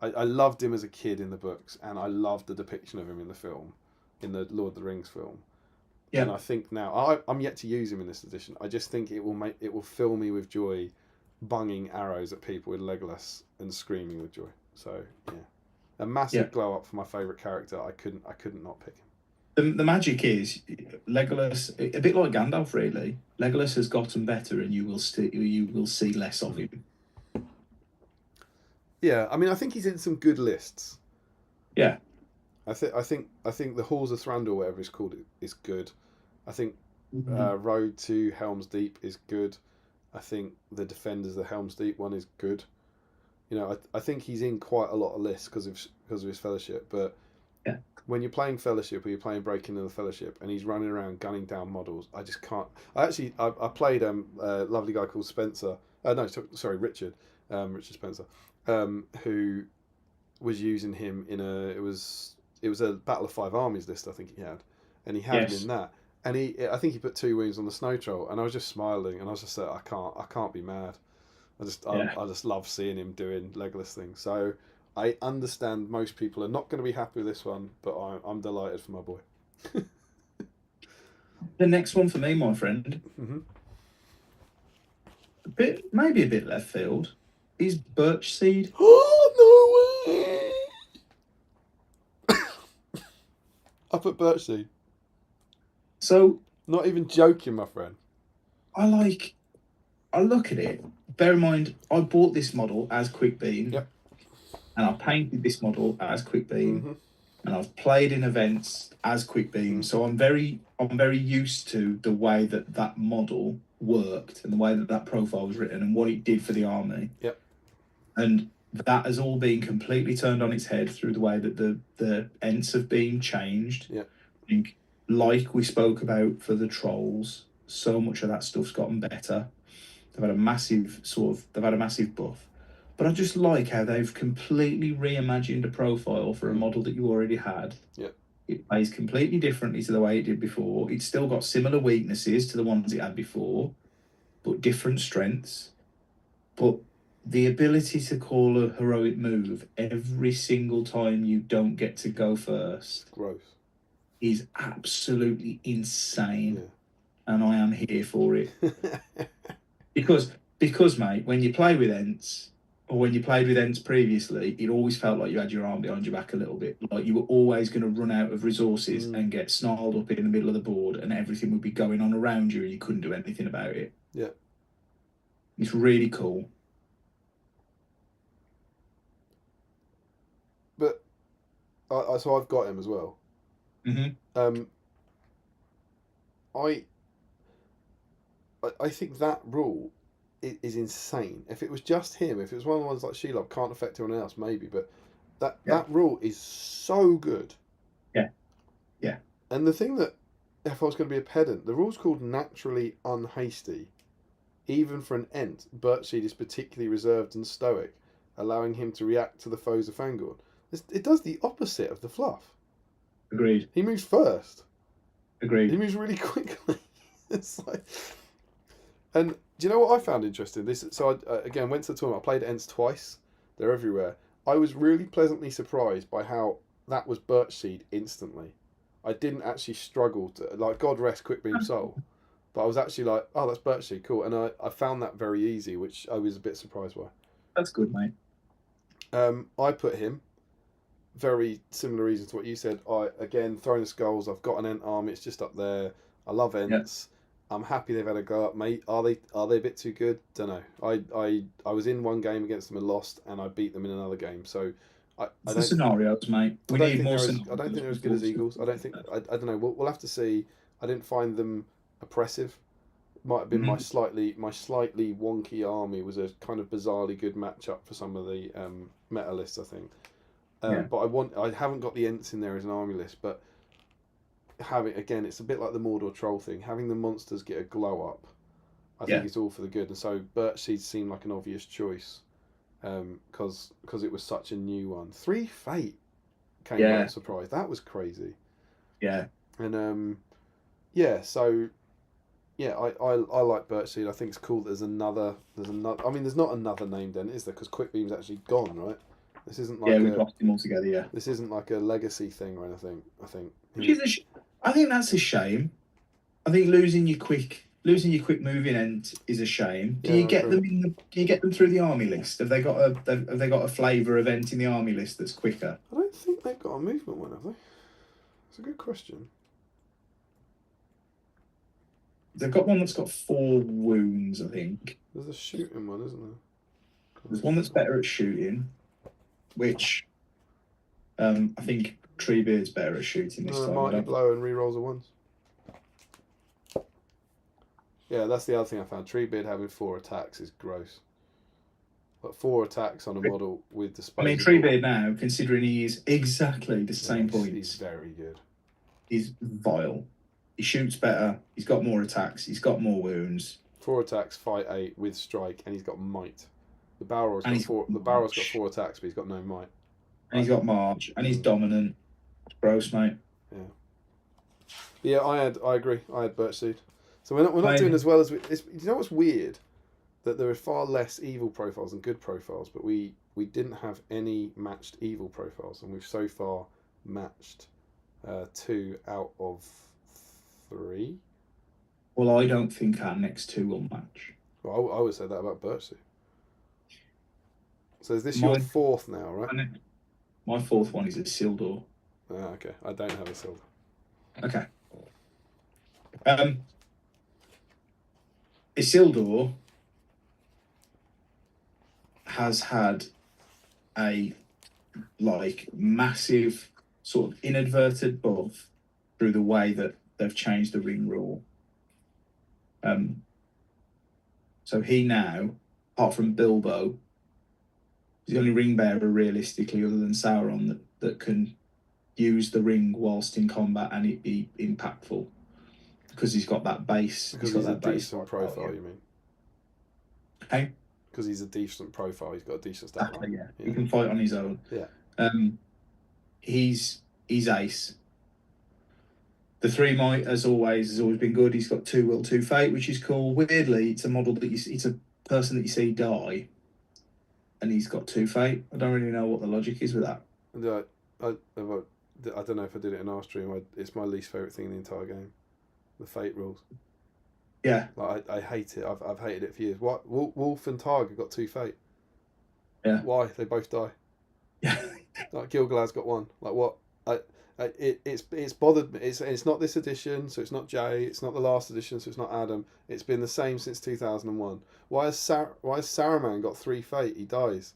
I loved him as a kid in the books, and I loved the depiction of him in the film, in the Lord of the Rings film. Yeah. And I think now I'm yet to use him in this edition. I just think it will fill me with joy, bunging arrows at people with Legolas and screaming with joy. So a massive glow up for my favourite character. I couldn't not pick him. The magic is Legolas, a bit like Gandalf, really. Legolas has gotten better, and you will see less of him. Yeah, I mean, I think he's in some good lists. Yeah, I think the Halls of Thranduil, whatever it's called, is good. I think Road to Helm's Deep is good. I think the Defenders of the Helm's Deep one is good. You know, I think he's in quite a lot of lists because of his Fellowship. But when you're playing Fellowship or you're playing Breaking into the Fellowship and he's running around gunning down models, I just can't. I played a lovely guy called Spencer. Richard. Richard Spencer, who was using him in it was a Battle of 5 Armies list, I think he had, and he had him in that. And I think he put 2 wounds on the Snow Troll, and I was just smiling, and I was just like, I can't be mad. I just love seeing him doing Legolas things. So I understand most people are not going to be happy with this one, but I'm delighted for my boy. The next one for me, my friend, maybe a bit left field, is Birch Seed. Oh, no way! I put Birch Seed. So, not even joking, my friend. I look at it. Bear in mind, I bought this model as Quick Beam. Yep. And I painted this model as Quick Beam. And I've played in events as Quick Beam. So I'm very used to the way that model worked and the way that profile was written and what it did for the army. Yep. And that has all been completely turned on its head through the way that the Ents have been changed. Yep. I think, like we spoke about for the Trolls, so much of that stuff's gotten better. They've had a massive buff. But I just like how they've completely reimagined a profile for a model that you already had. Yep. It plays completely differently to the way it did before. It's still got similar weaknesses to the ones it had before, but different strengths. But the ability to call a heroic move every single time you don't get to go first is absolutely insane. Yeah. And I am here for it. Because, mate, when you play with Ents, or when you played with Ents previously, it always felt like you had your arm behind your back a little bit. Like you were always going to run out of resources and get snarled up in the middle of the board and everything would be going on around you and you couldn't do anything about it. Yeah. It's really cool. But, so I've got him as well. I think that rule is insane. If it was just him, if it was one of the ones like Shelob, can't affect everyone else, maybe, but that rule is so good. Yeah. Yeah. And the thing that, if I was going to be a pedant, the rule's called naturally unhasty. Even for an Ent, Birchseed is particularly reserved and stoic, allowing him to react to the foes of Fangorn. It does the opposite of the fluff. Agreed. He moves first. Agreed. He moves really quickly. It's like... And do you know what I found interesting? So I, again, went to the tournament. I played Ents twice. They're everywhere. I was really pleasantly surprised by how that was Birchseed instantly. I didn't actually struggle to, like, God rest Quick Beam Soul. But I was actually like, oh, that's Birchseed, cool. And I found that very easy, which I was a bit surprised by. That's good, mate. I put him, very similar reason to what you said. Again, throwing the skulls, I've got an Ent army, it's just up there. I love Ents. Yep. I'm happy they've had a go up, mate. Are they a bit too good? Don't know. I was in one game against them and lost, and I beat them in another game. So I don't. Scenarios, mate. We need more. I don't think they're as good as Eagles. I don't think. I don't know. We'll have to see. I didn't find them oppressive. Might have been my slightly wonky army was a kind of bizarrely good matchup for some of the meta lists, I think. But I haven't got the Ents in there as an army list, but. Again, it's a bit like the Mordor troll thing. Having the monsters get a glow up, I think it's all for the good. And so Birchseed seemed like an obvious choice, because it was such a new one. 3 Fate came as a surprise. That was crazy. Yeah. And so I like Birchseed. I think it's cool that there's another. I mean, there's not another name then, is there? Because Quick Beam's actually gone, right? This isn't like we've lost him altogether. Yeah. This isn't like a legacy thing or anything. I think. I think that's a shame. I think losing your quick moving Ent is a shame. Do you get them do you get them through the army list? Have they got a flavour of Ent in the army list that's quicker? I don't think they've got a movement one, have they? It's a good question. They've got one that's got 4 wounds, I think. There's a shooting one, isn't there? There's one that's better at shooting, which I think Treebeard's better at shooting this time. Mighty Blow and rerolls a ones. Yeah, that's the other thing I found. Treebeard having 4 attacks is gross. But 4 attacks on a model with disposable... I mean, Treebeard now, considering he is exactly the same points... He's very good. He's vile. He shoots better, he's got more attacks, he's got more wounds. 4 attacks, fight 8 with strike, and he's got might. The Balrog's got 4 attacks, but he's got no might. And he's got march, and he's dominant. It's gross, mate. Yeah, I agree. I had Birchseed. So we're not doing as well as we... you know what's weird? that there are far less evil profiles than good profiles, but we didn't have any matched evil profiles, and we've so far matched 2 out of 3. Well, I don't think our next 2 will match. Well, I would say that about Birchsea. So is this your 4th now, right? My 4th one is a Isildur. Ah, okay. I don't have a Isildur. Okay. Isildur has had a massive sort of inadvertent buff through the way that they've changed the ring rule. So he now, apart from Bilbo, is the only ring bearer realistically, other than Sauron, that can use the ring whilst in combat and it be impactful, because he's got that base. Because he's a decent profile, you mean? Hey? Because he's a decent profile, he's got a decent stat line. Yeah. He can fight on his own. Yeah. He's ace. The 3 might, as always, has always been good. He's got 2 will, 2 fate, which is cool. Weirdly, it's a model that it's a person that you see die, and he's got 2 fate. I don't really know what the logic is with that. I don't know if I did it in our stream. It's my least favourite thing in the entire game. The fate rules. Yeah. Like I hate it. I've hated it for years. What? Wolf and Targ have got 2 fate. Yeah. Why? They both die. Yeah. Like Gilgalad's got 1. Like what? It's bothered me. It's not this edition, so it's not Jay. It's not the last edition, so it's not Adam. It's been the same since 2001. Why has Saruman got 3 fate? He dies.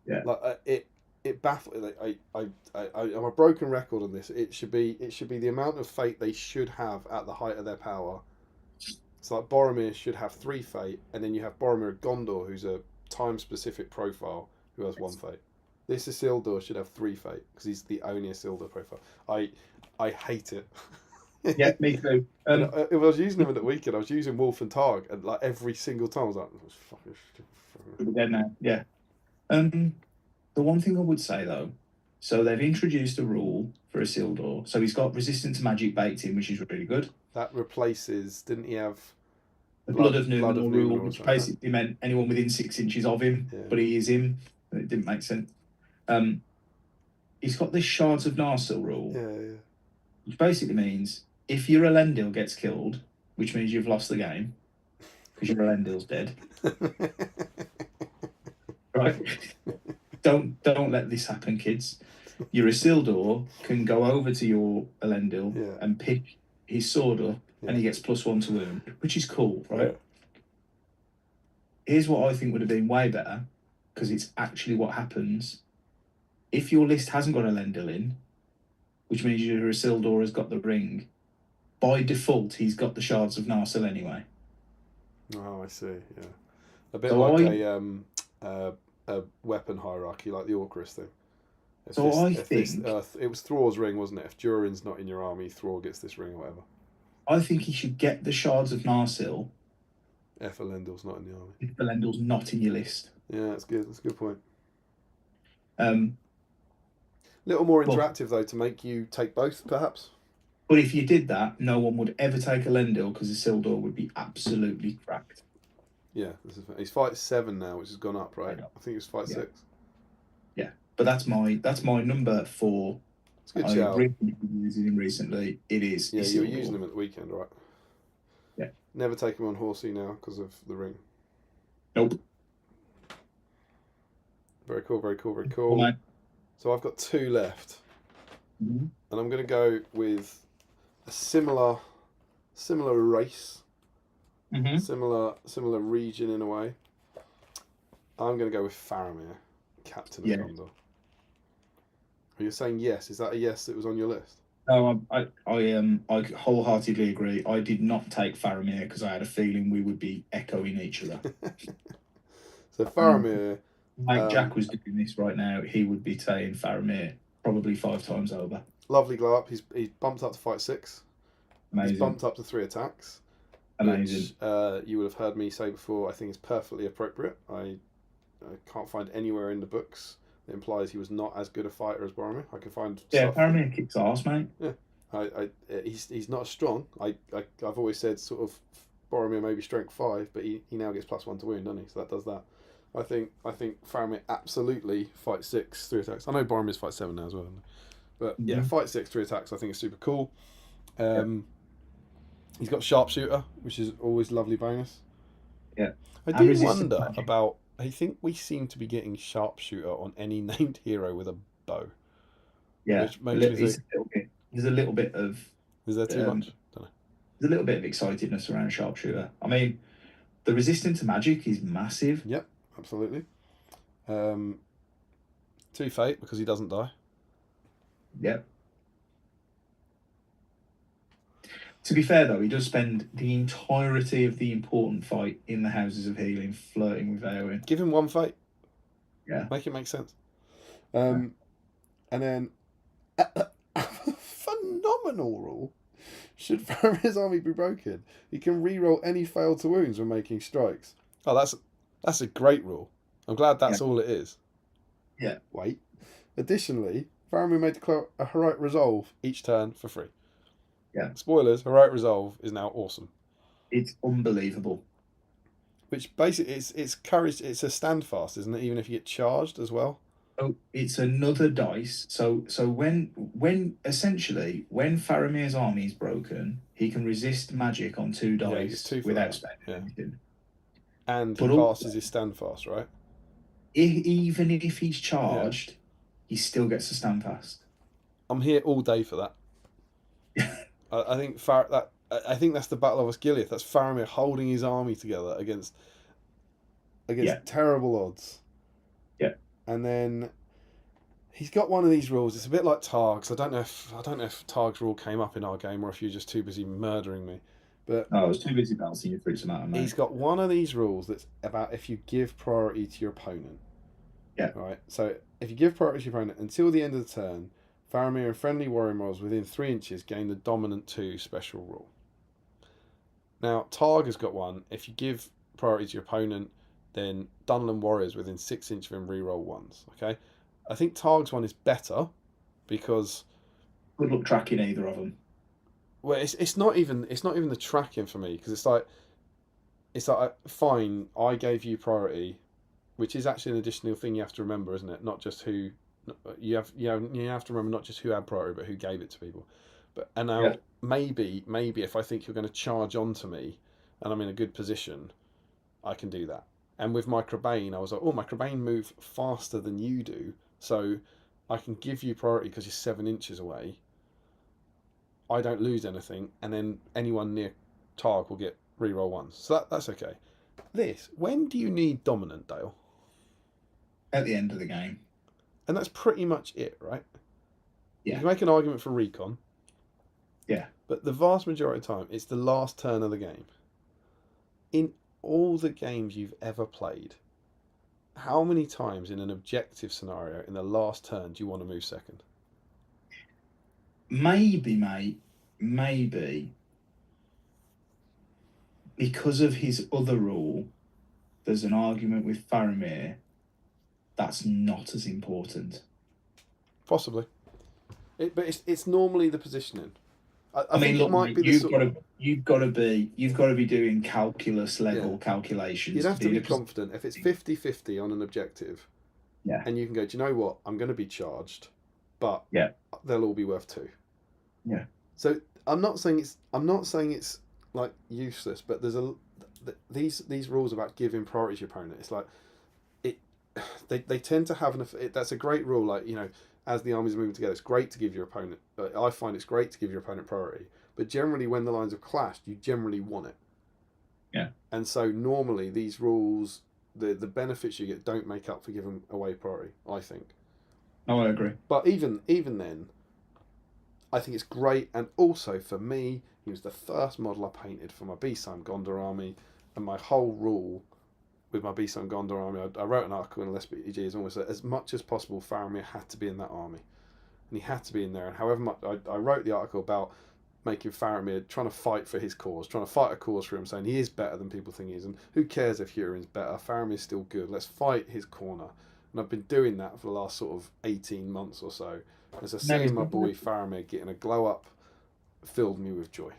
Yeah. Like it baffles. Like, I'm a broken record on this. It should be the amount of fate they should have at the height of their power. It's like Boromir should have 3 fate, and then you have Boromir of Gondor, who's a time-specific profile, who has 1 fate. This Isildur should have 3 fate, because he's the only Isildur profile. I hate it. Yeah, me too. If I was using him at the weekend, I was using Wolf and Targ, and like every single time I was like, we're dead now. Yeah. The one thing I would say though, so they've introduced a rule for Isildur. So he's got resistance to magic baked in, which is really good. That replaces, didn't he have the Blood of Numenor rule, which basically meant anyone within 6 inches of him, but he is him. It didn't make sense. He's got this Shards of Narsil rule, which basically means if your Elendil gets killed, which means you've lost the game because your Elendil's dead. Right? Don't let this happen, kids. Your Isildur can go over to your Elendil and pick his sword up, and he gets +1 to wound, which is cool, right? Here's what I think would have been way better, because it's actually what happens. If your list hasn't got Elendil in, which means your Isildur has got the ring, by default he's got the Shards of Narsil anyway. Oh, I see. Yeah, a bit like a weapon hierarchy, like the Orcris thing. It was Thror's ring, wasn't it? If Durin's not in your army, Thror gets this ring or whatever. I think he should get the Shards of Narsil. If Elendil's not in the army. If Elendil's not in your list. Yeah, that's good. That's a good point. Little more interactive though, to make you take both, perhaps. But if you did that, no one would ever take Elendil, because Isildur would be absolutely cracked. Yeah, he's fight 7 now, which has gone up, right? I think it's fight 6. Yeah, but that's my number 4. It's a good shout. I've been using him recently. It is. Yeah, you were using him at the weekend, right? Yeah. Never take him on Horsey now because of the ring. Nope. Very cool, very cool, very cool. Well, so I've got 2 left. Mm-hmm. And I'm going to go with a similar race. Mm-hmm. Similar region in a way. I'm going to go with Faramir, Captain of Gondor. Are you saying yes? Is that a yes that was on your list? No, I wholeheartedly agree. I did not take Faramir because I had a feeling we would be echoing each other. So Faramir... Mike Jack was doing this right now, he would be saying Faramir probably 5 times over. Lovely glow up. He's bumped up to fight 6. Amazing. He's bumped up to 3 attacks. Amazing. Which, you would have heard me say before, I think is perfectly appropriate. I can't find anywhere in the books that implies he was not as good a fighter as Boromir. I can find... Faramir kicks ass, mate. Yeah. He's not as strong. I've always said sort of Boromir maybe strength 5, but he now gets +1 to wound, doesn't he? So that does that. I think Faramir absolutely fight 6 3 attacks. I know Boromir's fight 7 now as well, but yeah, fight 6 3 attacks. I think is super cool. He's got sharpshooter, which is always a lovely bonus. Yeah, I do wonder about. I think we seem to be getting sharpshooter on any named hero with a bow. Yeah, which makes me think, there's a little bit of. Is there too much? Don't know. There's a little bit of excitedness around sharpshooter. I mean, the resistance to magic is massive. Yep, absolutely. 2 fate because he doesn't die. Yep. To be fair, though, he does spend the entirety of the important fight in the Houses of Healing flirting with Eowyn. Give him 1 fate. Yeah. Make it make sense. And then, phenomenal rule. Should Faramir's army be broken, he can reroll any failed to wounds when making strikes. Oh, that's a great rule. I'm glad that's all it is. Yeah. Wait. Additionally, Faramir may declare a heroic resolve each turn for free. Yeah. Spoilers, heroic resolve is now awesome. It's unbelievable. Which basically it's courage. It's a standfast, isn't it? Even if you get charged as well. Oh, it's another dice. So when essentially when Faramir's army is broken, he can resist magic on 2 dice without spending anything. And he passes his standfast, right? Even if he's charged, he still gets a standfast. I'm here all day for that. I think I think that's the Battle of Osgiliath. That's Faramir holding his army together against terrible odds. Yeah. And then he's got one of these rules. It's a bit like Targ's. I don't know if Targ's rule came up in our game or if you're just too busy murdering me. But I was too busy bouncing you through some out of He's got one of these rules that's about if you give priority to your opponent. Yeah. Right. So if you give priority to your opponent until the end of the turn, Faramir and friendly warrior models within 3 inches gain the dominant 2 special rule. Now, Targ has got one. If you give priority to your opponent, then Dunland warriors within 6 inches of him reroll 1s. Okay, I think Targ's one is better because good luck tracking either of them. Well, it's not even the tracking for me because it's like fine. I gave you priority, which is actually an additional thing you have to remember, isn't it? Not just who you have to remember, not just who had priority, but who gave it to people. But and now maybe if I think you're going to charge onto me, and I'm in a good position, I can do that. And with my Crabane, I was like, oh, my Crabane move faster than you do, so I can give you priority because you're 7 inches away. I don't lose anything, and then anyone near Targ will get reroll 1s. So that's okay. When do you need dominant, Dale? At the end of the game. And that's pretty much it, right? Yeah. You can make an argument for recon. Yeah. But the vast majority of the time, it's the last turn of the game. In all the games you've ever played, how many times in an objective scenario in the last turn do you want to move second? Maybe, mate. Maybe. Because of his other rule, there's an argument with Faramir that's not as important. Possibly. But it's normally the positioning. I mean, look, mate, you've got to be doing calculus level calculations. You'd have to be confident. If it's 50-50 on an objective, and you can go, do you know what? I'm going to be charged, but they'll all be worth 2. Yeah. So I'm not saying it's like useless, but there's these rules about giving priority to your opponent. It's like they tend to have that's a great rule. Like, you know, as the armies are moving together, it's great to give your opponent. I find it's great to give your opponent priority, but generally when the lines have clashed, you generally want it. Yeah. And so normally these rules, the benefits you get don't make up for giving away priority, I think. No, I agree. But even then, I think it's great. And also for me, he was the first model I painted for my BSIME Gondor army, and my whole rule with my BSIME Gondor army, I wrote an article in SBG, is almost as much as possible Faramir had to be in that army. And he had to be in there. And however much, I wrote the article about making Faramir, trying to fight for his cause, trying to fight a cause for him, saying he is better than people think he is. And who cares if Huron's better? Faramir's still good. Let's fight his corner. And I've been doing that for the last sort of 18 months or so. As I see my boy Faramir getting a glow up filled me with joy.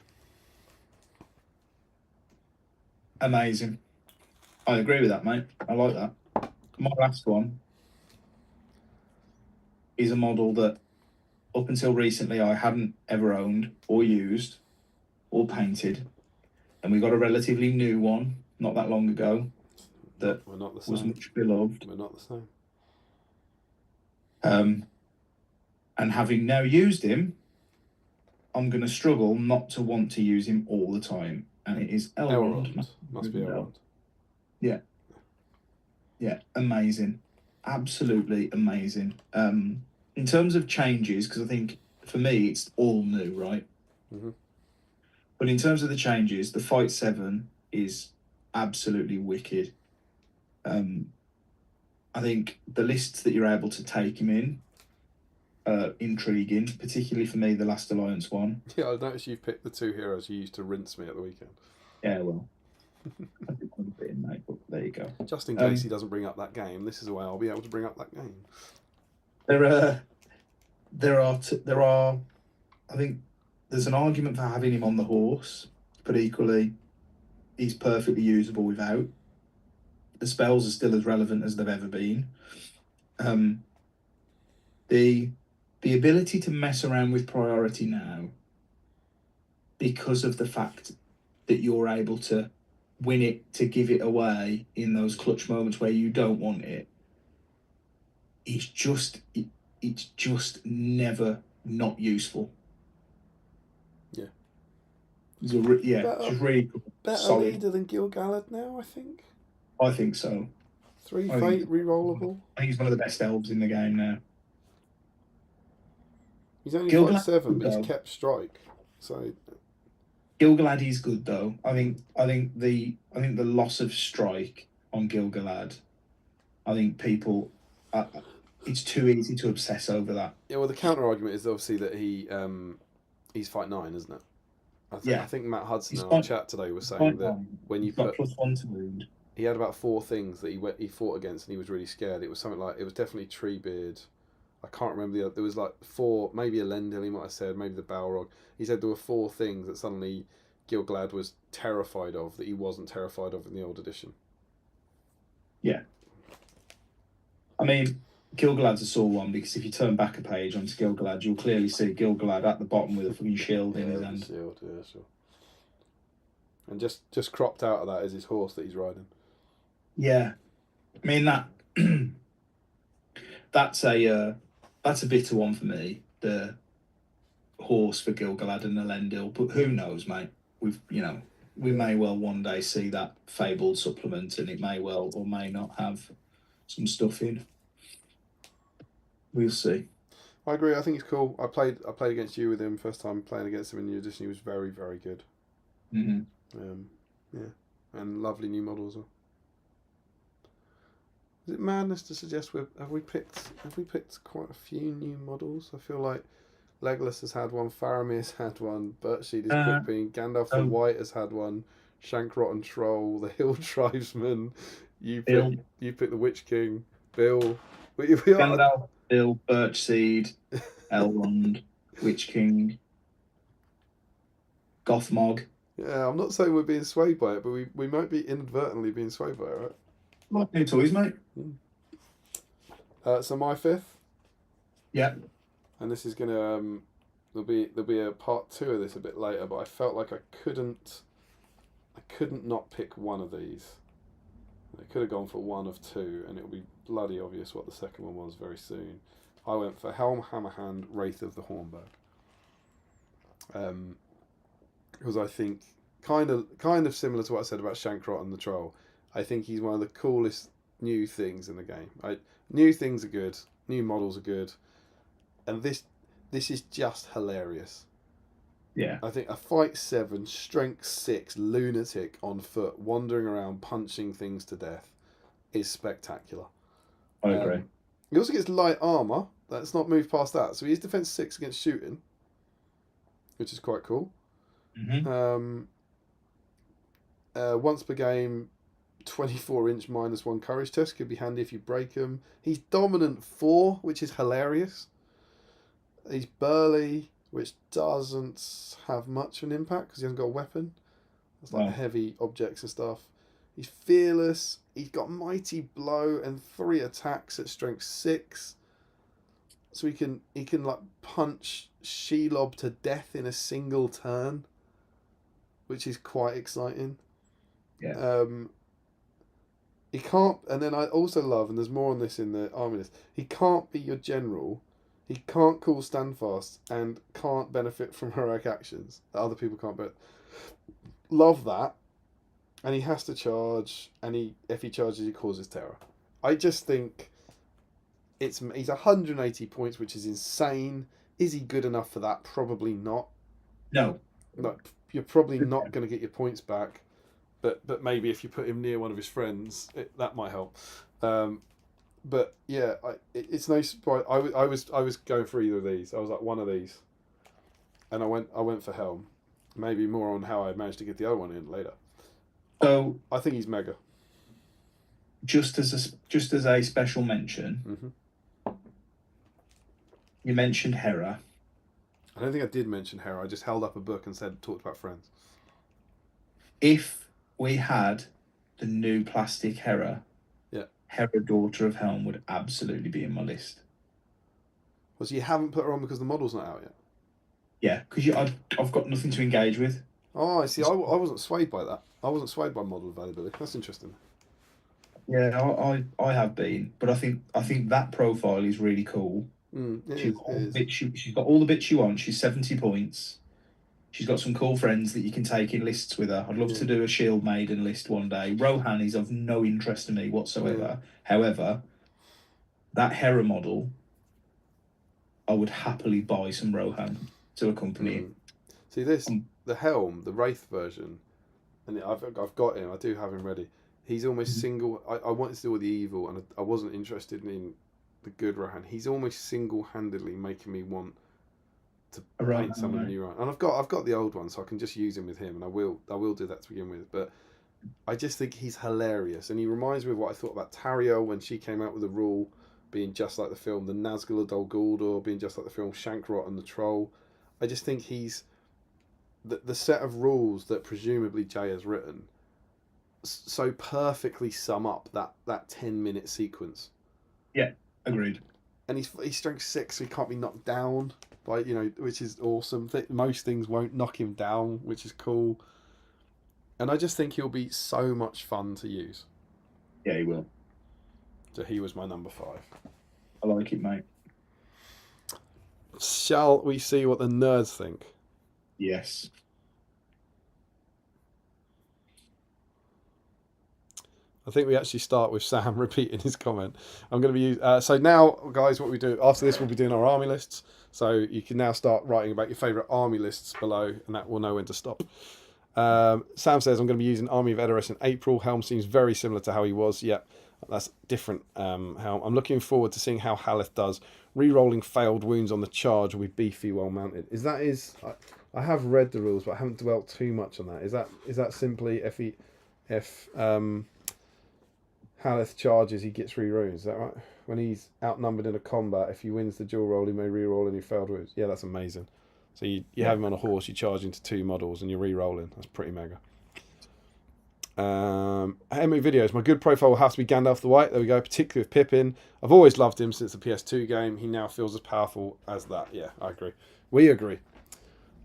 Amazing. I agree with that, mate. I like that. My last one is a model that up until recently I hadn't ever owned or used or painted. And we got a relatively new one not that long ago that We're not the was same. much beloved. We're not the same. And having now used him, I'm going to struggle not to want to use him all the time. And it is Elrond. Must be Elrond. Yeah. Yeah, amazing. Absolutely amazing. In terms of changes, because I think for me it's all new, right? Mhm. But in terms of the changes, the Fight 7 is absolutely wicked. I think the lists that you're able to take him in are intriguing, particularly for me, the Last Alliance one. Yeah, I noticed you've picked the two heroes you used to rinse me at the weekend. Yeah, well, I didn't want to put in, mate, but there you go. Just in case he doesn't bring up that game, this is a way I'll be able to bring up that game. There are. I think there's an argument for having him on the horse, but equally, he's perfectly usable without. The spells are still as relevant as they've ever been. The ability to mess around with priority now, because of the fact that you're able to win it to give it away in those clutch moments where you don't want it, it's just never not useful. Yeah. It's just really cool. Better Solid. leader than Gil-galad now, I think. I think so. 3 fate, rerollable. I think he's one of the best elves in the game now. He's only Gil-galad 5'7", but though. he's kept strike. So Gil-galad is good though. I think the loss of strike on Gil-galad, I think people, it's too easy to obsess over that. yeah, well, the counter argument is obviously that he's fight 9, isn't it? I think Matt Hudson in our chat today was saying that when you put +1 to wound, he had about 4 things that he fought against and he was really scared. It was something like, it was definitely Treebeard. I can't remember the other. There was like 4, maybe Elendil he might have said, maybe the Balrog. He said there were 4 things that suddenly Gil-galad was terrified of that he wasn't terrified of in the old edition. Yeah. I mean, Gil-galad's a sore one because if you turn back a page onto Gil-galad, you'll clearly see Gil-galad at the bottom with a fucking shield in his hand. Shield, yeah, sure. And just cropped out of that is his horse that he's riding. Yeah, I mean that's a bitter one for me. The horse for Gil-galad and Elendil, but who knows, mate? We may well one day see that fabled supplement, and it may well or may not have some stuff in. We'll see. I agree. I think he's cool. I played against you with him first time playing against him in the new edition. He was very, very good. Mm-hmm. Yeah, and lovely new model as well. Is it madness to suggest have we picked quite a few new models? I feel like Legolas has had one, Faramir's had one, Birchseed is Quickbean, Gandalf the White has had one, Shankrotten Troll, the Hill Tribesman. You picked the Witch King, Bill. Gandalf, Bill, Birchseed, Elrond, Witch King, Gothmog. Yeah, I'm not saying we're being swayed by it, but we might be inadvertently being swayed by it, right? Like new toys, mate. So my 5th. Yeah. And this is gonna there'll be a part 2 of this a bit later, but I felt like I couldn't not pick one of these. I could have gone for one of 2, and it'll be bloody obvious what the second one was very soon. I went for Helm Hammerhand, Wraith of the Hornberg. Because I think kind of similar to what I said about Shankrot and the Troll. I think he's one of the coolest new things in the game. New things are good, new models are good, and this is just hilarious. Yeah. I think a fight 7, strength 6 lunatic on foot, wandering around punching things to death, is spectacular. I agree. He also gets light armor. That's not moved past that, so he is defense 6 against shooting, which is quite cool. Mm-hmm. Once per game, 24-inch -1 courage test could be handy if you break him. He's dominant 4, which is hilarious. He's burly, which doesn't have much of an impact because he hasn't got a weapon. It's like heavy objects and stuff. He's fearless. He's got mighty blow and 3 attacks at strength 6. So he can like punch Shelob to death in a single turn, which is quite exciting. Yeah. He can't, and then I also love, and there's more on this in the army list. He can't be your general. He can't call standfast and can't benefit from heroic actions that other people can't. But love that, and he has to charge, and if he charges, he causes terror. I just think he's 180 points, which is insane. Is he good enough for that? Probably not. No. Like, you're probably not going to get your points back. But maybe if you put him near one of his friends, that might help. But yeah, it's no surprise. I was going for either of these. I was like one of these, and I went for Helm. Maybe more on how I managed to get the other one in later. So I think he's mega. Just as a special mention, you mentioned Hera. I don't think I did mention Hera. I just held up a book and talked about friends. If we had the new plastic Hera, Hera, Daughter of Helm, would absolutely be in my list. Well, so you haven't put her on because the model's not out yet? Yeah, because I've got nothing to engage with. Oh, I see. I wasn't swayed by that. I wasn't swayed by model availability. That's interesting. Yeah, I have been, but I think that profile is really cool. She's got all the bits she wants. She's 70 points. She's got some cool friends that you can take in lists with her. I'd love to do a Shield Maiden list one day. Rohan is of no interest to me whatsoever. However, that Hera model, I would happily buy some Rohan to accompany him. See this, the Helm, the Wraith version, and I've got him. I do have him ready. He's almost single. I wanted to do all the evil, and I wasn't interested in the good Rohan. He's almost single-handedly making me want to paint some of the new Rohan. And I've got the old one, so I can just use him with him, and I will do that to begin with. But I just think he's hilarious, and he reminds me of what I thought about Tariel when she came out with a rule being just like the film, the Nazgul Dol Guldur being just like the film, Shankrot and the Troll. I just think he's the set of rules that presumably Jay has written so perfectly sum up that 10-minute sequence. Yeah, agreed. And he's strength 6, so he can't be knocked down by, which is awesome. Most things won't knock him down, which is cool. And I just think he'll be so much fun to use. Yeah, he will. So he was my number 5. I like it, mate. Shall we see what the nerds think? Yes. I think we actually start with Sam repeating his comment. I'm going to be so now, guys, what we do after this, we'll be doing our army lists. So you can now start writing about your favourite army lists below, and that will know when to stop. Sam says, I'm going to be using Army of Edoras in April. Helm seems very similar to how he was. Yep, that's different. Helm. I'm looking forward to seeing how Haleth does. Re-rolling failed wounds on the charge will be beefy, well mounted. I have read the rules, but I haven't dwelt too much on that. Is that simply if Haleth charges, he gets re-rolls? Is that right? When he's outnumbered in a combat, if he wins the dual roll, he may re-roll any failed wounds. Yeah, that's amazing. So you have him on a horse, you charge into 2 models, and you're re-rolling. That's pretty mega. Henry videos. My good profile will have to be Gandalf the White. There we go. Particularly with Pippin. I've always loved him since the PS2 game. He now feels as powerful as that. Yeah, I agree. We agree.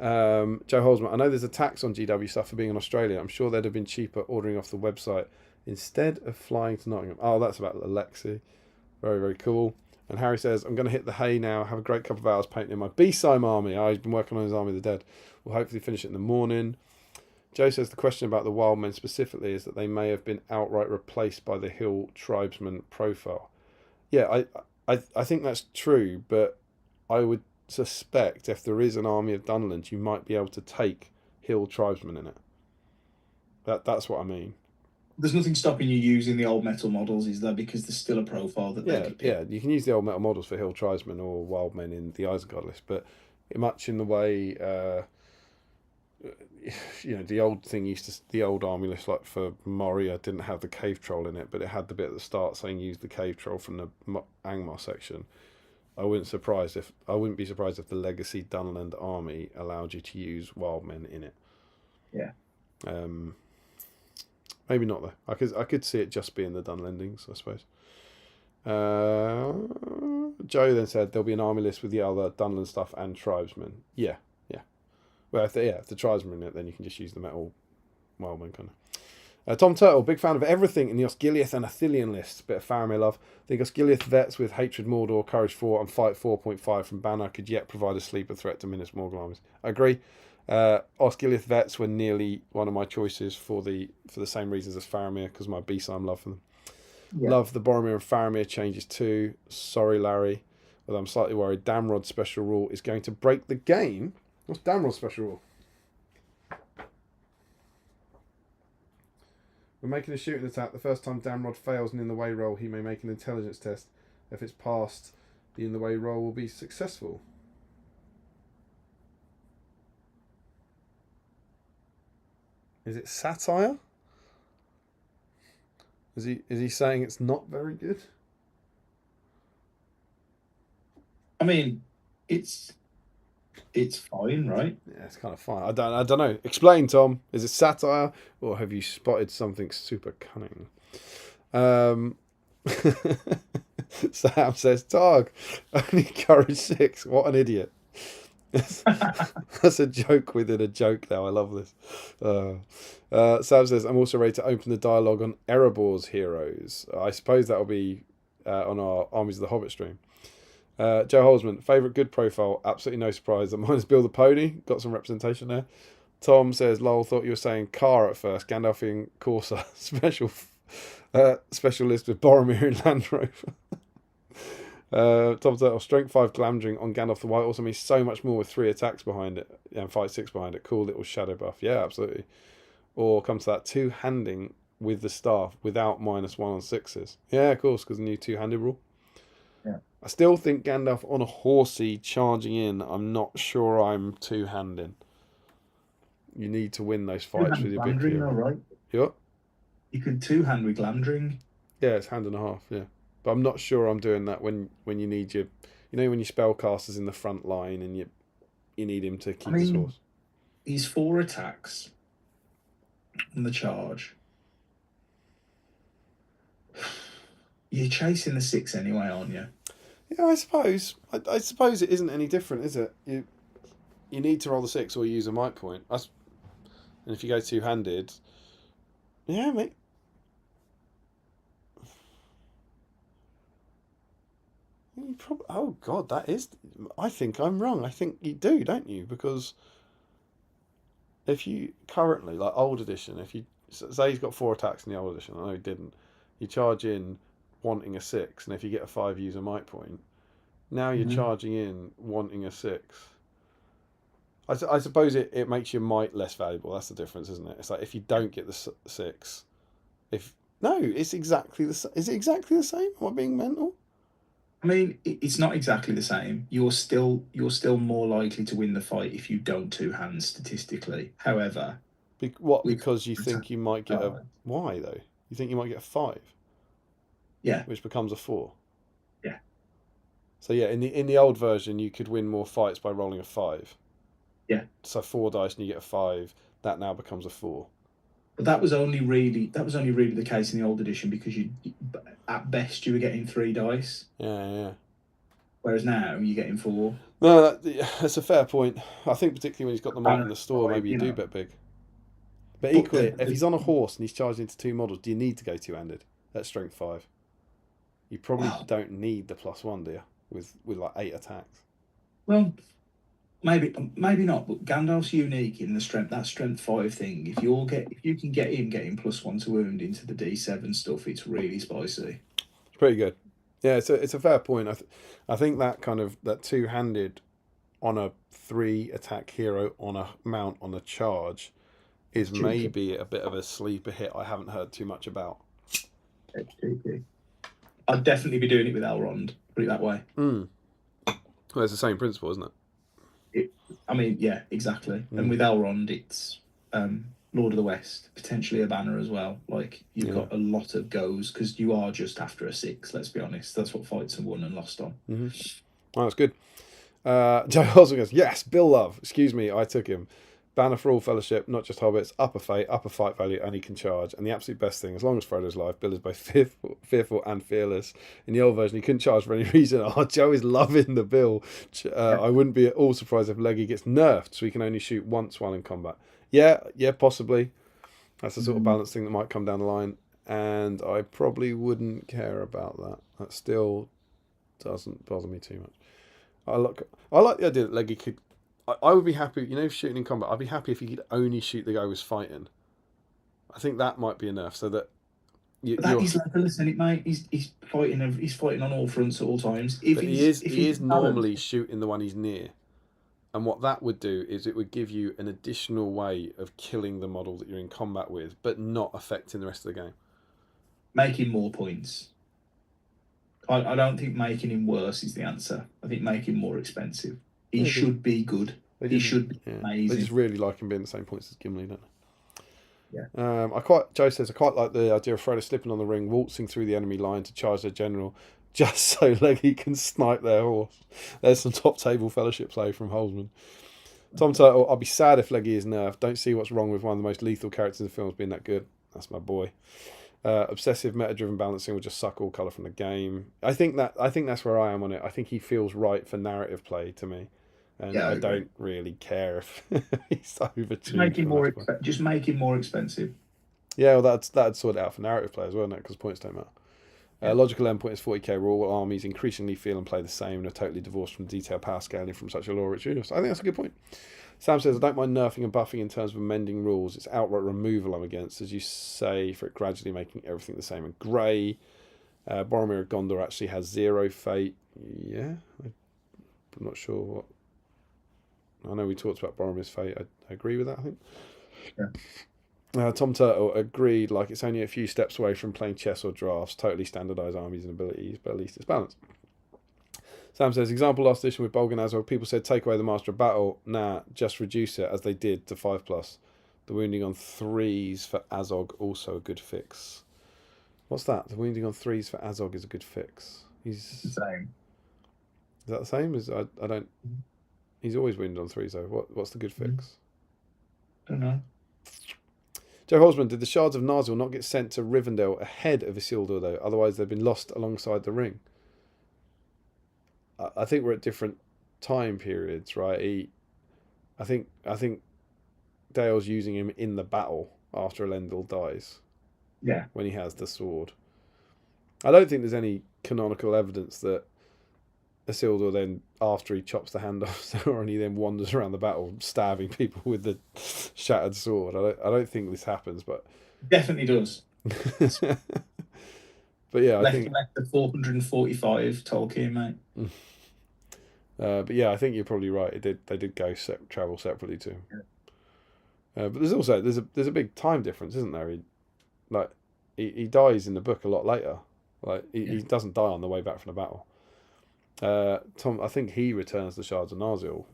Joe Holzman. I know there's a tax on GW stuff for being in Australia. I'm sure they'd have been cheaper ordering off the website instead of flying to Nottingham. Oh, that's about Alexi. Very, very cool. And Harry says, I'm going to hit the hay now. Have a great couple of hours painting my BSIME army. I've been working on his Army of the Dead. We'll hopefully finish it in the morning. Joe says the question about the wild men specifically is that they may have been outright replaced by the hill tribesman profile. Yeah, I think that's true, but I would suspect if there is an army of Dunland, you might be able to take hill tribesmen in it. That's what I mean. There's nothing stopping you using the old metal models, is there? Because there's still a profile that they could pick. Yeah, you can use the old metal models for hill tribesmen or wild men in the Isengard list, but much in the way the old thing the old army list, like for Moria, didn't have the cave troll in it, but it had the bit at the start saying use the cave troll from the Angmar section. I wouldn't be surprised if the Legacy Dunland army allowed you to use wild men in it. Yeah. Maybe not though. I could see it just being the Dunlendings, I suppose. Joe then said there'll be an army list with the other Dunland stuff and tribesmen. Yeah. Well, if the tribesmen in it, then you can just use the metal wildmen kind of. Tom Turtle, big fan of everything in the Osgiliath and Athelian lists. Bit of Faramir love. The Osgiliath vets with Hatred Mordor, Courage 4 and Fight 4.5 from Banner could yet provide a sleeper threat to Minas Morgul armies. I agree. Osgiliath vets were nearly one of my choices for the same reasons as Faramir, because my BSIME love for them. Yeah. Love the Boromir and Faramir changes too. Sorry, Larry, but I'm slightly worried Damrod's special rule is going to break the game. What's Damrod's special rule? When making a shooting attack, the first time Damrod fails an in the way roll, he may make an intelligence test. If it's passed, the in the way roll will be successful. Is it satire? Is he saying it's not very good? I mean, it's fine, right? Yeah, it's kind of fine. I don't know. Explain, Tom. Is it satire, or have you spotted something super cunning? Sam says, Targ, only courage 6. What an idiot. That's a joke within a joke now. I love this. Sam says, I'm also ready to open the dialogue on Erebor's heroes. I suppose that'll be on our Armies of the Hobbit stream. Joe Holzman, favourite good profile, absolutely no surprise that mine is Bill the Pony. Got some representation there. Tom says, lol, thought you were saying car at first. Gandalfian Corsa. Special list with Boromir and Land Rover. Tom says, strength 5 Glamdring on Gandalf the White also means so much more with 3 attacks behind it and fight 6 behind it. Cool little shadow buff. Yeah, absolutely. Or comes to that 2-handing with the staff without -1 on 6s. Yeah, of course, because the new 2-handed rule. Yeah. I still think Gandalf on a horsey charging in, I'm not sure I'm 2-handing. You need to win those fights with your big hero. Right? Yeah. You can 2-hand with Glamdring. Yeah, it's hand and a half, yeah. But I'm not sure I'm doing that when you need your... You know when your spellcaster's in the front line and you need him to keep his horse? He's 4 attacks on the charge. You're chasing the 6 anyway, aren't you? Yeah, I suppose. I suppose it isn't any different, is it? You need to roll the 6 or use a might point. And if you go 2-handed... Yeah, mate. Oh God, that is. I think I'm wrong. I think you do, don't you? Because if you currently, like old edition, if you say he's got 4 attacks in the old edition, I know he didn't. You charge in wanting a 6, and if you get a 5, use a might point. Now you're charging in wanting a 6. I suppose it makes your might less valuable. That's the difference, isn't it? It's like if you don't get the 6, it's exactly the. Is it exactly the same? Am I being mental? I mean, it's not exactly the same. You're still more likely to win the fight if you don't 2-hand statistically. However, because you think you might get a why though? You think you might get a 5? Yeah, which becomes a 4. Yeah. So yeah, in the old version, you could win more fights by rolling a 5. Yeah. So 4 dice and you get a 5. That now becomes a 4. But that was only really the case in the old edition because at best you were getting 3 dice. Yeah. Whereas now you're getting 4. No, that's a fair point. I think particularly when he's got the might in the store, maybe you do bet big. But equally, if he's on a horse and he's charged into 2 models, do you need to go 2-handed at strength 5? You probably don't need the +1, do you? With like 8 attacks. Well, maybe not. But Gandalf's unique in the strength 5 thing. If you can get him getting +1 to wound into the D7 stuff, it's really spicy. It's pretty good. Yeah, it's a fair point. I think that kind of that 2-handed on a 3 attack hero on a mount on a charge is maybe a bit of a sleeper hit I haven't heard too much about. It's cheeky. I'd definitely be doing it with Elrond, put it that way. Well, it's the same principle, isn't it? Yeah, exactly. And with Elrond, it's Lord of the West, potentially a banner as well. Like, you've got a lot of goes, because you are just after a 6, let's be honest. That's what fights are won and lost on. Oh, that's good. Joe also goes, yes, Bill Love. Excuse me, I took him. Banner for all fellowship, not just hobbits, upper fate, upper fight value, and he can charge. And the absolute best thing, as long as Frodo's live, Bill is both fearful and fearless. In the old version, he couldn't charge for any reason. Oh, Joe is loving the Bill. I wouldn't be at all surprised if Leggy gets nerfed, so he can only shoot once while in combat. Yeah, possibly. That's the sort of balance thing that might come down the line. And I probably wouldn't care about that. That still doesn't bother me too much. I like the idea that Leggy could... I would be happy, shooting in combat. I'd be happy if he could only shoot the guy who's fighting. I think that might be enough, so that that is level, isn't it, mate? He's fighting on all fronts at all times. He is normally shooting the one he's near, and what that would do is it would give you an additional way of killing the model that you're in combat with, but not affecting the rest of the game. Making more points. I don't think making him worse is the answer. I think making him more expensive. He should be good. He should be amazing. They just really like him being the same points as Gimli, don't they? Yeah. Joe says, I quite like the idea of Frodo slipping on the ring, waltzing through the enemy line to charge their general, just so Leggy can snipe their horse. There's some top table fellowship play from Holzman. Tom Turtle, I'll be sad if Leggy is nerfed. Don't see what's wrong with one of the most lethal characters in the films being that good. That's my boy. Obsessive meta-driven balancing will just suck all colour from the game. I think that's where I am on it. I think he feels right for narrative play to me. And I don't really care if he's overtuned. Just make him more expensive. Yeah, well, that'd sort it out for narrative players, wouldn't it? Because points don't matter. Logical endpoint is 40k rule. Armies increasingly feel and play the same and are totally divorced from detailed power scaling from such a lore-rich universe. I think that's a good point. Sam says, I don't mind nerfing and buffing in terms of amending rules. It's outright removal I'm against, as you say, for it gradually making everything the same and grey. Boromir of Gondor actually has 0 fate. Yeah, I'm not sure what. I know we talked about Boromir's fate. I agree with that, I think. Yeah. Tom Turtle agreed, like it's only a few steps away from playing chess or drafts, totally standardised armies and abilities, but at least it's balanced. Sam says, example last edition with Bolgan Azog, people said take away the Master of Battle. Nah, just reduce it as they did to 5+. The wounding on 3s for Azog also a good fix. What's that? The wounding on 3s for Azog is a good fix. It's the same. Is that the same? I don't... He's always wounded on 3s though. What's the good fix? Don't know. Joe Holzman, did the shards of Narsil not get sent to Rivendell ahead of Isildur though? Otherwise they've been lost alongside the ring. I think we're at different time periods, right? I think Dale's using him in the battle after Elendil dies. Yeah. When he has the sword. I don't think there's any canonical evidence that Isildur then, after he chops the hand off Sauron, he then wanders around the battle stabbing people with the shattered sword. I don't think this happens, but definitely does. But yeah, I think the 445 Tolkien, mate. But yeah, I think you're probably right. They did go travel separately too. Yeah. But there's a big time difference, isn't there? He dies in the book a lot later. He doesn't die on the way back from the battle. Tom, I think he returns the shards of Narsil.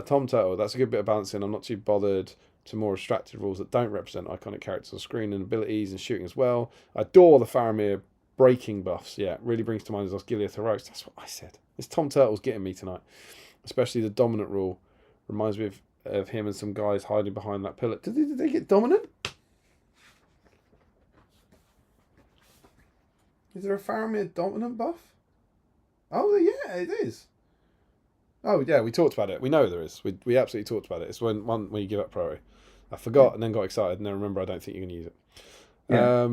Tom Turtle, that's a good bit of balancing. I'm not too bothered to more abstracted rules that don't represent iconic characters on screen and abilities and shooting as well. I adore the Faramir breaking buffs. Yeah, really brings to mind his Osgiliath heroics. That's what I said. This Tom Turtle's getting me tonight. Especially the dominant rule. Reminds me of him and some guys hiding behind that pillar. Did they get dominant? Is there a Faramir dominant buff? Oh, yeah, it is. Oh, yeah, we talked about it. We know there is. We absolutely talked about it. It's when you give up priority. I forgot and then got excited and then remember I don't think you're going to use it. Yeah.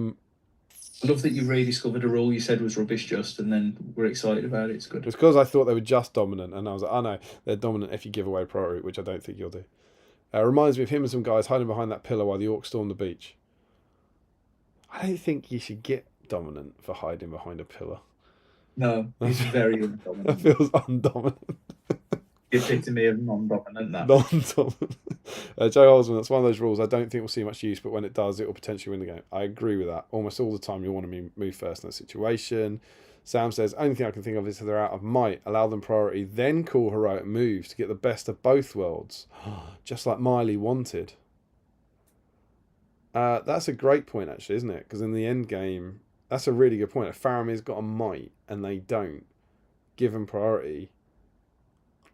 I love that you rediscovered a rule you said was rubbish just and then we're excited about it. It's good. It's because I thought they were just dominant and I was like, oh no, they're dominant if you give away priority, which I don't think you'll do. Reminds me of him and some guys hiding behind that pillar while the orcs storm the beach. I don't think you should get dominant for hiding behind a pillar. No, he's very undominant. That feels undominant. Epitome of non-dominant. Non-dominant. Joe Holzman, that's one of those rules I don't think we'll see much use, but when it does, it will potentially win the game. I agree with that. Almost all the time you'll want to move first in that situation. Sam says, only thing I can think of is if they're out of might, allow them priority, then call heroic moves to get the best of both worlds. Just like Miley wanted. That's a great point, actually, isn't it? Because in the end game, that's a really good point. If Faramir's got a might and they don't, give them priority.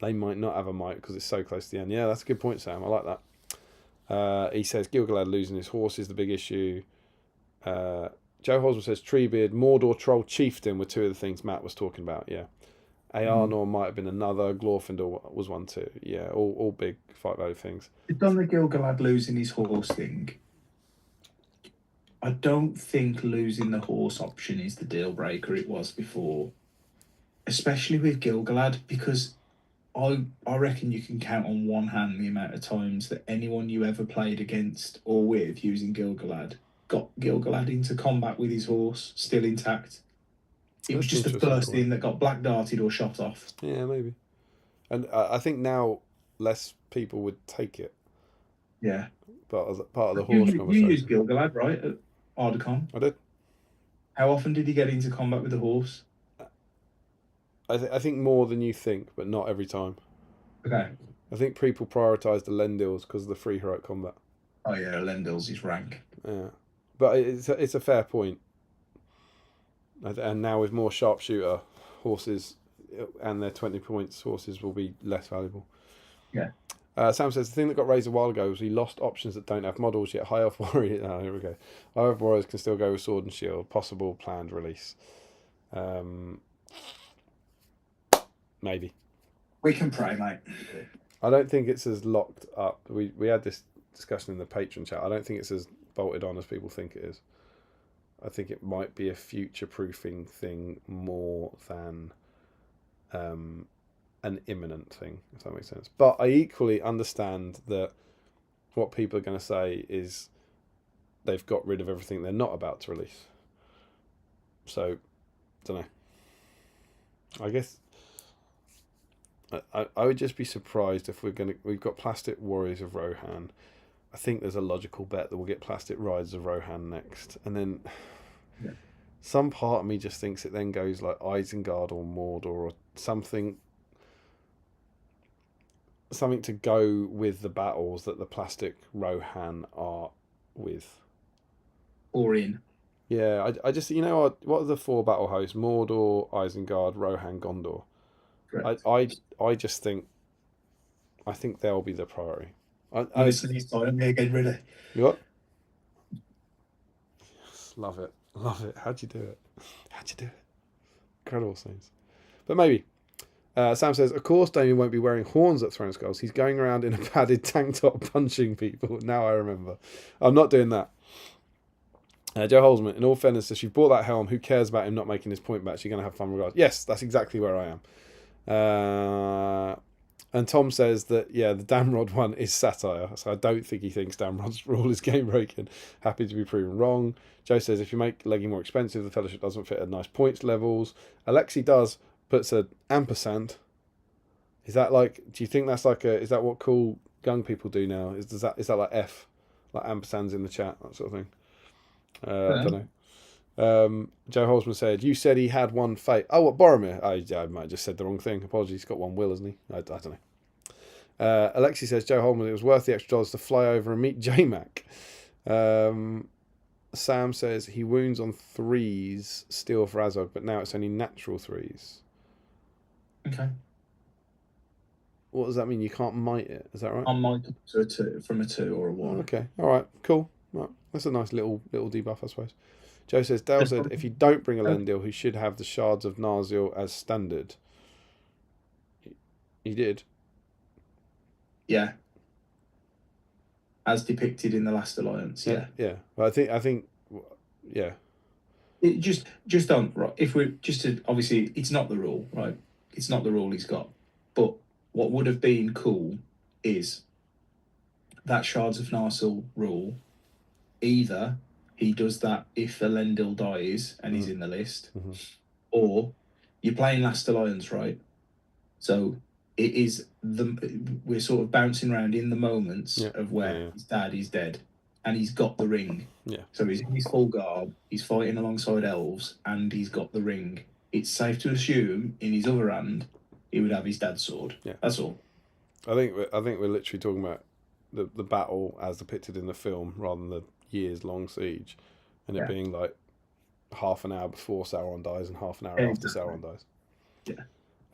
They might not have a might because it's so close to the end. Yeah, that's a good point, Sam. I like that. He says Gil-galad losing his horse is the big issue. Joe Hosmer says Treebeard, Mordor, Troll, Chieftain were two of the things Matt was talking about. Yeah. Arnor might have been another. Glorfindel was one too. Yeah, all big fight value things. On the Gil-galad losing his horse thing, I don't think losing the horse option is the deal breaker it was before, especially with Gil-galad, because I reckon you can count on one hand the amount of times that anyone you ever played against or with using Gil-galad got Gil-galad into combat with his horse still intact. It was just the first thing that got black darted or shot off. Yeah, maybe. And I think now less people would take it. Yeah. Part of the horse conversation. You used Gil-galad, right, at Ardacon? I did. How often did he get into combat with the horse? I think more than you think, but not every time. Okay. I think people prioritise the Lendils because of the free heroic combat. Oh yeah, Lendils is rank. Yeah, but it's a fair point. And now with more sharpshooter horses and their 20 points, horses will be less valuable. Yeah. Sam says the thing that got raised a while ago was we lost options that don't have models yet. High elf warrior. Oh, here we go. High elf warriors can still go with sword and shield. Possible planned release. Maybe. We can pray, mate. I don't think it's as locked up. We had this discussion in the Patreon chat. I don't think it's as bolted on as people think it is. I think it might be a future-proofing thing more than an imminent thing, if that makes sense. But I equally understand that what people are going to say is they've got rid of everything they're not about to release. So, don't know. I guess I would just be surprised if we've got plastic Warriors of Rohan. I think there's a logical bet that we'll get plastic Riders of Rohan next, and then some part of me just thinks it then goes like Isengard or Mordor or something to go with the battles that the plastic Rohan are with. Or in. Yeah, I just, what are the 4 battle hosts? Mordor, Isengard, Rohan, Gondor. Correct. I just think, I think they'll be the priority. He's time me again, really. You what? Love it. How'd you do it? Incredible scenes. But maybe. Sam says, of course Damien won't be wearing horns at Throne Skulls. He's going around in a padded tank top punching people. Now I remember. I'm not doing that. Joe Holzman, in all fairness, if you've bought that helm, who cares about him not making his point back? You're going to have fun regardless. Yes, that's exactly where I am. And Tom says that, the Damrod one is satire, so I don't think he thinks Damrod's rule is game breaking. Happy to be proven wrong. Joe says if you make legging more expensive, the Fellowship doesn't fit at nice points levels. Alexi puts a ampersand. Is that like, do you think that's like is that what cool young people do now? Is that like F, like ampersands in the chat, that sort of thing? I don't know. Joe Holzman said, you said he had one fate. Oh, what, Boromir? I might have just said the wrong thing. Apologies, he's got one will, hasn't he? I don't know. Alexi says, Joe Holman, it was worth the extra dollars to fly over and meet J-Mac. Sam says, he wounds on 3s still for Azog, but now it's only natural 3s. Okay. What does that mean? You can't might it? Is that right? I'm might to a 2, from a 2 or a 1. Okay. All right. Cool. Right. That's a nice little debuff, I suppose. Joe says, Dale said, if you don't bring a Lendil, he should have the Shards of Narsil as standard. He did. Yeah. As depicted in the Last Alliance, yeah. Yeah. But I think, yeah. It just don't, right, if we're just to, obviously, it's not the rule, right? It's not the rule he's got. But what would have been cool is that Shards of Narsil rule, either he does that if a Lendil dies and he's in the list, or you're playing Last Alliance, right? So it is we're sort of bouncing around in the moments of where his dad is dead and he's got the ring. Yeah. So he's in his full garb, he's fighting alongside elves, and he's got the ring. It's safe to assume in his other hand he would have his dad's sword. Yeah. That's all. I think we're literally talking about the battle as depicted in the film rather than the years-long siege, and it being like half an hour before Sauron dies and half an hour after Sauron dies. Yeah.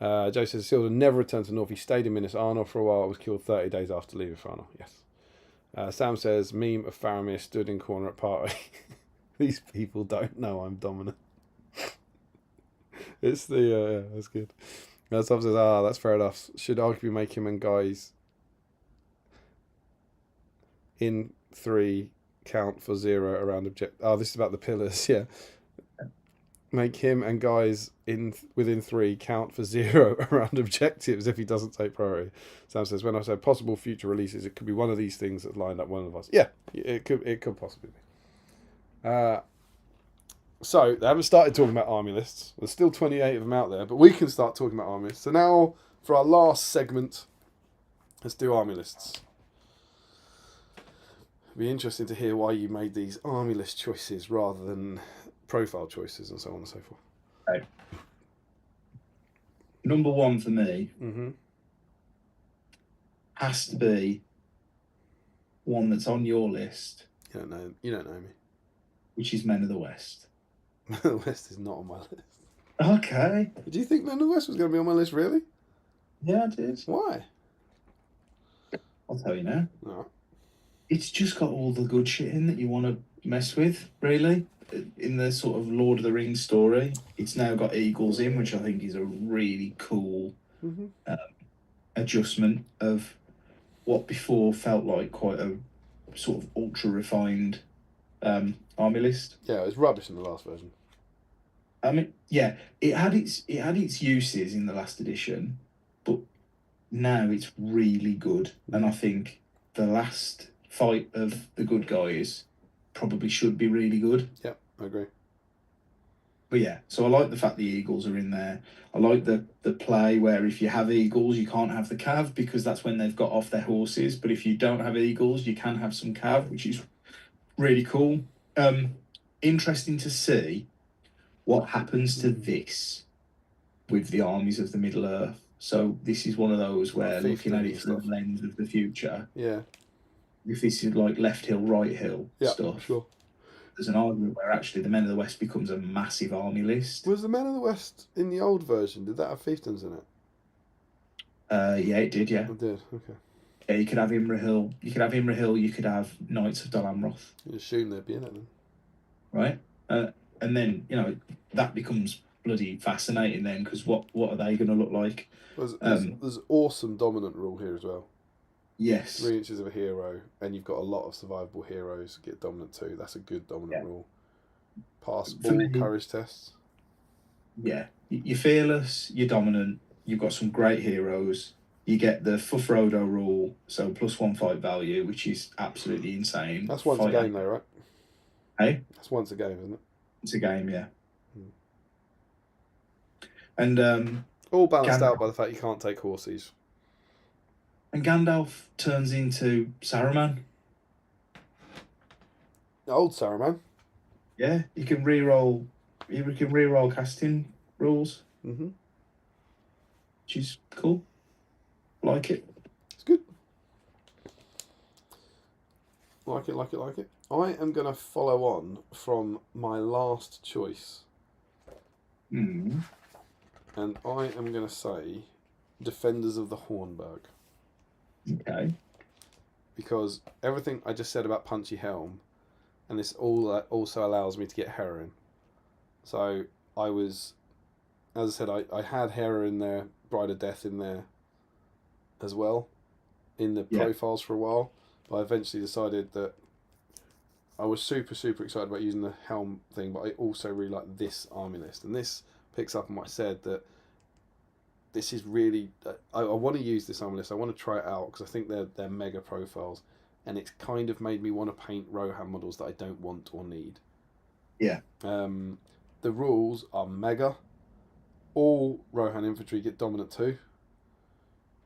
Joe says Silver never returned to North. He stayed in Minas Arnor for a while. Was killed 30 days after leaving for Arnor. Yes. Sam says meme of Faramir stood in corner at party. These people don't know I'm dominant. It's the that's good. Sam says that's fair enough. Should arguably make him and guys in 3 count for 0 around object. Oh, this is about the pillars. Yeah. Make him and guys within 3 count for 0 around objectives if he doesn't take priority. Sam says, when I say possible future releases, it could be one of these things that lined up one of us. Yeah, it could possibly be. So they haven't started talking about army lists. There's still 28 of them out there, but we can start talking about army lists. So now for our last segment, let's do army lists. It'd be interesting to hear why you made these army list choices rather than profile choices and so on and so forth. Okay. Number 1 for me has to be one that's on your list. You don't know me. Which is Men of the West. Men of the West is not on my list. Okay. Do you think Men of the West was going to be on my list, really? Yeah, I did. Why? I'll tell you now. All right. It's just got all the good shit in that you want to mess with, really. In the sort of Lord of the Rings story, it's now got eagles in, which I think is a really cool adjustment of what before felt like quite a sort of ultra refined army list. Yeah, it was rubbish in the last version. I mean, yeah, it had its uses in the last edition, but now it's really good. And I think the last fight of the good guys probably should be really good. Yeah, I agree. But yeah, so I like the fact the eagles are in there. I like the play where if you have eagles, you can't have the cav because that's when they've got off their horses. But if you don't have eagles, you can have some cav, which is really cool. Interesting to see what happens to this with the armies of the Middle Earth. So this is one of those where looking at it through the lens of the future. Yeah. If this is like left hill, right hill stuff. Sure. There's an argument where actually the Men of the West becomes a massive army list. Was the Men of the West in the old version? Did that have fiefdoms in it? Yeah, it did. Yeah. It did. Okay. Yeah, you could have Imrahil. You could have Knights of Dol Amroth. You assume they'd be in it then. Right. And then that becomes bloody fascinating then because what are they going to look like? There's awesome dominant rule here as well. Yes. 3 inches of a hero, and you've got a lot of survivable heroes. Get dominant too. That's a good dominant rule. Pass all courage tests. Yeah, you're fearless. You're dominant. You've got some great heroes. You get the Fufrodo rule, so +1 fight value, which is absolutely insane. That's once a game, though, right? Hey, that's once a game, isn't it? It's a game, yeah. And all balanced out by the fact you can't take horses. And Gandalf turns into Saruman. The old Saruman. Yeah, you can re-roll. You can re-roll casting rules. Which is cool. Like it. It's good. Like it. I am going to follow on from my last choice. And I am going to say Defenders of the Hornburg. Okay. Because everything I just said about Punchy Helm, and this all also allows me to get Hera. So I was, as I said, I had Hera in there, Bride of Death in there as well, in the profiles for a while. But I eventually decided that I was super excited about using the Helm thing, but I also really like this army list. And this picks up on what I said, that this is really, I want to use this army list. I want to try it out because I think they're mega profiles, and it's kind of made me want to paint Rohan models that I don't want or need. Yeah. The rules are mega. All Rohan infantry get dominant 2.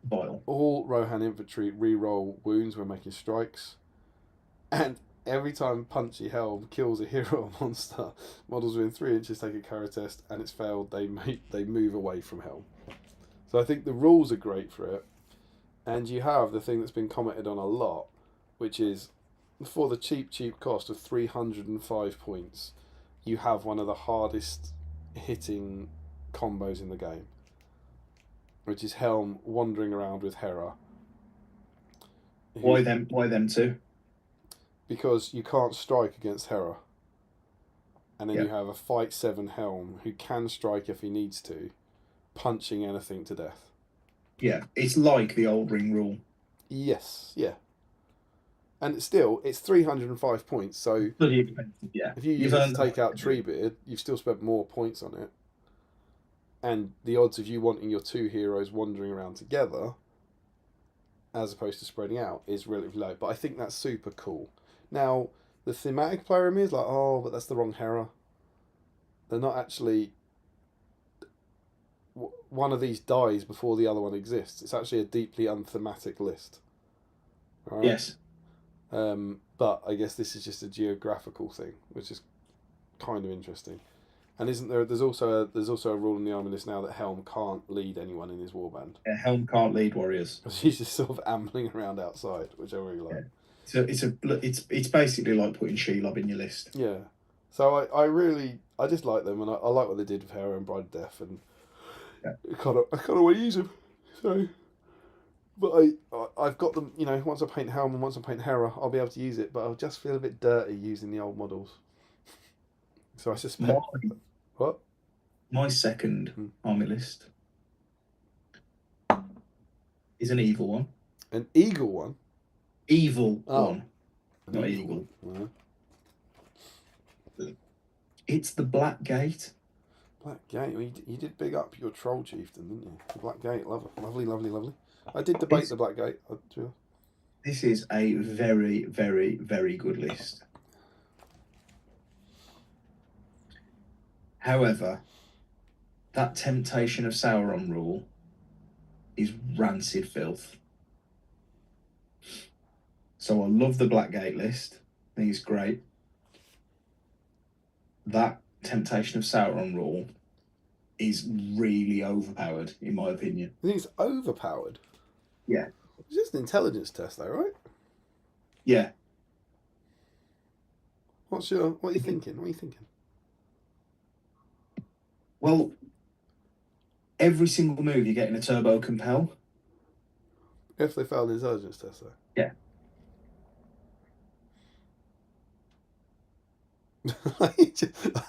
Vile. All Rohan infantry re-roll wounds when making strikes, and every time Punchy Helm kills a hero or monster, models within 3 inches take a character test, and it's failed. They move away from Helm. So I think the rules are great for it, and you have the thing that's been commented on a lot, which is for the cheap cost of 305 points, you have one of the hardest hitting combos in the game. which is Helm wandering around with Hera. Why them? Why them two? Because you can't strike against Hera. And then Yeah. you have a Fight 7 Helm who can strike if he needs to, punching anything to death. Yeah, it's like the old ring rule. Yes, yeah. And still, it's 305 points, so Bloody expensive, yeah. if you use You've it to earned take that. out Treebeard, you've still spent more points on it. And the odds of you wanting your two heroes wandering around together, as opposed to spreading out, is relatively low. But I think that's super cool. Now, the thematic player in me is like, oh, but that's the wrong Hera. They're not actually... One of these dies before the other one exists. It's actually a deeply unthematic list. Right? Yes. But I guess this is just a geographical thing, which is kind of interesting. And isn't there? There's also a rule in the army list now that Helm can't lead anyone in his warband. Yeah, Helm can't lead warriors. He's just sort of ambling around outside, which I really like. Yeah. So it's basically like putting Shelob in your list. Yeah. So I just like them, and I like what they did with Hera and Bride of Death, and I kind of want to use them. So, but I've got them. You know, once I paint Helm and once I paint Hera, I'll be able to use it. But I'll just feel a bit dirty using the old models. So I suspect. What? My second army list is an evil one. An eagle one? Evil one. Not eagle. It's the Black Gate. Black Gate. Well, you did big up your troll chieftain, didn't you? The Black Gate. Lovely, lovely, lovely. I did debate the Black Gate. This is a very, very, very good list. However, that Temptation of Sauron rule is rancid filth. So I love the Black Gate list. I think it's great. That Temptation of Sauron rule is really overpowered, in my opinion. You think it's overpowered? Yeah. It's just an intelligence test, though, right? Yeah. What are you thinking? What are you thinking? Well, every single move you get in a turbo compel. If they fail the intelligence test, though. Yeah.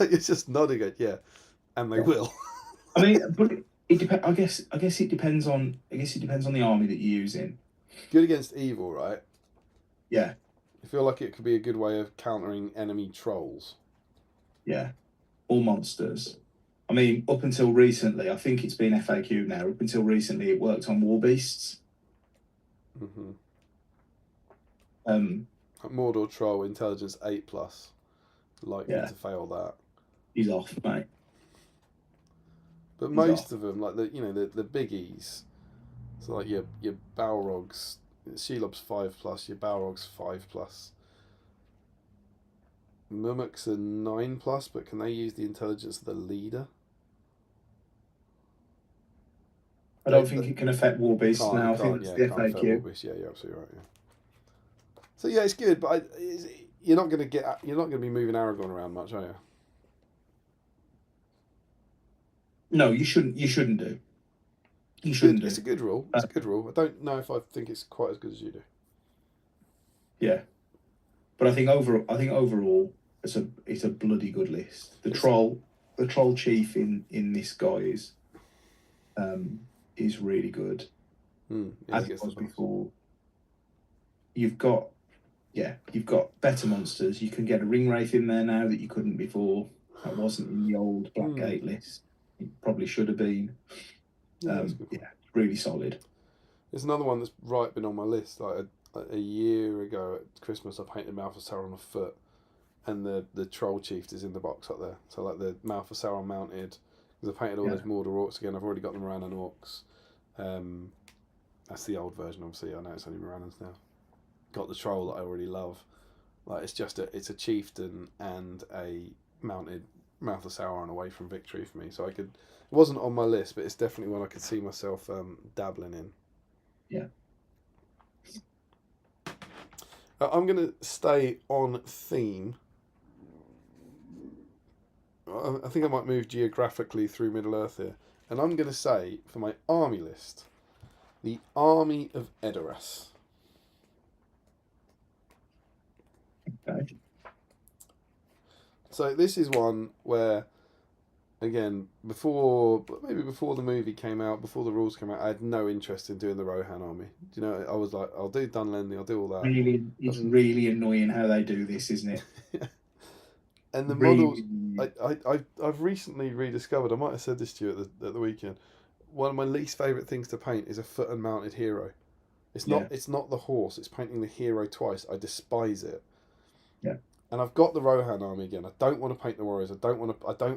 You're just nodding at and they will. I mean, but it depends. I guess it depends on. I guess it depends on the army that you're using. Good against evil, right? Yeah. I feel like it could be a good way of countering enemy trolls. Yeah. Or monsters. I mean, up until recently, I think it's been FAQ now. Up until recently, it worked on war beasts. Mm-hmm. Mordor troll intelligence 8+. Likely to fail that. He's off, mate. But most of them, like the biggies, so like your Balrogs, Shelob's 5+, your Balrogs 5+. Murmuks are 9+, but can they use the intelligence of the leader? I don't think it can affect war beasts now. I think it's the FAQ. War beasts. Yeah, you're absolutely right. Yeah. So yeah, it's good, but you're not going to be moving Aragorn around much, are you? No, you shouldn't. You shouldn't do. You shouldn't do. It's a good rule. It's a good rule. I don't know if I think it's quite as good as you do. Yeah, but I think overall, it's a bloody good list. The troll chief in this guy is really good. As it was before. You've got better monsters. You can get a ring wraith in there now that you couldn't before. That wasn't in the old Black Gate list. It probably should have been. Really solid. There's another one that's been on my list. Like a year ago at Christmas, I painted Mouth of Sauron on foot, and the troll chief is in the box up there. So like the Mouth of Sauron mounted. Because I painted all those Mordor orcs again. I've already got them Morannon orcs. That's the old version, obviously. I know it's only Morannons now. Got the troll that I already love. Like it's a chieftain and a mounted Mouth of Sauron away from victory for me. So it wasn't on my list, but it's definitely one I could see myself dabbling in. Yeah. I'm going to stay on theme. I think I might move geographically through Middle Earth here. And I'm going to say, for my army list, the Army of Edoras. Okay. So this is one where, again, maybe before the movie came out, before the rules came out, I had no interest in doing the Rohan army. Do you know, I was like, I'll do Dunlendi, I'll do all that. Really, it's really annoying how they do this, isn't it? And the Really, models, I've recently rediscovered, I might have said this to you at the weekend, one of my least favourite things to paint is a foot and mounted hero. It's not the horse, it's painting the hero twice. I despise it. Yeah. And I've got the Rohan army again. I don't want to paint the warriors. I don't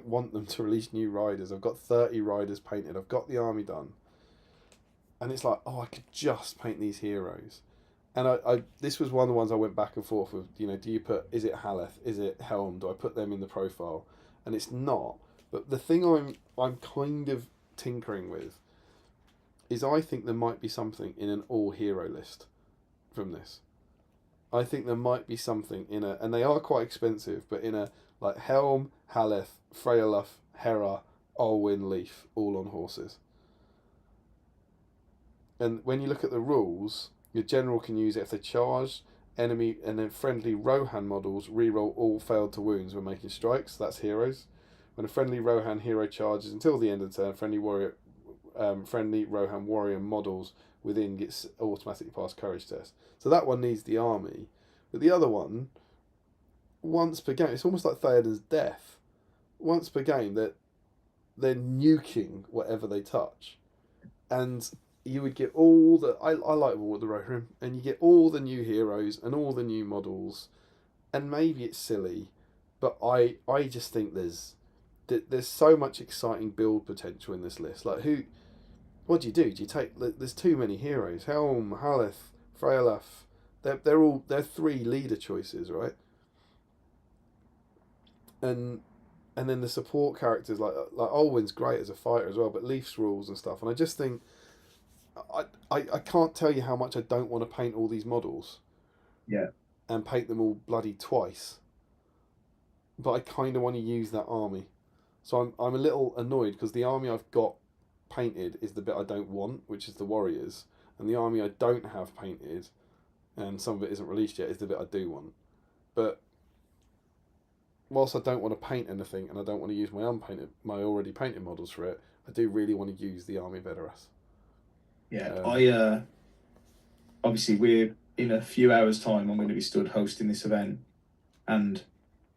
want them to release new riders. I've got 30 riders painted. I've got the army done. And it's like, oh, I could just paint these heroes. And I this was one of the ones I went back and forth with, you know, is it Haleth? Is it Helm? Do I put them in the profile? And it's not. But the thing I'm kind of tinkering with is I think there might be something in an all hero list from this. I think there might be something and they are quite expensive, but in a like Helm, Haleth, Freyaluf, Hera, Olwyn, Leaf, all on horses. And when you look at the rules, your general can use it if they charge, enemy, and then friendly Rohan models reroll all failed to wounds when making strikes. That's heroes. When a friendly Rohan hero charges until the end of the turn, friendly Rohan warrior models within gets automatically past courage test. So that one needs the army. But the other one, once per game, it's almost like Theoden's death. Once per game, they're nuking whatever they touch. And you would get all the... I like War of the Rohirrim. And you get all the new heroes and all the new models. And maybe it's silly, but I just think there's so much exciting build potential in this list. Like, what do? Do you take... There's too many heroes. Helm, Haleth, Freyaluf. They're three leader choices, right? And then the support characters like Olwyn's great as a fighter as well, but Leaf's rules and stuff. And I just think I can't tell you how much I don't want to paint all these models. Yeah. And paint them all bloody twice. But I kind of want to use that army. So I'm a little annoyed because the army I've got painted is the bit I don't want, which is the warriors. And the army I don't have painted, and some of it isn't released yet, is the bit I do want. But whilst I don't want to paint anything and I don't want to use my already painted models for it, I do really want to use the Army of Edoras. Yeah, obviously we're in a few hours' time. I'm going to be stood hosting this event, and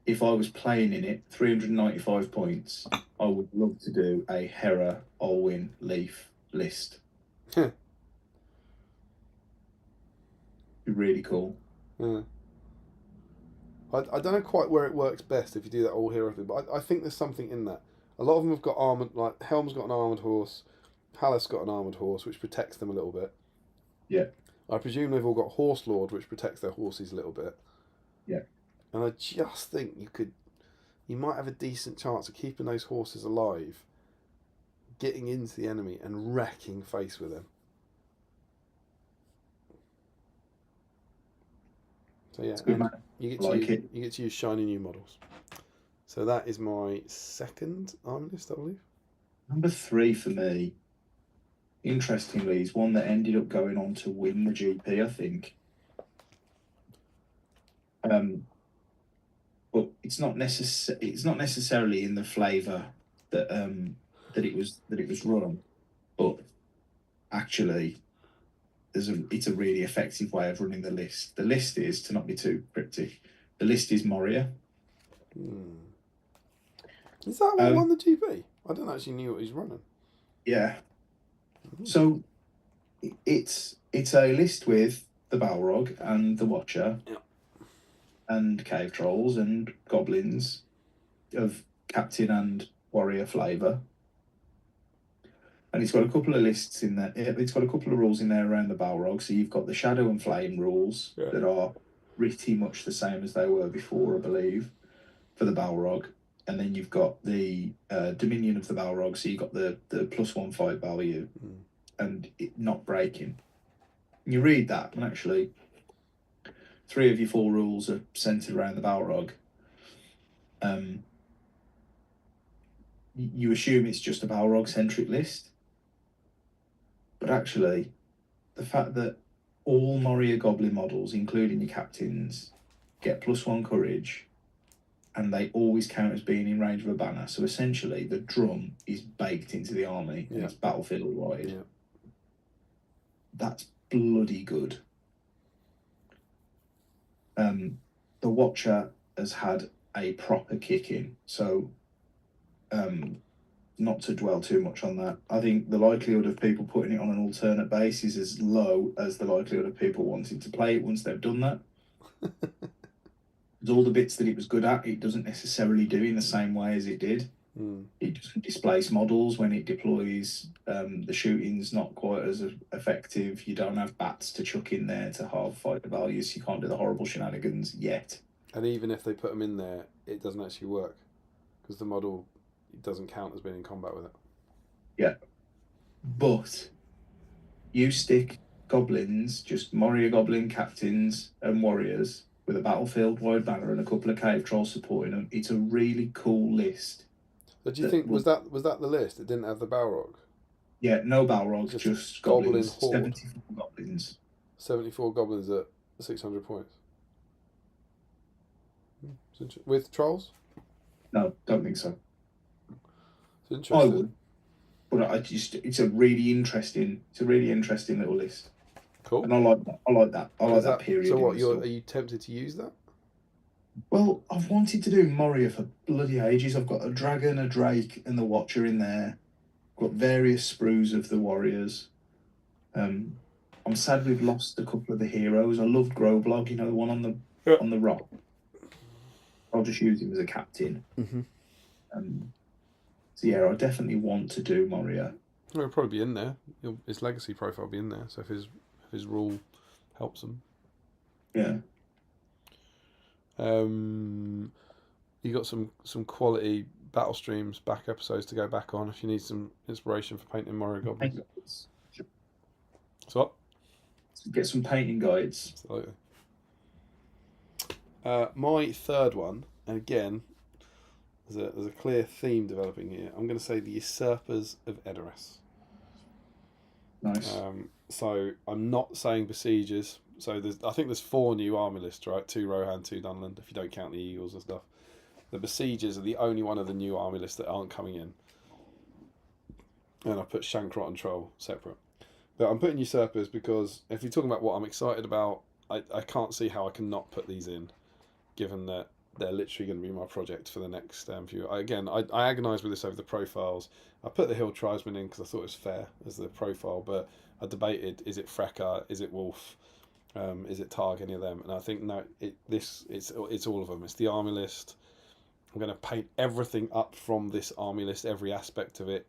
if I was playing in it, 395 points, I would love to do a Hera, Olwyn, Leaf list. Be really cool. Yeah. I don't know quite where it works best if you do that all hero thing, but I think there's something in that. A lot of them have got armoured, like Helm's got an armoured horse, Haleth's got an armoured horse, which protects them a little bit. Yeah. I presume they've all got Horse Lord, which protects their horses a little bit. Yeah. And I just think you might have a decent chance of keeping those horses alive, getting into the enemy and wrecking face with them. So yeah, good, man. You get to use shiny new models. So that is my second army list, I believe. Number 3 for me, interestingly, is one that ended up going on to win the GP, I think. But it's not necessarily in the flavour that that it was run, but actually it's a really effective way of running the list. The list is, to not be too cryptic, the list is Moria. Is that what won the GP? I don't actually knew what he's running. Yeah. So it's a list with the Balrog and the Watcher, and cave trolls and goblins of captain and warrior flavour. And it's got a couple of lists in there. It's got a couple of rules in there around the Balrog. So you've got the Shadow and Flame rules that are pretty much the same as they were before, I believe, for the Balrog. And then you've got the Dominion of the Balrog. So you've got the +1 fight value and it not breaking. And you read that, and actually 3 of your 4 rules are centered around the Balrog. you assume it's just a Balrog centric list, but actually, the fact that all Moria Goblin models, including your captains, get +1 courage, and they always count as being in range of a banner. So essentially, the drum is baked into the army, and it's battlefield wide. Yeah. That's bloody good. The Watcher has had a proper kick in, so not to dwell too much on that. I think the likelihood of people putting it on an alternate base is as low as the likelihood of people wanting to play it once they've done that. All the bits that it was good at, it doesn't necessarily do in the same way as it did. It doesn't displace models when it deploys. The shooting's not quite as effective. You don't have bats to chuck in there to halve fighter values. You can't do the horrible shenanigans yet. And even if they put them in there, it doesn't actually work because the model doesn't count as being in combat with it. Yeah. But you stick goblins, just Moria Goblin captains and warriors with a battlefield wide banner and a couple of cave trolls supporting them. It's a really cool list. So do you think was that the list? It didn't have the Balrog. Yeah, no Balrog, just goblins. Goblin horde. 74 goblins. 74 goblins at 600 points. With trolls? No, don't think so. It's interesting. I would, but it's a really interesting little list. Cool. And I like that. I like that period. So what? Are you tempted to use that? Well, I've wanted to do Moria for bloody ages. I've got a dragon, a drake, and the Watcher in there. I've got various sprues of the warriors. I'm sad we've lost a couple of the heroes. I loved Groblog, the one on the rock. I'll just use him as a captain. So yeah, I definitely want to do Moria. Well, it'll probably be in there. His legacy profile will be in there. So if his rule helps him. Yeah. You got some quality battle streams, back episodes to go back on if you need some inspiration for painting Moria goblins. So what? Get some painting guides. Absolutely. My third one, and again, there's a clear theme developing here. I'm going to say the Usurpers of Edoras. Nice. So I'm not saying Besiegers. So I think there's 4 new army lists, right? 2 Rohan, 2 Dunland, if you don't count the Eagles and stuff. The Besiegers are the only one of the new army lists that aren't coming in. And I put Shankrot and Troll separate. But I'm putting Usurpers because if you're talking about what I'm excited about, I can't see how I can not put these in, given that they're literally going to be my project for the next few. I agonised with this over the profiles. I put the Hill Tribesman in because I thought it was fair as the profile, but I debated, is it Frecker, is it Wolf, is it Targ, any of them? And I think, no, it's all of them. It's the army list. I'm going to paint everything up from this army list, every aspect of it,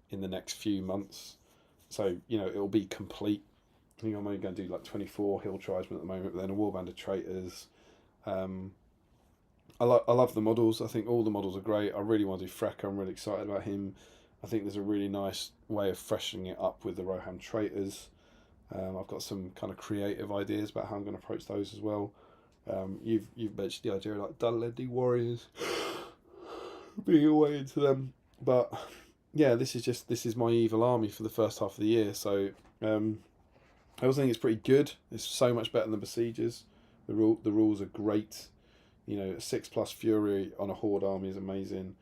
in the next few months. So, it'll be complete. I think I'm only going to do like 24 Hill Tribesmen at the moment, but then a Warband of Traitors. I love the models. I think all the models are great. I really want to do Frecker. I'm really excited about him. I think there's a really nice way of freshening it up with the Rohan Traitors. I've got some kind of creative ideas about how I'm going to approach those as well. You've mentioned the idea of like Dunlendi Warriors being away into them, but yeah, this is my evil army for the first half of the year. So I also think it's pretty good. It's so much better than Besiegers. The rules are great. 6+ Fury on a Horde army is amazing.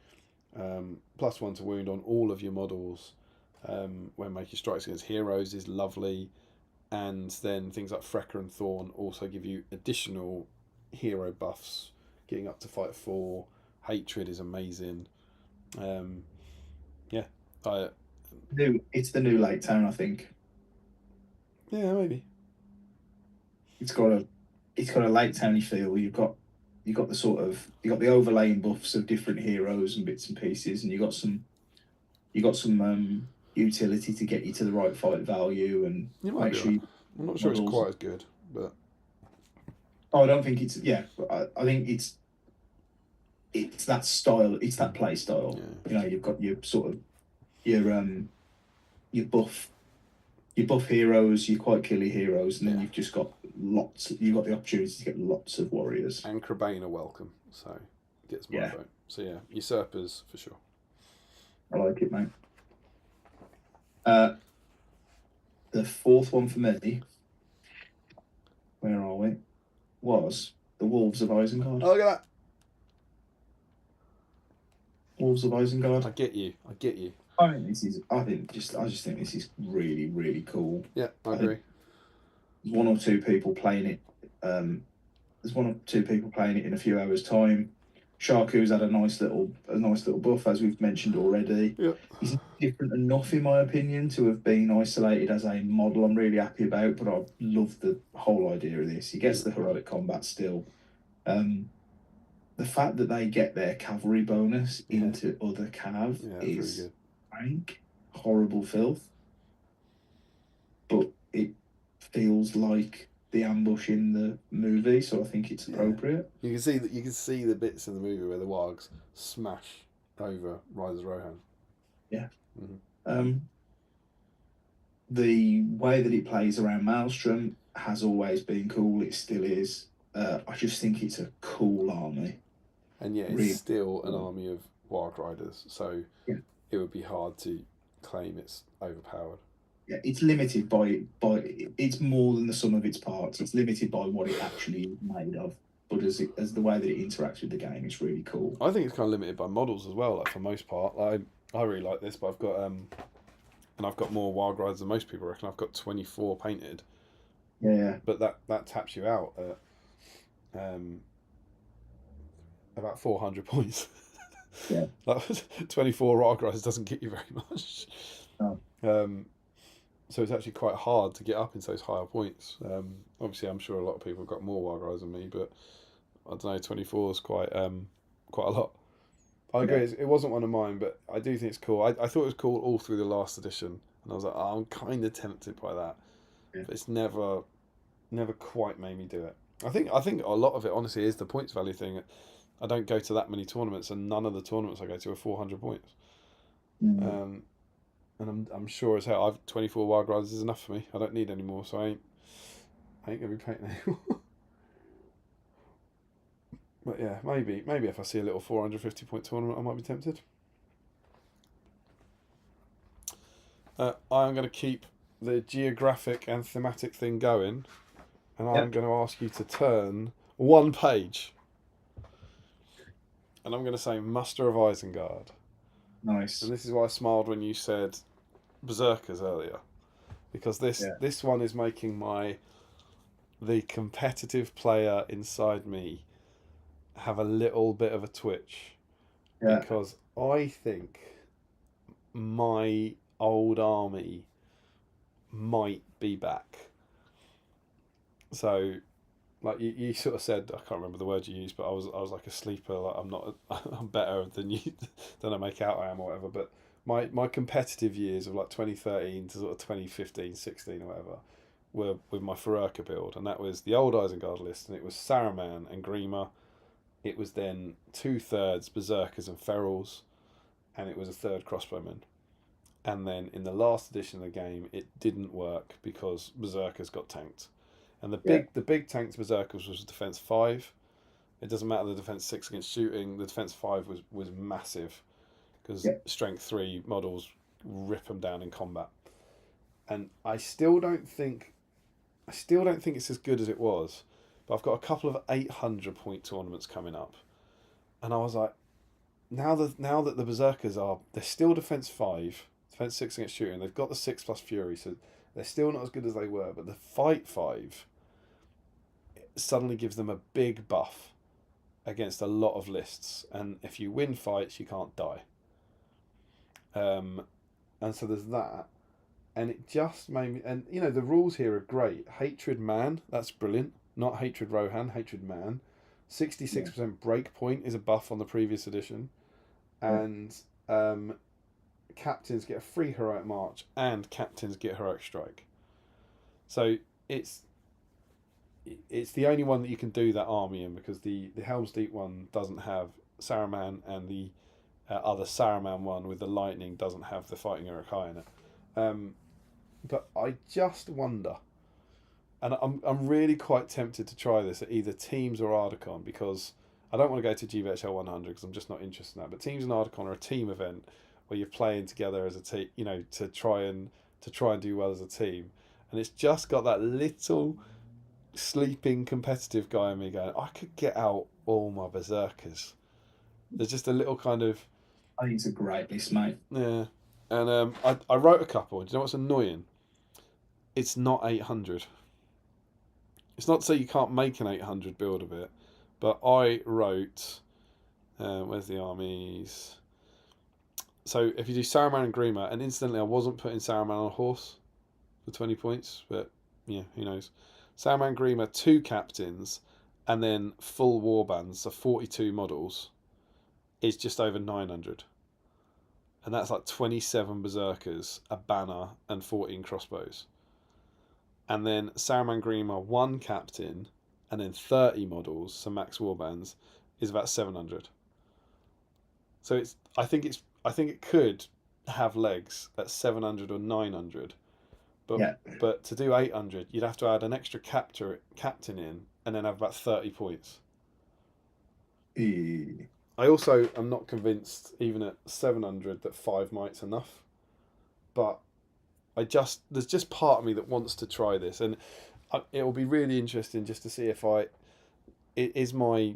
+1 to wound on all of your models when making strikes against heroes is lovely. And then things like Frecker and Thorn also give you additional hero buffs, getting up to fight 4. Hatred is amazing. It's the new Lake Town, I think. Yeah, maybe. It's got a Lake Towny feel. You've got the overlaying buffs of different heroes and bits and pieces, and you got some utility to get you to the right fight value and make sure. I'm not sure it's quite as good, but I don't think it's I think it's that style. It's that play style. Yeah. You've got your sort of your buff heroes, your quite killy heroes, and then you've just got lots. You've got the opportunity to get lots of warriors. And Crabane are welcome, so it gets my vote. So yeah, Usurpers for sure. I like it, mate. The fourth one for me, where are we? Was the Wolves of Isengard. Oh, look at that. Wolves of Isengard. I get you. I just think this is really, really cool. Yeah, I agree. There's one or two people playing it. There's one or two people playing it in a few hours' time. Sharku's had a nice little buff, as we've mentioned already. Yeah. He's different enough, in my opinion, to have been isolated as a model. I'm really happy about, but I love the whole idea of this. He gets the heroic combat still. The fact that they get their cavalry bonus into other cav is rank, horrible filth. But it feels like the ambush in the movie, so I think it's appropriate. You can see the bits in the movie where the wargs smash over Riders Rohan. Yeah. Mm-hmm. The way that it plays around Maelstrom has always been cool. It still is. I just think it's a cool army. And it's really still an army of warg riders, so it would be hard to claim it's overpowered. Yeah, it's limited by it's more than the sum of its parts. It's limited by what it actually is made of. But as the way that it interacts with the game, it's really cool. I think it's kind of limited by models as well. Like for most part, I really like this, but I've got more warg riders than most people reckon. I've got 24 painted. Yeah. But that taps you out at about 400 points. Yeah. 24 warg riders doesn't get you very much. No. So it's actually quite hard to get up into those higher points. Obviously, I'm sure a lot of people have got more warg riders than me, but I don't know, 24 is quite a lot. I agree, it wasn't one of mine, but I do think it's cool. I thought it was cool all through the last edition, and I was like, I'm kind of tempted by that. Yeah. But it's never quite made me do it. I think a lot of it, honestly, is the points value thing. I don't go to that many tournaments, and none of the tournaments I go to are 400 points. Mm-hmm. And I'm sure as hell, I've 24 warg riders is enough for me. I don't need any more, so I ain't gonna be painting anymore. But yeah, maybe if I see a little 450 point tournament, I might be tempted. I'm gonna keep the geographic and thematic thing going, and I'm gonna ask you to turn one page, and I'm gonna say Muster of Isengard. Nice. And this is why I smiled when you said Berserkers earlier, because this one is making the competitive player inside me have a little bit of a twitch, because I think my old army might be back. So, like you sort of said, I can't remember the word you used, but I was like a sleeper. Like I'm better than you than I make out I am or whatever. But my competitive years of like 2013 to sort of 2015, 16 or whatever were with my Ferurka build, and that was the old Isengard list, and it was Saruman and Grima. It was then 2/3 Berserkers and Ferals, and it was a third Crossbowmen. And then in the last edition of the game, it didn't work because Berserkers got tanked. And the big tanked Berserkers was defense 5. It doesn't matter the defense 6 against shooting. The defense 5 was massive because strength 3 models rip them down in combat. And I still don't think it's as good as it was. But I've got a couple of 800 point tournaments coming up, and I was like, now that the Berserkers they're still defense 5, defense 6 against shooting. They've got the 6+ Fury, so they're still not as good as they were. But the fight 5 suddenly gives them a big buff against a lot of lists, and if you win fights, you can't die. And so there's that, and it just made me. And the rules here are great. Hatred Man, that's brilliant. Not Hatred Rohan, Hatred Man. 66% break point is a buff on the previous edition. And captains get a free heroic march, and captains get heroic strike. So it's the only one that you can do that army in, because the Helm's Deep one doesn't have Saruman, and the other Saruman one with the lightning doesn't have the fighting heroic high in it. But I just wonder. And I'm really quite tempted to try this at either Teams or Ardacon, because I don't want to go to GVHL 100 because I'm just not interested in that. But Teams and Ardacon are a team event where you're playing together as a team, to try and do well as a team. And it's just got that little sleeping competitive guy in me going, I could get out all my berserkers. There's just a little kind of, I think it's a great list, mate. yeah. And I wrote a couple. Do you know what's annoying? It's not 800. It's not to say you can't make an 800 build of it, but I wrote, where's the armies? So if you do Saruman and Grima, and incidentally I wasn't putting Saruman on a horse for 20 points, but yeah, who knows. Saruman, Grima, 2 captains, and then full warbands, so 42 models, is just over 900. And that's like 27 berserkers, a banner, and 14 crossbows. And then Saruman Grima, 1 captain, and then 30 models, so max warbands, is about 700. So I think it could have legs at 700 or 900, but to do 800, you'd have to add an extra captain in, and then have about 30 points. I also am not convinced, even at 700, that 5 might's enough. But there's just part of me that wants to try this, and it will be really interesting just to see if it is my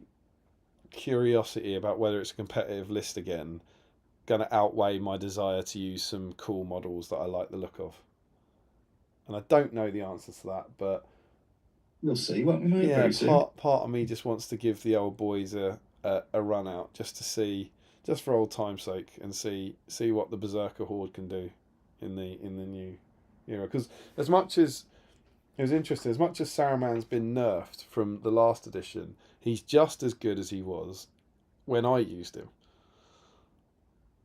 curiosity about whether it's a competitive list again going to outweigh my desire to use some cool models that I like the look of. And I don't know the answer to that, but we'll see, won't we, mate? yeah, Very soon. part of me just wants to give the old boys a run out, just to see, just for old time's sake, and see what the Berserker Horde can do in the new era. Because as much as it was interesting, as much as Saruman's been nerfed from the last edition, he's just as good as he was when I used him.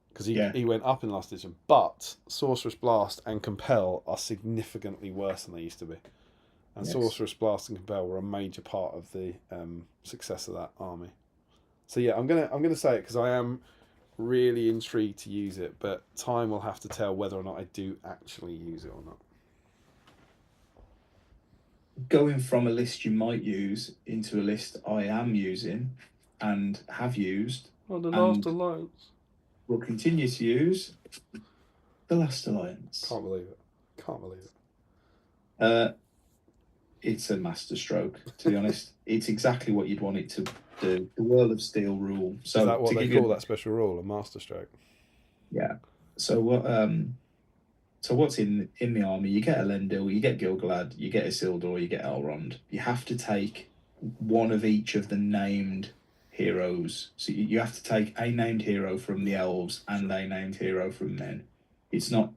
Because he went up in last edition, but Sorcerous Blast and Compel are significantly worse than they used to be. And Sorcerous Blast and Compel were a major part of the success of that army. So yeah, I'm gonna say it because I am really intrigued to use it, but time will have to tell whether or not I do actually use it or not. Going from a list you might use into a list I am using and have used. Oh, the Last Alliance. Will continue to use the Last Alliance. Can't believe it. It's a masterstroke, to be honest. It's exactly what you'd want it to do. The World of Steel rule. So is that what they call that special rule, a masterstroke? Yeah. So what's in the army? You get Elendil, you get Gil-galad, you get Isildur, you get Elrond. You have to take one of each of the named heroes. So you have to take a named hero from the elves and a named hero from men. It's not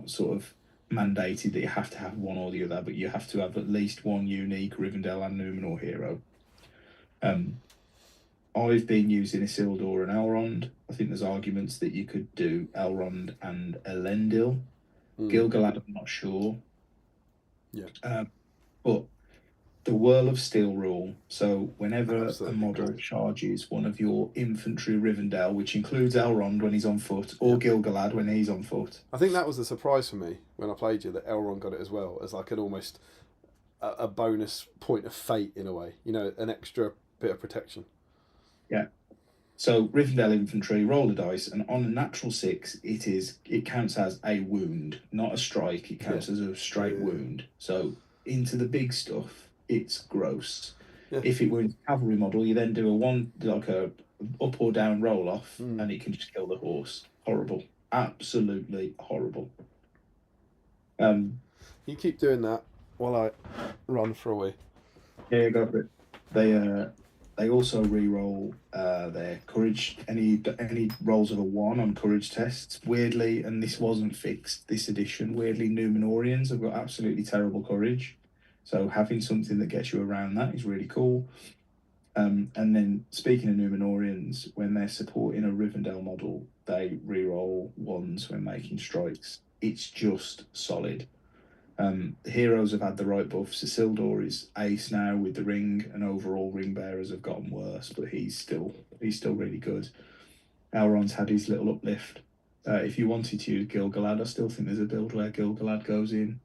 sort of mandated that you have to have one or the other, but you have to have at least one unique Rivendell and Numenor hero. I've been using Isildur and Elrond. I think there's arguments that you could do Elrond and Elendil. Gil-galad, I'm not sure. Yeah. But the Whirl of Steel rule. So whenever a model charges one of your infantry Rivendell, which includes Elrond when he's on foot, or Gil-galad when he's on foot. I think that was the surprise for me when I played you, that Elrond got it as well, as like an almost a bonus point of fate in a way. An extra bit of protection. Yeah. So Rivendell infantry, roll a dice, and on a natural 6, it counts as a wound, not a strike. It counts as a straight wound. So into the big stuff, it's gross. Yeah. If it were a cavalry model, you then do a up or down roll off, and it can just kill the horse. Horrible, absolutely horrible. You keep doing that while I run for a wee. Yeah, go for it. They also re-roll their courage, any rolls of a 1 on courage tests. Weirdly, and this wasn't fixed this edition, weirdly Numenorians have got absolutely terrible courage. So having something that gets you around that is really cool. And then speaking of Numenorians, when they're supporting a Rivendell model, they re-roll 1s when making strikes. It's just solid. The heroes have had the right buffs. Isildur is ace now with the ring, and overall ring bearers have gotten worse, but he's still really good. Elrond's had his little uplift. If you wanted to use Gil-galad, I still think there's a build where Gil-galad goes in,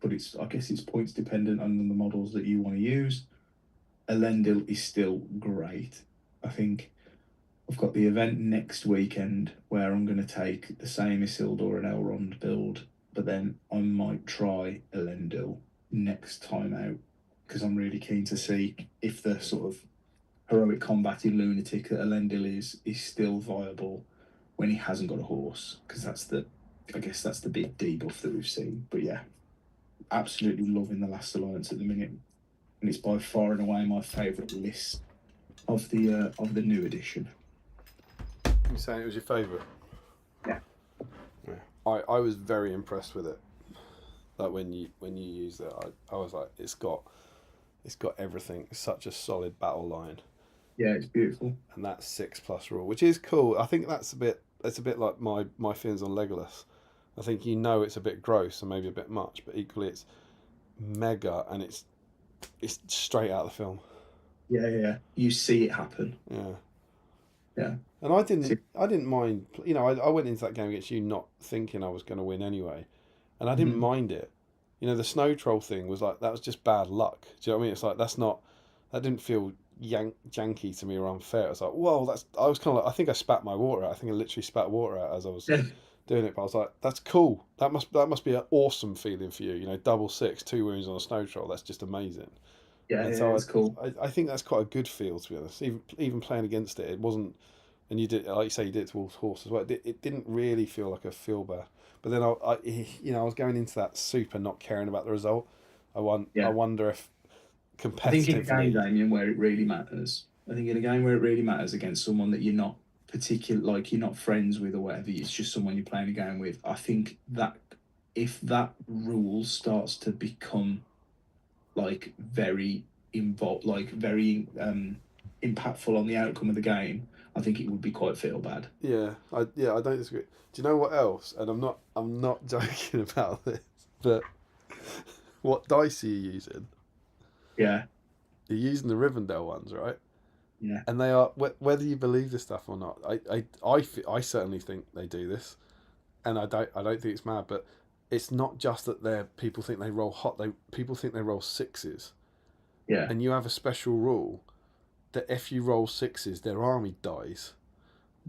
but I guess it's points dependent on the models that you want to use. Elendil is still great. I think I've got the event next weekend where I'm going to take the same Isildur and Elrond build, but then I might try Elendil next time out because I'm really keen to see if the sort of heroic combating lunatic that Elendil is still viable when he hasn't got a horse, because I guess that's the big debuff that we've seen. But yeah, absolutely loving the Last Alliance at the minute, and it's by far and away my favourite list of the new edition. You saying it was your favourite? Yeah. Yeah. I was very impressed with it. Like when you used it, I was like, it's got everything. It's such a solid battle line. Yeah, it's beautiful. And that 6+ rule, which is cool. I think that's a bit like my feelings on Legolas. I think it's a bit gross and maybe a bit much, but equally it's mega and it's straight out of the film. Yeah. You see it happen. Yeah. Yeah. And I didn't mind. I went into that game against you not thinking I was going to win anyway, and I didn't mind it. The snow troll thing was like that was just bad luck. Do you know what I mean? It's like that didn't feel janky to me or unfair. It was like, whoa, I was kind of like, I think I spat my water out. I think I literally spat water out as I was doing it. But I was like, that's cool. That must be an awesome feeling for you. Double 6, 2 wounds on a snow troll. That's just amazing. Yeah, and so that's cool. I think that's quite a good feel, to be honest. Even playing against it, it wasn't. And you did, like you say, you did it towards horse as well. It didn't really feel like a feel bad. But then I was going into that super not caring about the result. I wonder if competitively. I think in a game, Damien, where it really matters. I think in a game where it really matters against someone that you're not you're not friends with or whatever, it's just someone you're playing a game with. I think that if that rule starts to become like very involved, like very impactful on the outcome of the game, I think it would be quite feel bad. Yeah, I don't disagree. Do you know what else? And I'm not joking about this, but what dice are you using? Yeah. You're using the Rivendell ones, right? Yeah. And they are, whether you believe this stuff or not, I certainly think they do this, and I don't think it's mad, but it's not just that people think they roll hot. People think they roll 6s. Yeah. And you have a special rule that if you roll 6s, their army dies.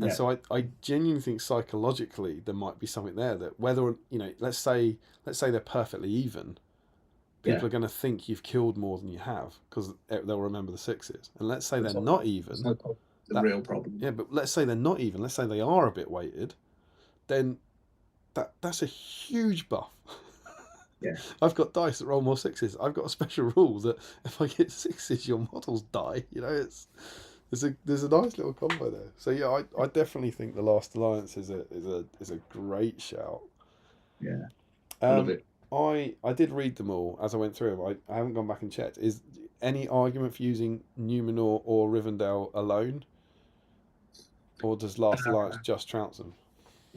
And so I genuinely think psychologically there might be something there that whether let's say they're perfectly even, people are going to think you've killed more than you have because they'll remember the 6s. And let's say they're not even. The real problem. Yeah, but let's say they're not even. Let's say they are a bit weighted. Then that's a huge buff. Yeah. I've got dice that roll more 6s. I've got a special rule that if I get 6s, your models die. There's a nice little combo there. So yeah, I definitely think the Last Alliance is a great shout. Yeah, I love it. I did read them all as I went through them. I haven't gone back and checked. Is any argument for using Numenor or Rivendell alone, or does Last Alliance just trounce them?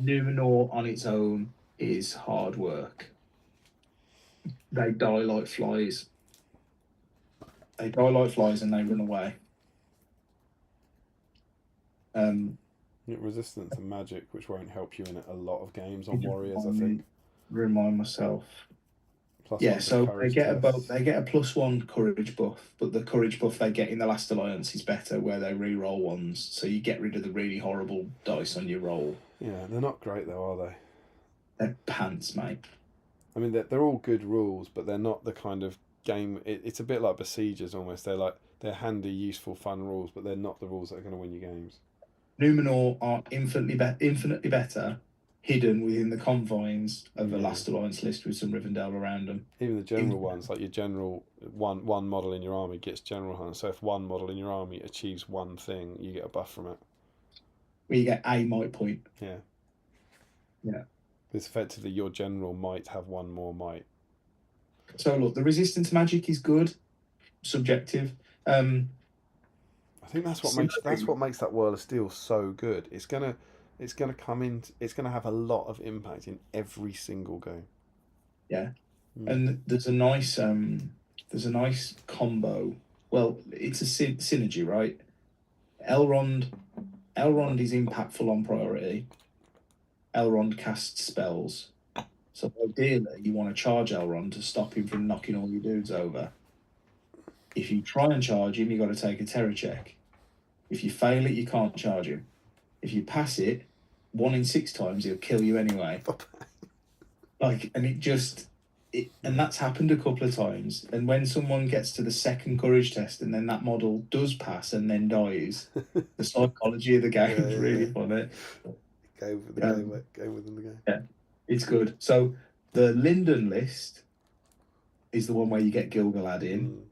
Numenor on its own is hard work. They die like flies. And they run away. You get resistant to magic, which won't help you in a lot of games on warriors, I think. Remind myself. +1 so they get a +1 courage buff, but the courage buff they get in the Last Alliance is better, where they re-roll ones, so you get rid of the really horrible dice on your roll. Yeah, they're not great though, are they? They're pants, mate. I mean, they're all good rules, but they're not the kind of game. It's a bit like Besiegers almost. They're handy, useful, fun rules, but they're not the rules that are going to win you games. Numenor are infinitely better hidden within the confines of the Last Alliance list with some Rivendell around them. Even the general ones, like your general one model in your army gets general hunt. So if one model in your army achieves one thing, you get a buff from it. Well, you get a might point. Yeah. Yeah. It's effectively your general might have one more might. So look, the resistance magic is good, subjective. I think that's what makes that Whirl of Steel so good. It's gonna come in. It's gonna have a lot of impact in every single game. Yeah, and there's a nice combo. Well, it's a synergy, right? Elrond is impactful on priority. Elrond casts spells, so ideally you want to charge Elrond to stop him from knocking all your dudes over. If you try and charge him, you got to take a terror check. If you fail it, you can't charge him. If you pass it, 1 in 6 times he'll kill you anyway. Like, and and that's happened a couple of times. And when someone gets to the second courage test and then that model does pass and then dies, the psychology of the game is really funny. Go with the game, mate. Go within the game. Yeah, it's good. So the Linden list is the one where you get Gilgalad in.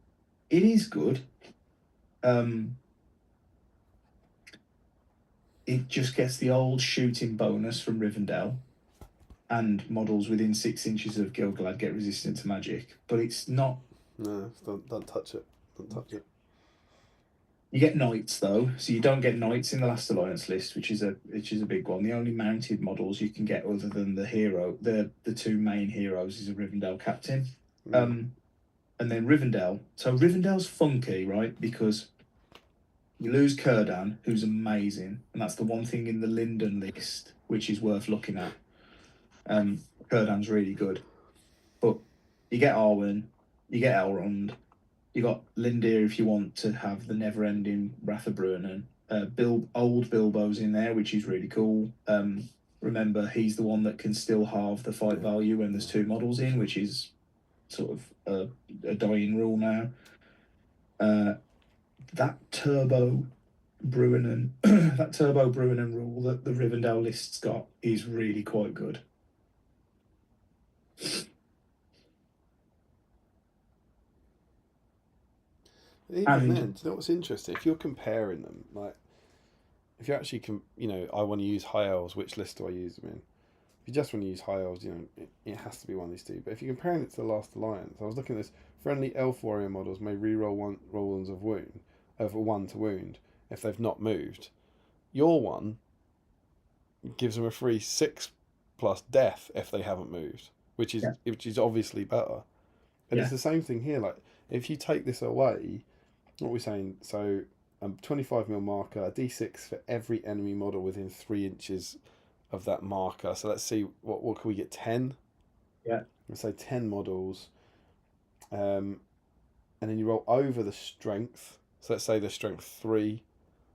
It is good. It just gets the old shooting bonus from Rivendell, and models within 6 inches of Gilgalad get resistant to magic, but it's not. No, don't touch it. Don't touch it. You get knights though, so you don't get knights in the Last Alliance list, which is a big one. The only mounted models you can get other than the hero, the 2 main heroes, is a Rivendell captain. And then Rivendell. So Rivendell's funky, right? Because you lose Círdan, who's amazing, and that's the one thing in the Linden list which is worth looking at. Círdan's really good, but you get Arwen, you get Elrond, you got Lindir if you want to have the never-ending Wrath of Bruinen. Old Bilbo's in there, which is really cool. Remember, he's the one that can still halve the fight value when there's 2 models in, which is sort of a dying rule now. That Turbo Bruinen rule that the Rivendell list's got is really quite good. Even then, do you know what's interesting? If you're comparing them, like, if you actually I want to use high elves, which list do I use them in? If you just want to use high elves, it has to be one of these 2. But if you're comparing it to the Last Alliance, I was looking at this. Friendly elf warrior models may reroll 1 rolls of wound over 1 to wound if they've not moved. Your one gives them a free 6+ death if they haven't moved, which is obviously better. And it's the same thing here. Like, if you take this away, what are we saying? So, 25mm marker, a d6 for every enemy model within 3 inches of that marker. So let's see, what can we get? 10? Yeah. Let's say 10 models. And then you roll over the strength. So let's say the strength 3.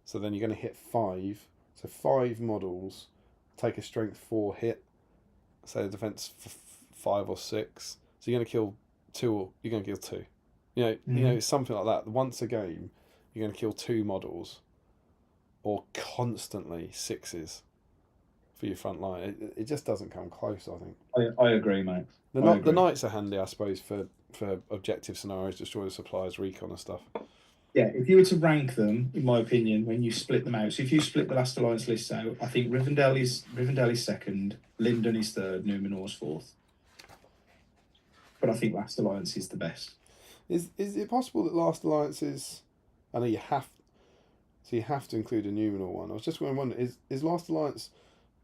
So then you're going to hit 5. So 5 models take a strength 4 hit. Say the defense 5 or 6. So you're going to kill 2, or you're going to kill 2. You know, it's something like that. Once a game, you're going to kill 2 models, or constantly 6s for your front line. It just doesn't come close, I think. I agree, mate. The knights are handy, I suppose, for objective scenarios, destroy the supplies, recon and stuff. Yeah, if you were to rank them, in my opinion, when you split them out, so if you split the Last Alliance list out, I think Rivendell is second, Linden is third, Numenor's fourth. But I think Last Alliance is the best. Is it possible that Last Alliance is? I know you have to include a Numenor one. I was just wondering, is Last Alliance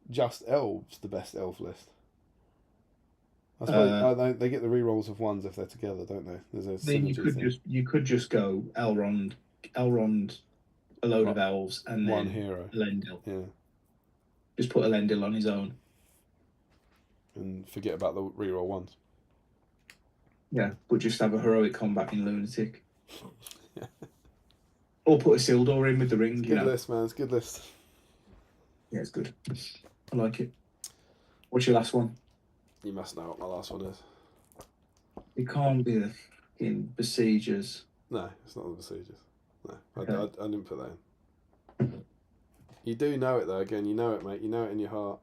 just elves the best elf list? I suppose they get the rerolls of 1s if they're together, don't they? There's a then synergy you could just go Elrond, a load of elves, and then 1 hero. Elendil. Yeah. Just put Elendil on his own. And forget about the reroll 1s. Yeah, but just have a heroic combat in Lunatic. Yeah. Or put a Isildur in with the ring. Good list, man. It's a good list. Yeah, it's good. I like it. What's your last one? You must know what my last one is. It can't be the fucking Besiegers. No, it's not the Besiegers. No, Okay. I didn't put that in. You do know it, though. Again, you know it, mate. You know it in your heart.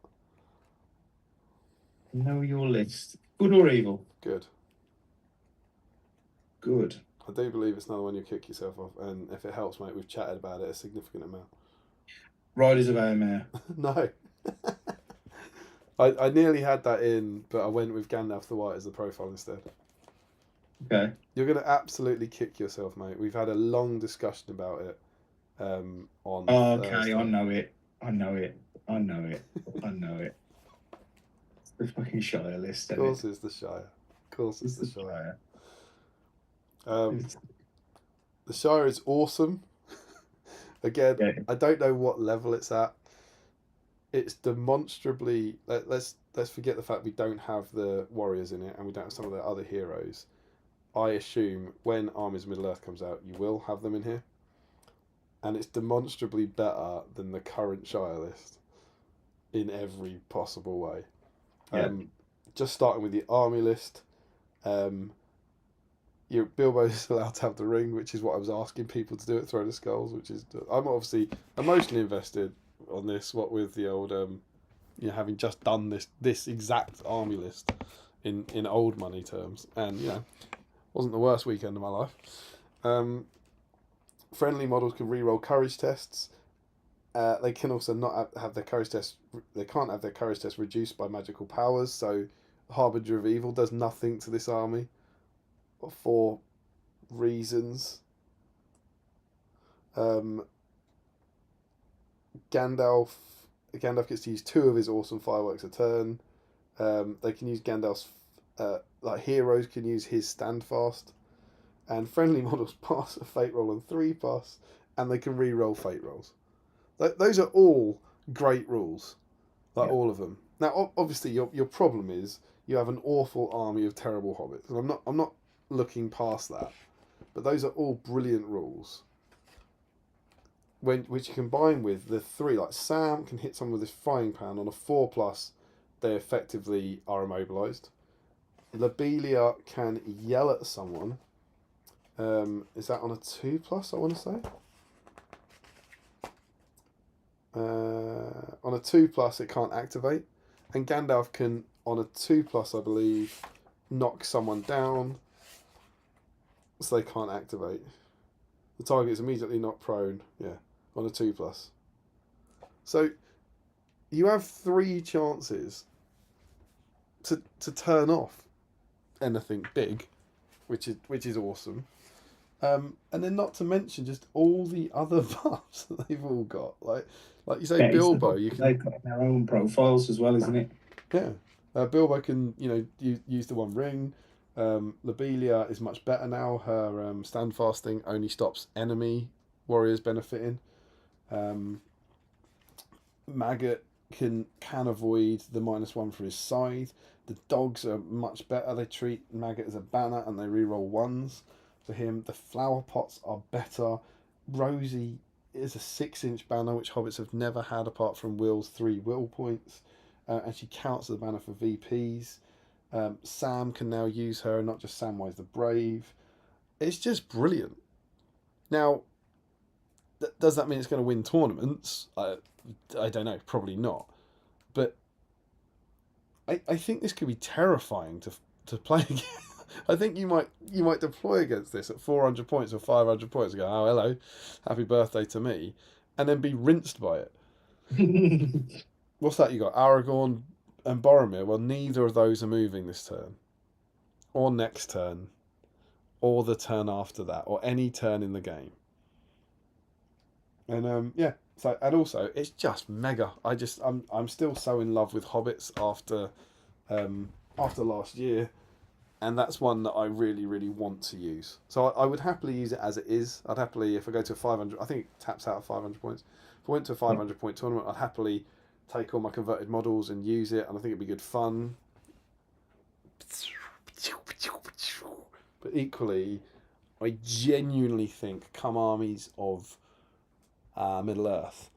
Know your list. Good or evil? Good. Good. I do believe it's another one you'll kick yourself off, and if it helps, mate, we've chatted about it a significant amount. Riders of Aemir. No. I nearly had that in, but I went with Gandalf the White as the profile instead. Okay. You're going to absolutely kick yourself, mate. We've had a long discussion about it on Thursday. I know it. It's the fucking Shire list, Of course it's the Shire. Of course it's the Shire. The Shire is awesome. Again, yeah. I don't know what level it's at. It's demonstrably... Let's forget the fact we don't have the warriors in it and we don't have some of the other heroes. I assume when Armies of Middle-earth comes out, you will have them in here. and it's demonstrably better than the current Shire list in every possible way. Just starting with the army list, Bilbo's allowed to have the ring, which is what I was asking people to do at Throne of Skulls, which is I'm obviously emotionally invested on this. What with the old, having just done this exact army list in old money terms, and wasn't the worst weekend of my life. Friendly models can reroll courage tests. They can also not have their courage test. They can't have their courage test reduced by magical powers. So, Harbinger of Evil does nothing to this army for reasons. Gandalf gets to use 2 of his awesome fireworks a turn. They can use Gandalf's heroes can use his standfast, and friendly models pass a fate roll and 3+, and they can re-roll fate rolls. Those are all great rules, all of them. Now, obviously, your problem is you have an awful army of terrible hobbits, and I'm not looking past that. But those are all brilliant rules. Which you combine with the 3, like Sam can hit someone with his frying pan on a 4+, they effectively are immobilized. Lobelia can yell at someone. Is that on a 2+? I want to say. On a 2+, it can't activate, and Gandalf can, on a 2+, I believe, knock someone down, so they can't activate. The target is immediately knocked prone. Yeah, on a 2+. So you have 3 chances to turn off anything big, which is awesome. And then not to mention just all the other buffs that they've all got. Like you say, Bilbo, you can... They've got their own profiles as well, isn't it? Yeah. Bilbo can, use the one ring. Lobelia is much better now. Her standfasting only stops enemy warriors benefiting. Maggot can avoid the -1 for his scythe. The dogs are much better. They treat Maggot as a banner and they reroll 1s for him. The flower pots are better. Rosie is a 6-inch banner, which hobbits have never had apart from Will's 3 will points, and she counts as a banner for VPs. Sam can now use her, not just Samwise the Brave. It's just brilliant. Now, does that mean it's going to win tournaments? I don't know, probably not. But I think this could be terrifying to play against. I think you might deploy against this at 400 points or 500 points and go, oh, hello, happy birthday to me, and then be rinsed by it. What's that you got? Aragorn and Boromir. Well, neither of those are moving this turn, or next turn, or the turn after that, or any turn in the game. And so, and also it's just mega. I'm still so in love with hobbits after last year. And that's one that I really, really want to use. So I would happily use it as it is. I'd happily, if I go to a 500, I think it taps out at 500 points. If I went to a 500 point tournament, I'd happily take all my converted models and use it. And I think it'd be good fun. But equally, I genuinely think come Armies of Middle-earth,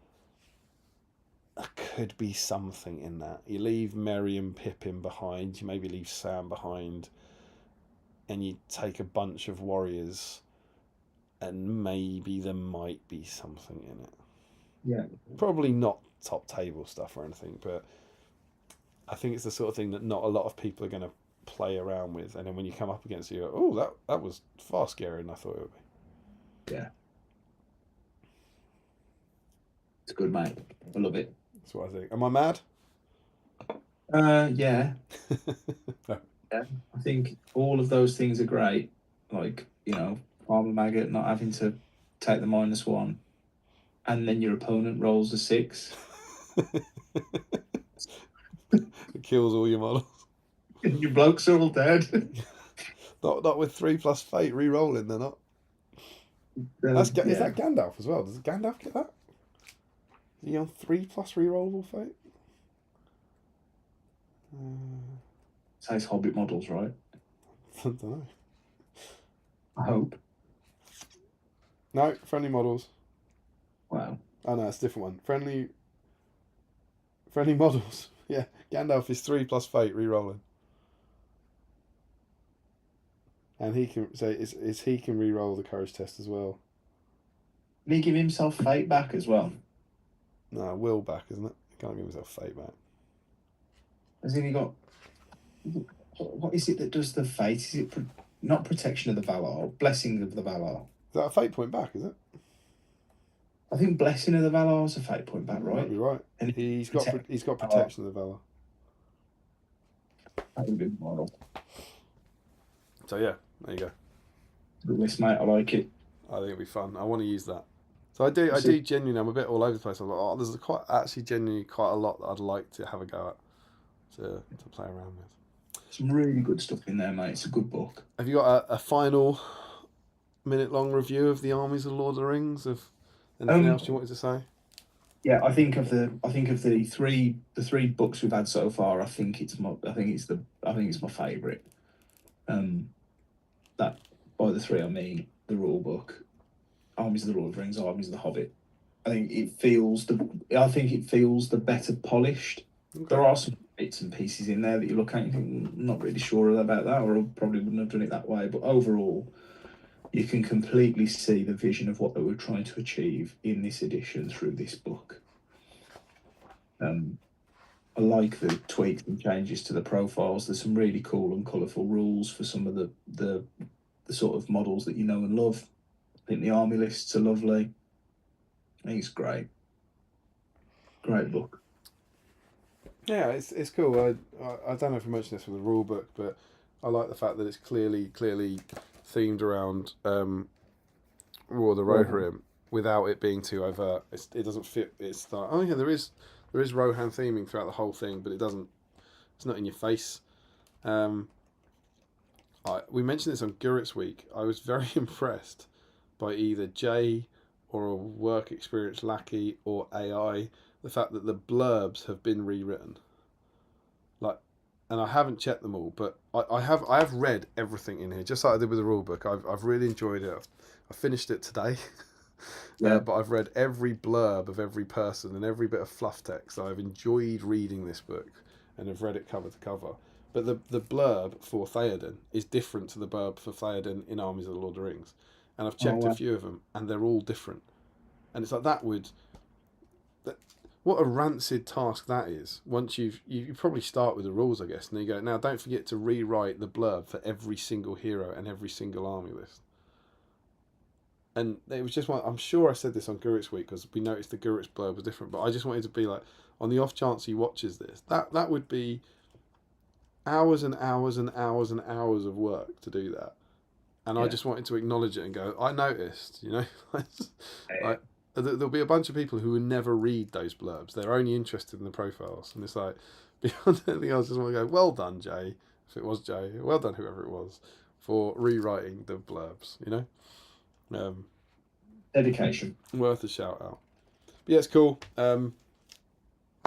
there could be something in that. You leave Merry and Pippin behind. You maybe leave Sam behind. And you take a bunch of warriors, and maybe there might be something in it. Yeah. Probably not top table stuff or anything, but I think it's the sort of thing that not a lot of people are going to play around with. And then when you come up against it, you go, oh, that was far scarier than I thought it would be. Yeah. It's good, mate. I love it. That's what I think. Am I mad? Yeah. No. Yeah, I think all of those things are great. Like, Armor Maggot not having to take the -1, and then your opponent rolls a 6. It kills all your models. And your blokes are all dead. Not with 3+ fate re-rolling, they're not. Is that Gandalf as well? Does Gandalf get that? Is he on 3+ re-rollable fate? Says Hobbit models, right? I don't know. I hope. No, friendly models. Wow. Oh no, it's a different one. Friendly models. Yeah, Gandalf is 3 plus fate re-rolling, and he can he can re-roll the courage test as well. Did he give himself fate back as well? No, will back, isn't it? He can't give himself fate back. Has he got? What is it that does the fate? Is it not protection of the Valar, blessing of the Valar? Is that a fate point back? Is it? I think blessing of the Valar is a fate point back, You right? might be right. And He's got protection of the Valar. That would be model. So yeah, there you go. This mate, I like it. I think it'd be fun. I want to use that. So I do genuinely. I'm a bit all over the place. I'm like, oh, there's genuinely quite a lot that I'd like to have a go at to play around with. Some really good stuff in there, mate. It's a good book. Have you got a final minute-long review of the Armies of the Lord of the Rings? Of anything else you wanted to say? Yeah, I think of the three books we've had so far. I think it's my favourite. That by the three I mean the rule book, Armies of the Lord of the Rings, Armies of the Hobbit. I think it feels the better polished. Okay. There are some bits and pieces in there that you look at and you think, I'm not really sure about that, or I probably wouldn't have done it that way. But overall, you can completely see the vision of what they were trying to achieve in this edition through this book. I like the tweaks and changes to the profiles. There's some really cool and colourful rules for some of the sort of models that you know and love. I think the army lists are lovely. I think it's great. Great book. Yeah, it's cool. I don't know if I mentioned this with the rule book, but I like the fact that it's clearly themed around War of the Rohirrim without it being too overt. It doesn't fit. It's like, oh yeah, there is Rohan theming throughout the whole thing, but it's not in your face. We mentioned this on Gurit's week. I was very impressed by either Jay or a work experience lackey or AI, the fact that the blurbs have been rewritten. And I haven't checked them all, but I have read everything in here, just like I did with the rule book. I've really enjoyed it. I finished it today. Yeah. But I've read every blurb of every person and every bit of fluff text. I've enjoyed reading this book and have read it cover to cover. But the blurb for Theoden is different to the blurb for Theoden in Armies of the Lord of the Rings. And I've checked a few of them, and they're all different. And it's like what a rancid task that is. Once you probably start with the rules, I guess, and you go, now don't forget to rewrite the blurb for every single hero and every single army list. And it was just one. I'm sure I said this on Gurit's week because we noticed the Gurit's blurb was different. But I just wanted to be like, on the off chance he watches this, that would be hours and hours and hours and hours of work to do that. And I just wanted to acknowledge it and go, I noticed, like, there'll be a bunch of people who will never read those blurbs. They're only interested in the profiles. And it's like, beyond anything else, I just want to go, well done, Jay. If it was Jay, well done, whoever it was, for rewriting the blurbs, Dedication. Worth a shout out. But yeah, it's cool.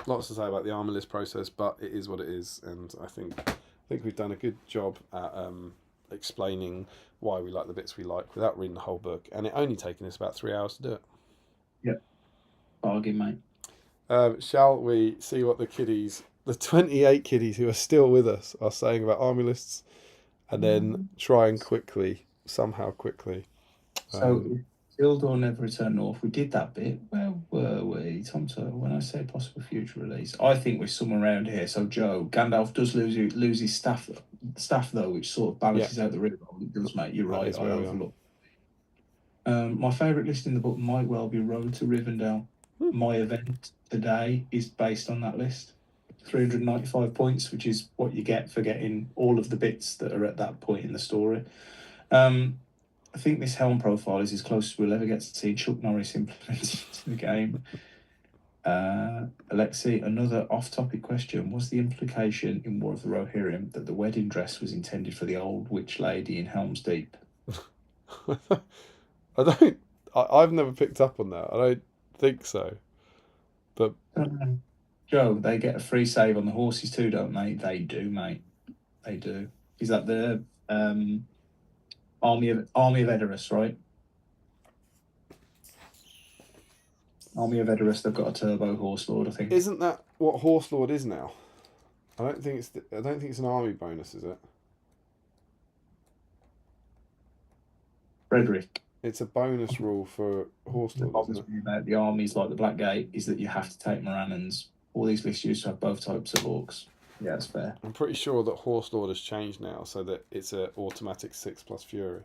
Lots to say about the armor list process, but it is what it is. And I think we've done a good job at explaining why we like the bits we like without reading the whole book. And it only taken us about 3 hours to do it. Yep. Bargain, mate. Shall we see what the 28 kiddies who are still with us are saying about army lists, and then try and somehow quickly. So, Ildor Never Return North. We did that bit. Where were we, Tomto? When I say possible future release, I think we're somewhere around here. So, Joe, Gandalf does lose his staff though, which sort of balances out the reroll. It does, mate. You're right. I overlooked. My favourite list in the book might well be Road to Rivendell. My event today is based on that list. 395 points, which is what you get for getting all of the bits that are at that point in the story. I think this helm profile is as close as we'll ever get to see Chuck Norris implemented into the game. Alexi, another off-topic question. Was the implication in War of the Rohirrim that the wedding dress was intended for the old witch lady in Helm's Deep? I've never picked up on that. I don't think so. But Joe, they get a free save on the horses too, don't they? They do, mate. They do. Is that the Army of Edoras, right? Army of Edoras, they've got a turbo horse lord, I think. Isn't that what Horse Lord is now? I don't think it's an army bonus, is it? Frederick. It's a bonus rule for Horse The Lord, isn't bothers it? me about the armies like the Black Gate is that you have to take Morannons. All these lists used to have both types of orcs. Yeah, that's fair. I'm pretty sure that Horse Lord has changed now, so that it's a automatic 6+ Fury.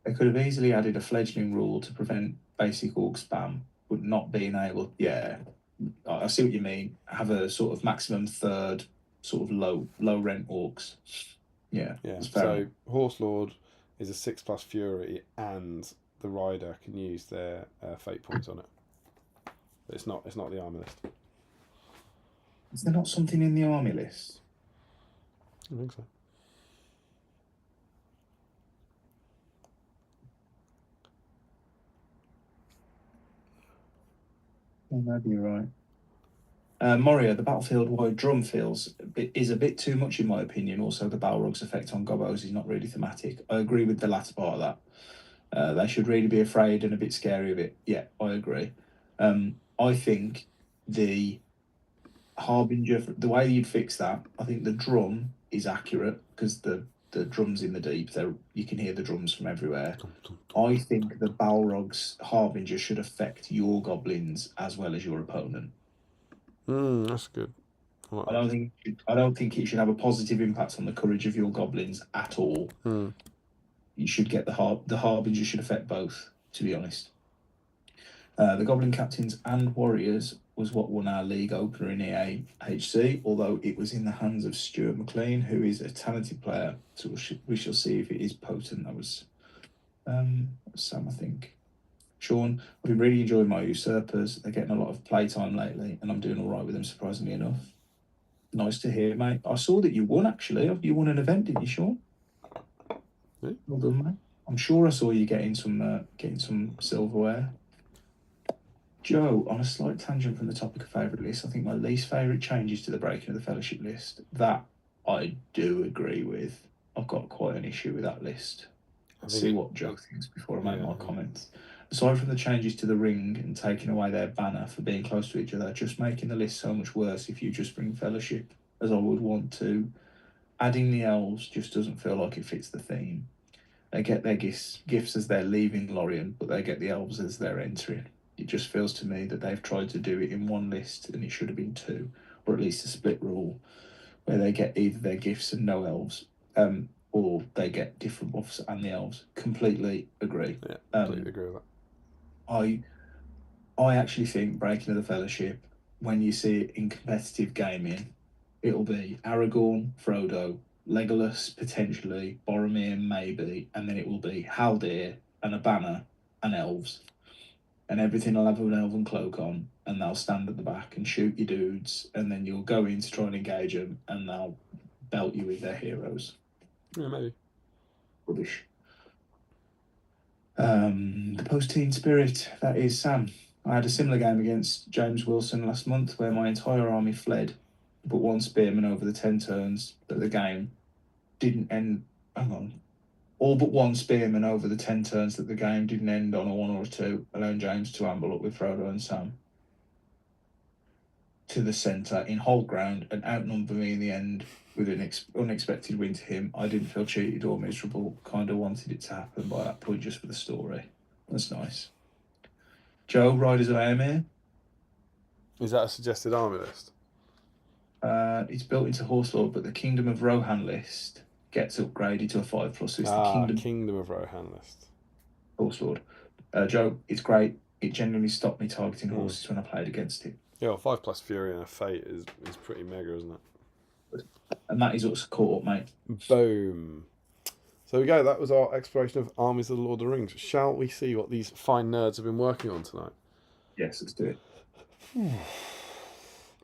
They could have easily added a fledgling rule to prevent basic orc spam, but not being able. Yeah, I see what you mean. Have a sort of maximum third, sort of low rent orcs. Yeah, Yeah. that's fair So enough. Horse Lord is a 6+ Fury, and the rider can use their fate points on it. But it's not the army list. Is there not something in the army list? I think so. Oh, maybe you're right. Moria, the battlefield-wide drum is a bit too much in my opinion. Also, the Balrog's effect on gobos is not really thematic. I agree with the latter part of that. They should really be afraid and a bit scary of it. Yeah, I agree. I think the Harbinger, the way you'd fix that, I think the drum is accurate because the drums in the deep, you can hear the drums from everywhere. I think the Balrog's Harbinger should affect your goblins as well as your opponent. That's good. I don't think it should have a positive impact on the courage of your goblins at all. You should get the Harbinger should affect both, to be honest. The Goblin Captains and Warriors was what won our league opener in EAHC, although it was in the hands of Stuart McLean, who is a talented player. So we shall see if it is potent. That was Sam, I think. Sean, I've been really enjoying my usurpers. They're getting a lot of playtime lately, and I'm doing all right with them, surprisingly enough. Nice to hear, mate. I saw that you won, actually. You won an event, didn't you, Sean? Yeah. Well done, mate. I'm sure I saw you getting some silverware. Joe, on a slight tangent from the topic of favourite list, I think my least favourite changes to the Breaking of the Fellowship list. That I do agree with. I've got quite an issue with that list. Let's see what Joe thinks before I make my comments. Aside from the changes to the ring and taking away their banner for being close to each other, just making the list so much worse if you just bring Fellowship, as I would want to. Adding the elves just doesn't feel like it fits the theme. They get their gifts as they're leaving Lorien, but they get the elves as they're entering. It just feels to me that they've tried to do it in one list and it should have been two, or at least a split rule, where they get either their gifts and no elves, or they get different buffs and the elves. Completely agree. Yeah, completely agree with that. I actually think Breaking of the Fellowship, when you see it in competitive gaming, it'll be Aragorn, Frodo, Legolas potentially, Boromir maybe, and then it will be Haldir and a banner and elves. And everything will have an elven cloak on, and they'll stand at the back and shoot your dudes, and then you'll go in to try and engage them, and they'll belt you with their heroes. Yeah, maybe. Rubbish. The post-teen spirit, that is Sam. I had a similar game against James Wilson last month where my entire army fled, but one spearman over the 10 turns that the game didn't end. Hang on. All but one spearman over the 10 turns that the game didn't end on a 1 or a 2, allowing James to amble up with Frodo and Sam to the centre in whole ground and outnumber me in the end with an unexpected win to him. I didn't feel cheated or miserable. Kind of wanted it to happen by that point just for the story. That's nice. Joe, Riders of Aemir. Is that a suggested army list? It's built into Horse Lord, but the Kingdom of Rohan list gets upgraded to a 5+. So it's the Kingdom of Rohan list. Horse Lord. Joe, it's great. It genuinely stopped me targeting horses when I played against it. Yeah, well, 5+ Fury and a Fate is pretty mega, isn't it? And that is us caught up, mate. Boom. So we go. That was our exploration of Armies of the Lord of the Rings. Shall we see what these fine nerds have been working on tonight? Yes, let's do it.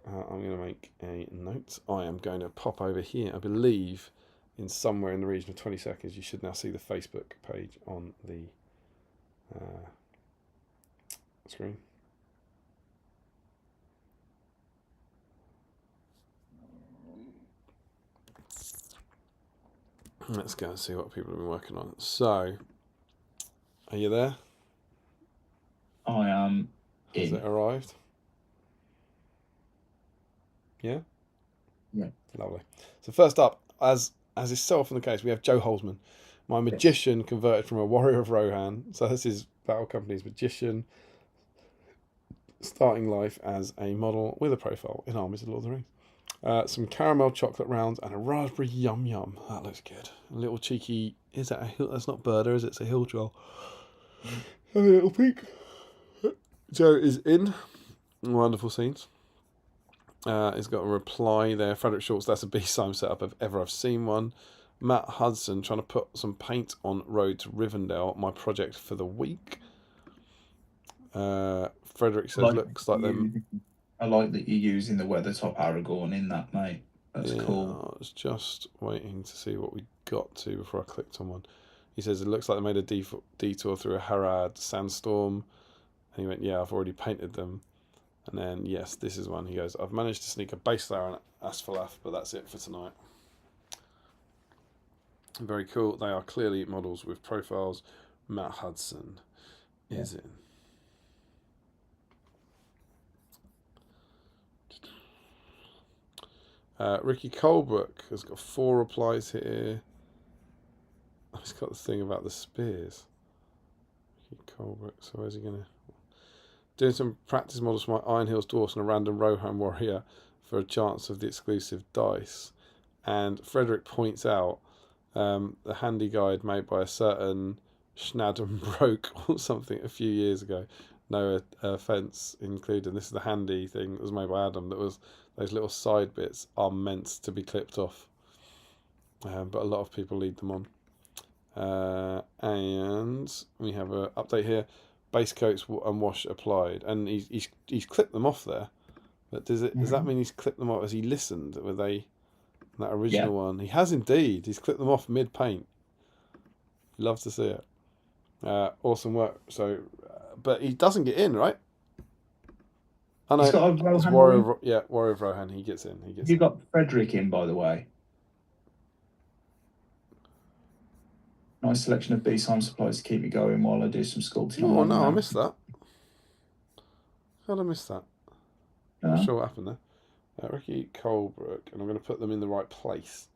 I'm going to make a note. I am going to pop over here. I believe in somewhere in the region of 20 seconds you should now see the Facebook page on the screen. Let's go and see what people have been working on. So, are you there? I am Has it arrived? Yeah? Yeah. Lovely. So first up, as is so often the case, we have Joe Holzman, my magician converted from a warrior of Rohan. So this is Battle Company's magician, starting life as a model with a profile in Armies of the Lord of the Rings. Some caramel chocolate rounds and a raspberry yum yum. That looks good. A little cheeky. Is that a hill? That's not birder, is it? It's a hill troll. A little peek. Joe is in. Wonderful scenes. He's got a reply there. Frederick Schultz, that's a BSIME setup if ever I've seen one. Matt Hudson trying to put some paint on Road to Rivendell, my project for the week. Frederick says, looks like them. I like that you're using the Weathertop Aragorn in that, mate. That's cool. I was just waiting to see what we got to before I clicked on one. He says, it looks like they made a detour through a Harad sandstorm. And he went, yeah, I've already painted them. And then, yes, this is one. He goes, I've managed to sneak a base layer on Asphaleth, but that's it for tonight. Very cool. They are clearly models with profiles. Matt Hudson is in. Ricky Colebrook has got 4 replies here. He's got the thing about the spears. Ricky Colebrook, so where's he going to... Doing some practice models for my Iron Hills Dwarfs and a random Rohan Warrior for a chance of the exclusive dice. And Frederick points out the handy guide made by a certain Schnadenbroke or something a few years ago. No offence included. This is the handy thing that was made by Adam. That was those little side bits are meant to be clipped off, but a lot of people leave them on. And we have an update here. Base coats and wash applied, and he's clipped them off there. But does that mean he's clipped them off as he listened? Were they that original one? He has indeed. He's clipped them off mid paint. Love to see it. Awesome work. So, but he doesn't get in, right? I know. He's got a Rohan Warrior of Rohan. He gets in. You got Frederick in, by the way. Nice selection of BSIME supplies to keep me going while I do some sculpting. Oh no, I missed that. How did I miss that? I'm not sure what happened there. Ricky Colebrook, and I'm going to put them in the right place.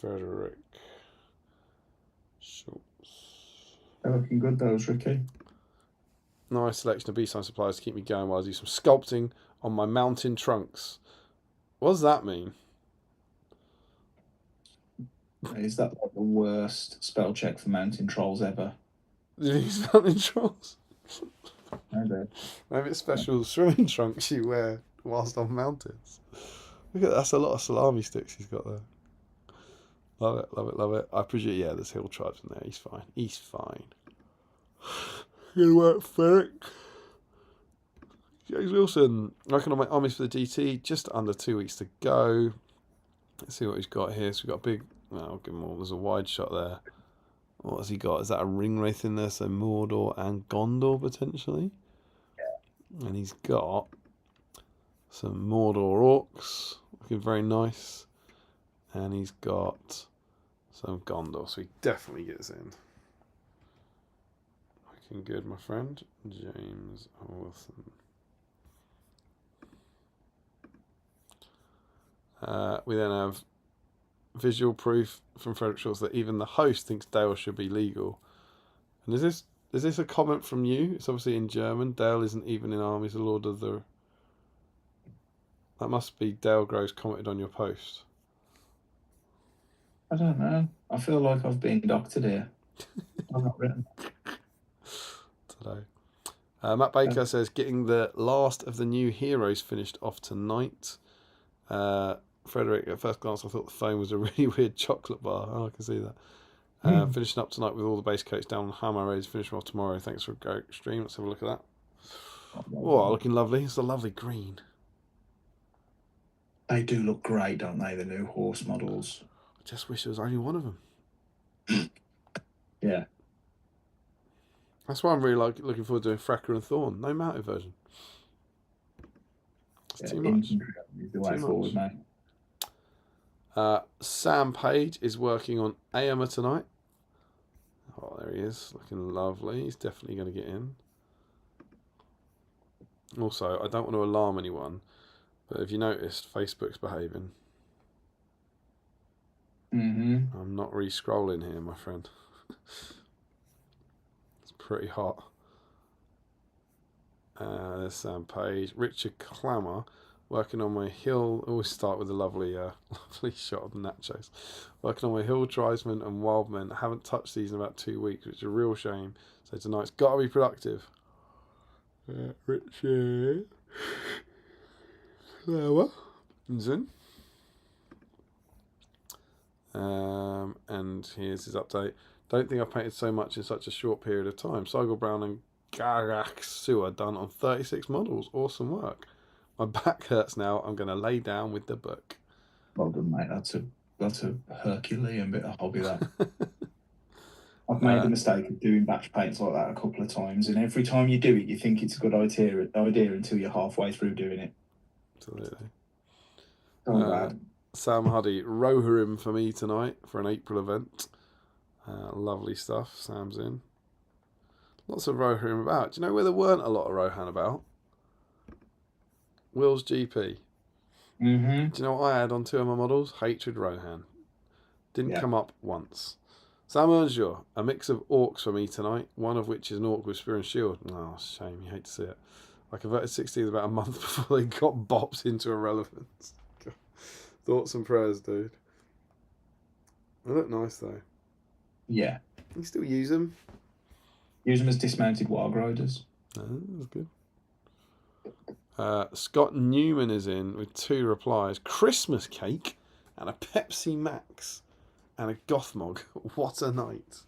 Frederick Schultz. They're looking good, those, Ricky. Nice selection of BSIME supplies to keep me going while I do some sculpting on my mountain trunks. What does that mean? Is that like the worst spell check for mountain trolls ever? These mountain trolls? Maybe. Maybe it's special swimming trunks you wear whilst on mountains. Look at that, that's a lot of salami sticks he's got there. Love it, love it, love it. I appreciate, yeah, there's hill tribes in there. He's fine. He's fine. Good work, Ferrick. James Wilson, working on my armies for the DT. Just under 2 weeks to go. Let's see what he's got here. So we've got a big... I'll give him all. There's a wide shot there. What has he got? Is that a ring wraith in there? So Mordor and Gondor potentially. Yeah. And he's got some Mordor orcs looking very nice. And he's got some Gondor. So he definitely gets in. Looking good, my friend. James Wilson. We then have visual proof from Frederick Schultz that even the host thinks Dale should be legal. And is this a comment from you? It's obviously in German. Dale isn't even in Armies of the Lord of the... That must be Dale Groves commented on your post. I don't know. I feel like I've been doctored here. I'm not written. Today. Matt Baker says, getting the last of the new heroes finished off tonight. Frederick, at first glance, I thought the foam was a really weird chocolate bar. Oh, I can see that. Finishing up tonight with all the base coats down on Hammer Rays. Finish them off tomorrow. Thanks for a great stream. Let's have a look at that. Oh, looking lovely. It's a lovely green. They do look great, don't they? The new horse models. I just wish there was only one of them. Yeah. That's why I'm really looking forward to doing Fracker and Thorn. No mounted version. It's too much. The way forward, mate. Sam Page is working on Aomer tonight. Oh, there he is, looking lovely. He's definitely going to get in. Also, I don't want to alarm anyone, but have you noticed Facebook's behaving? I'm not re-scrolling here, my friend. It's pretty hot. There's Sam Page. Richard Clammer, working on my hill. Always start with a lovely shot of the nachos. Working on my hill tribesmen and wildmen. I haven't touched these in about 2 weeks, which is a real shame. So tonight's got to be productive. Richard Clammer is in. And here's his update. Don't think I've painted so much in such a short period of time. Sogel Brown and Garak Sewer done on 36 models. Awesome work. My back hurts now. I'm going to lay down with the book. Well done, mate. That's a Herculean bit of hobby, that. I've made the mistake of doing batch paints like that a couple of times, and every time you do it, you think it's a good idea until you're halfway through doing it. Absolutely. Bad. Sam Huddy, Rohirrim for me tonight for an April event. Lovely stuff. Sam's in. Lots of Rohirrim about. Do you know where there weren't a lot of Rohan about? Will's GP. Do you know what I had on 2 of my models? Hatred Rohan. Didn't come up once. Sam Earnshaw, a mix of orcs for me tonight, one of which is an orc with spear and shield. Oh, shame, you hate to see it. I converted 16 about a month before they got bops into irrelevance. Thoughts and prayers, dude. They look nice, though. Yeah. You still use them? Use them as dismounted wild riders. Oh, that's good. Scott Newman is in with 2 replies. Christmas cake and a Pepsi Max and a Gothmog. What a night.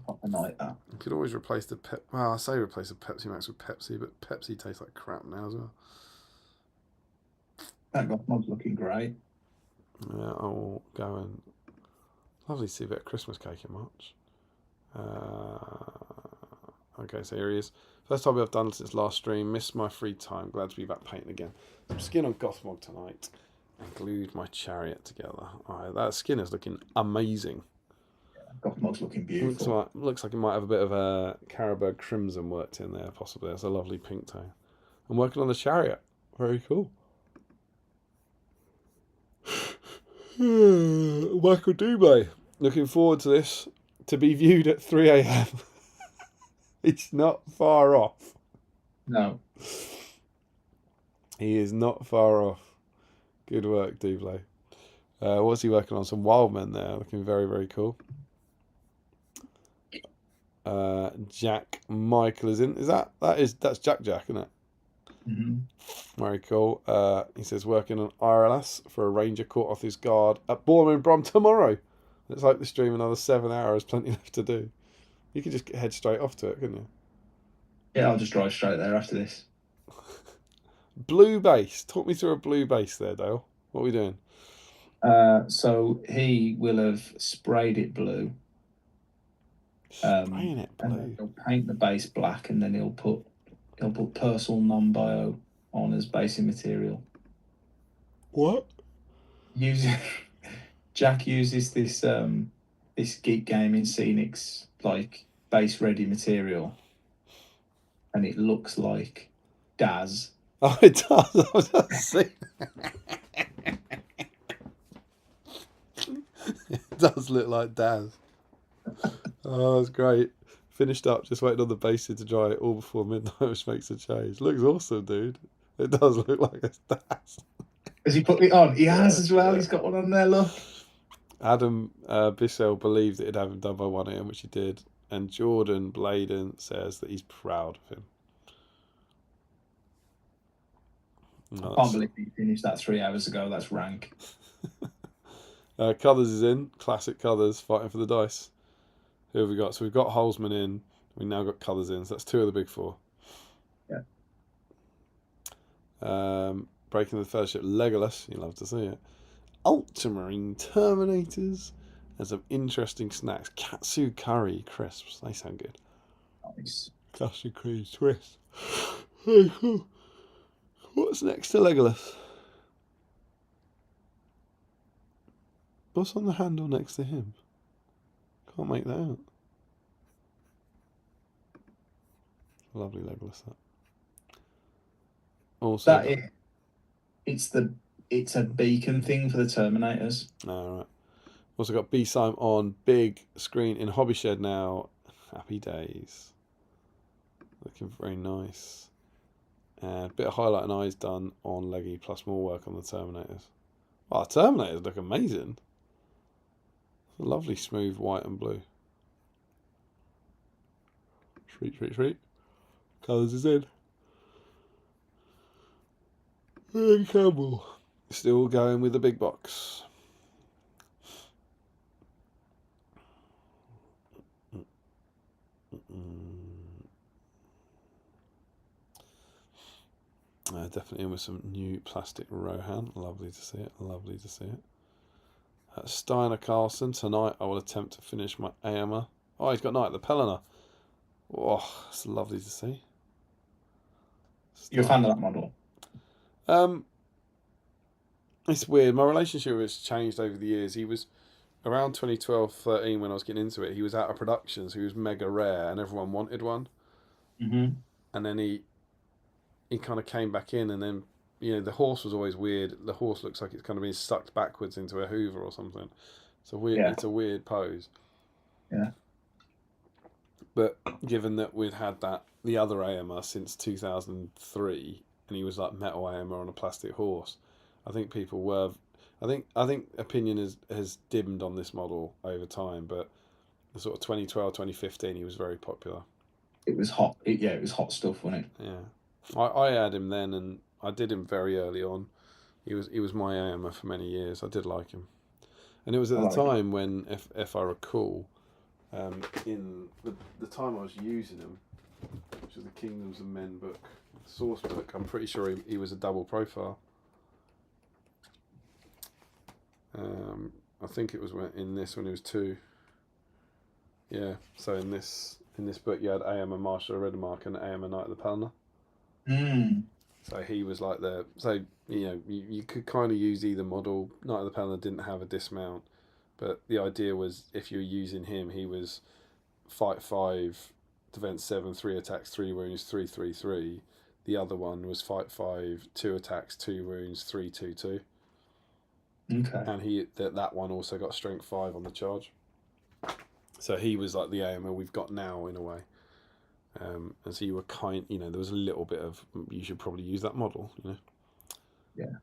What a night, that. You could always replace the I say replace the Pepsi Max with Pepsi, but Pepsi tastes like crap now as well. That Gothmog's looking great. Yeah, I'll go and... Lovely to see a bit of Christmas cake in March. Okay, so here he is. First hobby I've done since last stream. Missed my free time. Glad to be back painting again. Some skin on Gothmog tonight. And glued my chariot together. Alright, that skin is looking amazing. Gothmog's looking beautiful. Looks like it might have a bit of a Carroburg Crimson worked in there, possibly. That's a lovely pink tone. I'm working on the chariot. Very cool. Michael Dublé. Looking forward to this. To be viewed at 3 a.m. It's not far off. No. He is not far off. Good work, Dublé. What's he working on? Some wild men there. Looking very, very cool. Jack Michael is in. That's Jack, isn't it? Very cool. He says working on IRLS for a ranger caught off his guard at Bournemouth Brom tomorrow. Let's hope the stream another 7 hours. Plenty left to do. You could just head straight off to it, couldn't you? Yeah, I'll just drive straight there after this. Blue base. Talk me through a blue base there, Dale. What are we doing? So he will have sprayed it blue. Spraying it blue. And he'll paint the base black, and then he'll put Persil non-bio on as basing material. What? Jack uses this Geek Gaming Scenics like base ready material, and it looks like Daz. Oh, it does. I've just seen. It does look like Daz. Oh, that's great. Finished up, just waiting on the basin to dry it all before midnight, which makes a change. Looks awesome, dude. It does look like it's Daz. Has he put it on? He has as well. He's got one on there, look. Adam Bissell believed it'd have him done by 1 a.m, which he did. And Jordan Bladen says that he's proud of him. I can't believe he finished that 3 hours ago. That's rank. Colours is in. Classic Colours fighting for the dice. Who have we got? So we've got Holzman in. We've now got Colours in. So that's 2 of the big 4. Yeah. Breaking the Fellowship Legolas. You love to see it. Ultramarine Terminators. And some interesting snacks. Katsu curry crisps. They sound good. Nice. Katsu curry crisps. Very cool. What's next to Legolas? What's on the handle next to him? Can't make that out. Lovely Legolas, that. Also, That it's a beacon thing for the Terminators. all right. Also got BSIME on big screen in Hobby Shed now. Happy days. Looking very nice. Bit of highlight and eyes done on Leggy, plus more work on the Terminators. Wow, the Terminators look amazing. Lovely smooth white and blue. Sweet. Colours is in. And Campbell. Still going with the big box. Definitely in with some new plastic Rohan. Lovely to see it. Steiner Carlson. Tonight I will attempt to finish my AMR. Oh, he's got Knight the Pellener. Oh, it's lovely to see. You're a fan of that model? It's weird. My relationship with it's changed over the years. He was around 2012, 13 when I was getting into it. He was out of production, so he was mega rare, and everyone wanted one. Mm-hmm. And then he kind of came back in, and then the horse was always weird. The horse looks like it's kind of been sucked backwards into a Hoover or something. It's a weird. Yeah. It's a weird pose. Yeah. But given that we'd had the other AMR since 2003, and he was like metal AMR on a plastic horse, I think people were. I think opinion has dimmed on this model over time, but the sort of 2012, 2015, he was very popular. It was hot. It was hot stuff, wasn't it? Yeah, I had him then, and I did him very early on. He was my AMR for many years. I did like him, and it was at the time when, if I recall, in the time I was using him, which is the Kingdoms of Men book, source book, I'm pretty sure he was a double profile. I think it was when he was 2. Yeah, so in this book you had AMR Marshal Redemark and AMR Knight of the Pellener. So he was like you could kind of use either model. Knight of the Pellener didn't have a dismount, but the idea was if you were using him, he was fight 5, defense 7, 3 attacks, 3 wounds, 3-3-3. The other one was fight 5, 2 attacks, 2 wounds, 3-2-2. Okay. And that one also got strength 5 on the charge. So he was like the AMR we've got now in a way. And so you were there was a little bit of, you should probably use that model, Yeah.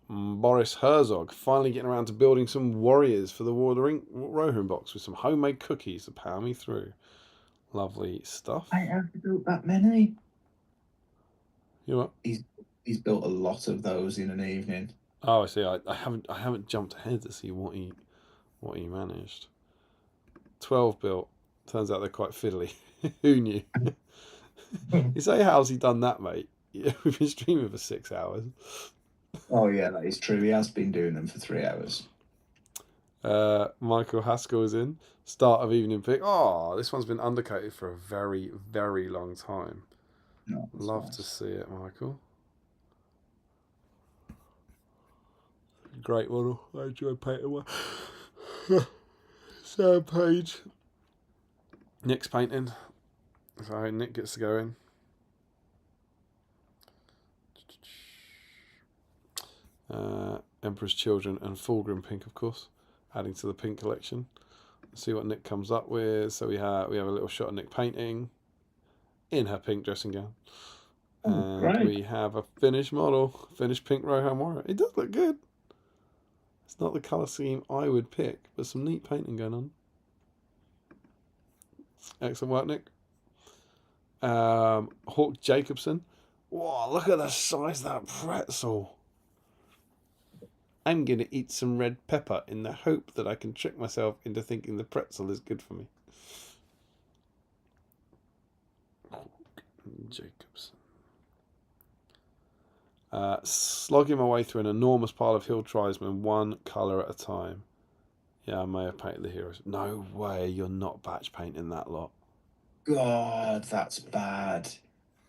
Boris Herzog finally getting around to building some warriors for the War of the Ring Rohan box with some homemade cookies to power me through. Lovely stuff. I haven't built that many. You know what? He's built a lot of those in an evening. Oh, I see. I haven't jumped ahead to see what he managed. 12 built. Turns out they're quite fiddly. Who knew? You say, how's he done that, mate? Yeah, we've been streaming for 6 hours. Oh yeah, that is true. He has been doing them for 3 hours. Michael Haskell is in. Start of evening pick. Oh, this one's been undercoated for a very, very long time. No, Love to see it, Michael. Great model. I enjoy painting one. Sam Page. Nick's painting. So Nick gets to go in. Emperor's Children and Fulgrim Pink, of course, adding to the pink collection. Let's see what Nick comes up with. So we have a little shot of Nick painting in her pink dressing gown. And great. we have a finished model, finished pink Rohan Warrior. It does look good. It's not the colour scheme I would pick, but some neat painting going on. Excellent work, Nick. Hawk Jacobson. Whoa, look at the size of that pretzel. I'm going to eat some red pepper in the hope that I can trick myself into thinking the pretzel is good for me. Hawk Jacobson. Slogging my way through an enormous pile of hill tribesmen, one colour at a time. Yeah, I may have painted the heroes. No way, you're not batch painting that lot. God, that's bad.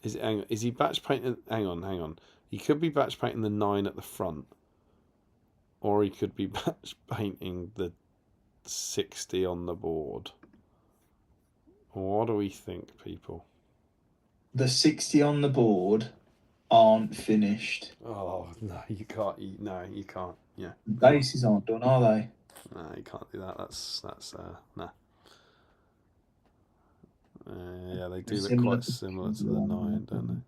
Is he batch painting? Hang on. He could be batch painting the 9 at the front, or he could be batch painting the 60 on the board. What do we think, people? The 60 on the board aren't finished. Oh no, you can't. No, you can't. Yeah, The bases aren't done, are they? no, you can't do that. That's no. Yeah, they do look quite similar to the 9, don't they?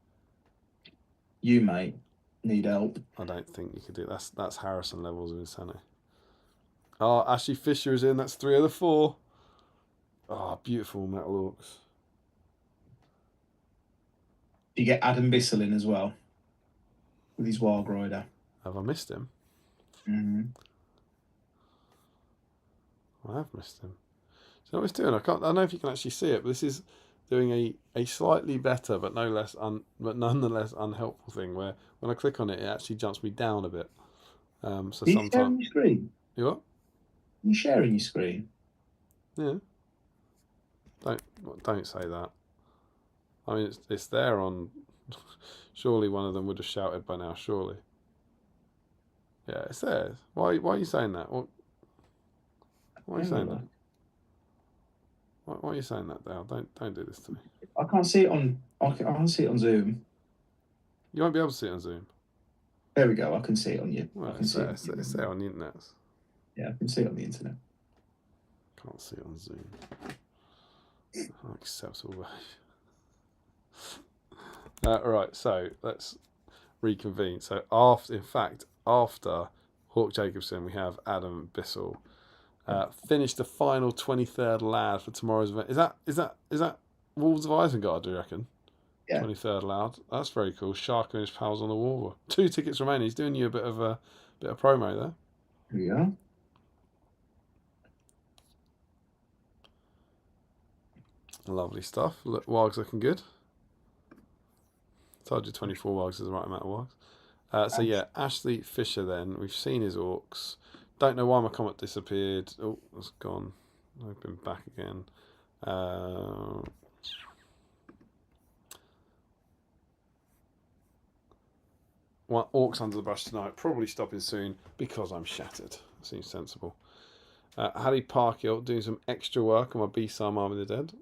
You, mate, need help. I don't think you could do it. That's Harrison levels of insanity. Oh, Ashley Fisher is in. That's 3 of the 4. Oh, beautiful metal orcs. You get Adam Bissell in as well with his Warg Rider. Have I missed him? Mm-hmm. I have missed him. So what it's doing? I don't know if you can actually see it, but this is doing a slightly better but nonetheless unhelpful thing where when I click on it, it actually jumps me down a bit. So Are you sharing sometimes your screen? you what? Are you sharing your screen? Yeah. Don't say that. I mean, it's there on. Surely one of them would have shouted by now. Surely. Yeah, it's there. Why are you saying that? Why are you saying that? Why are you saying that, Dale? Don't do this to me. I can't see it on. I can't see it on Zoom. You won't be able to see it on Zoom. There we go. I can see it on you. Well, I can it's see there. it. It's there on the internet. Yeah, I can see it on the internet. Can't see it on Zoom. Unacceptable. Right, so let's reconvene. So after Hawk Jacobson, we have Adam Bissell. Finished the final 23rd lad for tomorrow's event. Is that Wolves of Isengard, do you reckon? Yeah. 23rd lad. That's very cool. Shark and his pals on the wall. 2 tickets remaining. He's doing you a bit of promo there. Here we are. Lovely stuff. Look, Warg's looking good. Told you 24 Wargs is the right amount of Wargs. So yeah, Ashley Fisher then. We've seen his orcs. Don't know why my comment disappeared. Oh, it's gone. I've been back again. Well, orcs under the brush tonight. Probably stopping soon because I'm shattered. Seems sensible. Harry Parkhill doing some extra work on my BSIME Army of the Dead.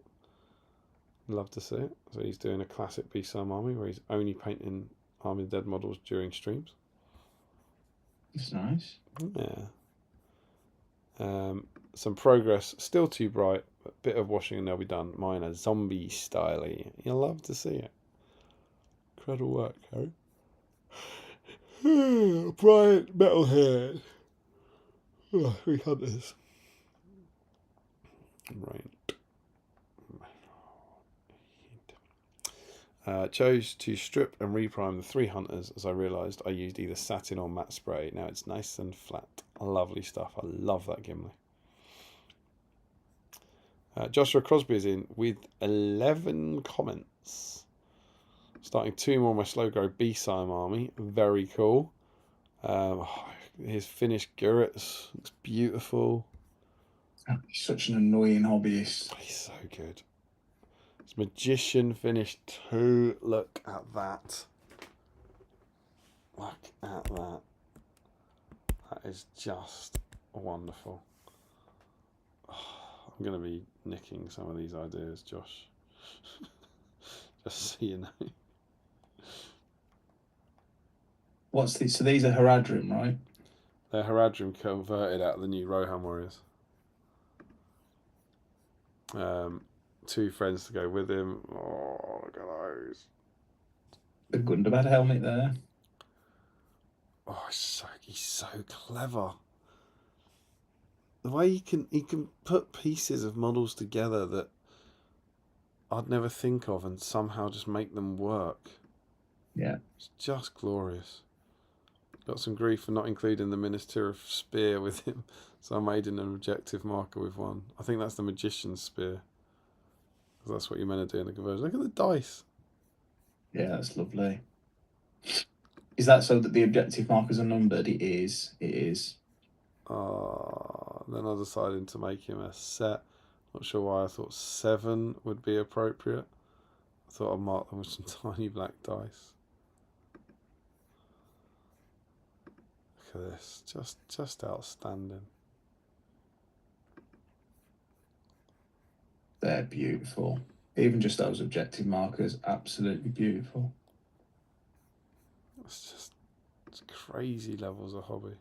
Love to see it. So he's doing a classic BSIME Army where he's only painting Army of the Dead models during streams. It's nice. Yeah. Some progress. Still too bright. A bit of washing and they'll be done. Mine are zombie styley. You'll love to see it. Incredible work, Harry. Bright metalhead. Oh, we hunters. Right. Chose to strip and reprime the 3 hunters as I realised I used either satin or matte spray. Now it's nice and flat. Lovely stuff. I love that Gimli. Joshua Crosby is in with 11 comments. Starting 2 more of my slow grow BSIME army. Very cool. His finished Gurrits looks beautiful. He's such an annoying hobbyist. He's so good. His Magician finished 2. Look at that. Look at that. That is just wonderful. I'm going to be nicking some of these ideas, Josh. Just so you know. What's these? So these are Haradrim, right? They're Haradrim converted out of the new Rohan Warriors. 2 friends to go with him. Oh, look at those. The Gundabad helmet there. Oh, he's so clever. The way he can put pieces of models together that I'd never think of and somehow just make them work. Yeah. It's just glorious. Got some grief for not including the Minister of Spear with him, so I made an objective marker with one. I think that's the Magician's Spear. That's what you're meant to do in the conversion. Look at the dice. Yeah, that's lovely. Is that so that the objective markers are numbered? It is. It is. Then I decided to make him a set. Not sure why I thought 7 would be appropriate. I thought I'd mark them with some tiny black dice. Look at this. Just outstanding. They're beautiful. Even just those objective markers, absolutely beautiful. It's crazy levels of hobby.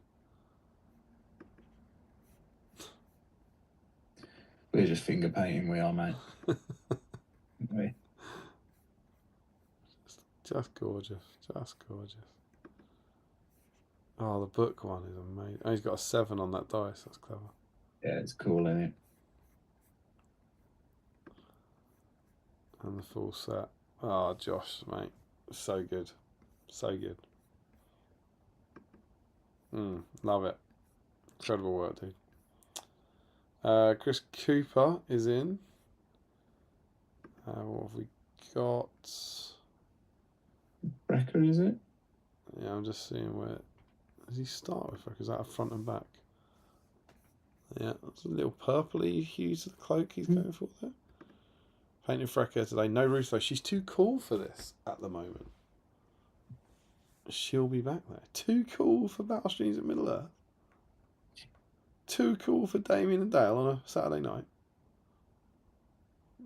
We're just finger painting, we are, mate. Just gorgeous. Just gorgeous. Oh, the book one is amazing. Oh, he's got a 7 on that dice. That's clever. Yeah, it's cool, isn't it? And the full set. Oh, Josh, mate. So good. So good. Love it. Incredible work, dude. Chris Cooper is in. What have we got? Brecker, is it? Yeah, I'm just seeing where. Does he start with? Is that a front and back? Yeah, that's a little purpley hue to the cloak he's going for there. Painting Frecker today. No Russo. She's too cool for this at the moment. She'll be back there. Too cool for Battle Streams at Middle Earth. Too cool for Damien and Dale on a Saturday night.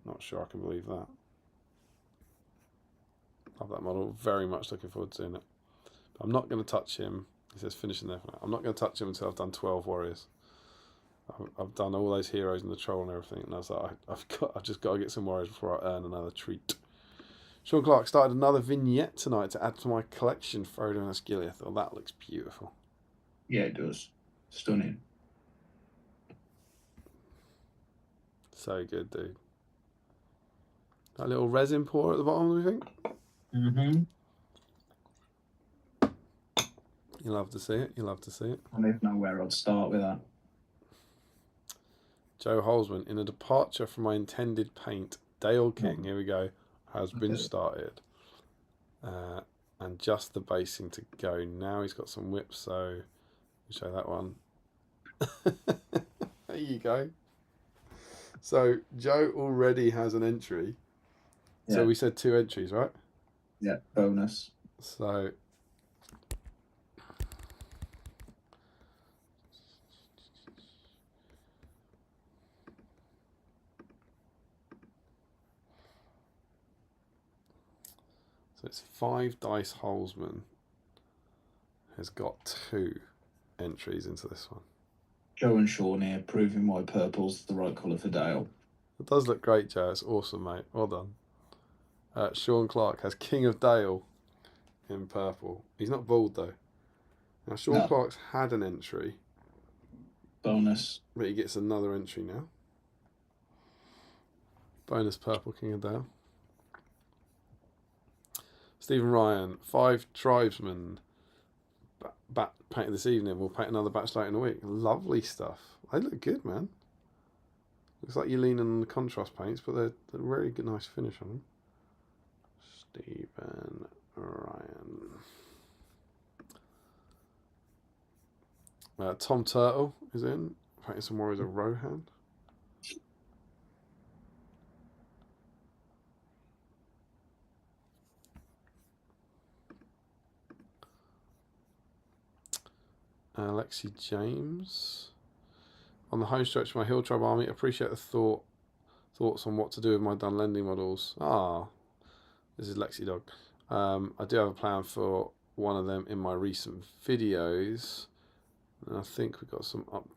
Not sure I can believe that. Love that model. Very much looking forward to seeing it. But I'm not going to touch him. He says finishing there. I'm not going to touch him until I've done 12 warriors. I've done all those heroes and the troll and everything, and I was like, I've just got to get some warriors before I earn another treat. Sean Clark started another vignette tonight to add to my collection. Frodo and Asgiliath. Oh, that looks beautiful. Yeah, it does. Stunning. So good, dude. That little resin pour at the bottom, do you think? You love to see it. You love to see it. I don't even know where I'd start with that. Joe Holzman, in a departure from my intended paint, Dale King, here we go, has been started. And just the basing to go. Now he's got some whips, so I'll show that one. There you go. So Joe already has an entry. Yeah. So we said 2 entries, right? Yeah, bonus. So it's 5 dice. Holzman has got 2 entries into this one. Joe and Sean here, proving why purple's the right colour for Dale. It does look great, Joe. It's awesome, mate. Well done. Sean Clark has King of Dale in purple. He's not bald, though. Now, Sean Clark's had an entry. Bonus. But he gets another entry now. Bonus purple King of Dale. Stephen Ryan, 5 tribesmen painted this evening. We'll paint another batch later in a week. Lovely stuff. They look good, man. Looks like you're leaning on the contrast paints, but they're really good, nice finish on them. Stephen Ryan. Tom Turtle is in. Painting some Warriors of Rohan. Alexi James. On the home stretch of my Hill Tribe army, appreciate the thoughts on what to do with my Dunlending models. This is Lexi Dog. I do have a plan for one of them in my recent videos. And I think we've got some up.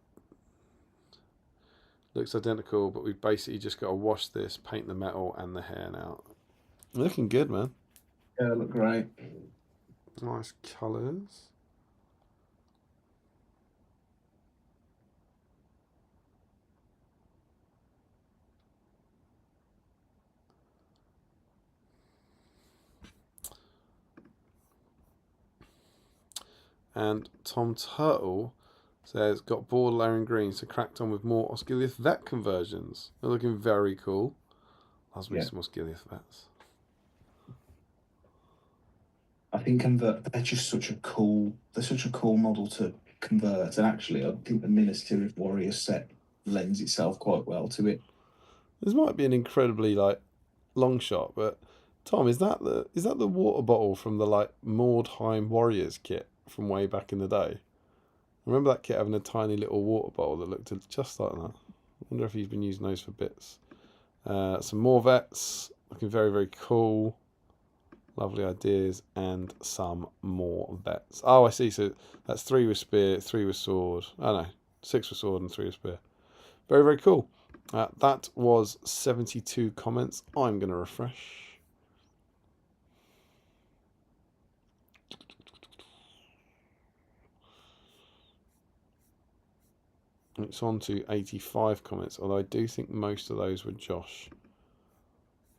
Looks identical, but we've basically just got to wash this, paint the metal and the hair now. Looking good, man. Yeah, look great. Nice colours. And Tom Turtle says, got bored layering green, so cracked on with more Osgiliath vet conversions. They're looking very cool. Loves me some Osgiliath vets. I think they're just such a cool model to convert. And actually, I think the Ministry of Warriors set lends itself quite well to it. This might be an incredibly long shot, but Tom, is that the water bottle from the Mordheim Warriors kit from way back in the day? Remember that kit having a tiny little water bottle that looked just like that? I wonder if he's been using those for bits. Some more vets, looking very, very cool. Lovely ideas and some more bets. Oh, I see. So that's 3 with spear, 3 with sword. Oh no, 6 with sword and 3 with spear. Very, very cool. That was 72 comments. I'm going to refresh. It's on to 85 comments, although I do think most of those were Josh.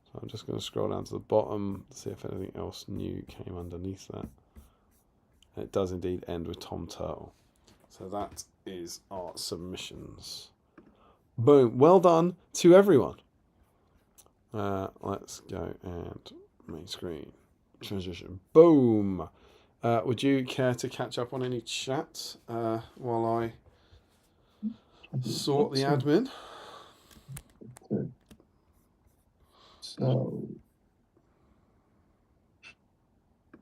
So I'm just going to scroll down to the bottom, see if anything else new came underneath that. And it does indeed end with Tom Turtle. So that is our submissions. Boom. Well done to everyone. Let's go and main screen. Transition. Boom. Would you care to catch up on any chat while I sort the admin? So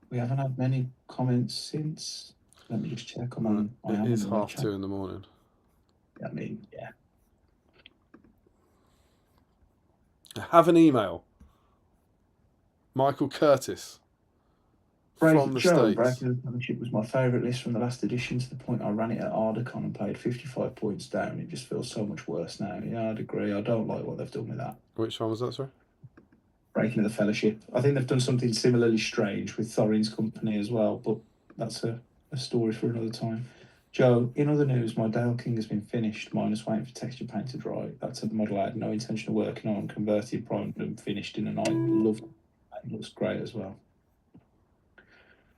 we haven't had many comments since. Let me just check. It is 2:30 in the morning. I mean, yeah. I have an email. Michael Curtis from the States. Breaking the Partnership was my favourite list from the last edition, to the point I ran it at Ardacon and paid 55 points down. It just feels so much worse now. Yeah, I'd agree. I don't like what they've done with that. Which one was that, sorry? Breaking of the Fellowship. I think they've done something similarly strange with Thorin's company as well, but that's a story for another time. Joe, in other news, my Dale King has been finished, minus waiting for texture paint to dry. That's a model I had no intention of working on, converted, primed and finished in a night. Loved it. It looks great as well.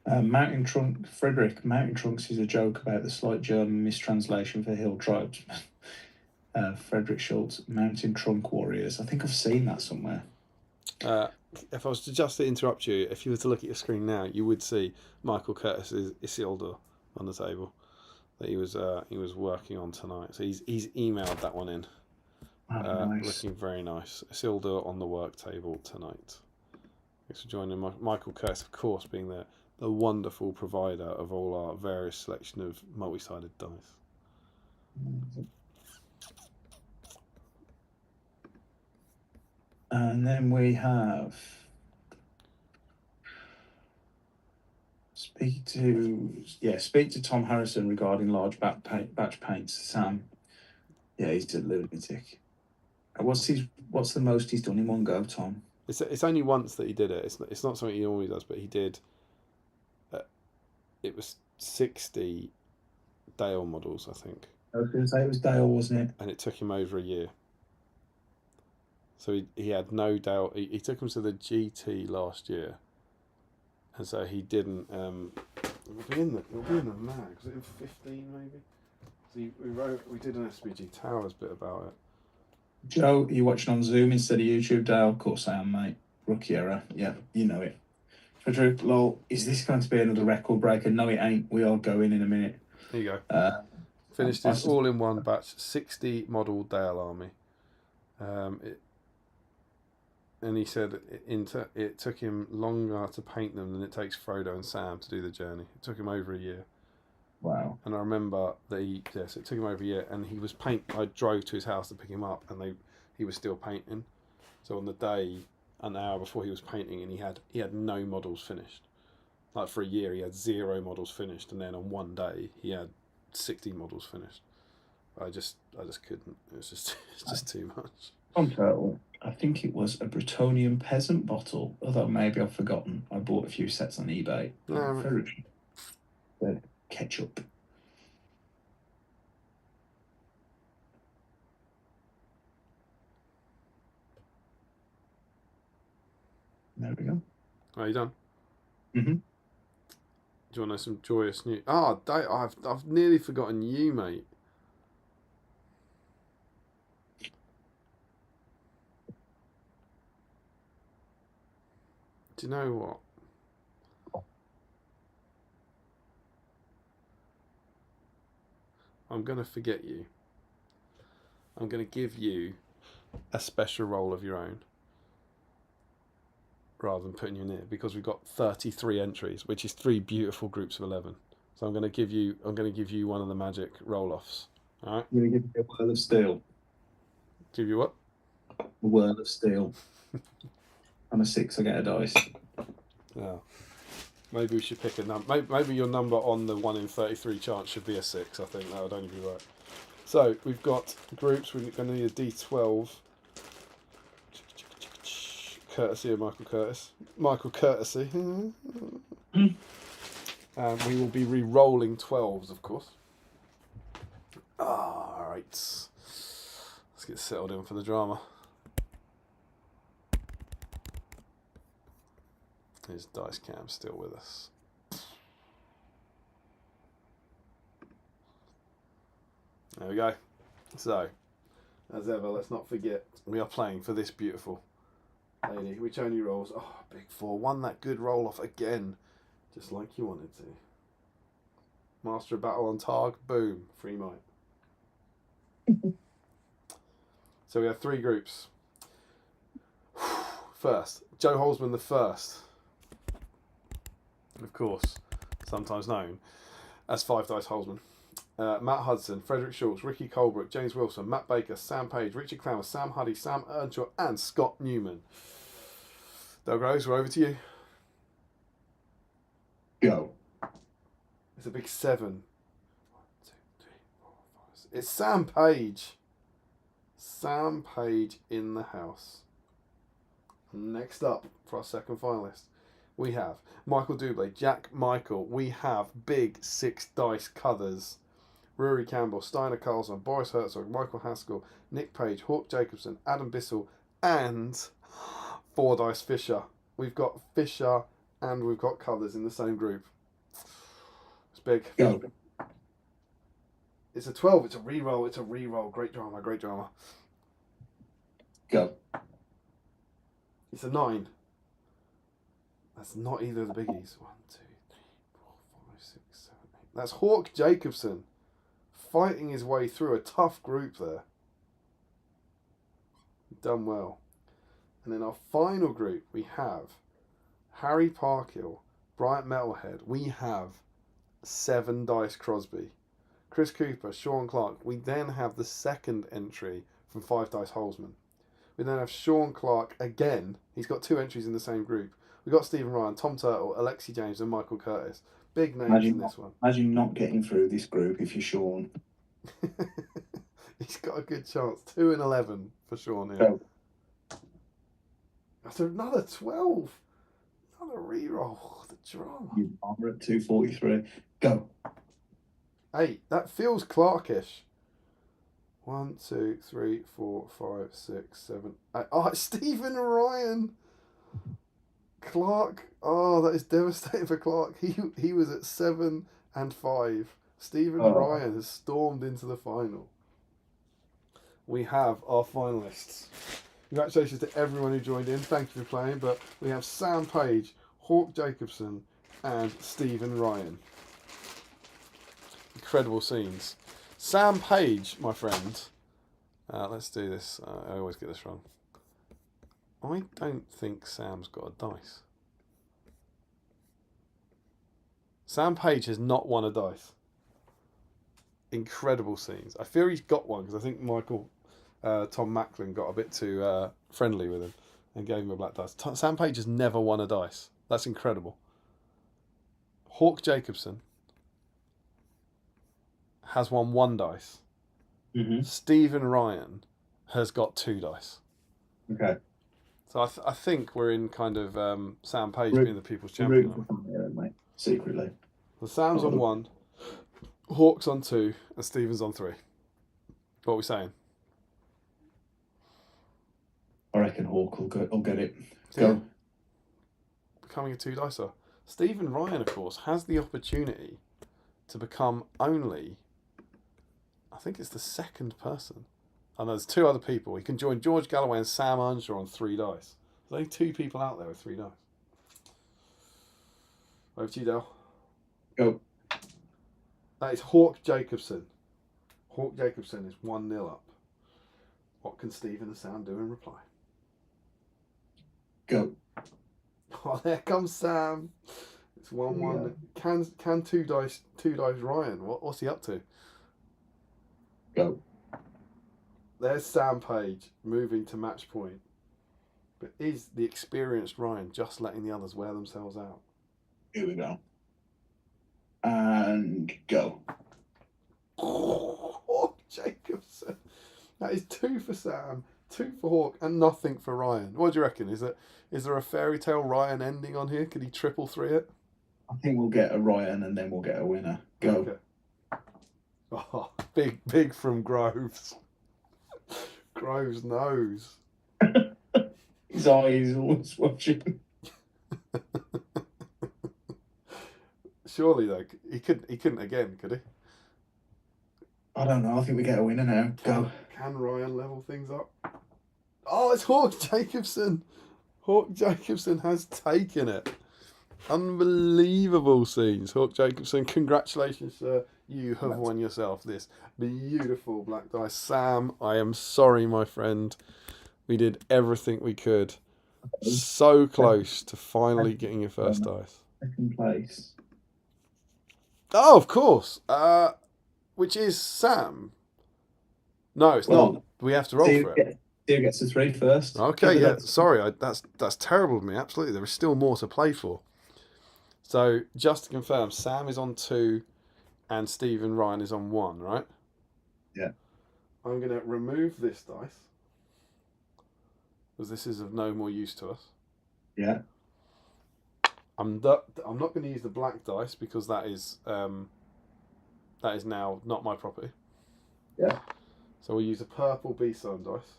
Mountain Trunk, Frederick, Mountain Trunks is a joke about the slight German mistranslation for hill tribesmen. Frederick Schultz, Mountain Trunk Warriors. I think I've seen that somewhere. If I was to just interrupt you, if you were to look at your screen now, you would see Michael Curtis's Isildur on the table that he was working on tonight. So he's emailed that one in. Nice. Looking very nice. Isildur on the work table tonight. Thanks for joining. Michael Curtis, of course, being the wonderful provider of all our various selection of multi-sided dice. And then we have speak to Tom Harrison regarding large batch paints. Sam, yeah, he's a lunatic. What's the most he's done in one go, Tom? It's only once that he did it. It's not something he normally does, but he did. It was 60 Dale models, I think. I was going to say it was Dale, wasn't it? And it took him over a year. So he had no Dale. He took him to the GT last year, and so he didn't. It'll be in the mag. Was it in 15 maybe? So we did an SBG Towers bit about it. Joe, are you watching on Zoom instead of YouTube, Dale? Of course I am, mate. Rookie error. Yeah, you know it. Frederick, lol, is this going to be another record breaker? No, it ain't. We are going in a minute. There you go. Finished this all in one batch. 60 model Dale Army. And he said it took him longer to paint them than it takes Frodo and Sam to do the journey. It took him over a year. Wow. And I remember that it took him over a year, and he was I drove to his house to pick him up, and he was still painting. So on the day, an hour before he was painting, and he had no models finished. Like for a year, he had 0 models finished, and then on one day, he had 60 models finished. I just couldn't. It's just too much. On total, I think it was a Bretonian peasant bottle, although maybe I've forgotten. I bought a few sets on eBay. Ketchup. There we go. Are you done? Mm-hmm. Do you want to know some joyous news? I've nearly forgotten you, mate. Do you know what? I'm going to forget you. I'm going to give you a special role of your own rather than putting you in it, because we've got 33 entries, which is 3 beautiful groups of 11. So I'm going to give you one of the magic roll-offs. All right? I'm going to give you a whirl of steel. Give you what? A whirl of steel. On a 6, I get a dice. Yeah. Maybe we should pick a number. Maybe your number on the 1 in 33 chance should be a 6. I think that would only be right. So we've got groups. We're going to need a D12. Courtesy of Michael Curtis. Michael Courtesy. And we will be re-rolling 12s, of course. All right. Let's get settled in for the drama. Is Dice Cam still with us? There we go. So, as ever, let's not forget we are playing for this beautiful lady, which only rolls. Oh, big 4. Won that good roll off again, just like you wanted to. Master of Battle on Targ. Boom. Free might. So we have 3 groups. First, Joe Holzman the first. Of course, sometimes known as 5 Dice Holzman. Matt Hudson, Frederick Schultz, Ricky Colbrook, James Wilson, Matt Baker, Sam Page, Richard Clammer, Sam Huddy, Sam Earnshaw, and Scott Newman. Dale Groves, we're over to you. Go. It's a big 7. 1, 2, 3, 4, 5, 6. It's Sam Page. Sam Page in the house. Next up for our second finalist, we have Michael Dublé, Jack Michael. We have big 6 dice Cuthers. Rory Campbell, Steiner Carlson, Boris Herzog, Michael Haskell, Nick Page, Hawk Jacobson, Adam Bissell, and 4 dice Fisher. We've got Fisher and we've got Cuthers in the same group. It's big. Go. It's a 12. It's a re-roll. It's a re-roll. Great drama. Great drama. Go. It's a 9. That's not either of the biggies. 1, 2, 3, 4, 5, 6, 7, 8. That's Hawk Jacobson fighting his way through a tough group there. Done well. And then our final group, we have Harry Parkhill, Bryant Metalhead. We have 7 dice Crosby. Chris Cooper, Sean Clark. We then have the second entry from 5 dice Holzman. We then have Sean Clark again. He's got 2 entries in the same group. We've got Stephen Ryan, Tom Turtle, Alexi James, and Michael Curtis. Big names in this one. Imagine not getting through this group if you're Sean. He's got a good chance. 2 and 11 for Sean here. Go. That's another 12. Another re-roll. The drama. You are at 243. Go. 8. That feels Clarkish. 1, 2, 3, 4, 5, 6, 7, 8. Oh, it's Stephen Ryan. Clark. Oh, that is devastating for Clark. He was at 7 and 5. Stephen Ryan has stormed into the final. We have our finalists. Congratulations to everyone who joined in. Thank you for playing. But we have Sam Page, Hawk Jacobson, and Stephen Ryan. Incredible scenes. Sam Page, my friend. Let's do this. I always get this wrong. I don't think Sam's got a dice. Sam Page has not won a dice. Incredible scenes. I fear he's got one because I think Tom Macklin got a bit too friendly with him and gave him a black dice. Sam Page has never won a dice. That's incredible. Hawk Jacobson has won 1 dice. Mm-hmm. Stephen Ryan has got 2 dice. Okay. So I think we're in kind of Sam Page being the people's champion. Mate, secretly. So Sam's on 1, Hawk's on 2, and Stephen's on 3. What are we saying? I reckon Hawk will get it. Yeah. Go. Becoming a 2 dicer. Stephen Ryan, of course, has the opportunity to become only, I think it's the 2nd person. I know there's 2 other people. He can join George Galloway and Sam Earnshaw on 3 dice. There's only 2 people out there with 3 dice. Over to you, Dale. Go. That is Hawk Jacobson. Hawk Jacobson is 1-0 up. What can Stephen and Sam do in reply? Go. Oh, there comes Sam. It's 1-1. Yeah. Can 2 dice Ryan? What's he up to? Go. There's Sam Page moving to match point. But is the experienced Ryan just letting the others wear themselves out? Here we go. And go. Oh, Jacobson. That is 2 for Sam, 2 for Hawk, and nothing for Ryan. What do you reckon? Is there a fairy tale Ryan ending on here? Could he 333 it? I think we'll get a Ryan and then we'll get a winner. Go. Okay. Oh, big from Groves. Groves knows. His eyes always watching. Surely though, he couldn't again, could he? I don't know. I think we get a winner now. Go. Can Ryan level things up? Oh, it's Hawk Jacobson. Hawk Jacobson has taken it. Unbelievable scenes. Hawk Jacobson, congratulations, sir. You have won yourself this beautiful black dice. Sam, I am sorry, my friend. We did everything we could. So close to finally getting your first dice. Second place. Oh, of course. Which is Sam. No, it's not. We have to roll for it. Who gets the 3 first? Okay, yeah. Sorry, that's terrible of me. Absolutely, there is still more to play for. So just to confirm, Sam is on 2, and Stephen Ryan is on 1, right? Yeah. I'm going to remove this dice because this is of no more use to us. Yeah. I'm not going to use the black dice because that is now not my property. Yeah. So we'll use a purple BSIME dice.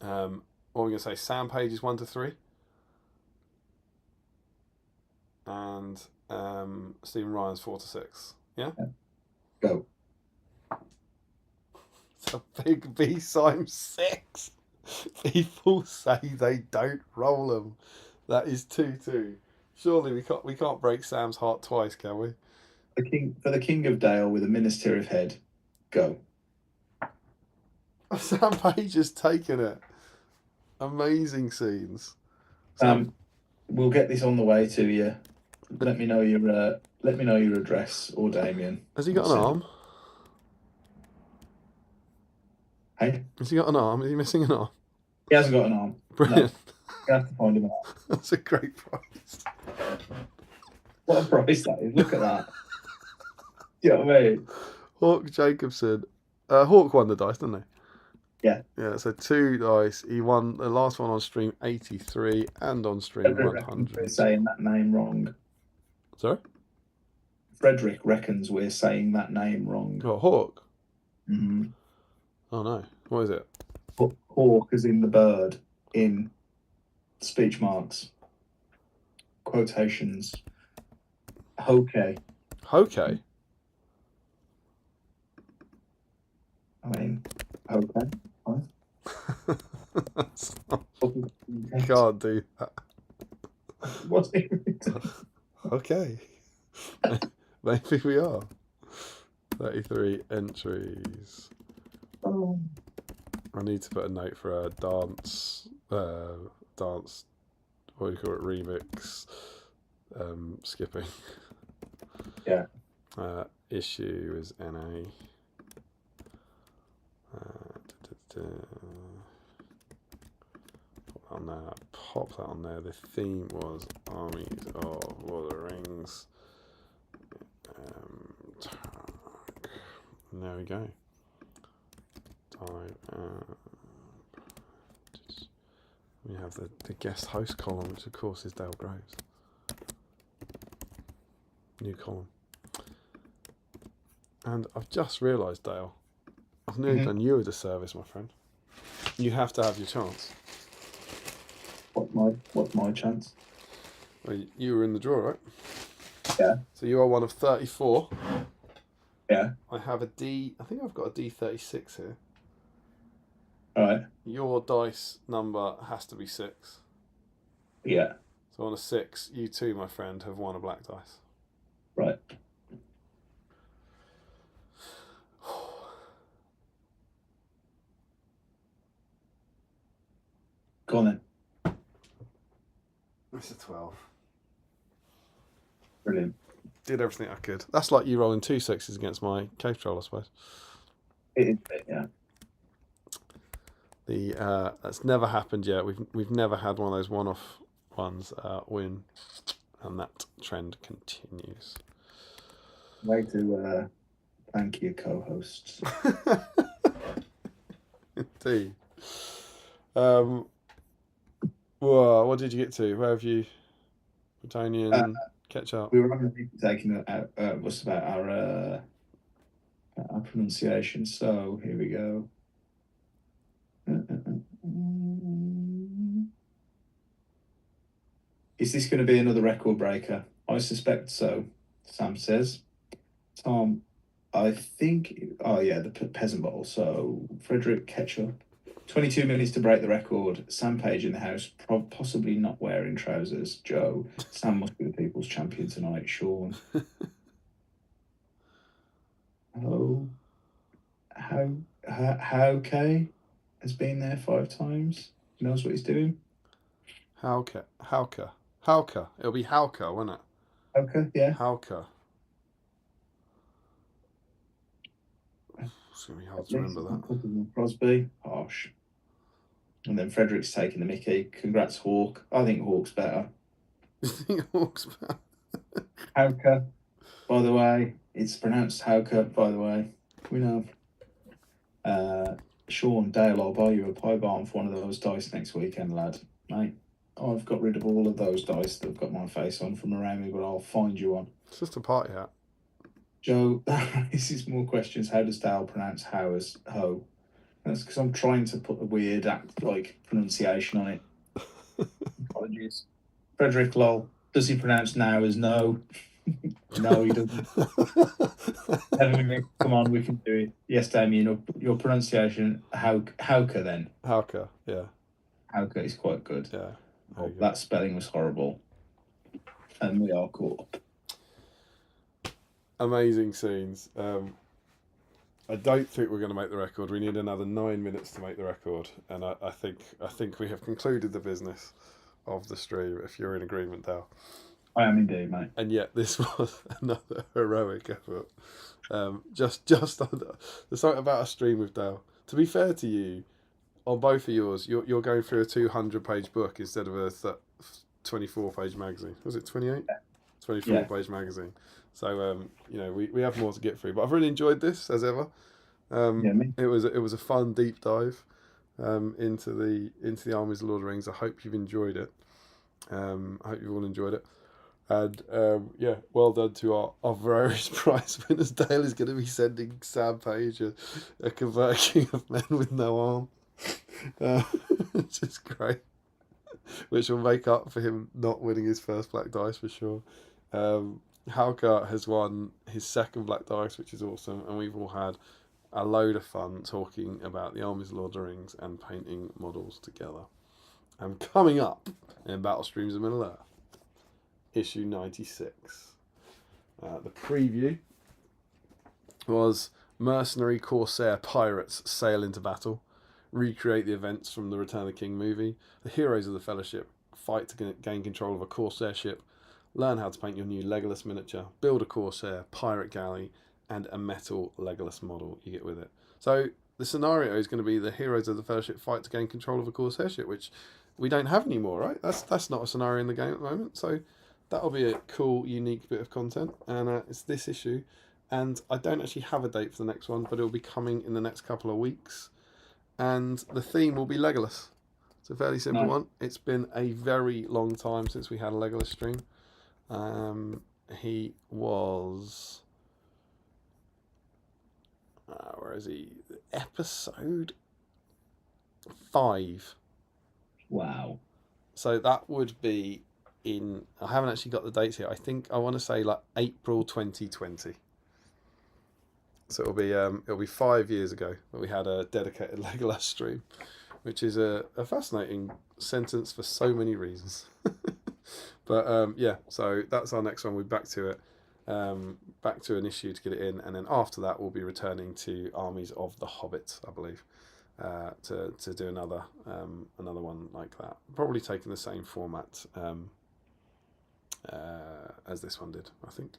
What we're going to say, Sam Page is 1 to 3. And Stephen Ryan's 4 to 6. Yeah? Go. It's a big BSIME 6. People say they don't roll them. That is 2-2. Surely we can't break Sam's heart twice, can we? For the King of Dale with a Minister of Head. Go. Sam Page has taken it. Amazing scenes. We'll get this on the way to you. Let me know your address, or Damien. Has he got an arm? Hey? Has he got an arm? Is he missing an arm? He hasn't got an arm. Brilliant. No. You have to find him out. That's a great prize. What a price that is. Look at that. You know what I mean? Hawk Jacobson. Hawk won the dice, didn't he? Yeah. Yeah, so 2 dice. He won the last one on stream 83 and on stream We're 100. saying that name wrong. Sorry? Frederick reckons we're saying that name wrong. Oh, Hawk? Mm-hmm. Oh, no. What is it? Hawk is in the bird in speech marks. Quotations. Okay. Okay. I mean, okay. You can't do that. What's it? Okay. Maybe we are. 33 entries. Oh. I need to put a note for a dance, what do you call it, remix, skipping. Yeah. Issue is NA. Pop that on there. Pop that on there. The theme was Armies of Lord of the Rings. There we go. We have the guest host column, which of course is Dale Groves. New column. And I've just realised, Dale, I've nearly done you a disservice, my friend. You have to have your chance. What's my chance? Well, you were in the draw, right? Yeah. So you are one of 34. Yeah. I have a D. I think I've got a D36 here. All right. Your dice number has to be 6. Yeah. So on a 6, you too, my friend, have won a black dice. Right. Go on then. It's a 12. Brilliant. Did everything I could. That's like you rolling 2 6s against my cave troll, I suppose. It is, yeah. That's never happened yet. We've never had one of those one-off ones win, and that trend continues. Way to thank your co-hosts. Indeed. Well, what did you get to? Where have you, Bretonian, catch up? We were only taking what's about our pronunciation. So here we go. Is this going to be another record breaker? I suspect so. Sam says. Tom, I think. Oh yeah, the peasant bottle. So Frederick Ketchup. 22 minutes to break the record. Sam Page in the house, possibly not wearing trousers. Joe, Sam must be the people's champion tonight. Sean. Oh, how K has been there 5 times. He knows what he's doing. Hauke. It'll be Hauke, won't it? Okay, yeah. Hauke. It's going to be hard to remember that. Crosby, harsh. And then Frederick's taking the mickey. Congrats, Hawk. I think Hawk's better. You think Hawk's better? Hauke, by the way. It's pronounced Hauke, by the way. We know. Sean, Dale, I'll buy you a pie barn for one of those dice next weekend, lad. Mate, I've got rid of all of those dice that have got my face on from around me, but I'll find you one. It's just a party hat. Joe, that raises more questions. How does Dale pronounce how as ho? That's because I'm trying to put a weird pronunciation on it. Apologies. Frederick Lol, does he pronounce now as no? No, he doesn't. Come on, we can do it. Yes, Damien, your pronunciation, Hauke then. Hauke, yeah. Hauke is quite good. Yeah. Oh, that spelling was horrible. And we are caught up. Amazing scenes. I don't think we're going to make the record. We need another 9 minutes to make the record, and I think we have concluded the business of the stream. If you're in agreement, Dale. I am indeed, mate. And yet, this was another heroic effort. Just there's something about a stream with Dale. To be fair to you, on both of yours, you're going through a 200-page book instead of a 24-page magazine. Was it 28? Yeah. 24-page magazine. So we have more to get through, but I've really enjoyed this as ever. It was a fun deep dive into the Armies of Lord of the Rings. I hope you've enjoyed it. I hope you've all enjoyed it. And well done to our various prize winners. Dale is going to be sending Sam Page a converted king of men with no arm, which is great. Which will make up for him not winning his first black dice for sure. Hauke has won his second black dice, which is awesome, and we've all had a load of fun talking about the Armies of Lord of the Rings and painting models together. And coming up in Battle Streams of Middle Earth, issue 96. The preview was Mercenary Corsair Pirates sail into battle, recreate the events from the Return of the King movie. The heroes of the Fellowship fight to gain control of a Corsair ship, learn how to paint your new Legolas miniature, build a Corsair, pirate galley, and a metal Legolas model you get with it. So the scenario is going to be the heroes of the Fellowship fight to gain control of a Corsair ship, which we don't have anymore, right? That's not a scenario in the game at the moment. So that'll be a cool, unique bit of content. And it's this issue. And I don't actually have a date for the next one, but it'll be coming in the next couple of weeks. And the theme will be Legolas. It's a fairly simple one. It's been a very long time since we had a Legolas stream. He was... where is he? Episode 5. Wow. So that would be in... I haven't actually got the dates here. I think I want to say like April 2020. So it'll be 5 years ago that we had a dedicated Legolas stream, which is a fascinating sentence for so many reasons. But so that's our next one. We're back to it, back to an issue to get it in, and then after that we'll be returning to Armies of the Hobbit, I believe, to do another one like that. Probably taking the same format as this one did, I think.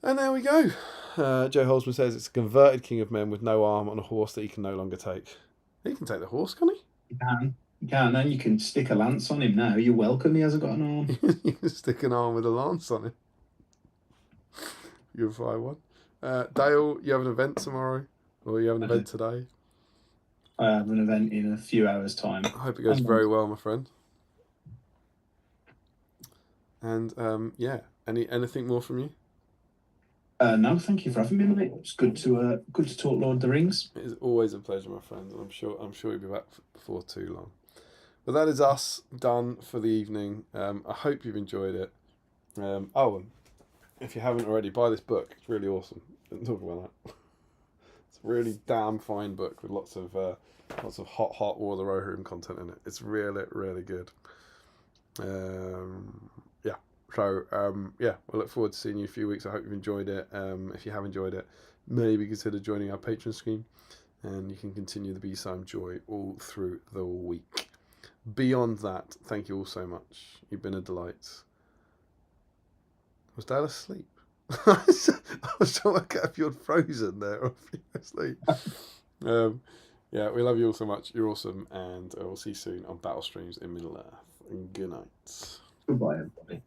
And there we go. Joe Holzman says it's a converted king of men with no arm on a horse that he can no longer take. He can take the horse, can he? You can. You can. And you can stick a lance on him now. You're welcome. He hasn't got an arm. You can stick an arm with a lance on him. You'll fly one. Dale, you have an event tomorrow? Or you have an event today? I have an event in a few hours' time. I hope it goes very well, my friend. And anything more from you? No, thank you for having me, mate. It's good to talk Lord of the Rings. It is always a pleasure, my friend, and I'm sure you'll be back before too long. But that is us done for the evening. I hope you've enjoyed it. And if you haven't already, buy this book. It's really awesome. Didn't talk about that. It's a really damn fine book with lots of hot War of the Rohirrim content in it. It's really, really good. So, we'll look forward to seeing you in a few weeks. I hope you've enjoyed it. If you have enjoyed it, maybe consider joining our Patreon scheme, and you can continue the BSIME joy all through the week. Beyond that, thank you all so much. You've been a delight. Was Dale asleep? I was trying to work out if you're frozen there or if you're asleep. We love you all so much. You're awesome, and we'll see you soon on Battle Streams in Middle Earth. Good night. Goodbye, everybody.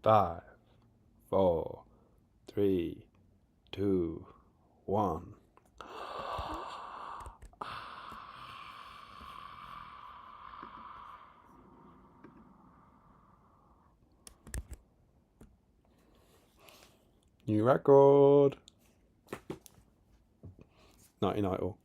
5, 4, 3, 2, 1. New record. 99 all.